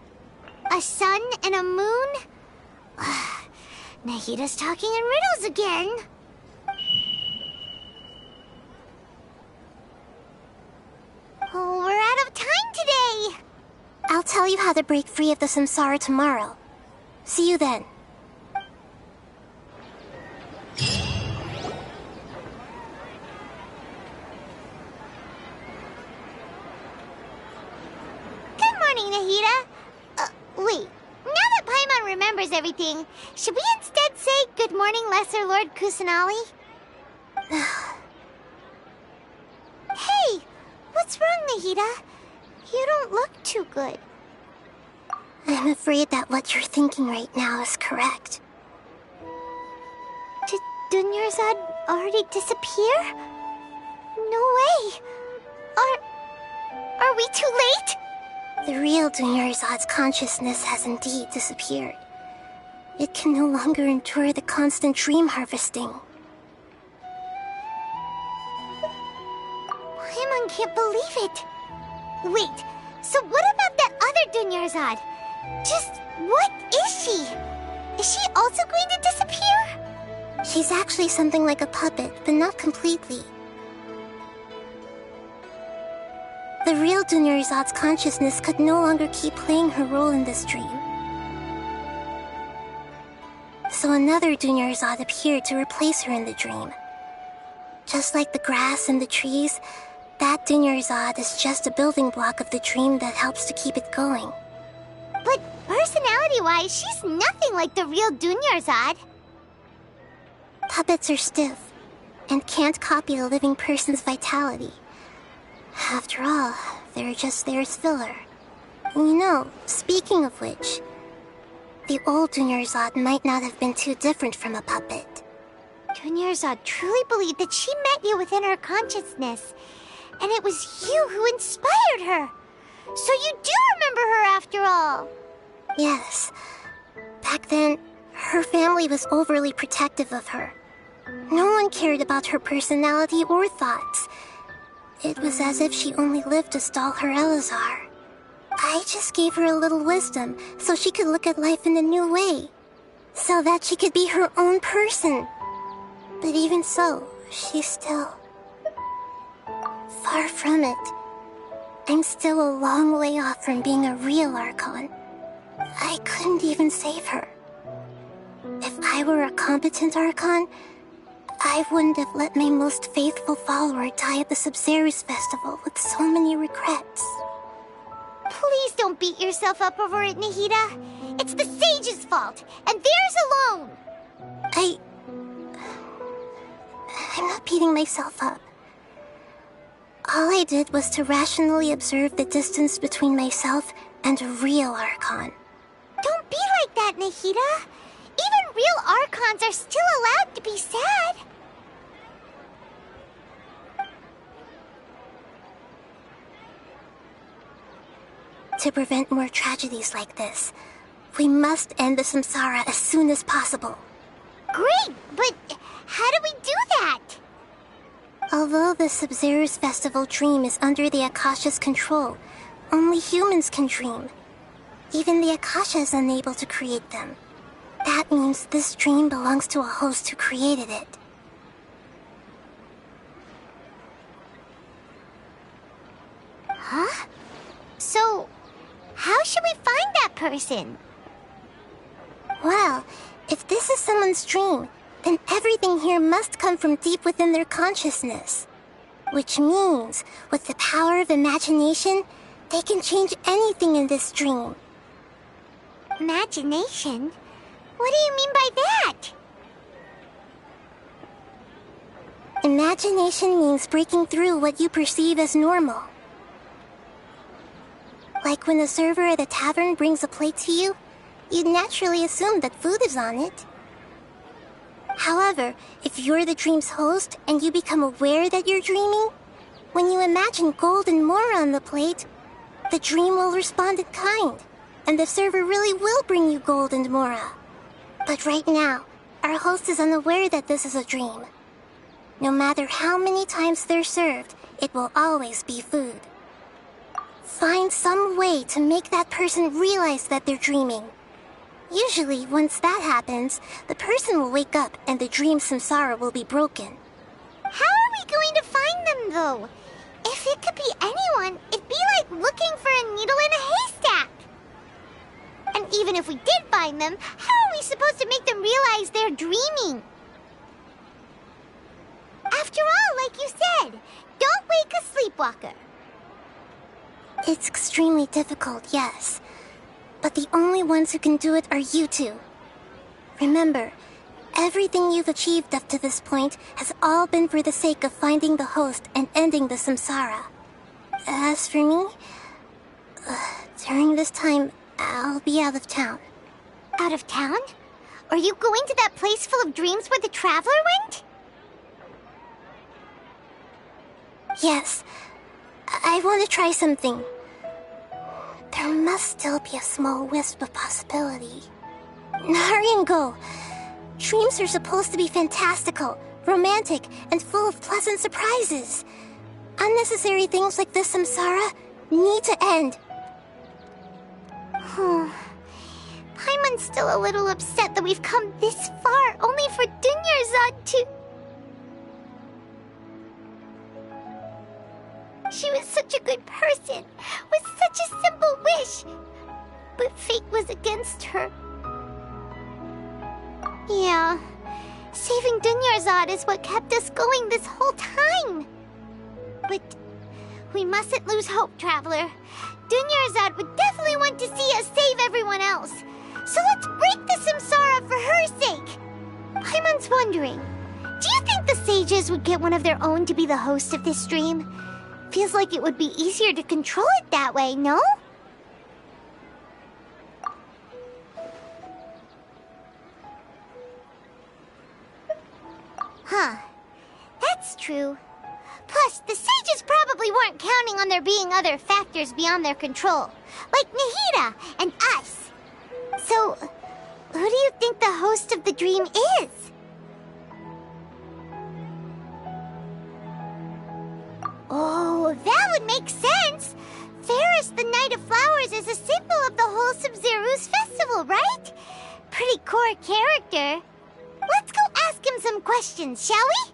A sun and a moon? Nahida's talking in riddles again. Oh, we're out of time today.
I'll tell you how to break free of the samsara tomorrow. See you then.
Good morning, Nahida. Wait. Now that Paimon remembers everything, should we instead say good morning, Lesser Lord Kusanali? Hey! What's wrong, Nahida? You don't look too good.
I'm afraid that what you're thinking right now is correct.
Did Dunyarzad already disappear? No way! Are we too late?
The real Dunyarzad's consciousness has indeed disappeared. It can no longer endure the constant dream harvesting.
Paimon can't believe it. Wait, so what about that other Dunyarzad? Just what is she? Is she also going to disappear?
She's actually something like a puppet, but not completely. The real Dunyarzad's consciousness could no longer keep playing her role in this dream. So another Dunyarzad appeared to replace her in the dream. Just like the grass and the trees, that Dunyarzad is just a building block of the dream that helps to keep it going.
But personality-wise, she's nothing like the real Dunyarzad.
Puppets are stiff, and can't copy a living person's vitality. After all, they're just there as filler. You know, speaking of which, the old Dunyarzad might not have been too different from a puppet.
Dunyarzad truly believed that she met you within her consciousness, and it was you who inspired her. So you do remember her after all.
Yes. Back then, her family was overly protective of her. No one cared about her personality or thoughts. It was as if she only lived to stall her Elazar. I just gave her a little wisdom so she could look at life in a new way. So that she could be her own person. But even so, she's still... far from it. I'm still a long way off from being a real Archon. I couldn't even save her. If I were a competent Archon, I wouldn't have let my most faithful follower die at the Sabzeruz festival with so many regrets.
Please don't beat yourself up over it, Nahida. It's the sage's fault, and theirs alone.
I'm not beating myself up. All I did was to rationally observe the distance between myself and a real Archon.
Don't be like that, Nahida. Even real Archons are still allowed to be sad.
To prevent more tragedies like this, we must end the samsara as soon as possible.
Great, but how do we do that?
Although the Sabzeruz festival dream is under the Akasha's control, only humans can dream. Even the Akasha is unable to create them. That means this dream belongs to a host who created it.
Huh? So, how should we find that person?
Well, if this is someone's dream, then everything here must come from deep within their consciousness. Which means, with the power of imagination, they can change anything in this dream.
Imagination? What do you mean by that?
Imagination means breaking through what you perceive as normal. Like when the server at a tavern brings a plate to you, you'd naturally assume that food is on it. However, if you're the dream's host and you become aware that you're dreaming, when you imagine gold and more on the plate, the dream will respond in kind, and the server really will bring you gold and mora. But right now, our host is unaware that this is a dream. No matter how many times they're served, it will always be food. Find some way to make that person realize that they're dreaming. Usually, once that happens, the person will wake up and the dream samsara will be broken.
How are we going to find them, though? If it could be anyone, it'd be like looking for a needle in a haystack. And even if we did find them, how are we supposed to make them realize they're dreaming? After all, like you said, don't wake a sleepwalker.
It's extremely difficult, yes. But the only ones who can do it are you two. Remember, everything you've achieved up to this point has all been for the sake of finding the host and ending the samsara. As for me, during this time, I'll be out of town.
Out of town? Are you going to that place full of dreams where the traveler went?
Yes. I want to try something. There must still be a small wisp of possibility. Hurry and go. Dreams are supposed to be fantastical, romantic, and full of pleasant surprises. Unnecessary things like this samsara need to end.
Paimon's still a little upset that we've come this far only for Dunyarzad to... She was such a good person, with such a simple wish. But fate was against her. Yeah, saving Dunyarzad is what kept us going this whole time. But we mustn't lose hope, Traveler. Dunyarzad would definitely want to see us save everyone else. So let's break the samsara for her sake. Paimon's wondering, do you think the sages would get one of their own to be the host of this stream? Feels like it would be easier to control it that way, no? Huh. That's true. Plus, the sages probably weren't counting on there being other factors beyond their control, like Nahida and us. So, who do you think the host of the dream is? Oh, that would make sense. Ferris, the Knight of Flowers, is a symbol of the whole Sabzeruz festival, right? Pretty core character. Let's go ask him some questions, shall we?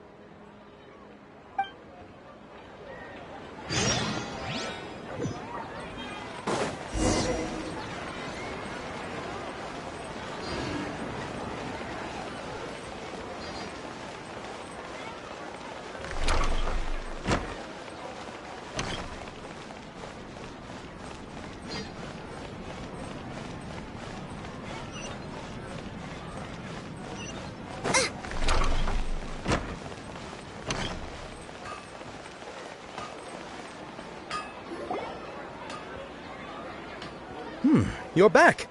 You're back.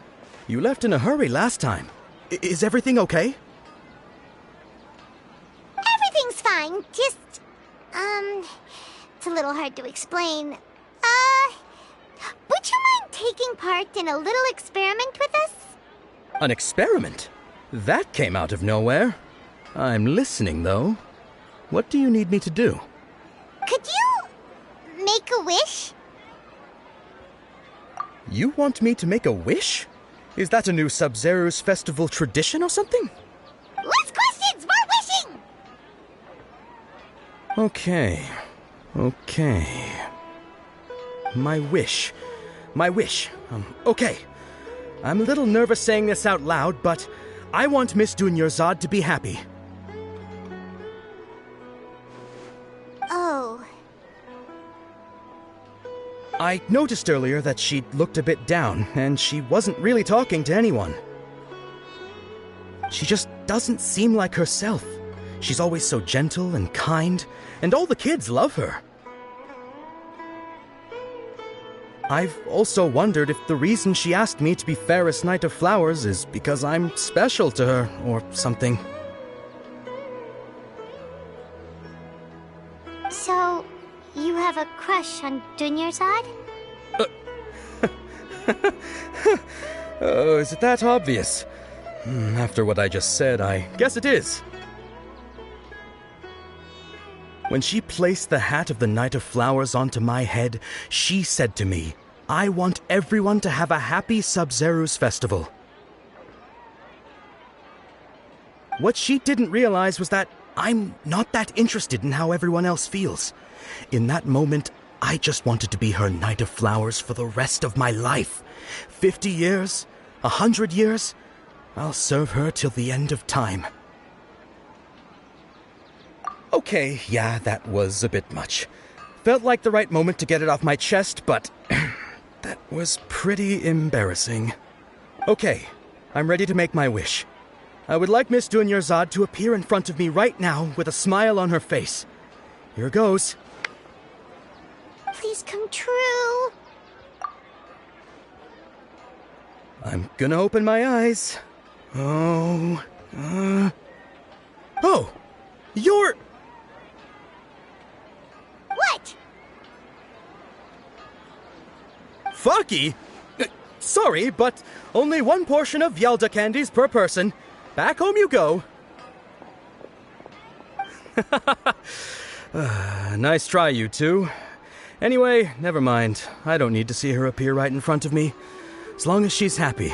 You left in a hurry last time. Is everything okay?
Everything's fine. Just, it's a little hard to explain. Would you mind taking part in a little experiment with us?
An experiment? That came out of nowhere. I'm listening, though. What do you need me to do?
Could you make a wish?
You want me to make a wish? Is that a new Sabzeruz festival tradition or something?
Less questions, more wishing!
Okay. My wish. Okay. I'm a little nervous saying this out loud, but I want Miss Dunyarzad to be happy.
Oh.
I noticed earlier that she looked a bit down, and she wasn't really talking to anyone. She just doesn't seem like herself. She's always so gentle and kind, and all the kids love her. I've also wondered if the reason she asked me to be Fairest Knight of Flowers is because I'm special to her, or something.
So, you have a crush on Dunyarzad?
Oh, is it that obvious? After what I just said, I guess it is. When she placed the hat of the Knight of Flowers onto my head, she said to me, I want everyone to have a happy Sabzeruz festival. What she didn't realize was that I'm not that interested in how everyone else feels. In that moment, I just wanted to be her Knight of Flowers for the rest of my life. 50 years, 100 years, I'll serve her till the end of time. Okay, yeah, that was a bit much. Felt like the right moment to get it off my chest, but that was pretty embarrassing. Okay, I'm ready to make my wish. I would like Miss Dunyarzad to appear in front of me right now with a smile on her face. Here goes.
Please come true.
I'm gonna open my eyes. Oh, you're...
What?
Fucky? Sorry, but only one portion of Yalda candies per person. Back home you go. Nice try, you two. Anyway, never mind. I don't need to see her appear right in front of me. As long as she's happy.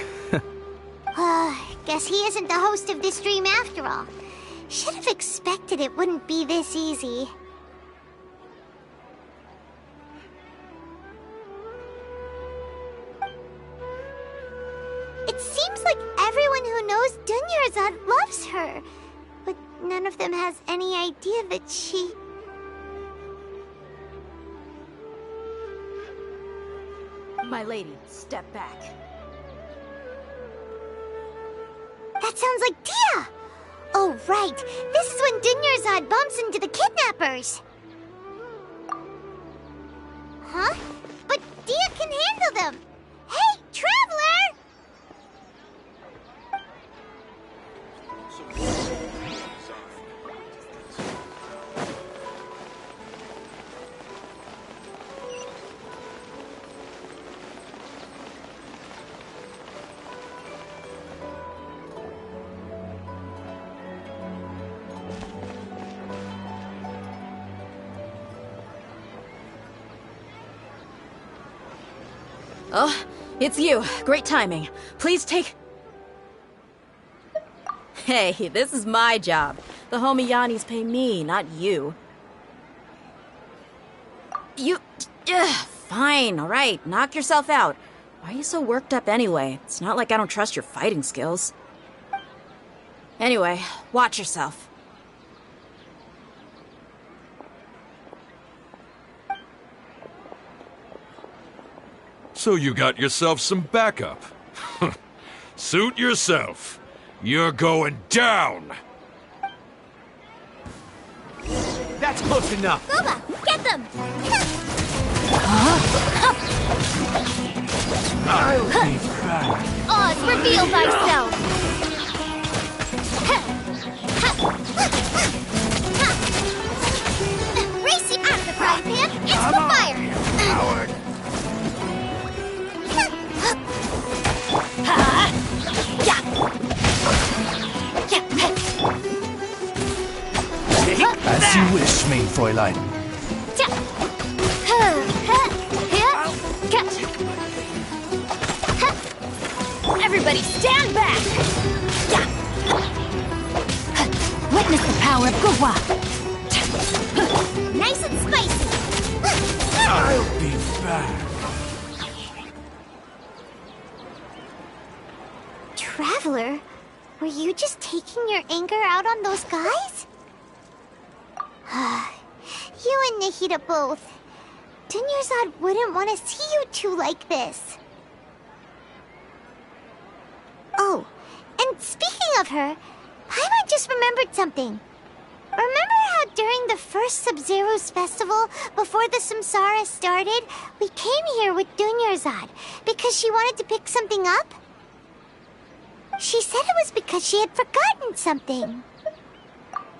Guess he isn't the host of this dream after all. Should have expected it wouldn't be this easy. It seems like everyone who knows Dunyarzad loves her, but none of them has any idea that she...
My lady, step back.
That sounds like Dia! Oh, right. This is when Dunyarzad bumps into the kidnappers. Huh? But Dia can handle them. Hey, Traveler!
Oh, it's you. Great timing. Please take... Hey, this is my job. The homie Yannis pay me, not you. You... fine, alright. Knock yourself out. Why are you so worked up anyway? It's not like I don't trust your fighting skills. Anyway, watch yourself.
So you got yourself some backup. Suit yourself. You're going down!
That's close enough.
Boba, get them!
I'll be back.
Oz, reveal thyself! Racy at the frying pan! It's the fire!
Howard! As you wish, mein Fräulein.
Everybody stand back! Witness the power of Gua!
Nice and spicy!
I'll be back.
Traveler, were you just taking your anger out on those guys? You and Nahida both. Dunyarzad wouldn't want to see you two like this. Oh, and speaking of her, Paimon just remembered something. Remember how during the first Sabzeruz festival, before the Samsara started, we came here with Dunyarzad because she wanted to pick something up? She said it was because she had forgotten something.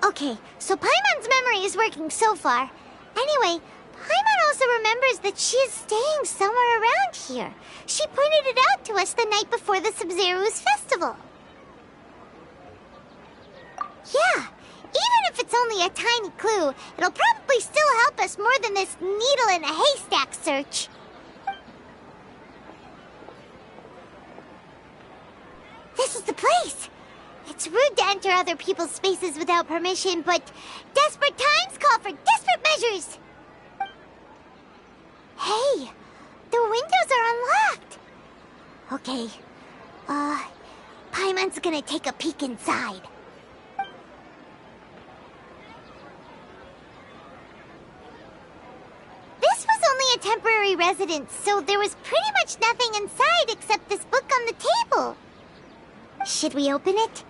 Okay, so Paimon's memory is working so far. Anyway, Paimon also remembers that she is staying somewhere around here. She pointed it out to us the night before the Sabzeruz festival. Yeah, even if it's only a tiny clue, it'll probably still help us more than this needle in a haystack search. This is the place. It's rude to enter other people's spaces without permission, but desperate times call for desperate measures. Hey, the windows are unlocked. Okay, Paimon's gonna take a peek inside. This was only a temporary residence, so there was pretty much nothing inside except this book on the table. Should we open it?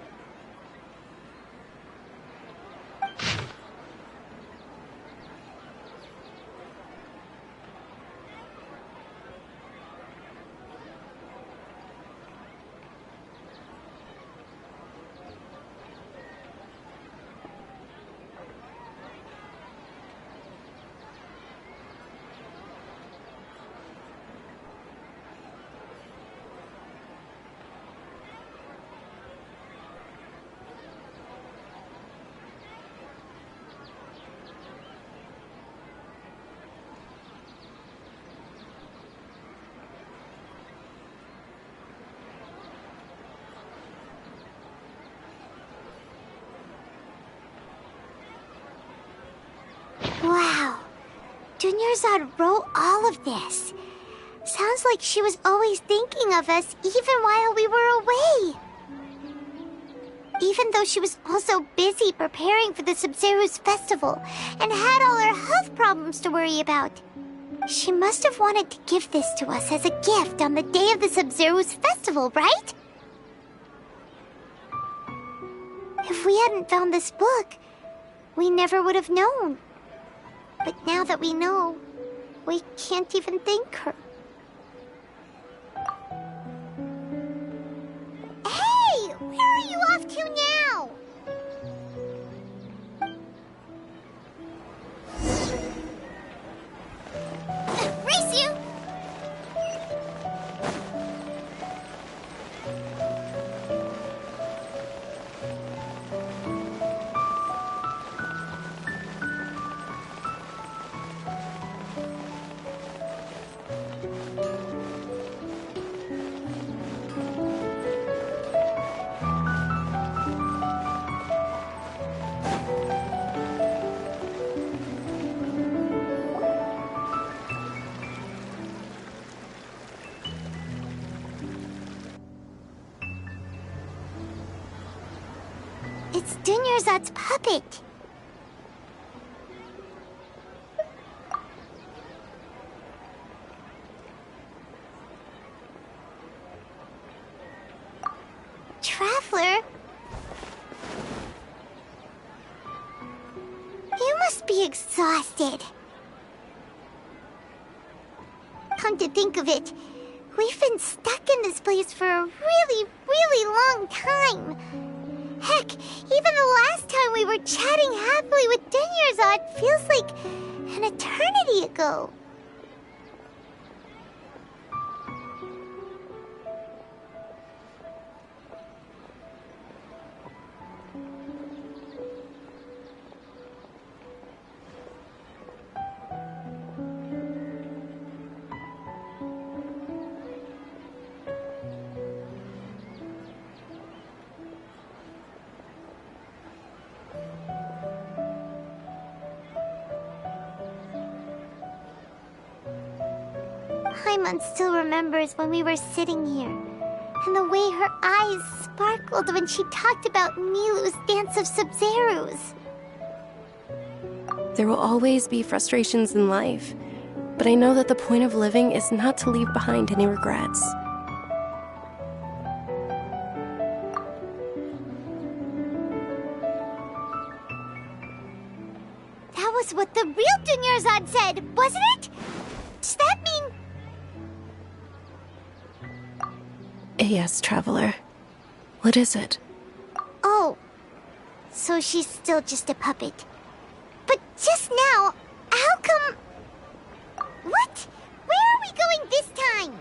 Dunyarzad wrote all of this. Sounds like she was always thinking of us even while we were away. Even though she was also busy preparing for the Sabzeruz festival and had all her health problems to worry about. She must have wanted to give this to us as a gift on the day of the Sabzeruz festival, right? If we hadn't found this book, we never would have known. But now that we know, we can't even thank her. Hey! Where are you off to now? Race you! It's Dunyarzad's puppet. Traveler? You must be exhausted. Come to think of it, we've been stuck in this place for a really, really long time. Heck, even the last time we were chatting happily with Dunyarzad feels like an eternity ago. Paimon still remembers when we were sitting here, and the way her eyes sparkled when she talked about Milu's dance of Sabzeruz.
There will always be frustrations in life, but I know that the point of living is not to leave behind any regrets.
That was what the real Dunyarzad said, wasn't it? Does that mean...
Yes, Traveler. What is it?
Oh, so she's still just a puppet. But just now, how come... What? Where are we going this time?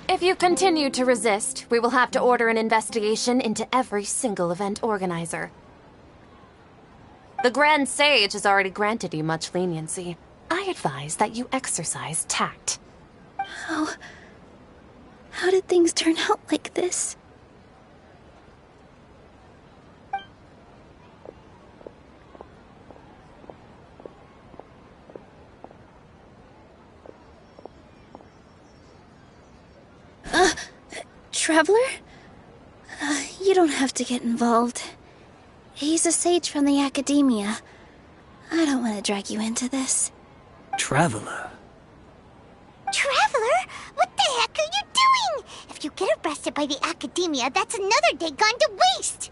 If you continue to resist, we will have to order an investigation into every single event organizer. The Grand Sage has already granted you much leniency. I advise that you exercise tact.
How did things turn out like this? Traveler? You don't have to get involved. He's a sage from the Academia. I don't want to drag you into this.
Traveler?
Traveler? What the heck are you doing? If you get arrested by the Academia, that's another day gone to waste!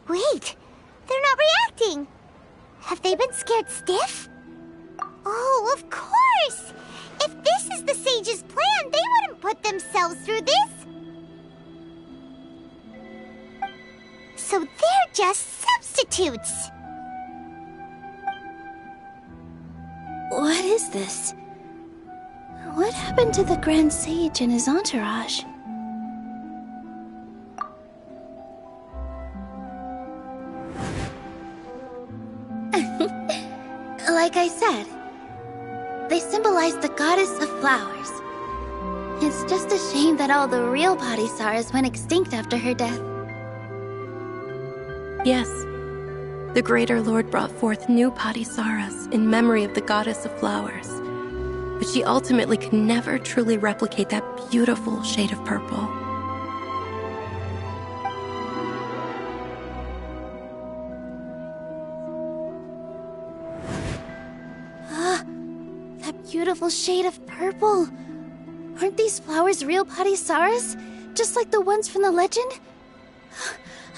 Wait, they're not reacting. Have they been scared stiff? Oh, themselves through this. So they're just substitutes.
What is this? What happened to the Grand Sage and his entourage? Like I said, they symbolize the goddess of flowers. It's just a shame that all the real Padisaras went extinct after her death.
Yes. The Greater Lord brought forth new Padisaras in memory of the goddess of flowers. But she ultimately could never truly replicate that beautiful shade of purple.
That beautiful shade of purple. Aren't these flowers real Padisaras? Just like the ones from the legend?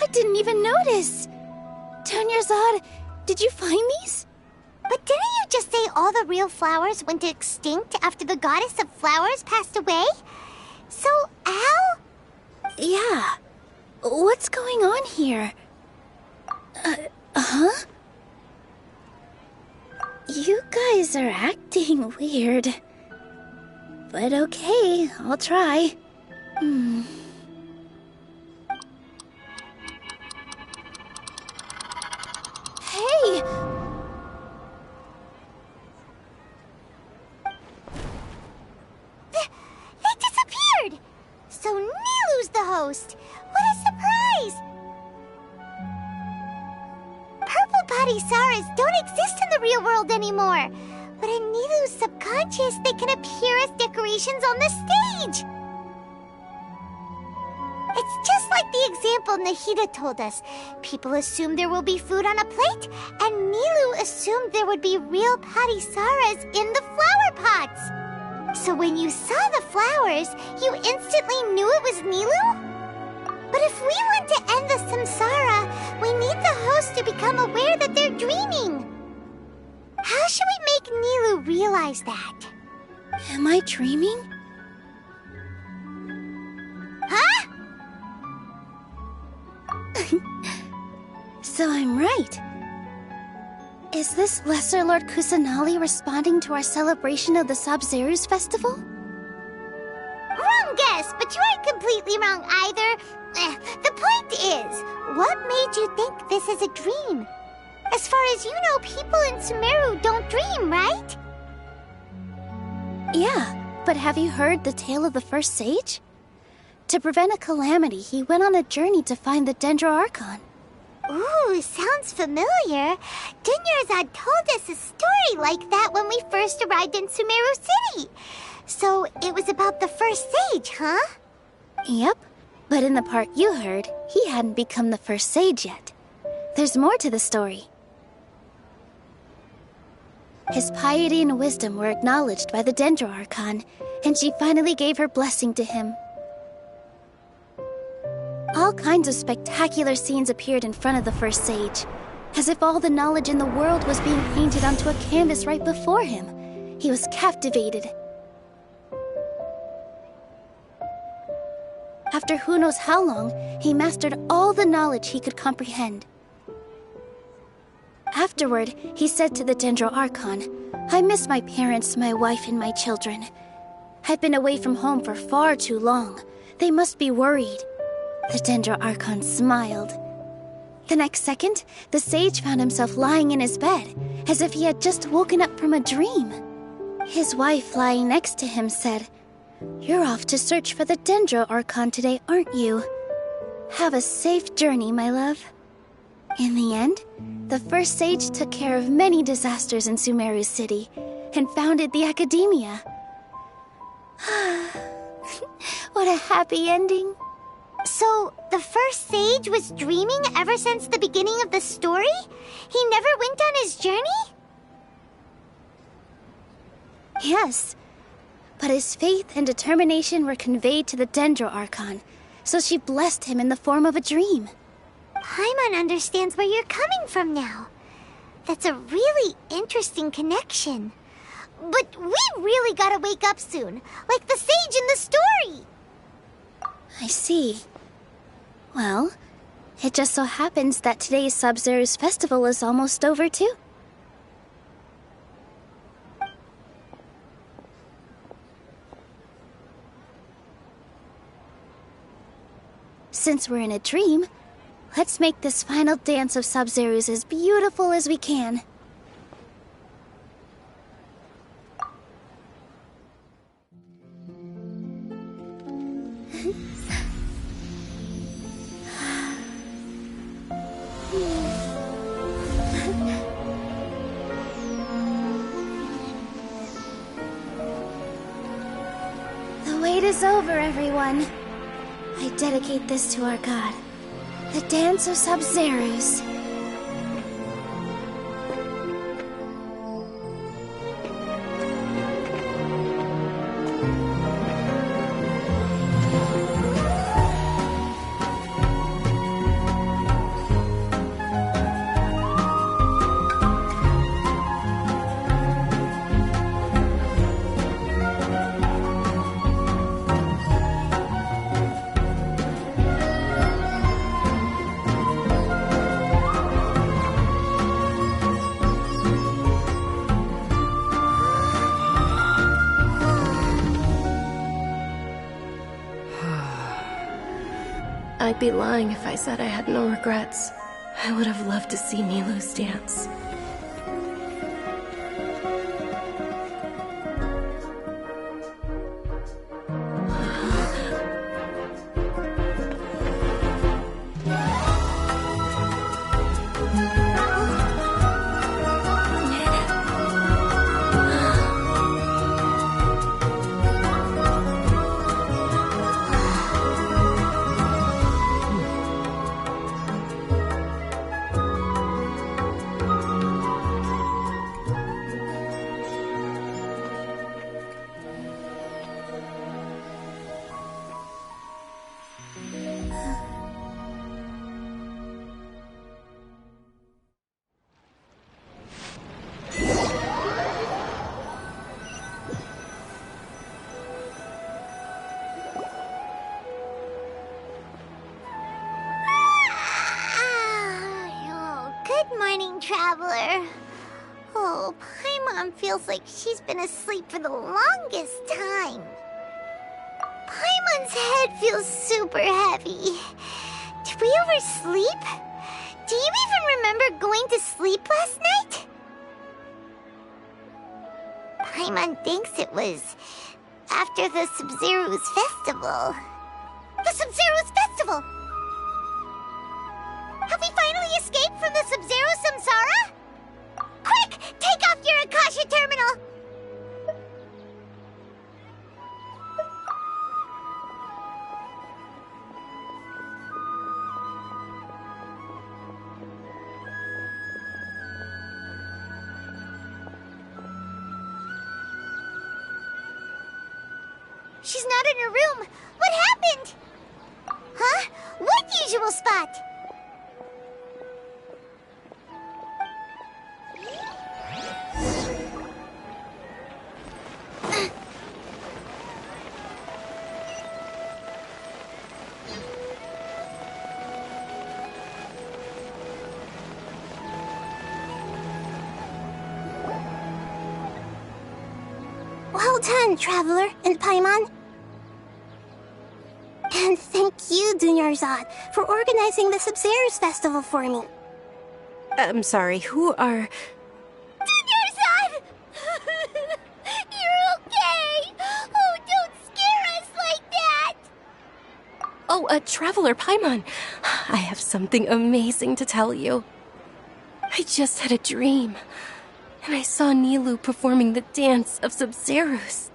I didn't even notice. Tanyarzad, did you find these?
But didn't you just say all the real flowers went extinct after the goddess of flowers passed away? So, Al?
Yeah. What's going on here? Huh? You guys are acting weird. But okay, I'll try. Hey!
They disappeared! So Nilu's the host! What a surprise! Purple Padisaras don't exist in the real world anymore. But in Nilu's subconscious, they can appear as decorations on the stage. It's just like the example Nahida told us. People assume there will be food on a plate, and Nilu assumed there would be real Padisaras in the flower pots. So when you saw the flowers, you instantly knew it was Nilu? But if we want to end the samsara, we need the host to become aware that they're dreaming. How should we make Nilu realize that?
Am I dreaming?
Huh?
So I'm right. Is this Lesser Lord Kusanali responding to our celebration of the Sabzeruz festival?
Wrong guess, but you aren't completely wrong either. The point is, what made you think this is a dream? As far as you know, people in Sumeru don't dream, right?
Yeah, but have you heard the tale of the first sage? To prevent a calamity, he went on a journey to find the Dendro Archon.
Ooh, sounds familiar. Tanyarzad told us a story like that when we first arrived in Sumeru City. So it was about the first sage, huh?
Yep, but in the part you heard, he hadn't become the first sage yet. There's more to the story. His piety and wisdom were acknowledged by the Dendro Archon, and she finally gave her blessing to him. All kinds of spectacular scenes appeared in front of the first sage, as if all the knowledge in the world was being painted onto a canvas right before him. He was captivated. After who knows how long, he mastered all the knowledge he could comprehend. Afterward, he said to the Dendro Archon, "I miss my parents, my wife, and my children. I've been away from home for far too long. They must be worried." The Dendro Archon smiled. The next second, the sage found himself lying in his bed, as if he had just woken up from a dream. His wife, lying next to him, said, "You're off to search for the Dendro Archon today, aren't you? Have a safe journey, my love." In the end, the first sage took care of many disasters in Sumeru City and founded the Academia. What a happy ending.
So, the first sage was dreaming ever since the beginning of the story? He never went on his journey?
Yes, but his faith and determination were conveyed to the Dendro Archon, so she blessed him in the form of a dream.
Paimon understands where you're coming from now. That's a really interesting connection. But we really gotta wake up soon, like the sage in the story.
I see. Well, it just so happens that today's Sabzeruz festival is almost over too. Since we're in a dream, let's make this final dance of Sabzeruz as beautiful as we can. The wait is over, everyone. I dedicate this to our god, the dance of Sabzeruz.
I'd be lying if I said I had no regrets. I would have loved to see Nilou's dance.
Traveler. Oh, Paimon feels like she's been asleep for the longest time. Paimon's head feels super heavy. Did we oversleep? Do you even remember going to sleep last night? Paimon thinks it was after the Sabzeruz festival. The Sabzeruz festival! Have we finally escaped from the Sabzeruz Samsara? Quick! Take off your Akasha terminal! She's not in her room. What happened? Huh? What usual spot?
Well done, Traveler and Paimon. And thank you, Dunyarzad, for organizing the Sabzeruz festival for me.
I'm sorry, who are...
Dunyarzad! You're okay! Oh, don't scare us like that!
Oh, Traveler Paimon. I have something amazing to tell you. I just had a dream, and I saw Nilou performing the dance of Sabzeruz.